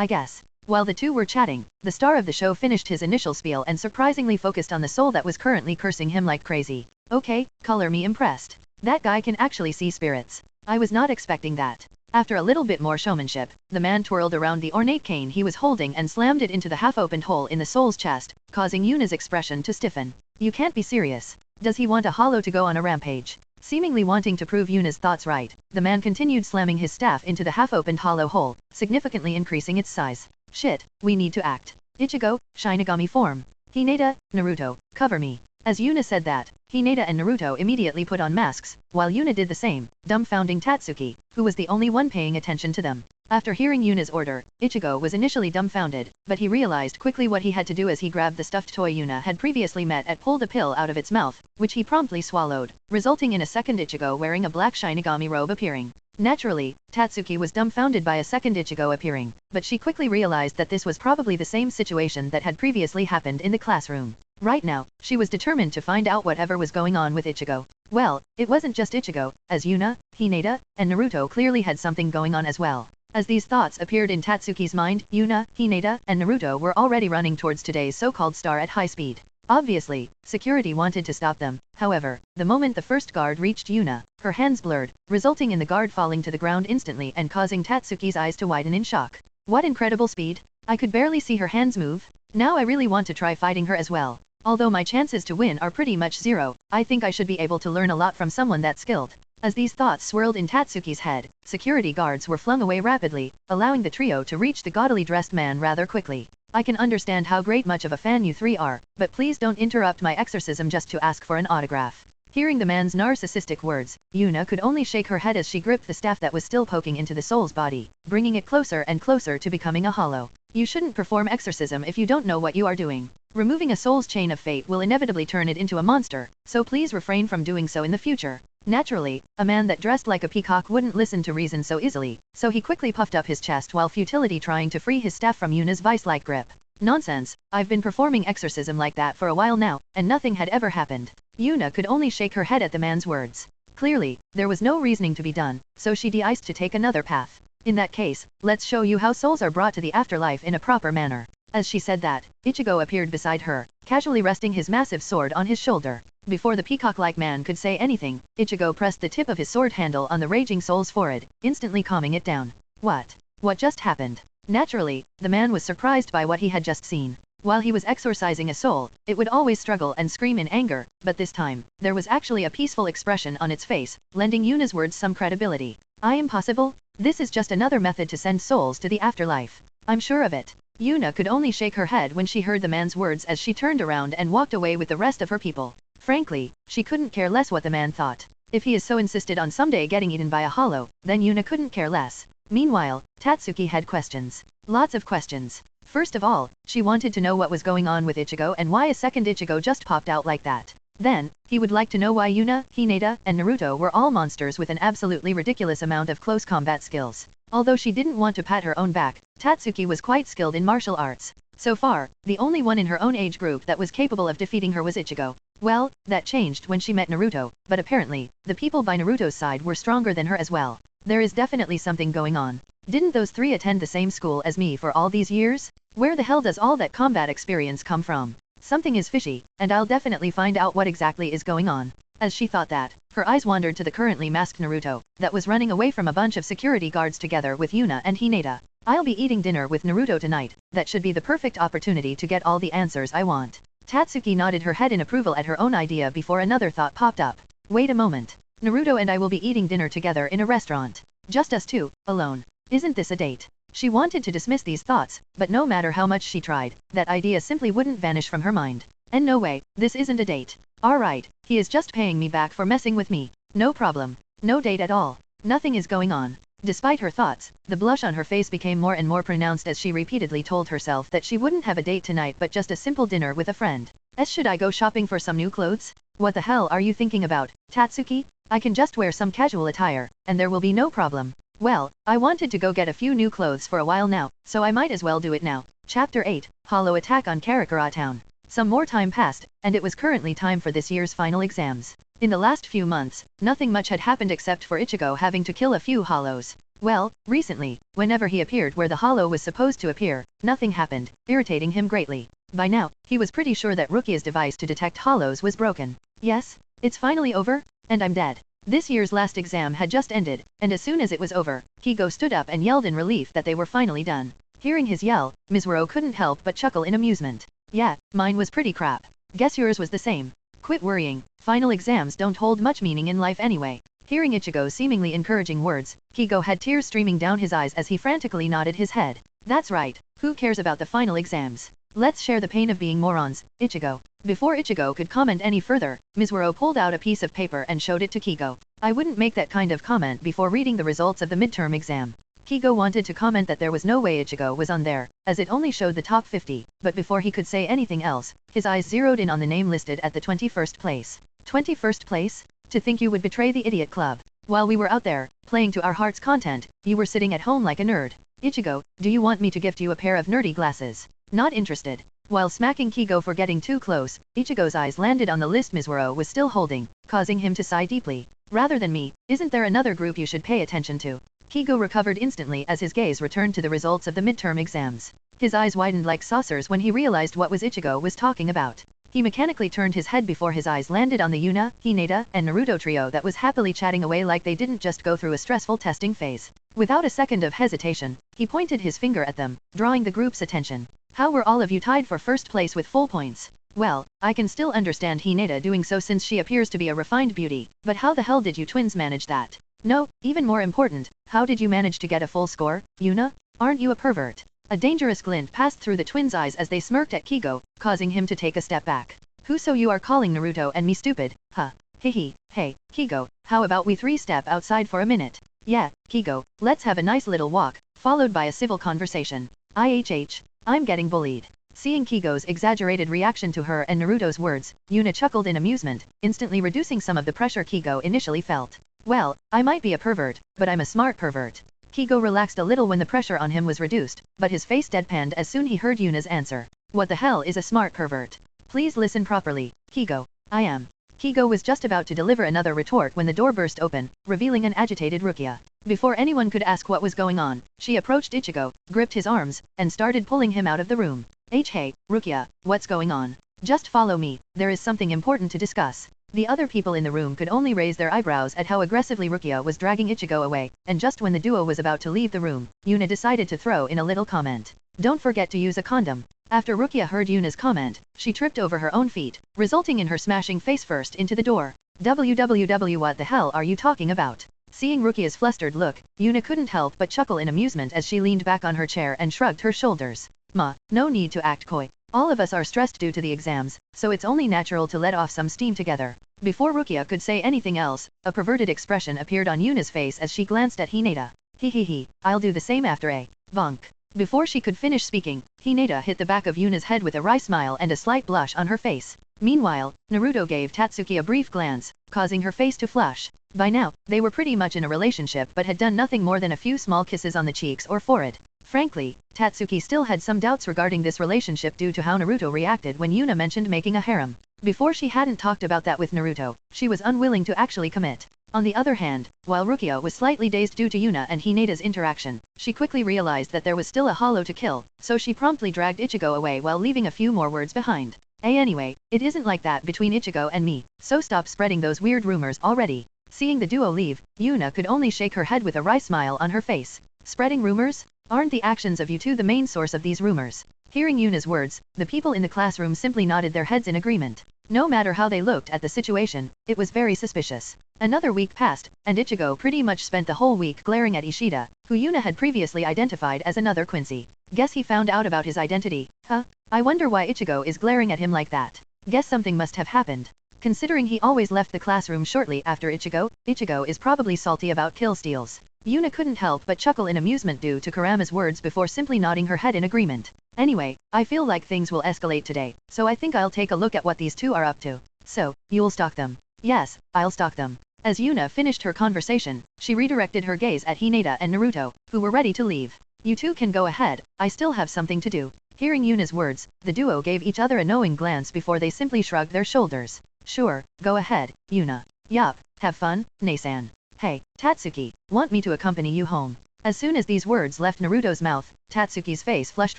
guess. While the two were chatting, the star of the show finished his initial spiel and surprisingly focused on the soul that was currently cursing him like crazy. Okay, color me impressed. That guy can actually see spirits. I was not expecting that. After a little bit more showmanship, the man twirled around the ornate cane he was holding and slammed it into the half-opened hole in the soul's chest, causing Yuna's expression to stiffen. You can't be serious. Does he want a hollow to go on a rampage? Seemingly wanting to prove Yuna's thoughts right, the man continued slamming his staff into the half-opened hollow hole, significantly increasing its size. Shit, we need to act. Ichigo, Shinigami form. Hinata, Naruto, cover me. As Yuna said that, Hinata and Naruto immediately put on masks, while Yuna did the same, dumbfounding Tatsuki, who was the only one paying attention to them. After hearing Yuna's order, Ichigo was initially dumbfounded, but he realized quickly what he had to do as he grabbed the stuffed toy Yuna had previously met and pulled a pill out of its mouth, which he promptly swallowed, resulting in a second Ichigo wearing a black Shinigami robe appearing. Naturally, Tatsuki was dumbfounded by a second Ichigo appearing, but she quickly realized that this was probably the same situation that had previously happened in the classroom. Right now, she was determined to find out whatever was going on with Ichigo. Well, it wasn't just Ichigo, as Yuna, Hinata, and Naruto clearly had something going on as well. As these thoughts appeared in Tatsuki's mind, Yuna, Hinata, and Naruto were already running towards today's so-called star at high speed. Obviously, security wanted to stop them. However, the moment the first guard reached Yuna, her hands blurred, resulting in the guard falling to the ground instantly and causing Tatsuki's eyes to widen in shock. What incredible speed! I could barely see her hands move. Now I really want to try fighting her as well. Although my chances to win are pretty much zero, I think I should be able to learn a lot from someone that skilled. As these thoughts swirled in Tatsuki's head, security guards were flung away rapidly, allowing the trio to reach the gaudily dressed man rather quickly. I can understand how great much of a fan you three are, but please don't interrupt my exorcism just to ask for an autograph. Hearing the man's narcissistic words, Yuna could only shake her head as she gripped the staff that was still poking into the soul's body, bringing it closer and closer to becoming a hollow. You shouldn't perform exorcism if you don't know what you are doing. Removing a soul's chain of fate will inevitably turn it into a monster, so please refrain from doing so in the future. Naturally, a man that dressed like a peacock wouldn't listen to reason so easily, so he quickly puffed up his chest while futilely trying to free his staff from Yuna's vice-like grip. Nonsense, I've been performing exorcism like that for a while now, and nothing had ever happened. Yuna could only shake her head at the man's words. Clearly, there was no reasoning to be done, so she decided to take another path. In that case, let's show you how souls are brought to the afterlife in a proper manner. As she said that, Ichigo appeared beside her, casually resting his massive sword on his shoulder. Before the peacock-like man could say anything, Ichigo pressed the tip of his sword handle on the raging soul's forehead, instantly calming it down. What? What just happened? Naturally, the man was surprised by what he had just seen. While he was exorcising a soul, it would always struggle and scream in anger, but this time, there was actually a peaceful expression on its face, lending Yuna's words some credibility. I am possible? This is just another method to send souls to the afterlife. I'm sure of it. Yuna could only shake her head when she heard the man's words as she turned around and walked away with the rest of her people. Frankly, she couldn't care less what the man thought. If he is so insisted on someday getting eaten by a hollow, then Yuna couldn't care less. Meanwhile, Tatsuki had questions. Lots of questions. First of all, she wanted to know what was going on with Ichigo and why a second Ichigo just popped out like that. Then, he would like to know why Yuna, Hinata, and Naruto were all monsters with an absolutely ridiculous amount of close combat skills. Although she didn't want to pat her own back, Tatsuki was quite skilled in martial arts. So far, the only one in her own age group that was capable of defeating her was Ichigo. Well, that changed when she met Naruto, but apparently, the people by Naruto's side were stronger than her as well. There is definitely something going on. Didn't those three attend the same school as me for all these years? Where the hell does all that combat experience come from? Something is fishy, and I'll definitely find out what exactly is going on. As she thought that, her eyes wandered to the currently masked Naruto, that was running away from a bunch of security guards together with Yuna and Hinata. I'll be eating dinner with Naruto tonight, that should be the perfect opportunity to get all the answers I want. Tatsuki nodded her head in approval at her own idea before another thought popped up. Wait a moment. Naruto and I will be eating dinner together in a restaurant. Just us two, alone. Isn't this a date? She wanted to dismiss these thoughts, but no matter how much she tried, that idea simply wouldn't vanish from her mind. And no way, this isn't a date. Alright, he is just paying me back for messing with me. No problem. No date at all. Nothing is going on. Despite her thoughts, the blush on her face became more and more pronounced as she repeatedly told herself that she wouldn't have a date tonight but just a simple dinner with a friend. Should I go shopping for some new clothes? What the hell are you thinking about, Tatsuki? I can just wear some casual attire, and there will be no problem. Well, I wanted to go get a few new clothes for a while now, so I might as well do it now. Chapter 8, Hollow Attack on Karakura Town. Some more time passed, and it was currently time for this year's final exams. In the last few months, nothing much had happened except for Ichigo having to kill a few hollows. Well, recently, whenever he appeared where the hollow was supposed to appear, nothing happened, irritating him greatly. By now, he was pretty sure that Rukia's device to detect hollows was broken. Yes, it's finally over, and I'm dead. This year's last exam had just ended, and as soon as it was over, Kigo stood up and yelled in relief that they were finally done. Hearing his yell, Mizuru couldn't help but chuckle in amusement. Yeah, mine was pretty crap. Guess yours was the same. Quit worrying, final exams don't hold much meaning in life anyway. Hearing Ichigo's seemingly encouraging words, Kigo had tears streaming down his eyes as he frantically nodded his head. That's right, who cares about the final exams? Let's share the pain of being morons, Ichigo. Before Ichigo could comment any further, Mizuru pulled out a piece of paper and showed it to Kigo. I wouldn't make that kind of comment before reading the results of the midterm exam. Kigo wanted to comment that there was no way Ichigo was on there, as it only showed the top 50, but before he could say anything else, his eyes zeroed in on the name listed at the 21st place. 21st place? To think you would betray the idiot club. While we were out there, playing to our heart's content, you were sitting at home like a nerd. Ichigo, do you want me to gift you a pair of nerdy glasses? Not interested. While smacking Kigo for getting too close, Ichigo's eyes landed on the list Mizuru was still holding, causing him to sigh deeply. Rather than me, isn't there another group you should pay attention to? Kigo recovered instantly as his gaze returned to the results of the midterm exams. His eyes widened like saucers when he realized what was Ichigo was talking about. He mechanically turned his head before his eyes landed on the Yuna, Hinata, and Naruto trio that was happily chatting away like they didn't just go through a stressful testing phase. Without a second of hesitation, he pointed his finger at them, drawing the group's attention. How were all of you tied for first place with full points? Well, I can still understand Hinata doing so since she appears to be a refined beauty, but how the hell did you twins manage that? No, even more important, how did you manage to get a full score, Yuna? Aren't you a pervert? A dangerous glint passed through the twins' eyes as they smirked at Kigo, causing him to take a step back. Who so you are calling Naruto and me stupid, huh? Hehe, hey, Kigo, how about we three step outside for a minute? Yeah, Kigo, let's have a nice little walk, followed by a civil conversation. I'm getting bullied. Seeing Kigo's exaggerated reaction to her and Naruto's words, Yuna chuckled in amusement, instantly reducing some of the pressure Kigo initially felt. Well, I might be a pervert, but I'm a smart pervert. Kigo relaxed a little when the pressure on him was reduced, but his face deadpanned as soon he heard Yuna's answer. What the hell is a smart pervert? Please listen properly, Kigo. I am. Kigo was just about to deliver another retort when the door burst open, revealing an agitated Rukia. Before anyone could ask what was going on, she approached Ichigo, gripped his arms, and started pulling him out of the room. Hey, Rukia, what's going on? Just follow me, there is something important to discuss. The other people in the room could only raise their eyebrows at how aggressively Rukia was dragging Ichigo away, and just when the duo was about to leave the room, Yuna decided to throw in a little comment. Don't forget to use a condom. After Rukia heard Yuna's comment, she tripped over her own feet, resulting in her smashing face first into the door. WWW, what the hell are you talking about? Seeing Rukia's flustered look, Yuna couldn't help but chuckle in amusement as she leaned back on her chair and shrugged her shoulders. Ma, no need to act coy. All of us are stressed due to the exams, so it's only natural to let off some steam together. Before Rukia could say anything else, a perverted expression appeared on Yuna's face as she glanced at Hinata. Hehehe, I'll do the same after a bonk. Before she could finish speaking, Hinata hit the back of Yuna's head with a wry smile and a slight blush on her face. Meanwhile, Naruto gave Tatsuki a brief glance, causing her face to flush. By now, they were pretty much in a relationship but had done nothing more than a few small kisses on the cheeks or forehead. Frankly, Tatsuki still had some doubts regarding this relationship due to how Naruto reacted when Yuna mentioned making a harem. Before, she hadn't talked about that with Naruto, she was unwilling to actually commit. On the other hand, while Rukia was slightly dazed due to Yuna and Hineda's interaction, she quickly realized that there was still a hollow to kill, so she promptly dragged Ichigo away while leaving a few more words behind. Anyway, it isn't like that between Ichigo and me, so stop spreading those weird rumors already. Seeing the duo leave, Yuna could only shake her head with a wry smile on her face. Spreading rumors? Aren't the actions of you two the main source of these rumors? Hearing Yuna's words, the people in the classroom simply nodded their heads in agreement. No matter how they looked at the situation, it was very suspicious. Another week passed, and Ichigo pretty much spent the whole week glaring at Ishida, who Yuna had previously identified as another Quincy. Guess he found out about his identity, huh? I wonder why Ichigo is glaring at him like that. Guess something must have happened. Considering he always left the classroom shortly after Ichigo is probably salty about kill steals. Yuna couldn't help but chuckle in amusement due to Kurama's words before simply nodding her head in agreement. Anyway, I feel like things will escalate today, so I think I'll take a look at what these two are up to. So, you'll stalk them? Yes, I'll stalk them. As Yuna finished her conversation, she redirected her gaze at Hineda and Naruto, who were ready to leave. You two can go ahead, I still have something to do. Hearing Yuna's words, the duo gave each other a knowing glance before they simply shrugged their shoulders. Sure, go ahead, Yuna. Yup, have fun, Nasan. Hey, Tatsuki, want me to accompany you home? As soon as these words left Naruto's mouth, Tatsuki's face flushed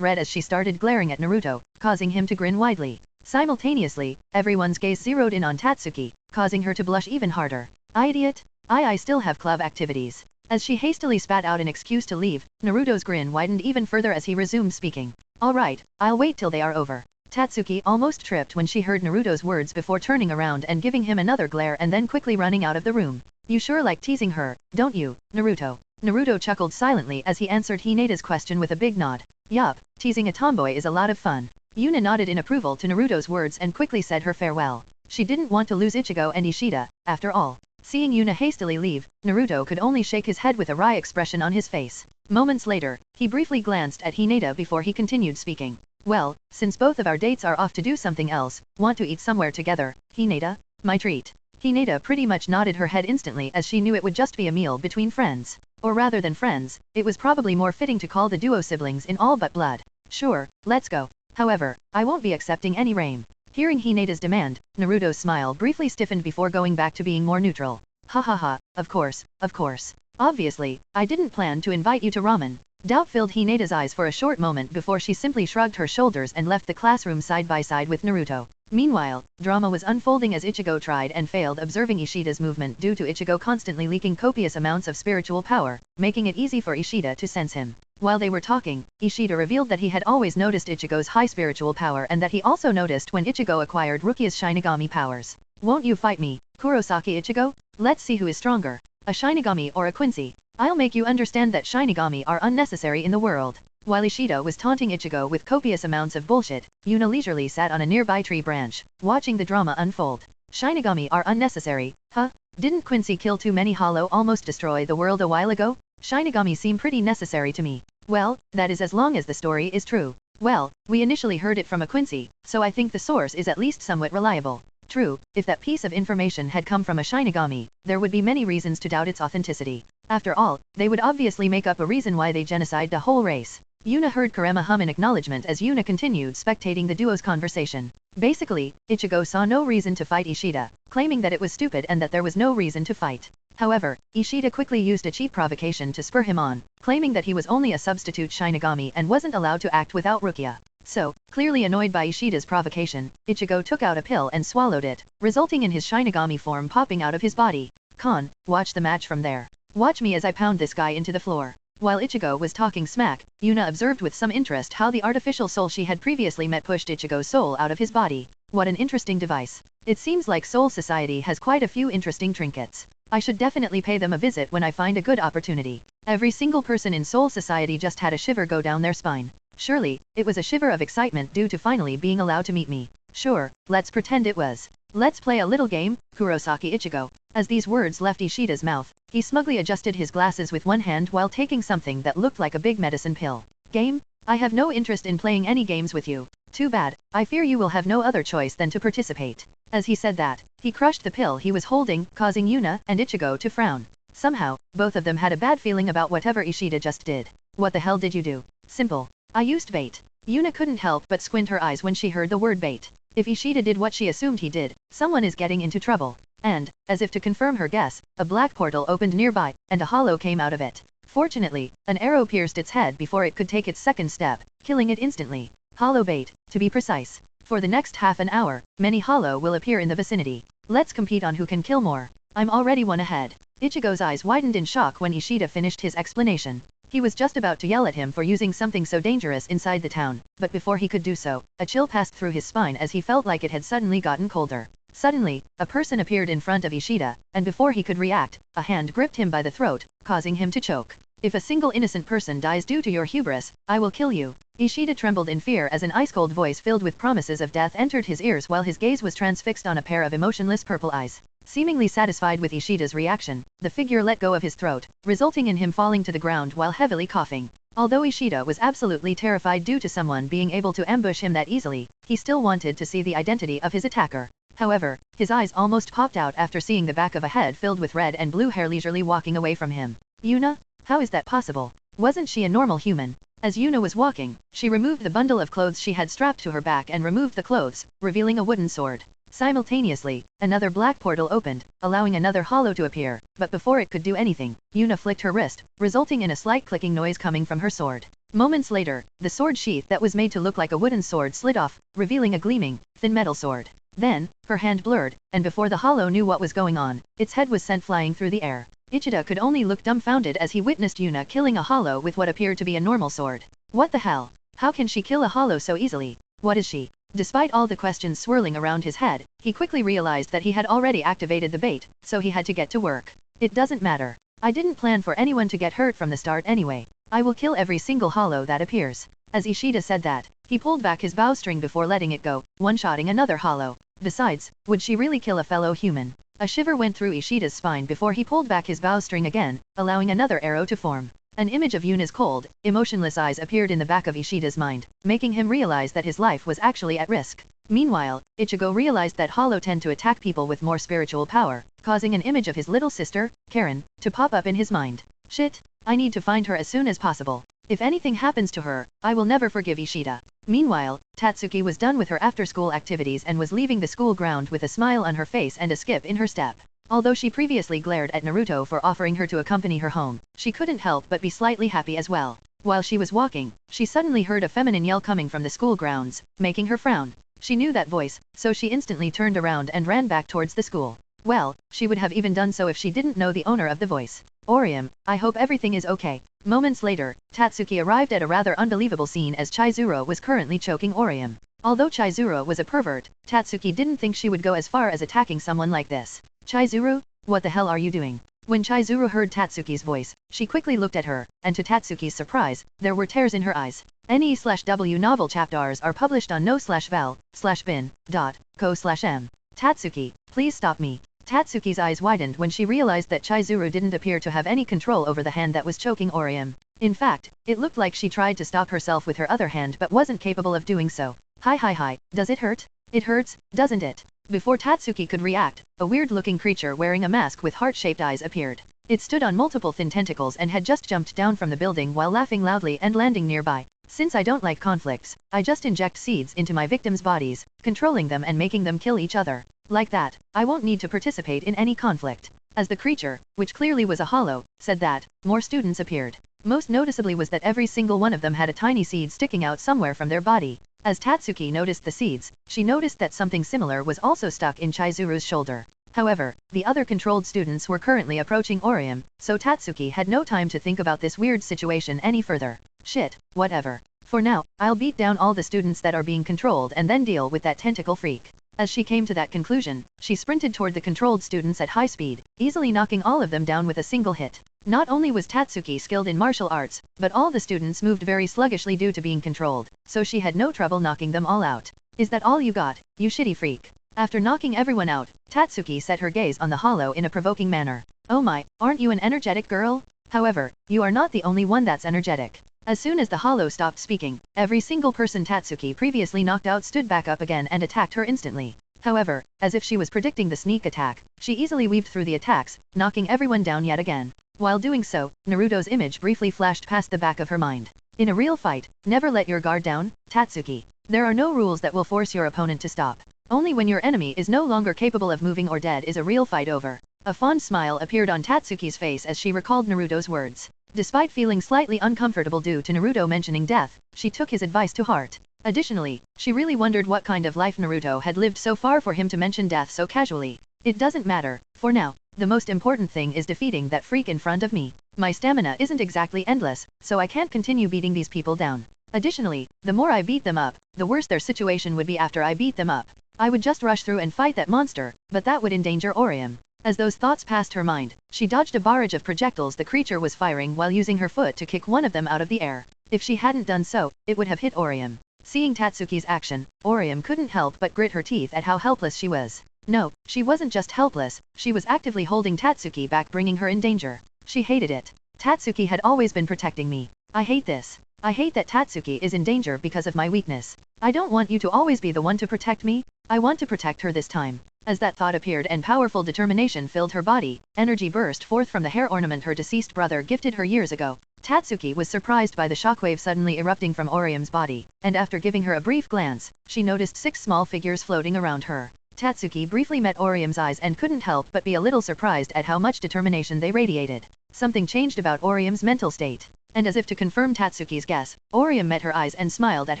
red as she started glaring at Naruto, causing him to grin widely. Simultaneously, everyone's gaze zeroed in on Tatsuki, causing her to blush even harder. Idiot! I still have club activities. As she hastily spat out an excuse to leave, Naruto's grin widened even further as he resumed speaking. Alright, I'll wait till they are over. Tatsuki almost tripped when she heard Naruto's words before turning around and giving him another glare and then quickly running out of the room. You sure like teasing her, don't you, Naruto? Naruto chuckled silently as he answered Hineda's question with a big nod. Yup, teasing a tomboy is a lot of fun. Yuna nodded in approval to Naruto's words and quickly said her farewell. She didn't want to lose Ichigo and Ishida, after all. Seeing Yuna hastily leave, Naruto could only shake his head with a wry expression on his face. Moments later, he briefly glanced at Hineda before he continued speaking. Well, since both of our dates are off to do something else, want to eat somewhere together, Hineda? My treat. Hineda pretty much nodded her head instantly as she knew it would just be a meal between friends. Or rather than friends, it was probably more fitting to call the duo siblings in all but blood. Sure, let's go. However, I won't be accepting any ramen. Hearing Hineda's demand, Naruto's smile briefly stiffened before going back to being more neutral. Ha ha ha, of course, of course. Obviously, I didn't plan to invite you to ramen. Doubt filled Hineda's eyes for a short moment before she simply shrugged her shoulders and left the classroom side by side with Naruto. Meanwhile, drama was unfolding as Ichigo tried and failed observing Ishida's movement due to Ichigo constantly leaking copious amounts of spiritual power, making it easy for Ishida to sense him. While they were talking, Ishida revealed that he had always noticed Ichigo's high spiritual power and that he also noticed when Ichigo acquired Rukia's Shinigami powers. Won't you fight me, Kurosaki Ichigo? Let's see who is stronger, a Shinigami or a Quincy. I'll make you understand that Shinigami are unnecessary in the world. While Ishida was taunting Ichigo with copious amounts of bullshit, Yuna leisurely sat on a nearby tree branch, watching the drama unfold. Shinigami are unnecessary, huh? Didn't Quincy kill too many Hollow almost destroy the world a while ago? Shinigami seem pretty necessary to me. Well, that is as long as the story is true. Well, we initially heard it from a Quincy, so I think the source is at least somewhat reliable. True, if that piece of information had come from a Shinigami, there would be many reasons to doubt its authenticity. After all, they would obviously make up a reason why they genocide the whole race. Yuna heard Kurama hum in acknowledgement as Yuna continued spectating the duo's conversation. Basically, Ichigo saw no reason to fight Ishida, claiming that it was stupid and that there was no reason to fight. However, Ishida quickly used a cheap provocation to spur him on, claiming that he was only a substitute Shinigami and wasn't allowed to act without Rukia. So, clearly annoyed by Ishida's provocation, Ichigo took out a pill and swallowed it, resulting in his Shinigami form popping out of his body. Con, watch the match from there. Watch me as I pound this guy into the floor. While Ichigo was talking smack, Yuna observed with some interest how the artificial soul she had previously met pushed Ichigo's soul out of his body. What an interesting device. It seems like Soul Society has quite a few interesting trinkets. I should definitely pay them a visit when I find a good opportunity. Every single person in Soul Society just had a shiver go down their spine. Surely, it was a shiver of excitement due to finally being allowed to meet me. Sure, let's pretend it was. Let's play a little game, Kurosaki Ichigo. As these words left Ishida's mouth, he smugly adjusted his glasses with one hand while taking something that looked like a big medicine pill. Game? I have no interest in playing any games with you. Too bad, I fear you will have no other choice than to participate. As he said that, he crushed the pill he was holding, causing Yuna and Ichigo to frown. Somehow, both of them had a bad feeling about whatever Ishida just did. What the hell did you do? Simple. I used bait. Yuna couldn't help but squint her eyes when she heard the word bait. If Ishida did what she assumed he did, someone is getting into trouble. And, as if to confirm her guess, a black portal opened nearby, and a hollow came out of it. Fortunately, an arrow pierced its head before it could take its second step, killing it instantly. Hollow bait, to be precise. For the next half an hour, many hollow will appear in the vicinity. Let's compete on who can kill more. I'm already one ahead. Ichigo's eyes widened in shock when Ishida finished his explanation. He was just about to yell at him for using something so dangerous inside the town, but before he could do so, a chill passed through his spine as he felt like it had suddenly gotten colder. Suddenly, a person appeared in front of Ishida, and before he could react, a hand gripped him by the throat, causing him to choke. If a single innocent person dies due to your hubris, I will kill you. Ishida trembled in fear as an ice-cold voice filled with promises of death entered his ears while his gaze was transfixed on a pair of emotionless purple eyes. Seemingly satisfied with Ishida's reaction, the figure let go of his throat, resulting in him falling to the ground while heavily coughing. Although Ishida was absolutely terrified due to someone being able to ambush him that easily, he still wanted to see the identity of his attacker. However, his eyes almost popped out after seeing the back of a head filled with red and blue hair leisurely walking away from him. Yuna? How is that possible? Wasn't she a normal human? As Yuna was walking, she removed the bundle of clothes she had strapped to her back and removed the clothes, revealing a wooden sword. Simultaneously, another black portal opened, allowing another hollow to appear, but before it could do anything, Yuna flicked her wrist, resulting in a slight clicking noise coming from her sword. Moments later, the sword sheath that was made to look like a wooden sword slid off, revealing a gleaming, thin metal sword. Then, her hand blurred, and before the hollow knew what was going on, its head was sent flying through the air. Ichida could only look dumbfounded as he witnessed Yuna killing a hollow with what appeared to be a normal sword. What the hell? How can she kill a hollow so easily? What is she? Despite all the questions swirling around his head, he quickly realized that he had already activated the bait, so he had to get to work. It doesn't matter. I didn't plan for anyone to get hurt from the start anyway. I will kill every single hollow that appears. As Ishida said that, he pulled back his bowstring before letting it go, one-shotting another hollow. Besides, would she really kill a fellow human? A shiver went through Ishida's spine before he pulled back his bowstring again, allowing another arrow to form. An image of Yuna's cold, emotionless eyes appeared in the back of Ishida's mind, making him realize that his life was actually at risk. Meanwhile, Ichigo realized that hollow tend to attack people with more spiritual power, causing an image of his little sister, Karen, to pop up in his mind. Shit, I need to find her as soon as possible. If anything happens to her, I will never forgive Ishida. Meanwhile, Tatsuki was done with her after-school activities and was leaving the school ground with a smile on her face and a skip in her step. Although she previously glared at Naruto for offering her to accompany her home, she couldn't help but be slightly happy as well. While she was walking, she suddenly heard a feminine yell coming from the school grounds, making her frown. She knew that voice, so she instantly turned around and ran back towards the school. Well, she would have even done so if she didn't know the owner of the voice. Orium, I hope everything is okay. Moments later, Tatsuki arrived at a rather unbelievable scene as Chizuru was currently choking Orium. Although Chizuru was a pervert, Tatsuki didn't think she would go as far as attacking someone like this. Chizuru, what the hell are you doing? When Chizuru heard Tatsuki's voice, she quickly looked at her, and to Tatsuki's surprise, there were tears in her eyes. Ne/Wbnovel chapters are published on no/vel/bin.co/m. Tatsuki, please stop me. Tatsuki's eyes widened when she realized that Chizuru didn't appear to have any control over the hand that was choking Orium. In fact, it looked like she tried to stop herself with her other hand but wasn't capable of doing so. Hi, does it hurt? It hurts, doesn't it? Before Tatsuki could react, a weird-looking creature wearing a mask with heart-shaped eyes appeared. It stood on multiple thin tentacles and had just jumped down from the building while laughing loudly and landing nearby. Since I don't like conflicts, I just inject seeds into my victims' bodies, controlling them and making them kill each other. Like that, I won't need to participate in any conflict. As the creature, which clearly was a hollow, said that, more students appeared. Most noticeably was that every single one of them had a tiny seed sticking out somewhere from their body. As Tatsuki noticed the seeds, she noticed that something similar was also stuck in Chizuru's shoulder. However, the other controlled students were currently approaching Orium, so Tatsuki had no time to think about this weird situation any further. Shit, whatever. For now, I'll beat down all the students that are being controlled and then deal with that tentacle freak. As she came to that conclusion, she sprinted toward the controlled students at high speed, easily knocking all of them down with a single hit. Not only was Tatsuki skilled in martial arts, but all the students moved very sluggishly due to being controlled, so she had no trouble knocking them all out. Is that all you got, you shitty freak? After knocking everyone out, Tatsuki set her gaze on the hollow in a provoking manner. Oh my, aren't you an energetic girl? However, you are not the only one that's energetic. As soon as the hollow stopped speaking, every single person Tatsuki previously knocked out stood back up again and attacked her instantly. However, as if she was predicting the sneak attack, she easily weaved through the attacks, knocking everyone down yet again. While doing so, Naruto's image briefly flashed past the back of her mind. In a real fight, never let your guard down, Tatsuki. There are no rules that will force your opponent to stop. Only when your enemy is no longer capable of moving or dead is a real fight over. A fond smile appeared on Tatsuki's face as she recalled Naruto's words. Despite feeling slightly uncomfortable due to Naruto mentioning death, she took his advice to heart. Additionally, she really wondered what kind of life Naruto had lived so far for him to mention death so casually. It doesn't matter, for now. The most important thing is defeating that freak in front of me. My stamina isn't exactly endless, so I can't continue beating these people down. Additionally, the more I beat them up, the worse their situation would be after I beat them up. I would just rush through and fight that monster, but that would endanger Orium. As those thoughts passed her mind, she dodged a barrage of projectiles the creature was firing while using her foot to kick one of them out of the air. If she hadn't done so, it would have hit Orium. Seeing Tatsuki's action, Orium couldn't help but grit her teeth at how helpless she was. No, she wasn't just helpless, she was actively holding Tatsuki back, bringing her in danger. She hated it. Tatsuki had always been protecting me. I hate this. I hate that Tatsuki is in danger because of my weakness. I don't want you to always be the one to protect me. I want to protect her this time. As that thought appeared and powerful determination filled her body, energy burst forth from the hair ornament her deceased brother gifted her years ago. Tatsuki was surprised by the shockwave suddenly erupting from Orium's body, and after giving her a brief glance, she noticed 6 small figures floating around her. Tatsuki briefly met Orium's eyes and couldn't help but be a little surprised at how much determination they radiated. Something changed about Orium's mental state. And as if to confirm Tatsuki's guess, Orium met her eyes and smiled at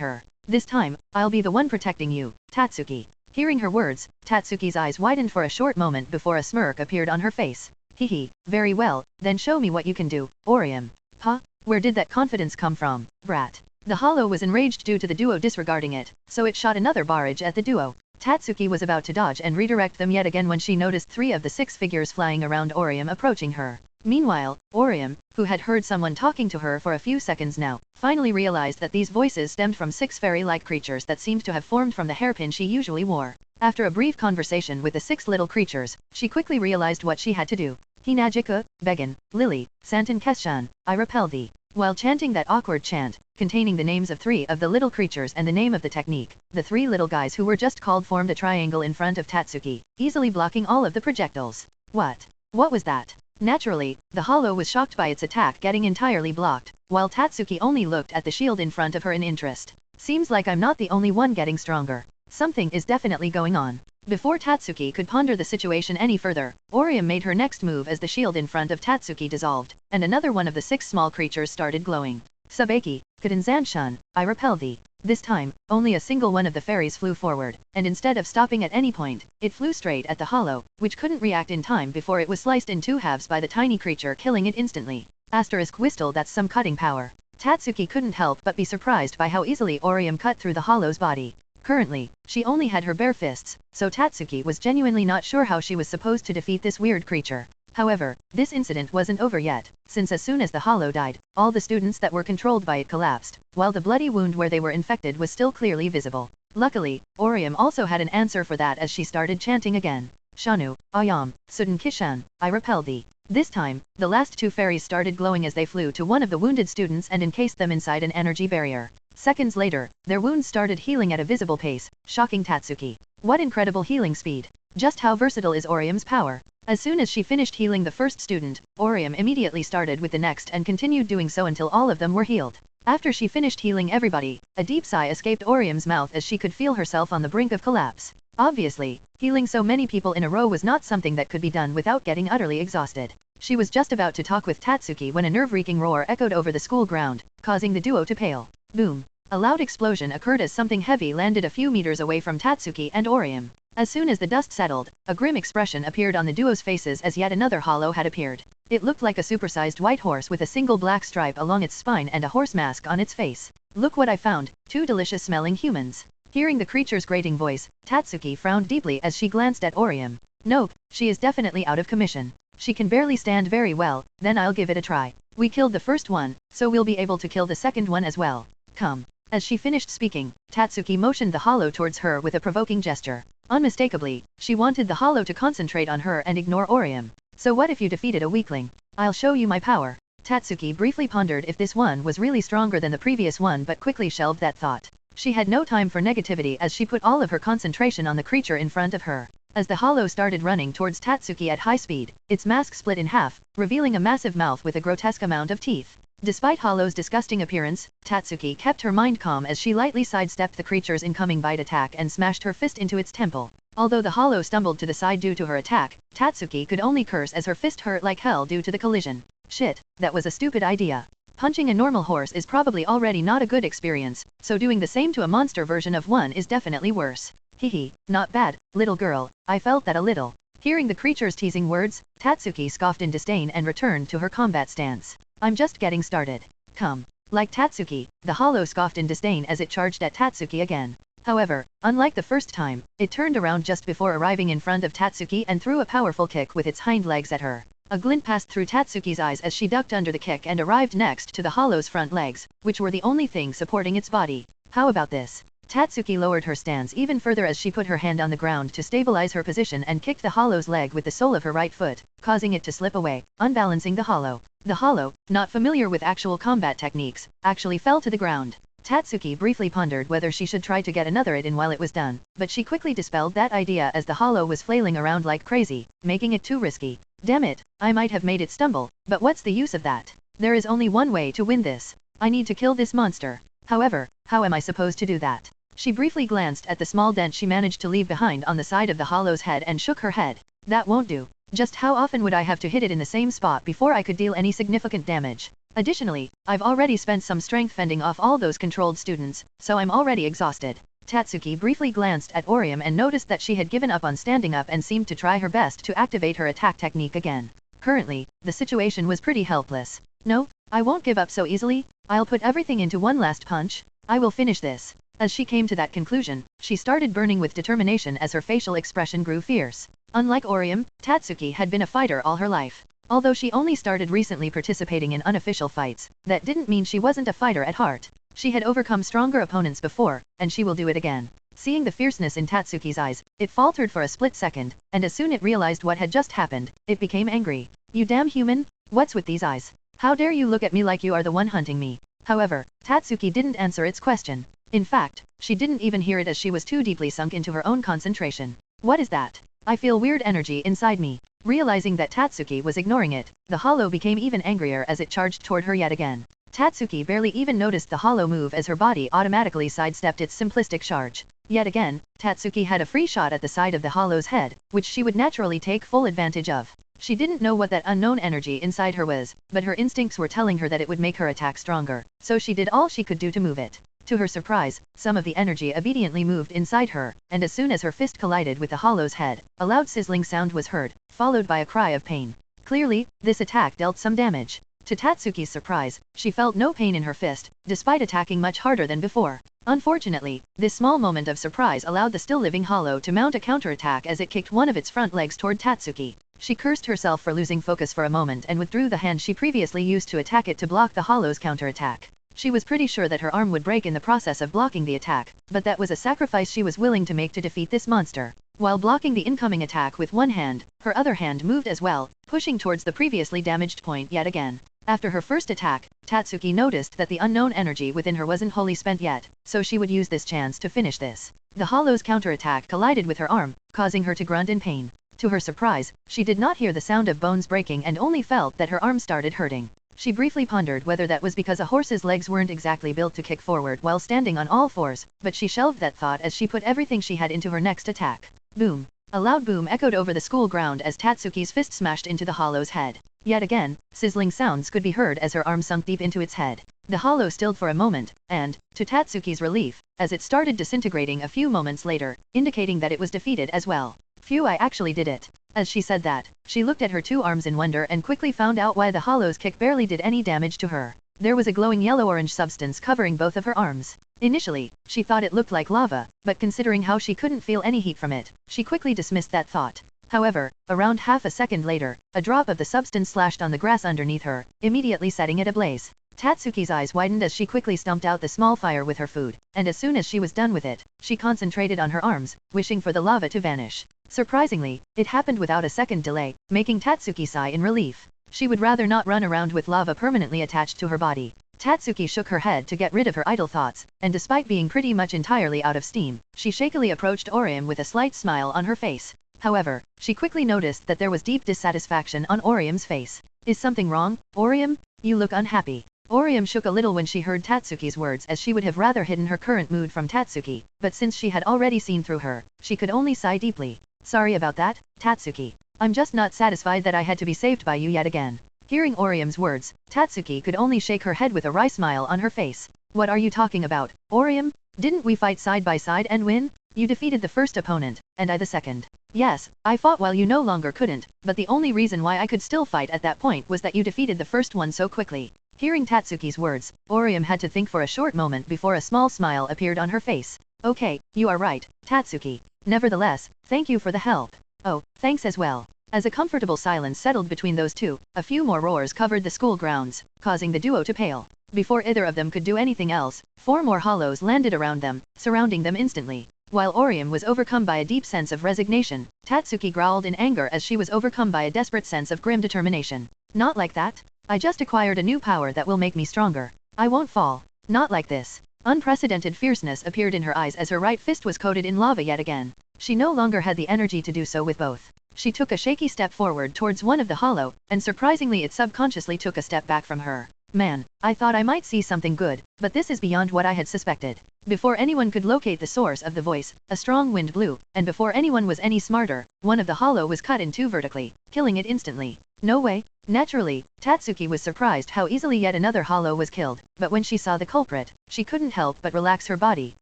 her. This time, I'll be the one protecting you, Tatsuki. Hearing her words, Tatsuki's eyes widened for a short moment before a smirk appeared on her face. Hehe, very well, then show me what you can do, Orium. Huh? Where did that confidence come from, brat? The hollow was enraged due to the duo disregarding it, so it shot another barrage at the duo. Tatsuki was about to dodge and redirect them yet again when she noticed 3 of the 6 figures flying around Orium approaching her. Meanwhile, Orium, who had heard someone talking to her for a few seconds now, finally realized that these voices stemmed from 6 fairy-like creatures that seemed to have formed from the hairpin she usually wore. After a brief conversation with the 6 little creatures, she quickly realized what she had to do. Hinajika, Began, Lily, Santon Keshan, I repel thee. While chanting that awkward chant, containing the names of 3 of the little creatures and the name of the technique, the 3 little guys who were just called formed a triangle in front of Tatsuki, easily blocking all of the projectiles. What? What was that? Naturally, the hollow was shocked by its attack getting entirely blocked, while Tatsuki only looked at the shield in front of her in interest. Seems like I'm not the only one getting stronger. Something is definitely going on. Before Tatsuki could ponder the situation any further, Orium made her next move as the shield in front of Tatsuki dissolved, and another one of the 6 small creatures started glowing. Subaki, Kadenzanshan, I repel thee. This time, only a single one of the fairies flew forward, and instead of stopping at any point, it flew straight at the hollow, which couldn't react in time before it was sliced in 2 halves by the tiny creature, killing it instantly. Asterisk whistle, that's some cutting power. Tatsuki couldn't help but be surprised by how easily Orium cut through the hollow's body. Currently, she only had her bare fists, so Tatsuki was genuinely not sure how she was supposed to defeat this weird creature. However, this incident wasn't over yet, since as soon as the hollow died, all the students that were controlled by it collapsed, while the bloody wound where they were infected was still clearly visible. Luckily, Orium also had an answer for that as she started chanting again. Shanu, Ayam, Sudden Kishan, I repel thee. This time, the last 2 fairies started glowing as they flew to one of the wounded students and encased them inside an energy barrier. Seconds later, their wounds started healing at a visible pace, shocking Tatsuki. What incredible healing speed! Just how versatile is Orium's power? As soon as she finished healing the first student, Orium immediately started with the next and continued doing so until all of them were healed. After she finished healing everybody, a deep sigh escaped Orium's mouth as she could feel herself on the brink of collapse. Obviously, healing so many people in a row was not something that could be done without getting utterly exhausted. She was just about to talk with Tatsuki when a nerve-wreaking roar echoed over the school ground, causing the duo to pale. Boom! A loud explosion occurred as something heavy landed a few meters away from Tatsuki and Orium. As soon as the dust settled, a grim expression appeared on the duo's faces as yet another hollow had appeared. It looked like a supersized white horse with a single black stripe along its spine and a horse mask on its face. Look what I found, 2 delicious-smelling humans. Hearing the creature's grating voice, Tatsuki frowned deeply as she glanced at Orium. Nope, she is definitely out of commission. She can barely stand very well, then I'll give it a try. We killed the first one, so we'll be able to kill the second one as well. Come. As she finished speaking, Tatsuki motioned the hollow towards her with a provoking gesture. Unmistakably, she wanted the hollow to concentrate on her and ignore Orium. So what if you defeated a weakling? I'll show you my power. Tatsuki briefly pondered if this one was really stronger than the previous one but quickly shelved that thought. She had no time for negativity as she put all of her concentration on the creature in front of her. As the hollow started running towards Tatsuki at high speed, its mask split in half, revealing a massive mouth with a grotesque amount of teeth. Despite Hollow's disgusting appearance, Tatsuki kept her mind calm as she lightly sidestepped the creature's incoming bite attack and smashed her fist into its temple. Although the hollow stumbled to the side due to her attack, Tatsuki could only curse as her fist hurt like hell due to the collision. Shit, that was a stupid idea. Punching a normal horse is probably already not a good experience, so doing the same to a monster version of one is definitely worse. Hehe, not bad, little girl, I felt that a little. Hearing the creature's teasing words, Tatsuki scoffed in disdain and returned to her combat stance. I'm just getting started. Come. Like Tatsuki, the hollow scoffed in disdain as it charged at Tatsuki again. However, unlike the first time, it turned around just before arriving in front of Tatsuki and threw a powerful kick with its hind legs at her. A glint passed through Tatsuki's eyes as she ducked under the kick and arrived next to the hollow's front legs, which were the only thing supporting its body. How about this? Tatsuki lowered her stance even further as she put her hand on the ground to stabilize her position and kicked the hollow's leg with the sole of her right foot, causing it to slip away, unbalancing the hollow. The hollow, not familiar with actual combat techniques, actually fell to the ground. Tatsuki briefly pondered whether she should try to get another hit in while it was done, but she quickly dispelled that idea as the hollow was flailing around like crazy, making it too risky. Damn it, I might have made it stumble, but what's the use of that? There is only one way to win this. I need to kill this monster. However, how am I supposed to do that? She briefly glanced at the small dent she managed to leave behind on the side of the hollow's head and shook her head. That won't do. Just how often would I have to hit it in the same spot before I could deal any significant damage? Additionally, I've already spent some strength fending off all those controlled students, so I'm already exhausted. Tatsuki briefly glanced at Orium and noticed that she had given up on standing up and seemed to try her best to activate her attack technique again. Currently, the situation was pretty helpless. No, I won't give up so easily. I'll put everything into one last punch. I will finish this. As she came to that conclusion, she started burning with determination as her facial expression grew fierce. Unlike Orium, Tatsuki had been a fighter all her life. Although she only started recently participating in unofficial fights, that didn't mean she wasn't a fighter at heart. She had overcome stronger opponents before, and she will do it again. Seeing the fierceness in Tatsuki's eyes, it faltered for a split second, and as soon it realized what had just happened, it became angry. You damn human! What's with these eyes? How dare you look at me like you are the one hunting me? However, Tatsuki didn't answer its question. In fact, she didn't even hear it as she was too deeply sunk into her own concentration. What is that? I feel weird energy inside me. Realizing that Tatsuki was ignoring it, the hollow became even angrier as it charged toward her yet again. Tatsuki barely even noticed the hollow move as her body automatically sidestepped its simplistic charge. Yet again, Tatsuki had a free shot at the side of the hollow's head, which she would naturally take full advantage of. She didn't know what that unknown energy inside her was, but her instincts were telling her that it would make her attack stronger, so she did all she could do to move it. To her surprise, some of the energy obediently moved inside her, and as soon as her fist collided with the hollow's head, a loud sizzling sound was heard, followed by a cry of pain. Clearly, this attack dealt some damage. To Tatsuki's surprise, she felt no pain in her fist, despite attacking much harder than before. Unfortunately, this small moment of surprise allowed the still-living hollow to mount a counterattack as it kicked one of its front legs toward Tatsuki. She cursed herself for losing focus for a moment and withdrew the hand she previously used to attack it to block the hollow's counterattack. She was pretty sure that her arm would break in the process of blocking the attack, but that was a sacrifice she was willing to make to defeat this monster. While blocking the incoming attack with one hand, her other hand moved as well, pushing towards the previously damaged point yet again. After her first attack, Tatsuki noticed that the unknown energy within her wasn't wholly spent yet, so she would use this chance to finish this. The hollow's counterattack collided with her arm, causing her to grunt in pain. To her surprise, she did not hear the sound of bones breaking and only felt that her arm started hurting. She briefly pondered whether that was because a horse's legs weren't exactly built to kick forward while standing on all fours, but she shelved that thought as she put everything she had into her next attack. Boom! A loud boom echoed over the school ground as Tatsuki's fist smashed into the hollow's head. Yet again, sizzling sounds could be heard as her arm sunk deep into its head. The hollow stilled for a moment, and, to Tatsuki's relief, as it started disintegrating a few moments later, indicating that it was defeated as well. Phew, I actually did it. As she said that, she looked at her two arms in wonder and quickly found out why the hollow's kick barely did any damage to her. There was a glowing yellow-orange substance covering both of her arms. Initially, she thought it looked like lava, but considering how she couldn't feel any heat from it, she quickly dismissed that thought. However, around half a second later, a drop of the substance slashed on the grass underneath her, immediately setting it ablaze. Tatsuki's eyes widened as she quickly stumped out the small fire with her food, and as soon as she was done with it, she concentrated on her arms, wishing for the lava to vanish. Surprisingly, it happened without a second delay, making Tatsuki sigh in relief. She would rather not run around with lava permanently attached to her body. Tatsuki shook her head to get rid of her idle thoughts, and despite being pretty much entirely out of steam, she shakily approached Orium with a slight smile on her face. However, she quickly noticed that there was deep dissatisfaction on Orium's face. Is something wrong, Orium? You look unhappy. Orium shook a little when she heard Tatsuki's words, as she would have rather hidden her current mood from Tatsuki, but since she had already seen through her, she could only sigh deeply. Sorry about that, Tatsuki. I'm just not satisfied that I had to be saved by you yet again. Hearing Orium's words, Tatsuki could only shake her head with a wry smile on her face. What are you talking about, Orium? Didn't we fight side by side and win? You defeated the first opponent, and I the second. Yes, I fought while you no longer couldn't, but the only reason why I could still fight at that point was that you defeated the first one so quickly. Hearing Tatsuki's words, Orium had to think for a short moment before a small smile appeared on her face. Okay, you are right, Tatsuki. Nevertheless, thank you for the help. Oh, thanks as well. As a comfortable silence settled between those two, a few more roars covered the school grounds, causing the duo to pale. Before either of them could do anything else, 4 more hollows landed around them, surrounding them instantly. While Orium was overcome by a deep sense of resignation, Tatsuki growled in anger as she was overcome by a desperate sense of grim determination. Not like that. I just acquired a new power that will make me stronger. I won't fall. Not like this. Unprecedented fierceness appeared in her eyes as her right fist was coated in lava yet again. She no longer had the energy to do so with both. She took a shaky step forward towards one of the hollow, and surprisingly it subconsciously took a step back from her. Man, I thought I might see something good, but this is beyond what I had suspected. Before anyone could locate the source of the voice, a strong wind blew, and before anyone was any smarter, one of the hollow was cut in 2 vertically, killing it instantly. No way. Naturally, Tatsuki was surprised how easily yet another hollow was killed, but when she saw the culprit, she couldn't help but relax her body,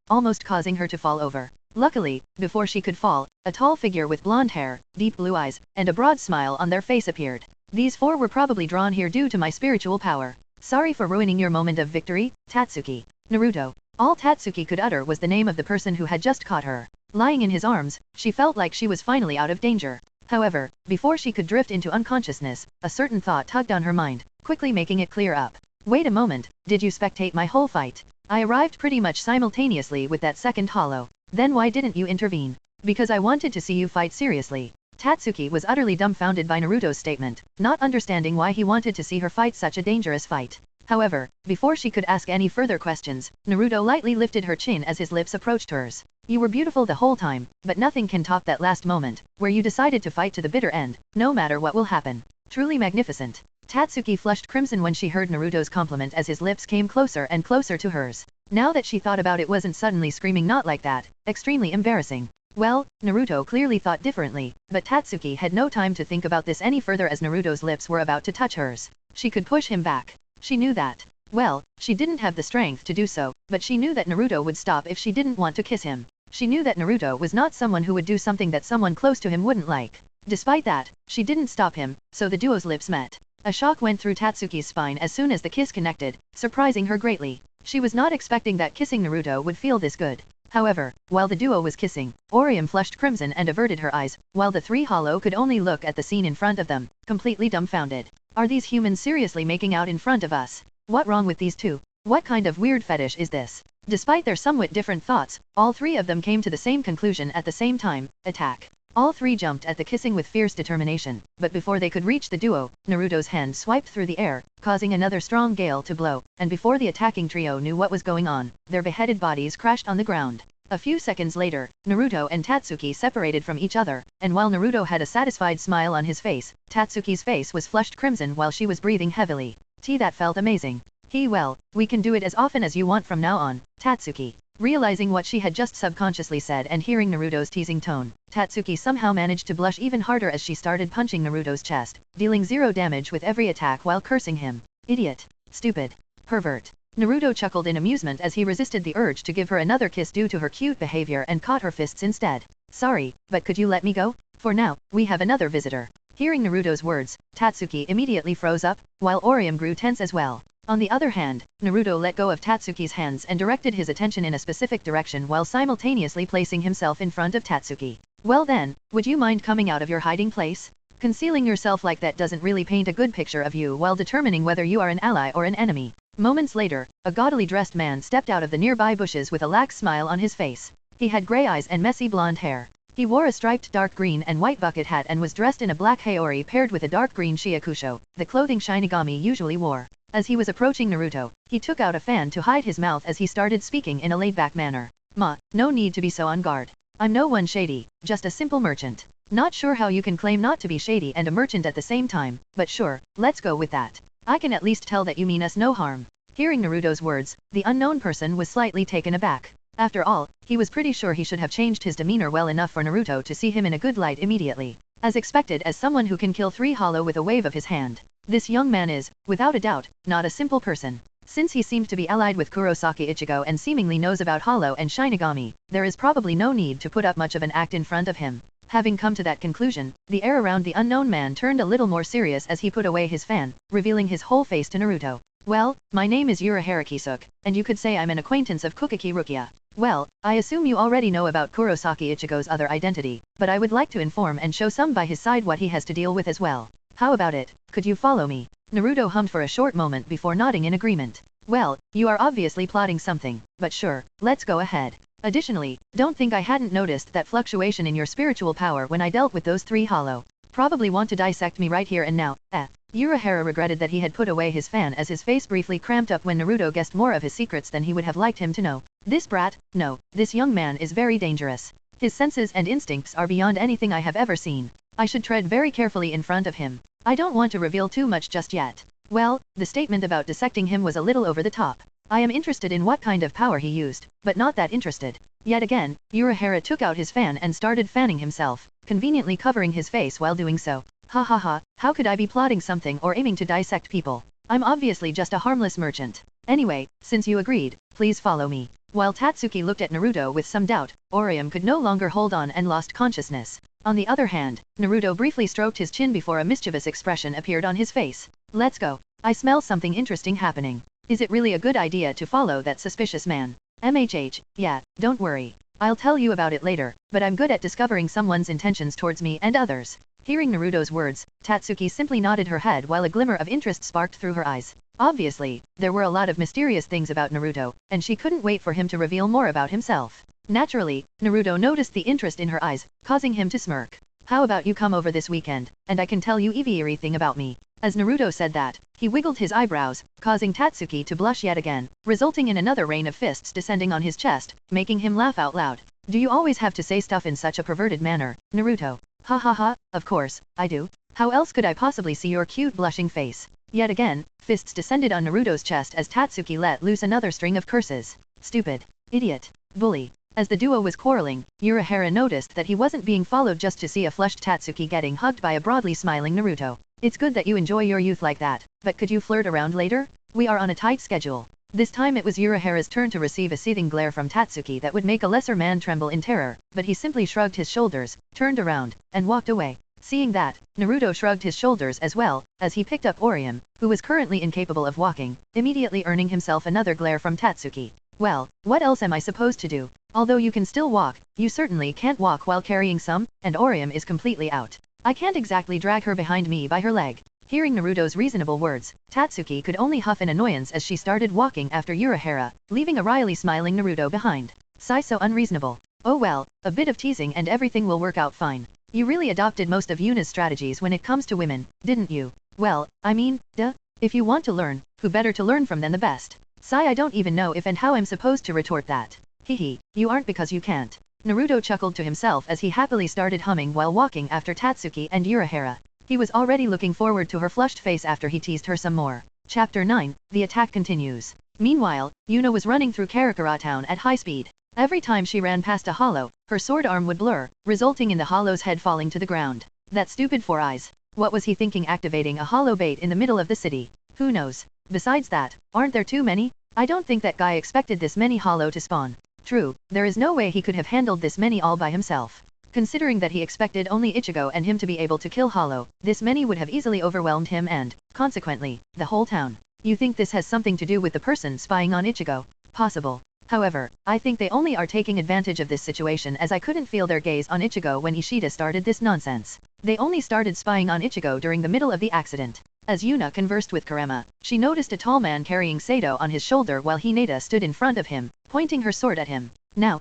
almost causing her to fall over. Luckily, before she could fall, a tall figure with blonde hair, deep blue eyes, and a broad smile on their face appeared. These 4 were probably drawn here due to my spiritual power. Sorry for ruining your moment of victory, Tatsuki. Naruto. All Tatsuki could utter was the name of the person who had just caught her. Lying in his arms, she felt like she was finally out of danger. However, before she could drift into unconsciousness, a certain thought tugged on her mind, quickly making it clear up. Wait a moment, did you spectate my whole fight? I arrived pretty much simultaneously with that second hollow. Then why didn't you intervene? Because I wanted to see you fight seriously. Tatsuki was utterly dumbfounded by Naruto's statement, not understanding why he wanted to see her fight such a dangerous fight. However, before she could ask any further questions, Naruto lightly lifted her chin as his lips approached hers. You were beautiful the whole time, but nothing can top that last moment, where you decided to fight to the bitter end, no matter what will happen. Truly magnificent. Tatsuki flushed crimson when she heard Naruto's compliment as his lips came closer and closer to hers. Now that she thought about it, wasn't suddenly screaming not like that, extremely embarrassing. Well, Naruto clearly thought differently, but Tatsuki had no time to think about this any further as Naruto's lips were about to touch hers. She could push him back. She knew that. Well, she didn't have the strength to do so, but she knew that Naruto would stop if she didn't want to kiss him. She knew that Naruto was not someone who would do something that someone close to him wouldn't like. Despite that, she didn't stop him, so the duo's lips met. A shock went through Tatsuki's spine as soon as the kiss connected, surprising her greatly. She was not expecting that kissing Naruto would feel this good. However, while the duo was kissing, Orium flushed crimson and averted her eyes, while the 3 hollow could only look at the scene in front of them, completely dumbfounded. Are these humans seriously making out in front of us? What wrong with these 2? What kind of weird fetish is this? Despite their somewhat different thoughts, all 3 of them came to the same conclusion at the same time: attack. All 3 jumped at the kissing with fierce determination, but before they could reach the duo, Naruto's hand swiped through the air, causing another strong gale to blow, and before the attacking trio knew what was going on, their beheaded bodies crashed on the ground. A few seconds later, Naruto and Tatsuki separated from each other, and while Naruto had a satisfied smile on his face, Tatsuki's face was flushed crimson while she was breathing heavily. That felt amazing. Well, we can do it as often as you want from now on, Tatsuki. Realizing what she had just subconsciously said and hearing Naruto's teasing tone, Tatsuki somehow managed to blush even harder as she started punching Naruto's chest, dealing 0 damage with every attack while cursing him. Idiot. Stupid. Pervert. Naruto chuckled in amusement as he resisted the urge to give her another kiss due to her cute behavior and caught her fists instead. Sorry, but could you let me go? For now, we have another visitor. Hearing Naruto's words, Tatsuki immediately froze up, while Orium grew tense as well. On the other hand, Naruto let go of Tatsuki's hands and directed his attention in a specific direction while simultaneously placing himself in front of Tatsuki. Well then, would you mind coming out of your hiding place? Concealing yourself like that doesn't really paint a good picture of you while determining whether you are an ally or an enemy. Moments later, a gaudily dressed man stepped out of the nearby bushes with a lax smile on his face. He had gray eyes and messy blonde hair. He wore a striped dark green and white bucket hat and was dressed in a black haori paired with a dark green shiakusho, the clothing Shinigami usually wore. As he was approaching Naruto, he took out a fan to hide his mouth as he started speaking in a laid-back manner. No need to be so on guard. I'm no one shady, just a simple merchant. Not sure how you can claim not to be shady and a merchant at the same time, but sure, let's go with that. I can at least tell that you mean us no harm. Hearing Naruto's words, the unknown person was slightly taken aback. After all, he was pretty sure he should have changed his demeanor well enough for Naruto to see him in a good light immediately. As expected, as someone who can kill 3 hollow with a wave of his hand. This young man is, without a doubt, not a simple person. Since he seemed to be allied with Kurosaki Ichigo and seemingly knows about Hollow and Shinigami, there is probably no need to put up much of an act in front of him. Having come to that conclusion, the air around the unknown man turned a little more serious as he put away his fan, revealing his whole face to Naruto. Well, my name is Urahara Kisuke, and you could say I'm an acquaintance of Kukiki Rukia. Well, I assume you already know about Kurosaki Ichigo's other identity, but I would like to inform and show some by his side what he has to deal with as well. How about it? Could you follow me? Naruto hummed for a short moment before nodding in agreement. Well, you are obviously plotting something, but sure, let's go ahead. Additionally, don't think I hadn't noticed that fluctuation in your spiritual power when I dealt with those 3 hollow. Probably want to dissect me right here and now, Urahara regretted that he had put away his fan as his face briefly cramped up when Naruto guessed more of his secrets than he would have liked him to know. This brat, no, this young man is very dangerous. His senses and instincts are beyond anything I have ever seen. I should tread very carefully in front of him. I don't want to reveal too much just yet. Well, the statement about dissecting him was a little over the top. I am interested in what kind of power he used, but not that interested. Yet again, Urahara took out his fan and started fanning himself, conveniently covering his face while doing so. Ha ha ha, how could I be plotting something or aiming to dissect people? I'm obviously just a harmless merchant. Anyway, since you agreed, please follow me. While Tatsuki looked at Naruto with some doubt, Orium could no longer hold on and lost consciousness. On the other hand, Naruto briefly stroked his chin before a mischievous expression appeared on his face. Let's go. I smell something interesting happening. Is it really a good idea to follow that suspicious man? Yeah, don't worry. I'll tell you about it later, but I'm good at discovering someone's intentions towards me and others. Hearing Naruto's words, Tatsuki simply nodded her head while a glimmer of interest sparked through her eyes. Obviously, there were a lot of mysterious things about Naruto, and she couldn't wait for him to reveal more about himself. Naturally, Naruto noticed the interest in her eyes, causing him to smirk. How about you come over this weekend, and I can tell you everything about me. As Naruto said that, he wiggled his eyebrows, causing Tatsuki to blush yet again, resulting in another rain of fists descending on his chest, making him laugh out loud. Do you always have to say stuff in such a perverted manner, Naruto? Ha ha ha, of course, I do. How else could I possibly see your cute blushing face? Yet again, fists descended on Naruto's chest as Tatsuki let loose another string of curses. Stupid. Idiot. Bully. As the duo was quarreling, Urahara noticed that he wasn't being followed just to see a flushed Tatsuki getting hugged by a broadly smiling Naruto. It's good that you enjoy your youth like that, but could you flirt around later? We are on a tight schedule. This time it was Urahara's turn to receive a seething glare from Tatsuki that would make a lesser man tremble in terror, but he simply shrugged his shoulders, turned around, and walked away. Seeing that, Naruto shrugged his shoulders as well, as he picked up Orium, who was currently incapable of walking, immediately earning himself another glare from Tatsuki. Well, what else am I supposed to do? Although you can still walk, you certainly can't walk while carrying some, and Orium is completely out. I can't exactly drag her behind me by her leg. Hearing Naruto's reasonable words, Tatsuki could only huff in annoyance as she started walking after Urahara, leaving a wryly smiling Naruto behind. Sigh, so unreasonable. Oh well, a bit of teasing and everything will work out fine. You really adopted most of Yuna's strategies when it comes to women, didn't you? Well, I mean, duh. If you want to learn, who better to learn from than the best? Sigh, I don't even know if and how I'm supposed to retort that. Hehe, you aren't because you can't. Naruto chuckled to himself as he happily started humming while walking after Tatsuki and Urahara. He was already looking forward to her flushed face after he teased her some more. Chapter 9, The Attack Continues. Meanwhile, Yuna was running through Karakura Town at high speed. Every time she ran past a hollow, her sword arm would blur, resulting in the hollow's head falling to the ground. That stupid Four Eyes. What was he thinking activating a hollow bait in the middle of the city? Who knows? Besides that, aren't there too many? I don't think that guy expected this many hollow to spawn. True, there is no way he could have handled this many all by himself. Considering that he expected only Ichigo and him to be able to kill Hollow, this many would have easily overwhelmed him and, consequently, the whole town. You think this has something to do with the person spying on Ichigo? Possible. However, I think they only are taking advantage of this situation as I couldn't feel their gaze on Ichigo when Ishida started this nonsense. They only started spying on Ichigo during the middle of the accident. As Yuna conversed with Kurama, she noticed a tall man carrying Sato on his shoulder while Hinata stood in front of him, pointing her sword at him. Now,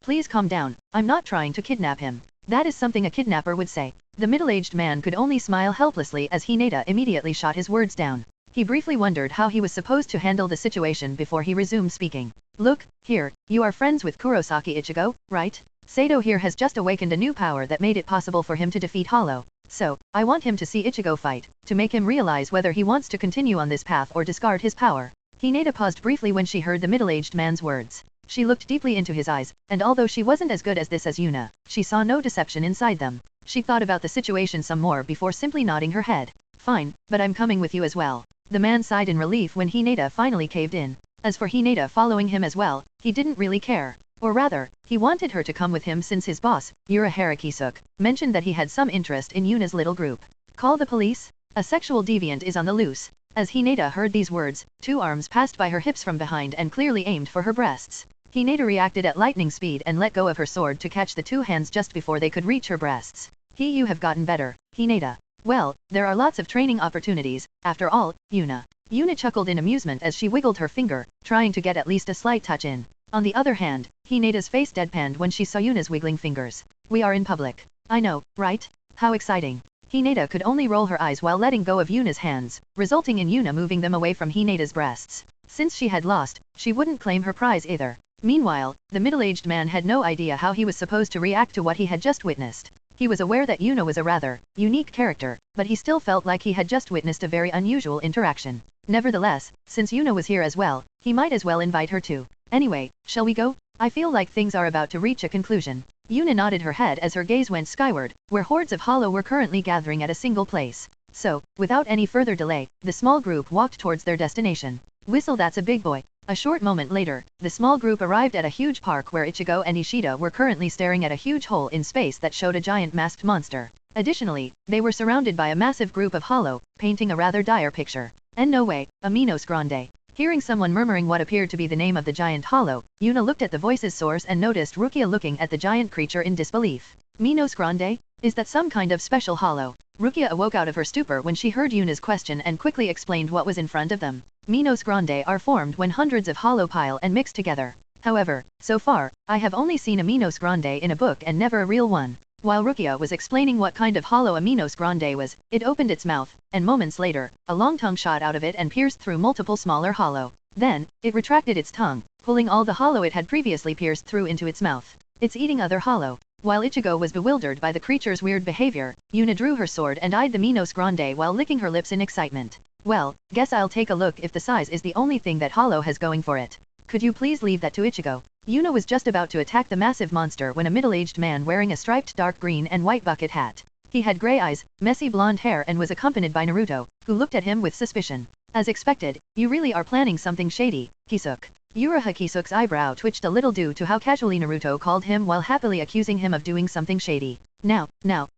please calm down, I'm not trying to kidnap him. That is something a kidnapper would say. The middle-aged man could only smile helplessly as Hinata immediately shot his words down. He briefly wondered how he was supposed to handle the situation before he resumed speaking. Look, here, you are friends with Kurosaki Ichigo, right? Sato here has just awakened a new power that made it possible for him to defeat Hollow. So, I want him to see Ichigo fight, to make him realize whether he wants to continue on this path or discard his power. Hinata paused briefly when she heard the middle-aged man's words. She looked deeply into his eyes, and although she wasn't as good as this as Yuna, she saw no deception inside them. She thought about the situation some more before simply nodding her head. Fine, but I'm coming with you as well. The man sighed in relief when Hinata finally caved in. As for Hinata following him as well, he didn't really care. Or rather, he wanted her to come with him since his boss, Urahara Kisuk, mentioned that he had some interest in Yuna's little group. Call the police? A sexual deviant is on the loose. As Hinata heard these words, 2 arms passed by her hips from behind and clearly aimed for her breasts. Hinata reacted at lightning speed and let go of her sword to catch the 2 hands just before they could reach her breasts. You have gotten better, Hinata. Well, there are lots of training opportunities, after all, Yuna. Yuna chuckled in amusement as she wiggled her finger, trying to get at least a slight touch in. On the other hand, Hinata's face deadpanned when she saw Yuna's wiggling fingers. We are in public. I know, right? How exciting. Hinata could only roll her eyes while letting go of Yuna's hands, resulting in Yuna moving them away from Hinata's breasts. Since she had lost, she wouldn't claim her prize either. Meanwhile, the middle-aged man had no idea how he was supposed to react to what he had just witnessed. He was aware that Yuna was a rather unique character, but he still felt like he had just witnessed a very unusual interaction. Nevertheless, since Yuna was here as well, he might as well invite her too. Anyway, shall we go? I feel like things are about to reach a conclusion. Yuna nodded her head as her gaze went skyward, where hordes of Hollow were currently gathering at a single place. So, without any further delay, the small group walked towards their destination. Whistle, that's a big boy. A short moment later, the small group arrived at a huge park where Ichigo and Ishida were currently staring at a huge hole in space that showed a giant masked monster. Additionally, they were surrounded by a massive group of Hollow, painting a rather dire picture. And no way, Aminos Grande. Hearing someone murmuring what appeared to be the name of the giant Hollow, Yuna looked at the voice's source and noticed Rukia looking at the giant creature in disbelief. Minos Grande? Is that some kind of special Hollow? Rukia awoke out of her stupor when she heard Yuna's question and quickly explained what was in front of them. Minos Grande are formed when hundreds of Hollow pile and mix together. However, so far, I have only seen a Minos Grande in a book and never a real one. While Rukia was explaining what kind of Hollow a Minos Grande was, it opened its mouth, and moments later, a long tongue shot out of it and pierced through multiple smaller Hollow. Then, it retracted its tongue, pulling all the Hollow it had previously pierced through into its mouth. It's eating other Hollow. While Ichigo was bewildered by the creature's weird behavior, Yuna drew her sword and eyed the Minos Grande while licking her lips in excitement. Well, guess I'll take a look if the size is the only thing that Hollow has going for it. Could you please leave that to Ichigo? Yuna was just about to attack the massive monster when a middle-aged man wearing a striped dark green and white bucket hat. He had grey eyes, messy blonde hair and was accompanied by Naruto, who looked at him with suspicion. As expected, you really are planning something shady, Kisuk. Uraha Kisuk's eyebrow twitched a little due to how casually Naruto called him while happily accusing him of doing something shady. Now,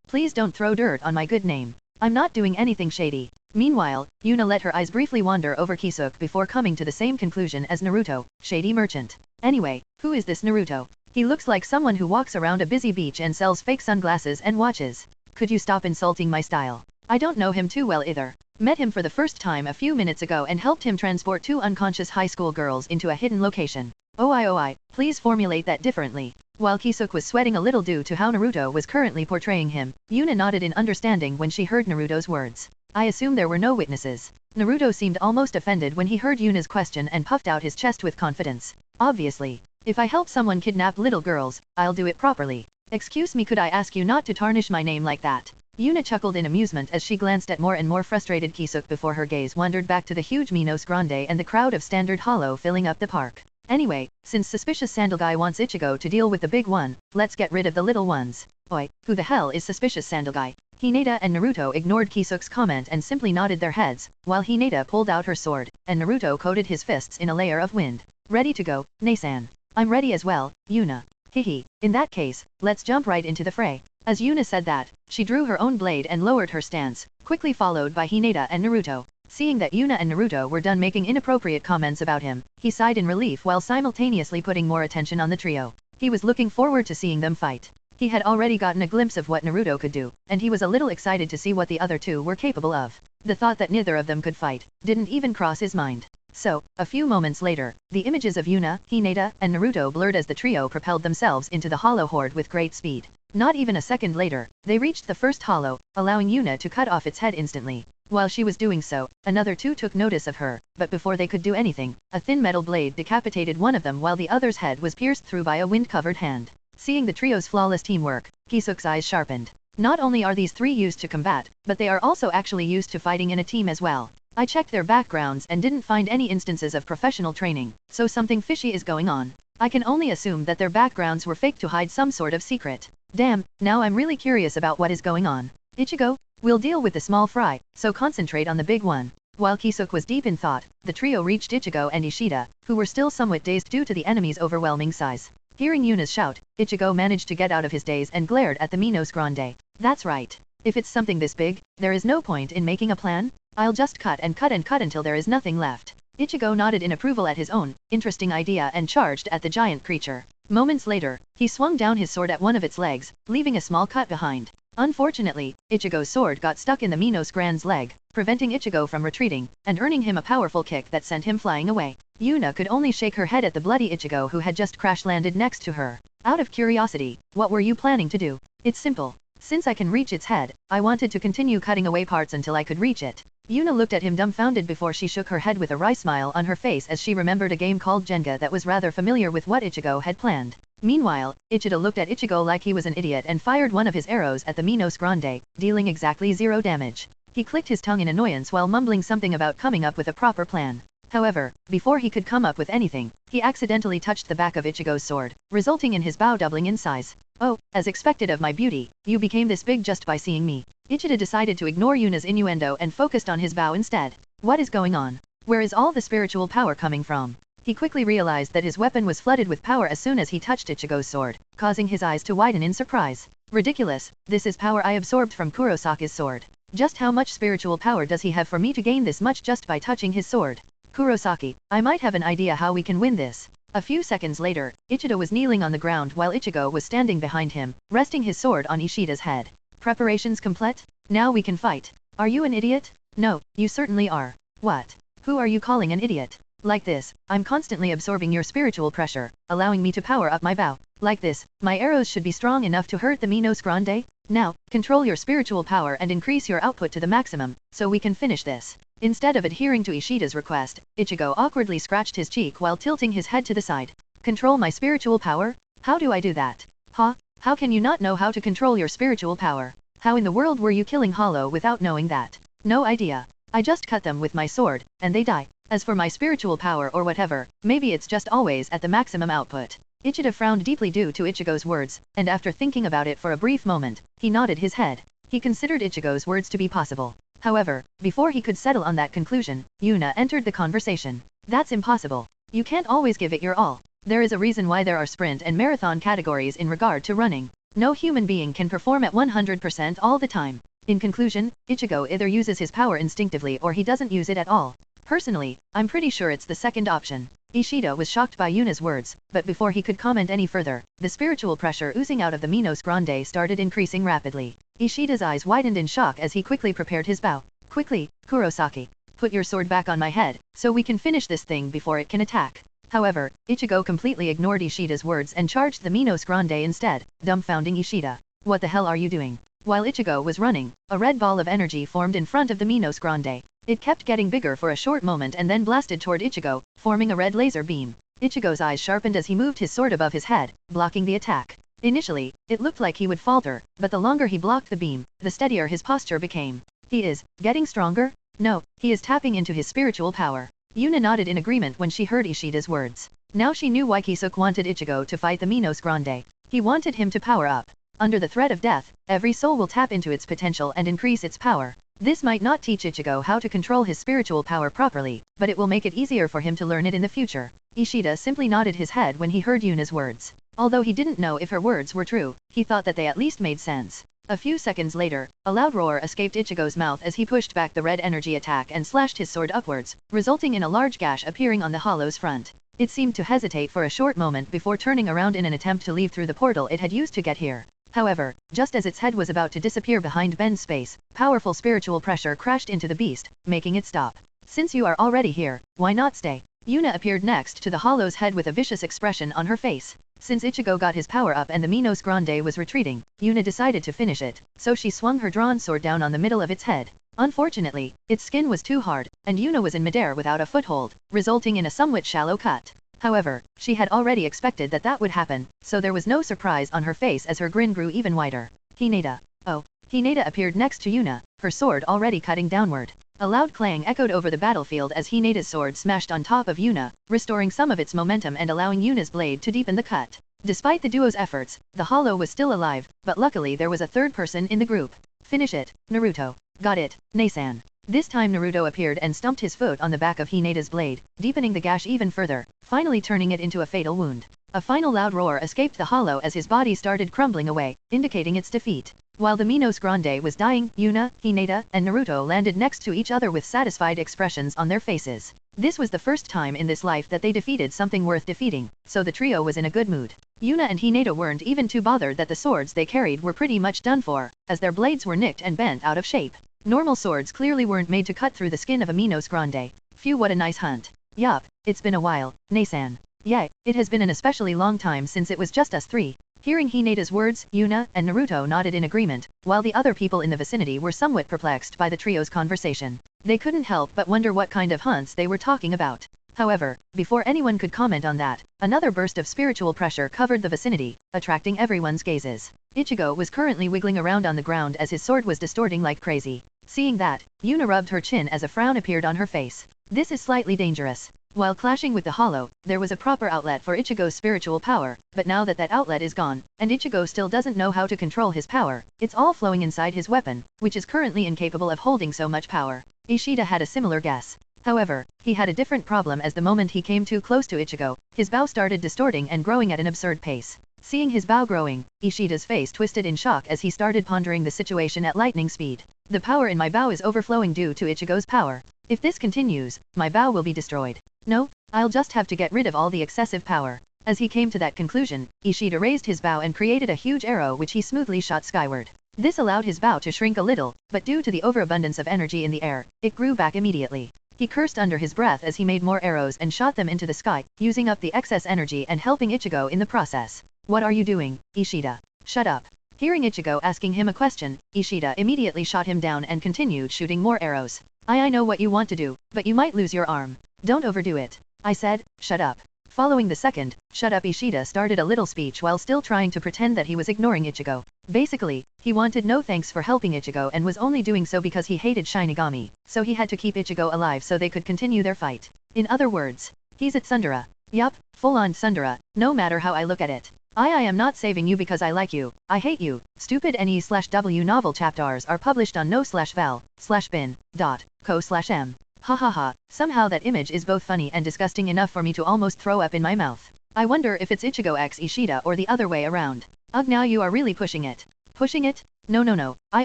please don't throw dirt on my good name. I'm not doing anything shady. Meanwhile, Yuna let her eyes briefly wander over Kisuk before coming to the same conclusion as Naruto, shady merchant. Anyway, who is this Naruto? He looks like someone who walks around a busy beach and sells fake sunglasses and watches. Could you stop insulting my style? I don't know him too well either. Met him for the first time a few minutes ago and helped him transport 2 unconscious high school girls into a hidden location. Oh, please formulate that differently. While Kisuk was sweating a little due to how Naruto was currently portraying him, Yuna nodded in understanding when she heard Naruto's words. I assume there were no witnesses. Naruto seemed almost offended when he heard Yuna's question and puffed out his chest with confidence. Obviously. If I help someone kidnap little girls, I'll do it properly. Excuse me, could I ask you not to tarnish my name like that? Yuna chuckled in amusement as she glanced at more and more frustrated Kisuk before her gaze wandered back to the huge Minos Grande and the crowd of standard Hollow filling up the park. Anyway, since Suspicious Sandal Guy wants Ichigo to deal with the big one, let's get rid of the little ones. Oi, who the hell is Suspicious Sandal Guy? Hinata and Naruto ignored Kisuk's comment and simply nodded their heads, while Hinata pulled out her sword, and Naruto coated his fists in a layer of wind. Ready to go, Nasan. I'm ready as well, Yuna. Hihi, in that case, let's jump right into the fray. As Yuna said that, she drew her own blade and lowered her stance, quickly followed by Hinata and Naruto. Seeing that Yuna and Naruto were done making inappropriate comments about him, he sighed in relief while simultaneously putting more attention on the trio. He was looking forward to seeing them fight. He had already gotten a glimpse of what Naruto could do, and he was a little excited to see what the other two were capable of. The thought that neither of them could fight didn't even cross his mind. So, a few moments later, the images of Yuna, Hinata, and Naruto blurred as the trio propelled themselves into the Hollow Horde with great speed. Not even a second later, they reached the first hollow, allowing Yuna to cut off its head instantly. While she was doing so, another two took notice of her, but before they could do anything, a thin metal blade decapitated one of them while the other's head was pierced through by a wind-covered hand. Seeing the trio's flawless teamwork, Kisuk's eyes sharpened. Not only are these three used to combat, but they are also actually used to fighting in a team as well. I checked their backgrounds and didn't find any instances of professional training, so something fishy is going on. I can only assume that their backgrounds were fake to hide some sort of secret. Damn, now I'm really curious about what is going on. Ichigo? We'll deal with the small fry, so concentrate on the big one. While Kisuk was deep in thought, the trio reached Ichigo and Ishida, who were still somewhat dazed due to the enemy's overwhelming size. Hearing Yuna's shout, Ichigo managed to get out of his daze and glared at the Minos Grande. That's right. If it's something this big, there is no point in making a plan. I'll just cut and cut and cut until there is nothing left. Ichigo nodded in approval at his own interesting idea and charged at the giant creature. Moments later, he swung down his sword at one of its legs, leaving a small cut behind. Unfortunately, Ichigo's sword got stuck in the Minos Grande's leg, preventing Ichigo from retreating, and earning him a powerful kick that sent him flying away. Yuna could only shake her head at the bloody Ichigo who had just crash-landed next to her. Out of curiosity, what were you planning to do? It's simple. Since I can reach its head, I wanted to continue cutting away parts until I could reach it. Yuna looked at him dumbfounded before she shook her head with a wry smile on her face as she remembered a game called Jenga that was rather familiar with what Ichigo had planned. Meanwhile, Ichida looked at Ichigo like he was an idiot and fired one of his arrows at the Minos Grande, dealing exactly 0 damage. He clicked his tongue in annoyance while mumbling something about coming up with a proper plan. However, before he could come up with anything, he accidentally touched the back of Ichigo's sword, resulting in his bow doubling in size. Oh, as expected of my beauty, you became this big just by seeing me. Ichida decided to ignore Yuna's innuendo and focused on his bow instead. What is going on? Where is all the spiritual power coming from? He quickly realized that his weapon was flooded with power as soon as he touched Ichigo's sword, causing his eyes to widen in surprise. Ridiculous, this is power I absorbed from Kurosaki's sword. Just how much spiritual power does he have for me to gain this much just by touching his sword? Kurosaki, I might have an idea how we can win this. A few seconds later, Ichida was kneeling on the ground while Ichigo was standing behind him, resting his sword on Ishida's head. Preparations complete? Now we can fight. Are you an idiot? No, you certainly are. What? Who are you calling an idiot? Like this, I'm constantly absorbing your spiritual pressure, allowing me to power up my bow. Like this, my arrows should be strong enough to hurt the Minos Grande? Now, control your spiritual power and increase your output to the maximum, so we can finish this. Instead of adhering to Ishida's request, Ichigo awkwardly scratched his cheek while tilting his head to the side. Control my spiritual power? How do I do that? Huh? How can you not know how to control your spiritual power? How in the world were you killing Hollow without knowing that? No idea. I just cut them with my sword, and they die. As for my spiritual power or whatever, maybe it's just always at the maximum output. Ichida frowned deeply due to Ichigo's words, and after thinking about it for a brief moment, he nodded his head. He considered Ichigo's words to be possible. However, before he could settle on that conclusion, Yuna entered the conversation. That's impossible. You can't always give it your all. There is a reason why there are sprint and marathon categories in regard to running. No human being can perform at 100% all the time. In conclusion, Ichigo either uses his power instinctively or he doesn't use it at all. Personally, I'm pretty sure it's the second option. Ishida was shocked by Yuna's words, but before he could comment any further, the spiritual pressure oozing out of the Minos Grande started increasing rapidly. Ishida's eyes widened in shock as he quickly prepared his bow. Quickly, Kurosaki. Put your sword back on my head, so we can finish this thing before it can attack. However, Ichigo completely ignored Ishida's words and charged the Minos Grande instead, dumbfounding Ishida. What the hell are you doing? While Ichigo was running, a red ball of energy formed in front of the Minos Grande. It kept getting bigger for a short moment and then blasted toward Ichigo, forming a red laser beam. Ichigo's eyes sharpened as he moved his sword above his head, blocking the attack. Initially, it looked like he would falter, but the longer he blocked the beam, the steadier his posture became. He is getting stronger? No, he is tapping into his spiritual power. Yuna nodded in agreement when she heard Ishida's words. Now she knew why Kisuk wanted Ichigo to fight the Minos Grande. He wanted him to power up. Under the threat of death, every soul will tap into its potential and increase its power. This might not teach Ichigo how to control his spiritual power properly, but it will make it easier for him to learn it in the future. Ishida simply nodded his head when he heard Yuna's words. Although he didn't know if her words were true, he thought that they at least made sense. A few seconds later, a loud roar escaped Ichigo's mouth as he pushed back the red energy attack and slashed his sword upwards, resulting in a large gash appearing on the hollow's front. It seemed to hesitate for a short moment before turning around in an attempt to leave through the portal it had used to get here. However, just as its head was about to disappear behind Ben's space, powerful spiritual pressure crashed into the beast, making it stop. Since you are already here, why not stay? Yuna appeared next to the hollow's head with a vicious expression on her face. Since Ichigo got his power up and the Minos Grande was retreating, Yuna decided to finish it, so she swung her drawn sword down on the middle of its head. Unfortunately, its skin was too hard, and Yuna was in midair without a foothold, resulting in a somewhat shallow cut. However, she had already expected that would happen, so there was no surprise on her face as her grin grew even wider. Hinata. Oh. Hinata appeared next to Yuna, her sword already cutting downward. A loud clang echoed over the battlefield as Hinata's sword smashed on top of Yuna, restoring some of its momentum and allowing Yuna's blade to deepen the cut. Despite the duo's efforts, the hollow was still alive, but luckily there was a third person in the group. Finish it, Naruto. Got it, Nasan. This time Naruto appeared and stumped his foot on the back of Hinata's blade, deepening the gash even further, finally turning it into a fatal wound. A final loud roar escaped the hollow as his body started crumbling away, indicating its defeat. While the Minos Grande was dying, Yuna, Hinata, and Naruto landed next to each other with satisfied expressions on their faces. This was the first time in this life that they defeated something worth defeating, so the trio was in a good mood. Yuna and Hinata weren't even too bothered that the swords they carried were pretty much done for, as their blades were nicked and bent out of shape. Normal swords clearly weren't made to cut through the skin of a Minos Grande. Phew, what a nice hunt. Yup, it's been a while, Nasan. Yeah, it has been an especially long time since it was just us three. Hearing Hinata's words, Yuna and Naruto nodded in agreement, while the other people in the vicinity were somewhat perplexed by the trio's conversation. They couldn't help but wonder what kind of hunts they were talking about. However, before anyone could comment on that, another burst of spiritual pressure covered the vicinity, attracting everyone's gazes. Ichigo was currently wiggling around on the ground as his sword was distorting like crazy. Seeing that, Yuna rubbed her chin as a frown appeared on her face. This is slightly dangerous. While clashing with the hollow, there was a proper outlet for Ichigo's spiritual power, but now that outlet is gone, and Ichigo still doesn't know how to control his power, it's all flowing inside his weapon, which is currently incapable of holding so much power. Ishida had a similar guess. However, he had a different problem as the moment he came too close to Ichigo, his bow started distorting and growing at an absurd pace. Seeing his bow growing, Ishida's face twisted in shock as he started pondering the situation at lightning speed. The power in my bow is overflowing due to Ichigo's power. If this continues, my bow will be destroyed. No, I'll just have to get rid of all the excessive power. As he came to that conclusion, Ishida raised his bow and created a huge arrow which he smoothly shot skyward. This allowed his bow to shrink a little, but due to the overabundance of energy in the air, it grew back immediately. He cursed under his breath as he made more arrows and shot them into the sky, using up the excess energy and helping Ichigo in the process. What are you doing, Ishida? Shut up. Hearing Ichigo asking him a question, Ishida immediately shot him down and continued shooting more arrows. I know what you want to do, but you might lose your arm. Don't overdo it. I said, shut up. Following the second, shut up, Ishida started a little speech while still trying to pretend that he was ignoring Ichigo. Basically, he wanted no thanks for helping Ichigo and was only doing so because he hated Shinigami, so he had to keep Ichigo alive so they could continue their fight. In other words, he's at Tsundere. Yup, full-on Tsundere, no matter how I look at it. I am not saving you because I like you, I hate you. Stupid NE/Wbnovel chapters are published on no/val/bin.co/m. Ha ha ha, somehow that image is both funny and disgusting enough for me to almost throw up in my mouth. I wonder if it's Ichigo x Ishida or the other way around. Ugh, now you are really pushing it. Pushing it? No, I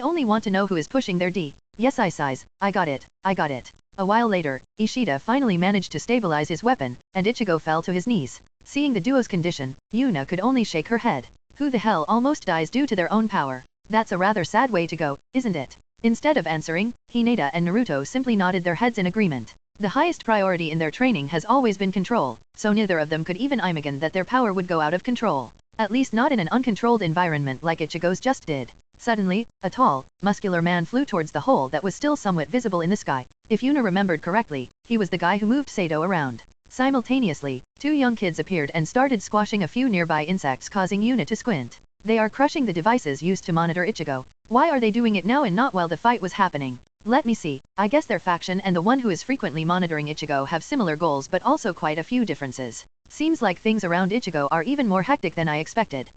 only want to know who is pushing their D. Yes, I got it. A while later, Ishida finally managed to stabilize his weapon, and Ichigo fell to his knees. Seeing the duo's condition, Yuna could only shake her head. Who the hell almost dies due to their own power? That's a rather sad way to go, isn't it? Instead of answering, Hinata and Naruto simply nodded their heads in agreement. The highest priority in their training has always been control, so neither of them could even imagine that their power would go out of control. At least not in an uncontrolled environment like Ichigo's just did. Suddenly, a tall, muscular man flew towards the hole that was still somewhat visible in the sky. If Yuna remembered correctly, he was the guy who moved Sato around. Simultaneously, two young kids appeared and started squashing a few nearby insects, causing Yuna to squint. They are crushing the devices used to monitor Ichigo. Why are they doing it now and not while the fight was happening? Let me see. I guess their faction and the one who is frequently monitoring Ichigo have similar goals but also quite a few differences. Seems like things around Ichigo are even more hectic than I expected.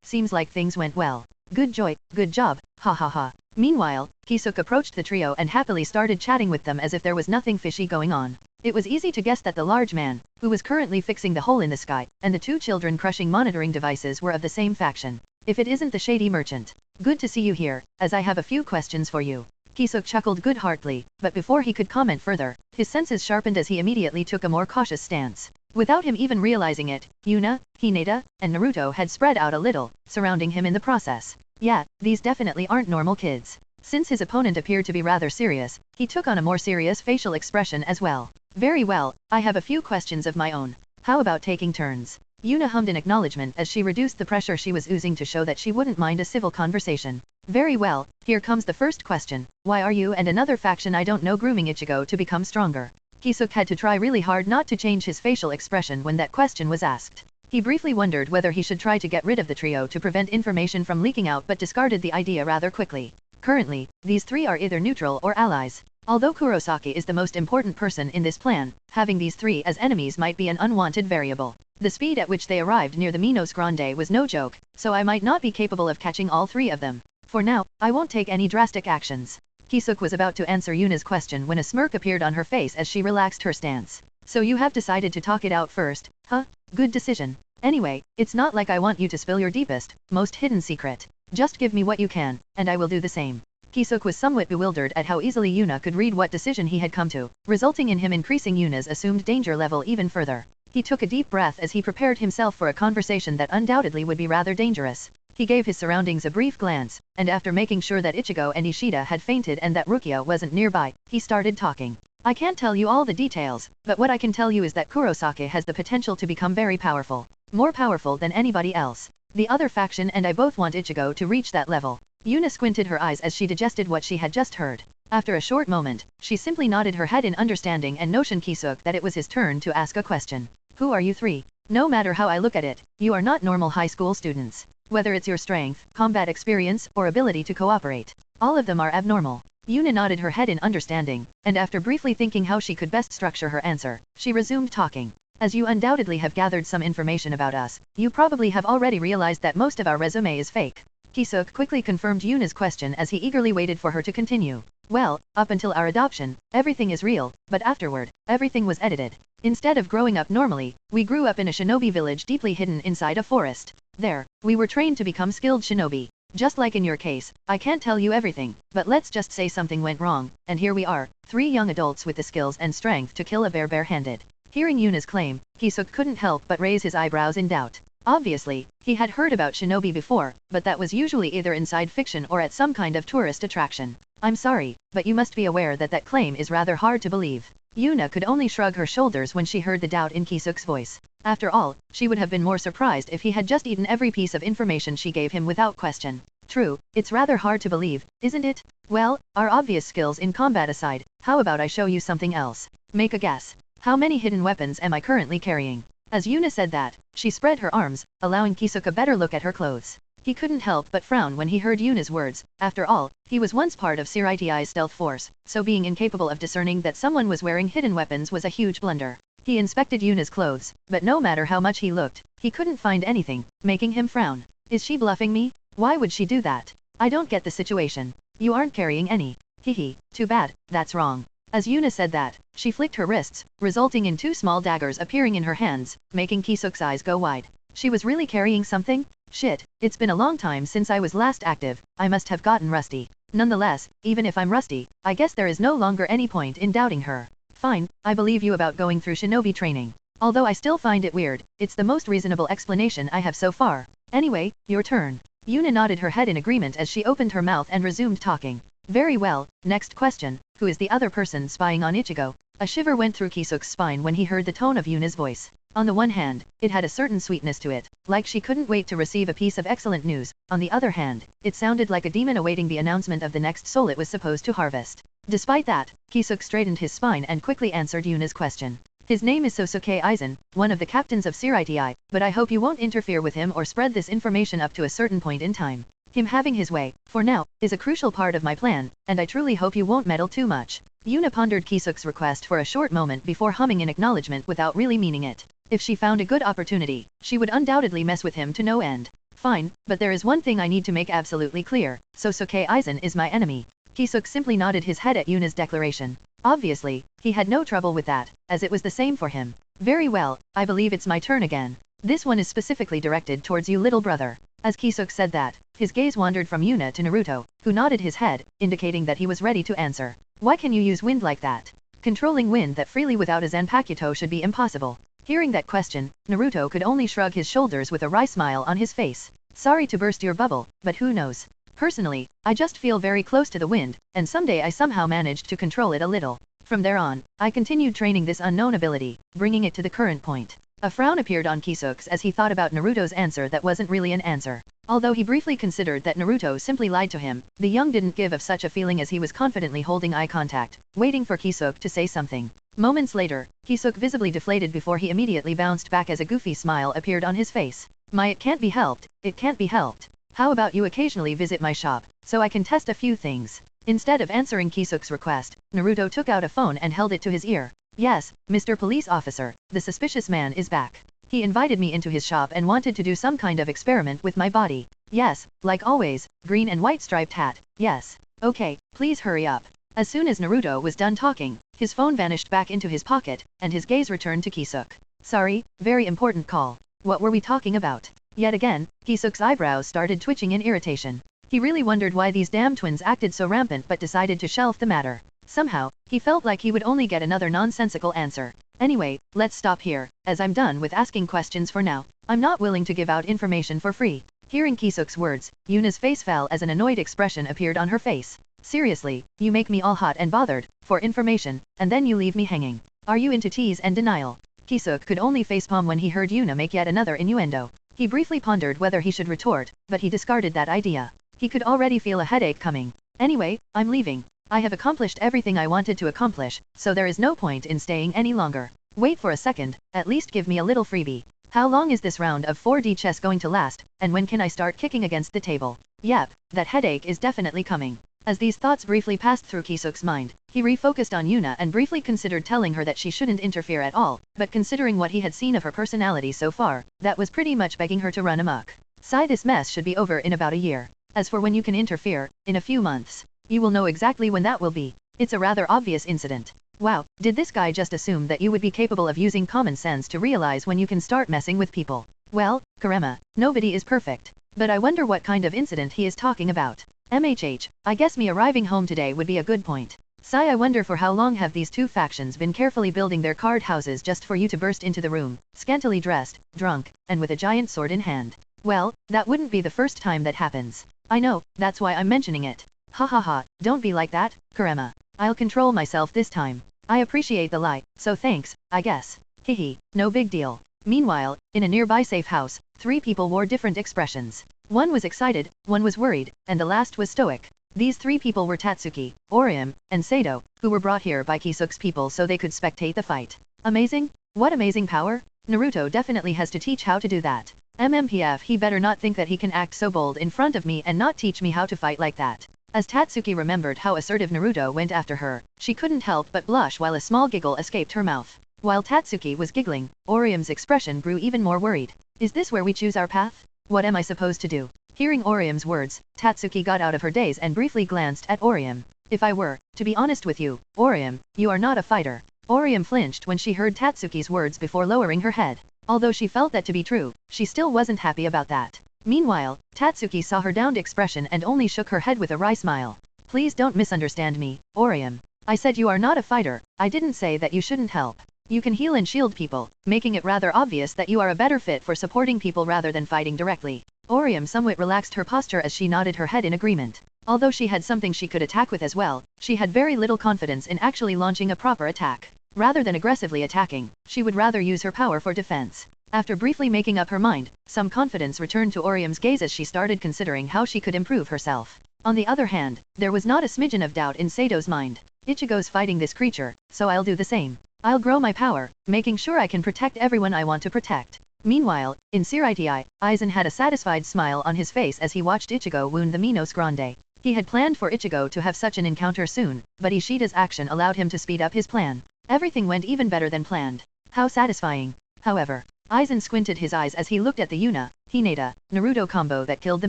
Seems like things went well. Good job, ha ha ha. Meanwhile, Kisuke approached the trio and happily started chatting with them as if there was nothing fishy going on. It was easy to guess that the large man, who was currently fixing the hole in the sky, and the two children crushing monitoring devices were of the same faction. If it isn't the shady merchant. Good to see you here, as I have a few questions for you. Kisuke chuckled good-heartedly, but before he could comment further, his senses sharpened as he immediately took a more cautious stance. Without him even realizing it, Yuna, Hinata, and Naruto had spread out a little, surrounding him in the process. Yeah, these definitely aren't normal kids. Since his opponent appeared to be rather serious, he took on a more serious facial expression as well. Very well, I have a few questions of my own. How about taking turns? Yuna hummed in acknowledgement as she reduced the pressure she was oozing to show that she wouldn't mind a civil conversation. Very well, here comes the first question. Why are you and another faction I don't know grooming Ichigo to become stronger? Kisuk had to try really hard not to change his facial expression when that question was asked. He briefly wondered whether he should try to get rid of the trio to prevent information from leaking out but discarded the idea rather quickly. Currently, these three are either neutral or allies. Although Kurosaki is the most important person in this plan, having these three as enemies might be an unwanted variable. The speed at which they arrived near the Minos Grande was no joke, so I might not be capable of catching all three of them. For now, I won't take any drastic actions. Kisuk was about to answer Yuna's question when a smirk appeared on her face as she relaxed her stance. So you have decided to talk it out first, huh? Good decision. Anyway, it's not like I want you to spill your deepest, most hidden secret. Just give me what you can, and I will do the same. Kisuk was somewhat bewildered at how easily Yuna could read what decision he had come to, resulting in him increasing Yuna's assumed danger level even further. He took a deep breath as he prepared himself for a conversation that undoubtedly would be rather dangerous. He gave his surroundings a brief glance, and after making sure that Ichigo and Ishida had fainted and that Rukia wasn't nearby, he started talking. I can't tell you all the details, but what I can tell you is that Kurosaki has the potential to become very powerful. More powerful than anybody else. The other faction and I both want Ichigo to reach that level. Yuna squinted her eyes as she digested what she had just heard. After a short moment, she simply nodded her head in understanding and notion Kisuk that it was his turn to ask a question. Who are you three? No matter how I look at it, you are not normal high school students. Whether it's your strength, combat experience, or ability to cooperate, all of them are abnormal. Yuna nodded her head in understanding, and after briefly thinking how she could best structure her answer, she resumed talking. As you undoubtedly have gathered some information about us, you probably have already realized that most of our resume is fake. Kisuk quickly confirmed Yuna's question as he eagerly waited for her to continue. Well, up until our adoption, everything is real, but afterward, everything was edited. Instead of growing up normally, we grew up in a shinobi village deeply hidden inside a forest. There, we were trained to become skilled shinobi. Just like in your case, I can't tell you everything, but let's just say something went wrong, and here we are, three young adults with the skills and strength to kill a bear bare-handed. Hearing Yuna's claim, Kisuk couldn't help but raise his eyebrows in doubt. Obviously, he had heard about shinobi before, but that was usually either inside fiction or at some kind of tourist attraction. I'm sorry, but you must be aware that that claim is rather hard to believe. Yuna could only shrug her shoulders when she heard the doubt in Kisuk's voice. After all, she would have been more surprised if he had just eaten every piece of information she gave him without question. True, it's rather hard to believe, isn't it? Well, our obvious skills in combat aside, how about I show you something else? Make a guess. How many hidden weapons am I currently carrying? As Yuna said that, she spread her arms, allowing Kisuk a better look at her clothes. He couldn't help but frown when he heard Yuna's words. After all, he was once part of r18's stealth force, so being incapable of discerning that someone was wearing hidden weapons was a huge blunder. He inspected Yuna's clothes, but no matter how much he looked, he couldn't find anything, making him frown. Is she bluffing me? Why would she do that? I don't get the situation. You aren't carrying any. Hehe, too bad, that's wrong. As Yuna said that, she flicked her wrists, resulting in two small daggers appearing in her hands, making Kisuk's eyes go wide. She was really carrying something? Shit, it's been a long time since I was last active, I must have gotten rusty. Nonetheless, even if I'm rusty, I guess there is no longer any point in doubting her. Fine, I believe you about going through shinobi training. Although I still find it weird, it's the most reasonable explanation I have so far. Anyway, your turn. Yuna nodded her head in agreement as she opened her mouth and resumed talking. Very well, next question, who is the other person spying on Ichigo? A shiver went through Kisuk's spine when he heard the tone of Yuna's voice. On the one hand, it had a certain sweetness to it, like she couldn't wait to receive a piece of excellent news. On the other hand, it sounded like a demon awaiting the announcement of the next soul it was supposed to harvest. Despite that, Kisuk straightened his spine and quickly answered Yuna's question. His name is Sosuke Aizen, one of the captains of r18, but I hope you won't interfere with him or spread this information up to a certain point in time. Him having his way, for now, is a crucial part of my plan, and I truly hope you won't meddle too much. Yuna pondered Kisuk's request for a short moment before humming in acknowledgement without really meaning it. If she found a good opportunity, she would undoubtedly mess with him to no end. Fine, but there is one thing I need to make absolutely clear. Sosuke Aizen is my enemy. Kisuk simply nodded his head at Yuna's declaration. Obviously, he had no trouble with that, as it was the same for him. Very well, I believe it's my turn again. This one is specifically directed towards you, little brother. As Kisuk said that, his gaze wandered from Yuna to Naruto, who nodded his head, indicating that he was ready to answer. Why can you use wind like that? Controlling wind that freely without a Zanpakuto should be impossible. Hearing that question, Naruto could only shrug his shoulders with a wry smile on his face. Sorry to burst your bubble, but who knows? Personally, I just feel very close to the wind, and someday I somehow managed to control it a little. From there on, I continued training this unknown ability, bringing it to the current point. A frown appeared on Kisuk's as he thought about Naruto's answer that wasn't really an answer. Although he briefly considered that Naruto simply lied to him, the young didn't give off such a feeling as he was confidently holding eye contact, waiting for Kisuk to say something. Moments later, Kisuk visibly deflated before he immediately bounced back as a goofy smile appeared on his face. It can't be helped, it can't be helped. How about you occasionally visit my shop, so I can test a few things? Instead of answering Kisuk's request, Naruto took out a phone and held it to his ear. Yes, Mr. Police Officer, the suspicious man is back. He invited me into his shop and wanted to do some kind of experiment with my body. Yes, like always, green and white striped hat, yes. Okay, please hurry up. As soon as Naruto was done talking, his phone vanished back into his pocket, and his gaze returned to Kisuk. Sorry, very important call. What were we talking about? Yet again, Kisuk's eyebrows started twitching in irritation. He really wondered why these damn twins acted so rampant but decided to shelf the matter. Somehow, he felt like he would only get another nonsensical answer. Anyway, let's stop here, as I'm done with asking questions for now. I'm not willing to give out information for free. Hearing Kisuk's words, Yuna's face fell as an annoyed expression appeared on her face. Seriously, you make me all hot and bothered, for information, and then you leave me hanging. Are you into tease and denial? Kisuk could only facepalm when he heard Yuna make yet another innuendo. He briefly pondered whether he should retort, but he discarded that idea. He could already feel a headache coming. Anyway, I'm leaving. I have accomplished everything I wanted to accomplish, so there is no point in staying any longer. Wait for a second, at least give me a little freebie. How long is this round of 4D chess going to last, and when can I start kicking against the table? Yep, that headache is definitely coming. As these thoughts briefly passed through Kisuk's mind, he refocused on Yuna and briefly considered telling her that she shouldn't interfere at all, but considering what he had seen of her personality so far, that was pretty much begging her to run amok. Sigh, this mess should be over in about a year. As for when you can interfere, in a few months. You will know exactly when that will be. It's a rather obvious incident. Wow, did this guy just assume that you would be capable of using common sense to realize when you can start messing with people? Well, Karema, nobody is perfect. But I wonder what kind of incident he is talking about. I guess me arriving home today would be a good point. Sigh, I wonder for how long have these two factions been carefully building their card houses just for you to burst into the room, scantily dressed, drunk, and with a giant sword in hand. Well, that wouldn't be the first time that happens. I know, that's why I'm mentioning it. Ha ha ha, don't be like that, Karema. I'll control myself this time. I appreciate the lie, so thanks, I guess. Hehe, no big deal. Meanwhile, in a nearby safe house, 3 people wore different expressions. One was excited, one was worried, and the last was stoic. These 3 people were Tatsuki, Orium, and Sado, who were brought here by Kisuk's people so they could spectate the fight. Amazing? What amazing power? Naruto definitely has to teach how to do that. MMPF, he better not think that he can act so bold in front of me and not teach me how to fight like that. As Tatsuki remembered how assertive Naruto went after her, she couldn't help but blush while a small giggle escaped her mouth. While Tatsuki was giggling, Orium's expression grew even more worried. Is this where we choose our path? What am I supposed to do? Hearing Orium's words, Tatsuki got out of her daze and briefly glanced at Orium. If I were, to be honest with you, Orium, you are not a fighter. Orium flinched when she heard Tatsuki's words before lowering her head. Although she felt that to be true, she still wasn't happy about that. Meanwhile, Tatsuki saw her downed expression and only shook her head with a wry smile. Please don't misunderstand me, Orium. I said you are not a fighter, I didn't say that you shouldn't help. You can heal and shield people, making it rather obvious that you are a better fit for supporting people rather than fighting directly. Orium somewhat relaxed her posture as she nodded her head in agreement. Although she had something she could attack with as well, she had very little confidence in actually launching a proper attack. Rather than aggressively attacking, she would rather use her power for defense. After briefly making up her mind, some confidence returned to Orium's gaze as she started considering how she could improve herself. On the other hand, there was not a smidgen of doubt in Sado's mind. Ichigo's fighting this creature, so I'll do the same. I'll grow my power, making sure I can protect everyone I want to protect. Meanwhile, in Siritai, Aizen had a satisfied smile on his face as he watched Ichigo wound the Minos Grande. He had planned for Ichigo to have such an encounter soon, but Ishida's action allowed him to speed up his plan. Everything went even better than planned. How satisfying. However, Aizen squinted his eyes as he looked at the Yuna, Hinata, Naruto combo that killed the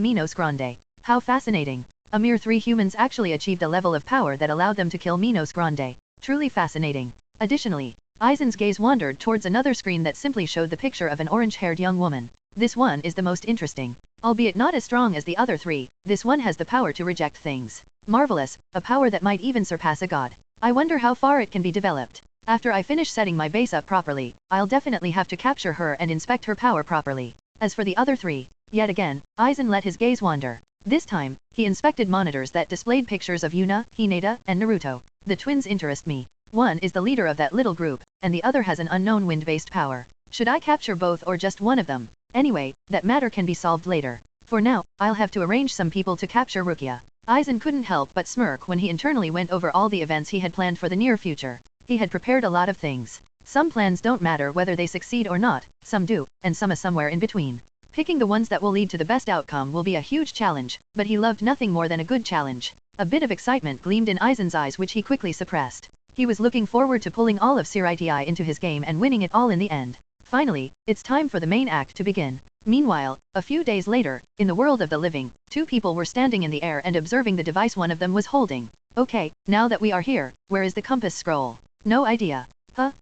Minos Grande. How fascinating. A mere 3 humans actually achieved a level of power that allowed them to kill Minos Grande. Truly fascinating. Additionally, Aizen's gaze wandered towards another screen that simply showed the picture of an orange-haired young woman. This one is the most interesting. Albeit not as strong as the other 3, this one has the power to reject things. Marvelous, a power that might even surpass a god. I wonder how far it can be developed. After I finish setting my base up properly, I'll definitely have to capture her and inspect her power properly. As for the other 3, yet again, Aizen let his gaze wander. This time, he inspected monitors that displayed pictures of Yuna, Hinata, and Naruto. The twins interest me. One is the leader of that little group, and the other has an unknown wind-based power. Should I capture both or just one of them? Anyway, that matter can be solved later. For now, I'll have to arrange some people to capture Rukia. Aizen couldn't help but smirk when he internally went over all the events he had planned for the near future. He had prepared a lot of things. Some plans don't matter whether they succeed or not, some do, and some are somewhere in between. Picking the ones that will lead to the best outcome will be a huge challenge, but he loved nothing more than a good challenge. A bit of excitement gleamed in Aizen's eyes which he quickly suppressed. He was looking forward to pulling all of r18 into his game and winning it all in the end. Finally, it's time for the main act to begin. Meanwhile, a few days later, in the world of the living, two people were standing in the air and observing the device one of them was holding. Okay, now that we are here, where is the compass scroll? No idea. Huh?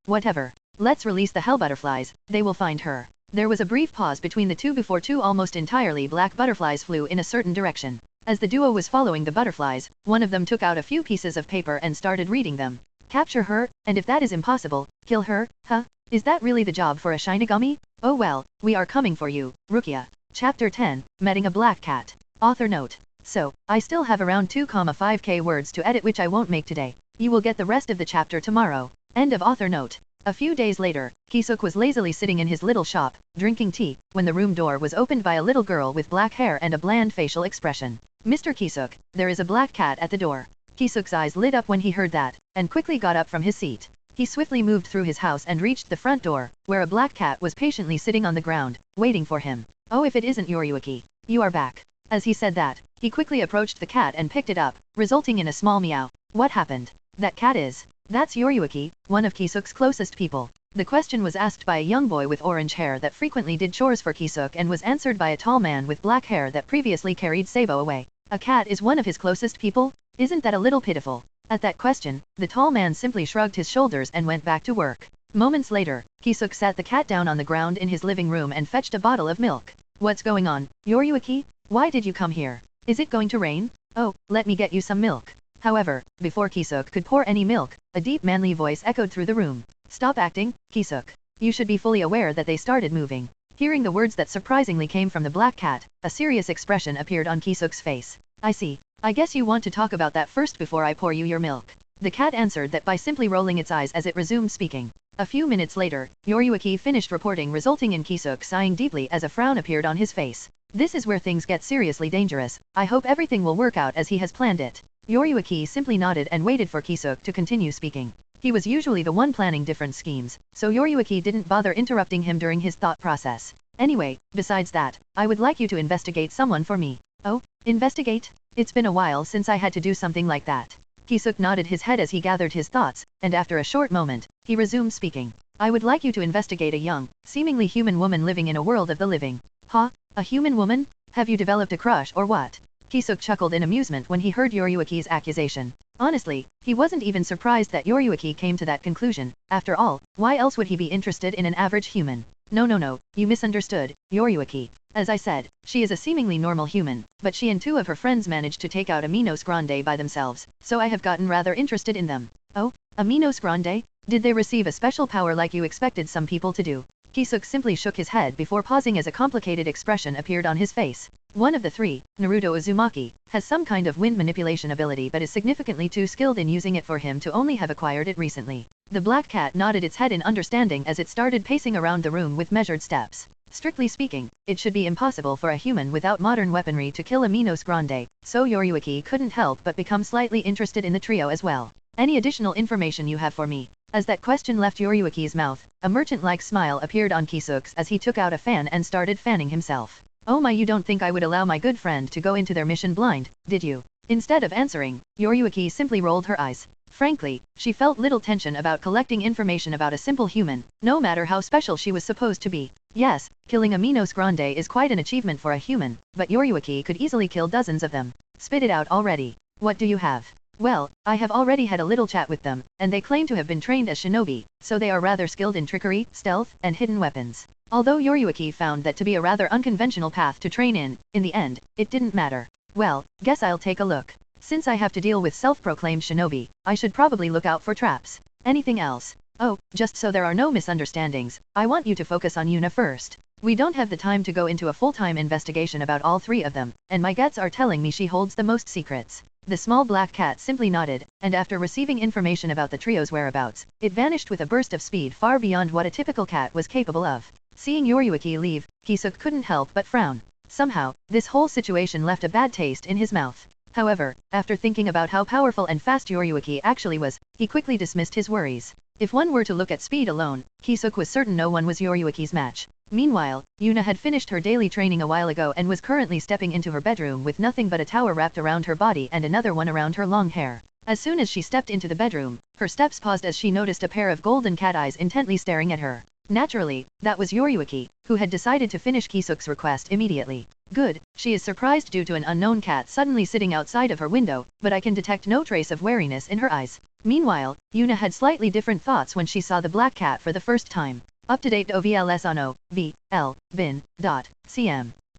Whatever. Let's release the hell butterflies, they will find her. There was a brief pause between the two before two almost entirely black butterflies flew in a certain direction. As the duo was following the butterflies, one of them took out a few pieces of paper and started reading them. Capture her, and if that is impossible, kill her, huh? Is that really the job for a Shinigami? Oh well, we are coming for you, Rukia. Chapter 10, Meeting a Black Cat. Author note. So, I still have around 2,5k words to edit which I won't make today. You will get the rest of the chapter tomorrow. End of author note. A few days later, Kisuk was lazily sitting in his little shop, drinking tea, when the room door was opened by a little girl with black hair and a bland facial expression. Mr. Kisuk, there is a black cat at the door. Kisuk's eyes lit up when he heard that, and quickly got up from his seat. He swiftly moved through his house and reached the front door, where a black cat was patiently sitting on the ground, waiting for him. Oh, if it isn't Yoriyuki. You are back. As he said that, he quickly approached the cat and picked it up, resulting in a small meow. What happened? That cat is... That's Yoriyuki, one of Kisuk's closest people. The question was asked by a young boy with orange hair that frequently did chores for Kisuk and was answered by a tall man with black hair that previously carried Sabo away. A cat is one of his closest people? Isn't that a little pitiful? At that question, the tall man simply shrugged his shoulders and went back to work. Moments later, Kisuk sat the cat down on the ground in his living room and fetched a bottle of milk. What's going on, Yoriyuki? Why did you come here? Is it going to rain? Oh, let me get you some milk. However, before Kisuk could pour any milk, a deep manly voice echoed through the room. Stop acting, Kisuk. You should be fully aware that they started moving. Hearing the words that surprisingly came from the black cat, a serious expression appeared on Kisuk's face. I see. I guess you want to talk about that first before I pour you your milk. The cat answered that by simply rolling its eyes as it resumed speaking. A few minutes later, Yoriyuki finished reporting, resulting in Kisuk sighing deeply as a frown appeared on his face. This is where things get seriously dangerous. I hope everything will work out as he has planned it. Yoriyuki simply nodded and waited for Kisuk to continue speaking. He was usually the one planning different schemes, so Yoriyuki didn't bother interrupting him during his thought process. Anyway, besides that, I would like you to investigate someone for me. Oh, investigate? It's been a while since I had to do something like that. Kisuk nodded his head as he gathered his thoughts, and after a short moment, he resumed speaking. I would like you to investigate a young, seemingly human woman living in a world of the living. Huh? A human woman? Have you developed a crush or what? Kisuk chuckled in amusement when he heard Yoriyuki's accusation. Honestly, he wasn't even surprised that Yoriyuki came to that conclusion. After all, why else would he be interested in an average human? No, you misunderstood, Yoriyuki. As I said, she is a seemingly normal human, but she and two of her friends managed to take out a Minos Grande by themselves, so I have gotten rather interested in them. Oh, a Minos Grande? Did they receive a special power like you expected some people to do? Kisuk simply shook his head before pausing as a complicated expression appeared on his face. One of the three, Naruto Uzumaki, has some kind of wind manipulation ability but is significantly too skilled in using it for him to only have acquired it recently. The black cat nodded its head in understanding as it started pacing around the room with measured steps. Strictly speaking, it should be impossible for a human without modern weaponry to kill a Minos Grande, so Yoriyuki couldn't help but become slightly interested in the trio as well. Any additional information you have for me? As that question left Yoriyuki's mouth, a merchant-like smile appeared on Kisuk's as he took out a fan and started fanning himself. Oh my, you don't think I would allow my good friend to go into their mission blind, did you? Instead of answering, Yoriyuki simply rolled her eyes. Frankly, she felt little tension about collecting information about a simple human, no matter how special she was supposed to be. Yes, killing a Minos Grande is quite an achievement for a human, but Yoriyuki could easily kill dozens of them. Spit it out already. What do you have? Well, I have already had a little chat with them, and they claim to have been trained as shinobi, so they are rather skilled in trickery, stealth, and hidden weapons. Although Yoriyuki found that to be a rather unconventional path to train in the end, it didn't matter. Well, guess I'll take a look. Since I have to deal with self-proclaimed shinobi, I should probably look out for traps. Anything else? Oh, just so there are no misunderstandings, I want you to focus on Yuna first. We don't have the time to go into a full-time investigation about all three of them, and my guts are telling me she holds the most secrets. The small black cat simply nodded, and after receiving information about the trio's whereabouts, it vanished with a burst of speed far beyond what a typical cat was capable of. Seeing Yoriyuki leave, Kisuk couldn't help but frown. Somehow, this whole situation left a bad taste in his mouth. However, after thinking about how powerful and fast Yoriyuki actually was, he quickly dismissed his worries. If one were to look at speed alone, Kisuk was certain no one was Yoriyuki's match. Meanwhile, Yuna had finished her daily training a while ago and was currently stepping into her bedroom with nothing but a towel wrapped around her body and another one around her long hair. As soon as she stepped into the bedroom, her steps paused as she noticed a pair of golden cat eyes intently staring at her. Naturally, that was Yoriyuki, who had decided to finish Kisuk's request immediately. Good, she is surprised due to an unknown cat suddenly sitting outside of her window, but I can detect no trace of wariness in her eyes. Meanwhile, Yuna had slightly different thoughts when she saw the black cat for the first time. Up-to-date OVLS on O.V.L.Bin.cm.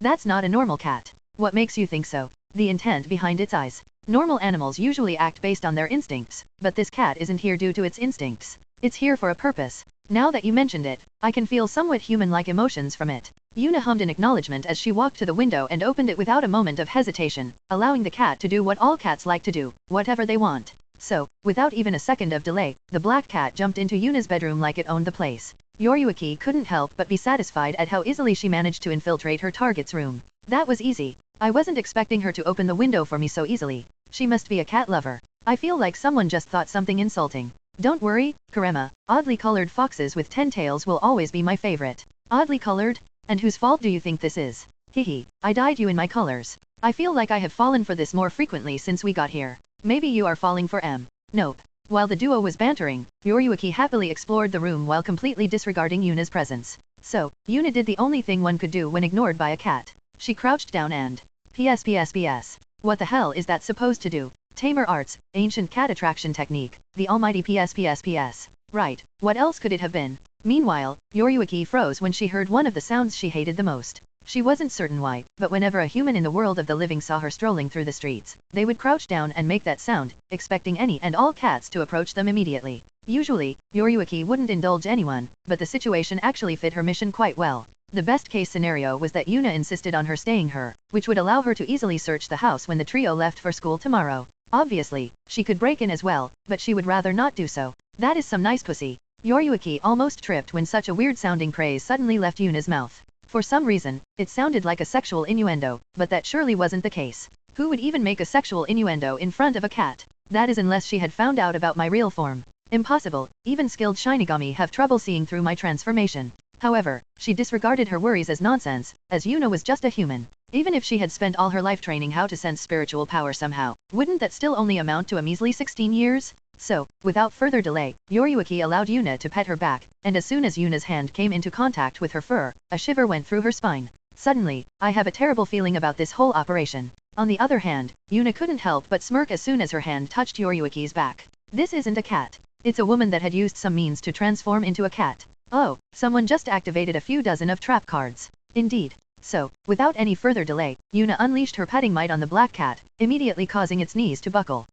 That's not a normal cat. What makes you think so? The intent behind its eyes. Normal animals usually act based on their instincts, but this cat isn't here due to its instincts. It's here for a purpose. Now that you mentioned it, I can feel somewhat human-like emotions from it. Yuna hummed in acknowledgement as she walked to the window and opened it without a moment of hesitation, allowing the cat to do what all cats like to do, whatever they want. So, without even a second of delay, the black cat jumped into Yuna's bedroom like it owned the place. Yoriyuki couldn't help but be satisfied at how easily she managed to infiltrate her target's room. That was easy. I wasn't expecting her to open the window for me so easily. She must be a cat lover. I feel like someone just thought something insulting. Don't worry, Karema, oddly colored foxes with 10 tails will always be my favorite. Oddly colored? And whose fault do you think this is? Hihi, I dyed you in my colors. I feel like I have fallen for this more frequently since we got here. Maybe you are falling for M. Nope. While the duo was bantering, Yoriyuki happily explored the room while completely disregarding Yuna's presence. So, Yuna did the only thing one could do when ignored by a cat. She crouched down and... PS. What the hell is that supposed to do? Tamer Arts, Ancient Cat Attraction Technique, the almighty PS. Right, what else could it have been? Meanwhile, Yoriyuki froze when she heard one of the sounds she hated the most. She wasn't certain why, but whenever a human in the world of the living saw her strolling through the streets, they would crouch down and make that sound, expecting any and all cats to approach them immediately. Usually, Yoriyuki wouldn't indulge anyone, but the situation actually fit her mission quite well. The best case scenario was that Yuna insisted on her staying her, which would allow her to easily search the house when the trio left for school tomorrow. Obviously, she could break in as well, but she would rather not do so. That is some nice pussy. Yoriyuki almost tripped when such a weird-sounding praise suddenly left Yuna's mouth. For some reason, it sounded like a sexual innuendo, but that surely wasn't the case. Who would even make a sexual innuendo in front of a cat? That is unless she had found out about my real form. Impossible, even skilled Shinigami have trouble seeing through my transformation. However, she disregarded her worries as nonsense, as Yuna was just a human. Even if she had spent all her life training how to sense spiritual power somehow, wouldn't that still only amount to a measly 16 years? So, without further delay, Yoriyuki allowed Yuna to pet her back, and as soon as Yuna's hand came into contact with her fur, a shiver went through her spine. Suddenly, I have a terrible feeling about this whole operation. On the other hand, Yuna couldn't help but smirk as soon as her hand touched Yoriyuki's back. This isn't a cat. It's a woman that had used some means to transform into a cat. Oh, someone just activated a few dozen of trap cards. Indeed. So, without any further delay, Yuna unleashed her petting might on the black cat, immediately causing its knees to buckle.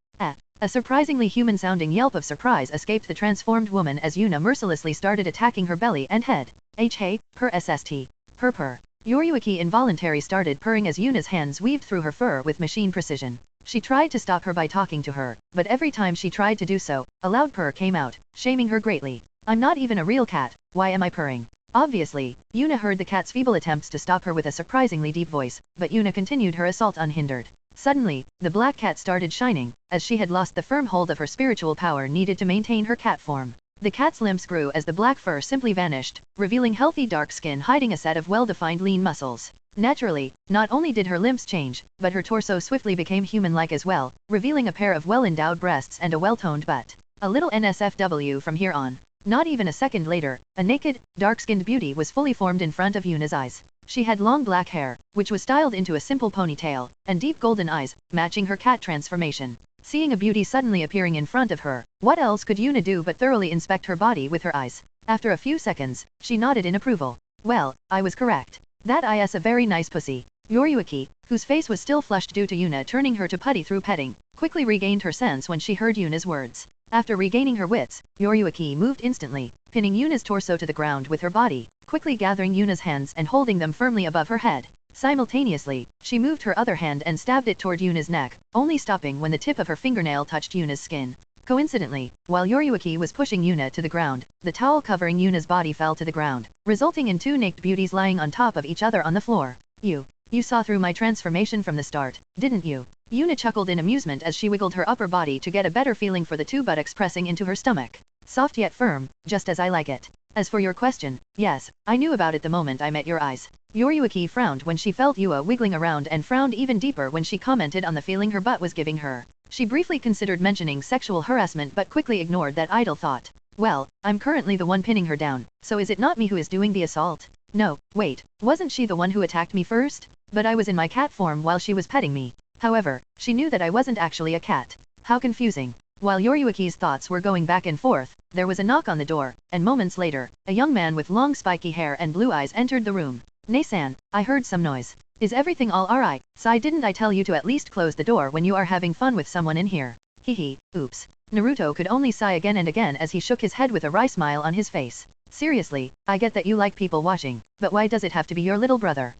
A surprisingly human-sounding yelp of surprise escaped the transformed woman as Yuna mercilessly started attacking her belly and head. Hey, purr SST. Purr. Yoriyuki involuntarily started purring as Yuna's hands weaved through her fur with machine precision. She tried to stop her by talking to her, but every time she tried to do so, a loud purr came out, shaming her greatly. I'm not even a real cat, why am I purring? Obviously, Yuna heard the cat's feeble attempts to stop her with a surprisingly deep voice, but Yuna continued her assault unhindered. Suddenly, the black cat started shining, as she had lost the firm hold of her spiritual power needed to maintain her cat form. The cat's limbs grew as the black fur simply vanished, revealing healthy dark skin hiding a set of well-defined lean muscles. Naturally, not only did her limbs change, but her torso swiftly became human-like as well, revealing a pair of well-endowed breasts and a well-toned butt. A little NSFW from here on. Not even a second later, a naked, dark-skinned beauty was fully formed in front of Yuna's eyes. She had long black hair, which was styled into a simple ponytail, and deep golden eyes, matching her cat transformation. Seeing a beauty suddenly appearing in front of her, what else could Yuna do but thoroughly inspect her body with her eyes? After a few seconds, she nodded in approval. Well, I was correct. That is a very nice pussy. Yoriyuki, whose face was still flushed due to Yuna turning her to putty through petting, quickly regained her sense when she heard Yuna's words. After regaining her wits, Yoriyuki moved instantly, pinning Yuna's torso to the ground with her body, quickly gathering Yuna's hands and holding them firmly above her head. Simultaneously, she moved her other hand and stabbed it toward Yuna's neck, only stopping when the tip of her fingernail touched Yuna's skin. Coincidentally, while Yoriyuki was pushing Yuna to the ground, the towel covering Yuna's body fell to the ground, resulting in two naked beauties lying on top of each other on the floor. You saw through my transformation from the start, didn't you? Yuna chuckled in amusement as she wiggled her upper body to get a better feeling for the two buttocks pressing into her stomach. Soft yet firm, just as I like it. As for your question, yes, I knew about it the moment I met your eyes. Yoriyuki frowned when she felt Yua wiggling around and frowned even deeper when she commented on the feeling her butt was giving her. She briefly considered mentioning sexual harassment but quickly ignored that idle thought. Well, I'm currently the one pinning her down, so is it not me who is doing the assault? No, wait, wasn't she the one who attacked me first? But I was in my cat form while she was petting me. However, she knew that I wasn't actually a cat. How confusing. While Yoriyuki's thoughts were going back and forth, there was a knock on the door, and moments later, a young man with long spiky hair and blue eyes entered the room. "Nei-san, I heard some noise. Is everything all alright? Sai, didn't I tell you to at least close the door when you are having fun with someone in here? Hehe, oops." Naruto could only sigh again and again as he shook his head with a wry smile on his face. "Seriously, I get that you like people watching, but why does it have to be your little brother?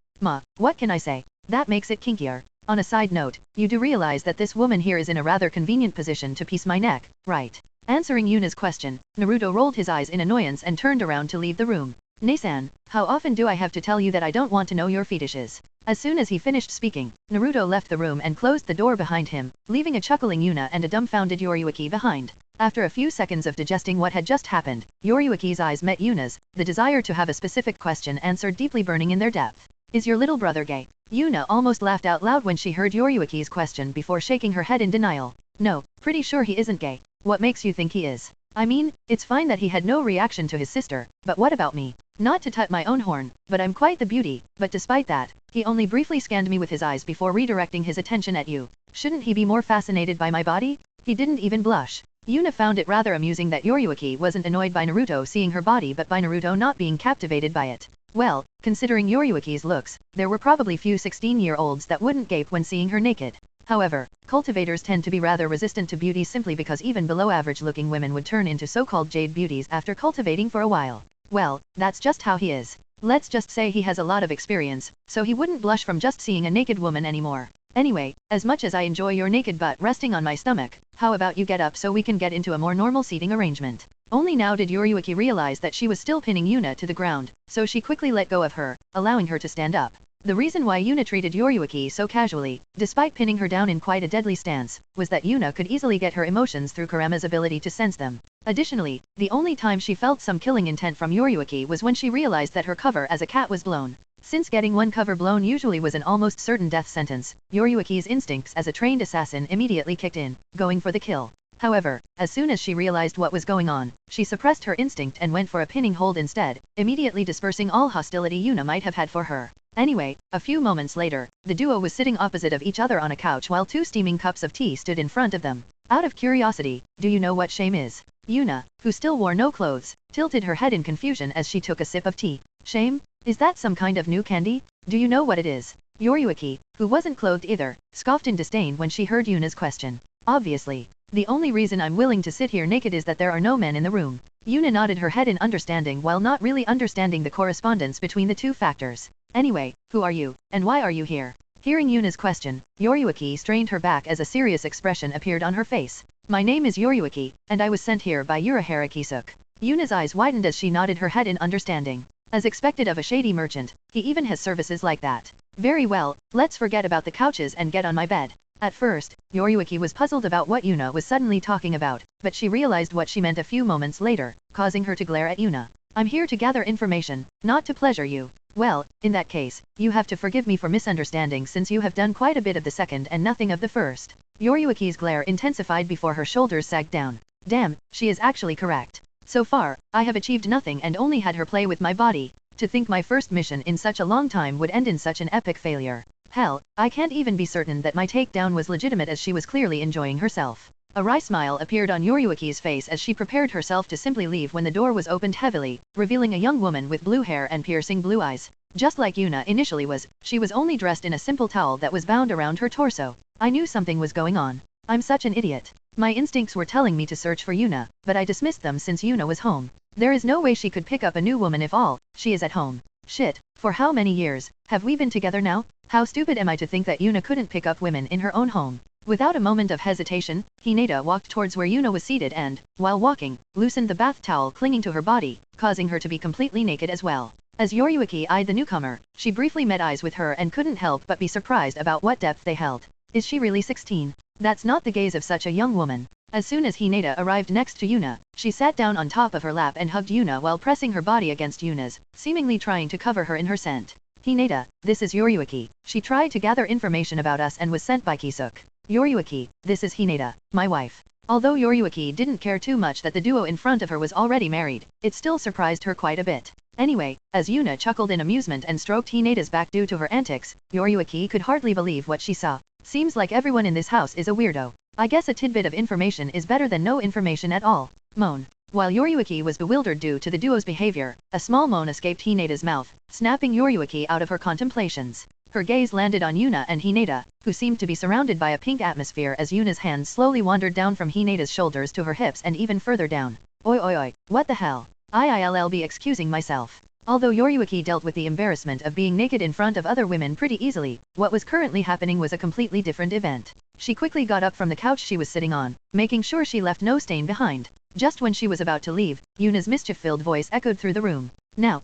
What can I say? That makes it kinkier. On a side note, you do realize that this woman here is in a rather convenient position to piece my neck, right?" Answering Yuna's question, Naruto rolled his eyes in annoyance and turned around to leave the room. "Nei-san, how often do I have to tell you that I don't want to know your fetishes?" As soon as he finished speaking, Naruto left the room and closed the door behind him, leaving a chuckling Yuna and a dumbfounded Yoriyuki behind. After a few seconds of digesting what had just happened, Yoriyuki's eyes met Yuna's, the desire to have a specific question answered deeply burning in their depth. "Is your little brother gay?" Yuna almost laughed out loud when she heard Yoriyuki's question before shaking her head in denial. "No, pretty sure he isn't gay. What makes you think he is? I mean, it's fine that he had no reaction to his sister, but what about me? Not to toot my own horn, but I'm quite the beauty, but despite that, he only briefly scanned me with his eyes before redirecting his attention at you. Shouldn't he be more fascinated by my body? He didn't even blush." Yuna found it rather amusing that Yoriyuki wasn't annoyed by Naruto seeing her body but by Naruto not being captivated by it. Well, considering Yoriyuki's looks, there were probably few 16-year-olds that wouldn't gape when seeing her naked. However, cultivators tend to be rather resistant to beauty simply because even below-average-looking women would turn into so-called jade beauties after cultivating for a while. Well, that's just how he is. Let's just say he has a lot of experience, so he wouldn't blush from just seeing a naked woman anymore. Anyway, as much as I enjoy your naked butt resting on my stomach, how about you get up so we can get into a more normal seating arrangement? Only now did Yoriyuki realize that she was still pinning Yuna to the ground, so she quickly let go of her, allowing her to stand up. The reason why Yuna treated Yoriyuki so casually, despite pinning her down in quite a deadly stance, was that Yuna could easily get her emotions through Kurama's ability to sense them. Additionally, the only time she felt some killing intent from Yoriyuki was when she realized that her cover as a cat was blown. Since getting one cover blown usually was an almost certain death sentence, Yoriyuki's instincts as a trained assassin immediately kicked in, going for the kill. However, as soon as she realized what was going on, she suppressed her instinct and went for a pinning hold instead, immediately dispersing all hostility Yuna might have had for her. Anyway, a few moments later, the duo was sitting opposite of each other on a couch while two steaming cups of tea stood in front of them. Out of curiosity, do you know what shame is? Yuna, who still wore no clothes, tilted her head in confusion as she took a sip of tea. Shame? Is that some kind of new candy? Do you know what it is? Yoriyuki, who wasn't clothed either, scoffed in disdain when she heard Yuna's question. Obviously. The only reason I'm willing to sit here naked is that there are no men in the room. Yuna nodded her head in understanding while not really understanding the correspondence between the two factors. Anyway, who are you, and why are you here? Hearing Yuna's question, Yoriyuki strained her back as a serious expression appeared on her face. My name is Yoriyuki, and I was sent here by Urahara Kisuk. Yuna's eyes widened as she nodded her head in understanding. As expected of a shady merchant, he even has services like that. Very well, let's forget about the couches and get on my bed. At first, Yoriyuki was puzzled about what Yuna was suddenly talking about, but she realized what she meant a few moments later, causing her to glare at Yuna. I'm here to gather information, not to pleasure you. Well, in that case, you have to forgive me for misunderstanding since you have done quite a bit of the second and nothing of the first. Yoriyuki's glare intensified before her shoulders sagged down. Damn, she is actually correct. So far, I have achieved nothing and only had her play with my body. To think my first mission in such a long time would end in such an epic failure. Hell, I can't even be certain that my takedown was legitimate as she was clearly enjoying herself. A wry smile appeared on Yoriyuki's face as she prepared herself to simply leave when the door was opened heavily, revealing a young woman with blue hair and piercing blue eyes. Just like Yuna initially was, she was only dressed in a simple towel that was bound around her torso. I knew something was going on. I'm such an idiot. My instincts were telling me to search for Yuna, but I dismissed them since Yuna was home. There is no way she could pick up a new woman if she is at home. Shit, for how many years have we been together now? How stupid am I to think that Yuna couldn't pick up women in her own home? Without a moment of hesitation, Hinata walked towards where Yuna was seated and, while walking, loosened the bath towel clinging to her body, causing her to be completely naked as well. As Yoriyuki eyed the newcomer, she briefly met eyes with her and couldn't help but be surprised about what depth they held. Is she really 16? That's not the gaze of such a young woman. As soon as Hinata arrived next to Yuna, she sat down on top of her lap and hugged Yuna while pressing her body against Yuna's, seemingly trying to cover her in her scent. Hinata, this is Yoriyuki. She tried to gather information about us and was sent by Kisuk. Yoriyuki, this is Hinata, my wife. Although Yoriyuki didn't care too much that the duo in front of her was already married, it still surprised her quite a bit. Anyway, as Yuna chuckled in amusement and stroked Hinata's back due to her antics, Yoriyuki could hardly believe what she saw. Seems like everyone in this house is a weirdo. I guess a tidbit of information is better than no information at all. Moan. While Yoriyuki was bewildered due to the duo's behavior, a small moan escaped Hinata's mouth, snapping Yoriyuki out of her contemplations. Her gaze landed on Yuna and Hinata, who seemed to be surrounded by a pink atmosphere as Yuna's hands slowly wandered down from Hinata's shoulders to her hips and even further down. Oi oi oi, what the hell? I'll be excusing myself. Although Yoriyuki dealt with the embarrassment of being naked in front of other women pretty easily, what was currently happening was a completely different event. She quickly got up from the couch she was sitting on, making sure she left no stain behind. Just when she was about to leave, Yuna's mischief-filled voice echoed through the room. Now,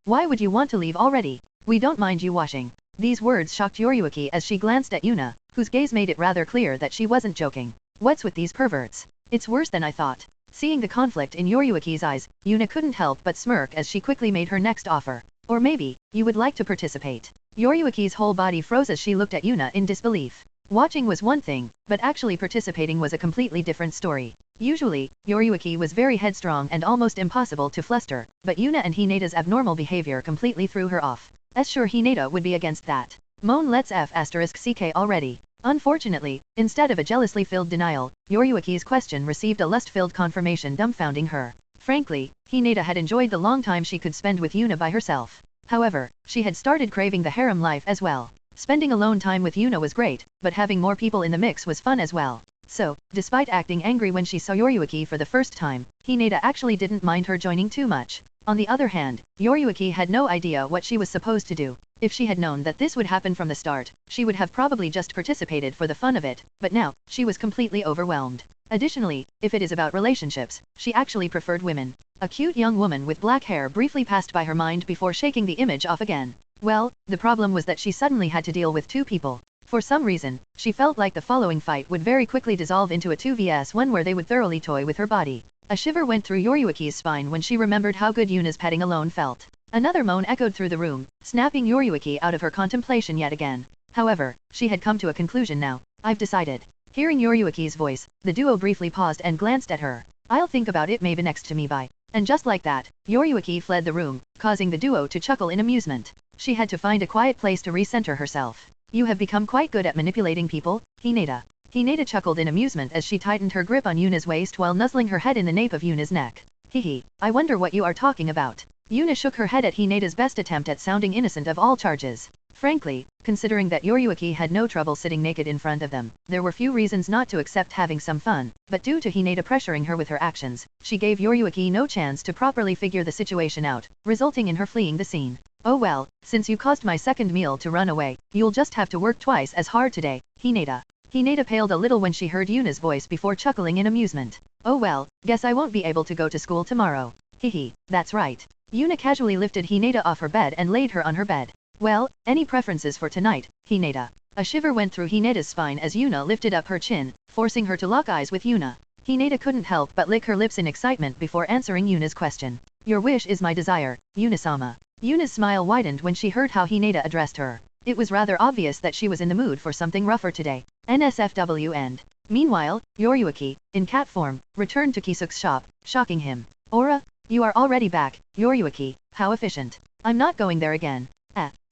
why would you want to leave already? We don't mind you washing. These words shocked Yoriyuki as she glanced at Yuna, whose gaze made it rather clear that she wasn't joking. What's with these perverts? It's worse than I thought. Seeing the conflict in Yoriyuki's eyes, Yuna couldn't help but smirk as she quickly made her next offer. Or maybe, you would like to participate. Yoriyuki's whole body froze as she looked at Yuna in disbelief. Watching was one thing, but actually participating was a completely different story. Usually, Yoriyuki was very headstrong and almost impossible to fluster, but Yuna and Hinata's abnormal behavior completely threw her off. Sure Hinata would be against that. Moan let's *ck already. Unfortunately, instead of a jealously filled denial, Yoriyuki's question received a lust-filled confirmation dumbfounding her. Frankly, Hinata had enjoyed the long time she could spend with Yuna by herself. However, she had started craving the harem life as well. Spending alone time with Yuna was great, but having more people in the mix was fun as well. So, despite acting angry when she saw Yoriyuki for the first time, Hinata actually didn't mind her joining too much. On the other hand, Yoriyuki had no idea what she was supposed to do. If she had known that this would happen from the start, she would have probably just participated for the fun of it, but now, she was completely overwhelmed. Additionally, if it is about relationships, she actually preferred women. A cute young woman with black hair briefly passed by her mind before shaking the image off again. Well, the problem was that she suddenly had to deal with two people. For some reason, she felt like the following fight would very quickly dissolve into a 2vs1 where they would thoroughly toy with her body. A shiver went through Yoriyuki's spine when she remembered how good Yuna's petting alone felt. Another moan echoed through the room, snapping Yoriyuki out of her contemplation yet again. However, she had come to a conclusion now. I've decided. Hearing Yoriyuki's voice, the duo briefly paused and glanced at her. I'll think about it maybe next to me bye. And just like that, Yoriyuki fled the room, causing the duo to chuckle in amusement. She had to find a quiet place to recenter herself. You have become quite good at manipulating people, Hinata. Hinata chuckled in amusement as she tightened her grip on Yuna's waist while nuzzling her head in the nape of Yuna's neck. Hehe, I wonder what you are talking about. Yuna shook her head at Hinata's best attempt at sounding innocent of all charges. Frankly, considering that Yoriyuki had no trouble sitting naked in front of them, there were few reasons not to accept having some fun, but due to Hinata pressuring her with her actions, she gave Yoriyuki no chance to properly figure the situation out, resulting in her fleeing the scene. Oh well, since you caused my second meal to run away, you'll just have to work twice as hard today, Hinata. Hinata paled a little when she heard Yuna's voice before chuckling in amusement. Oh well, guess I won't be able to go to school tomorrow. Hehe, that's right. Yuna casually lifted Hinata off her bed and laid her on her bed. Well, any preferences for tonight, Hinata? A shiver went through Hinata's spine as Yuna lifted up her chin, forcing her to lock eyes with Yuna. Hinata couldn't help but lick her lips in excitement before answering Yuna's question. Your wish is my desire, Yuna-sama. Yuna's smile widened when she heard how Hinata addressed her. It was rather obvious that she was in the mood for something rougher today. NSFW end. Meanwhile, Yoriyuki, in cat form, returned to Kisuk's shop, shocking him. Aura? You are already back, Yoriyuki, how efficient. I'm not going there again.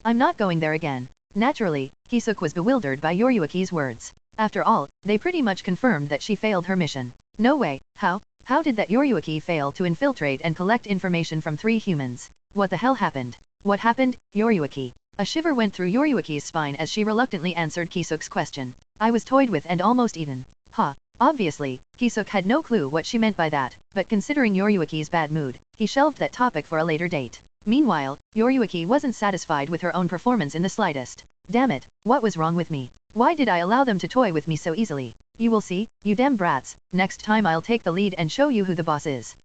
I'm not going there again. Naturally, Kisuk was bewildered by Yoriyuki's words. After all, they pretty much confirmed that she failed her mission. No way, how did that Yoriyuki fail to infiltrate and collect information from 3 humans? What the hell happened? What happened, Yoriyuki? A shiver went through Yoriyuki's spine as she reluctantly answered Kisuk's question. I was toyed with and almost eaten. Obviously, Kisuk had no clue what she meant by that, but considering Yoriyuki's bad mood, he shelved that topic for a later date. Meanwhile, Yoriyuki wasn't satisfied with her own performance in the slightest. Damn it, what was wrong with me? Why did I allow them to toy with me so easily? You will see, you damn brats, next time I'll take the lead and show you who the boss is.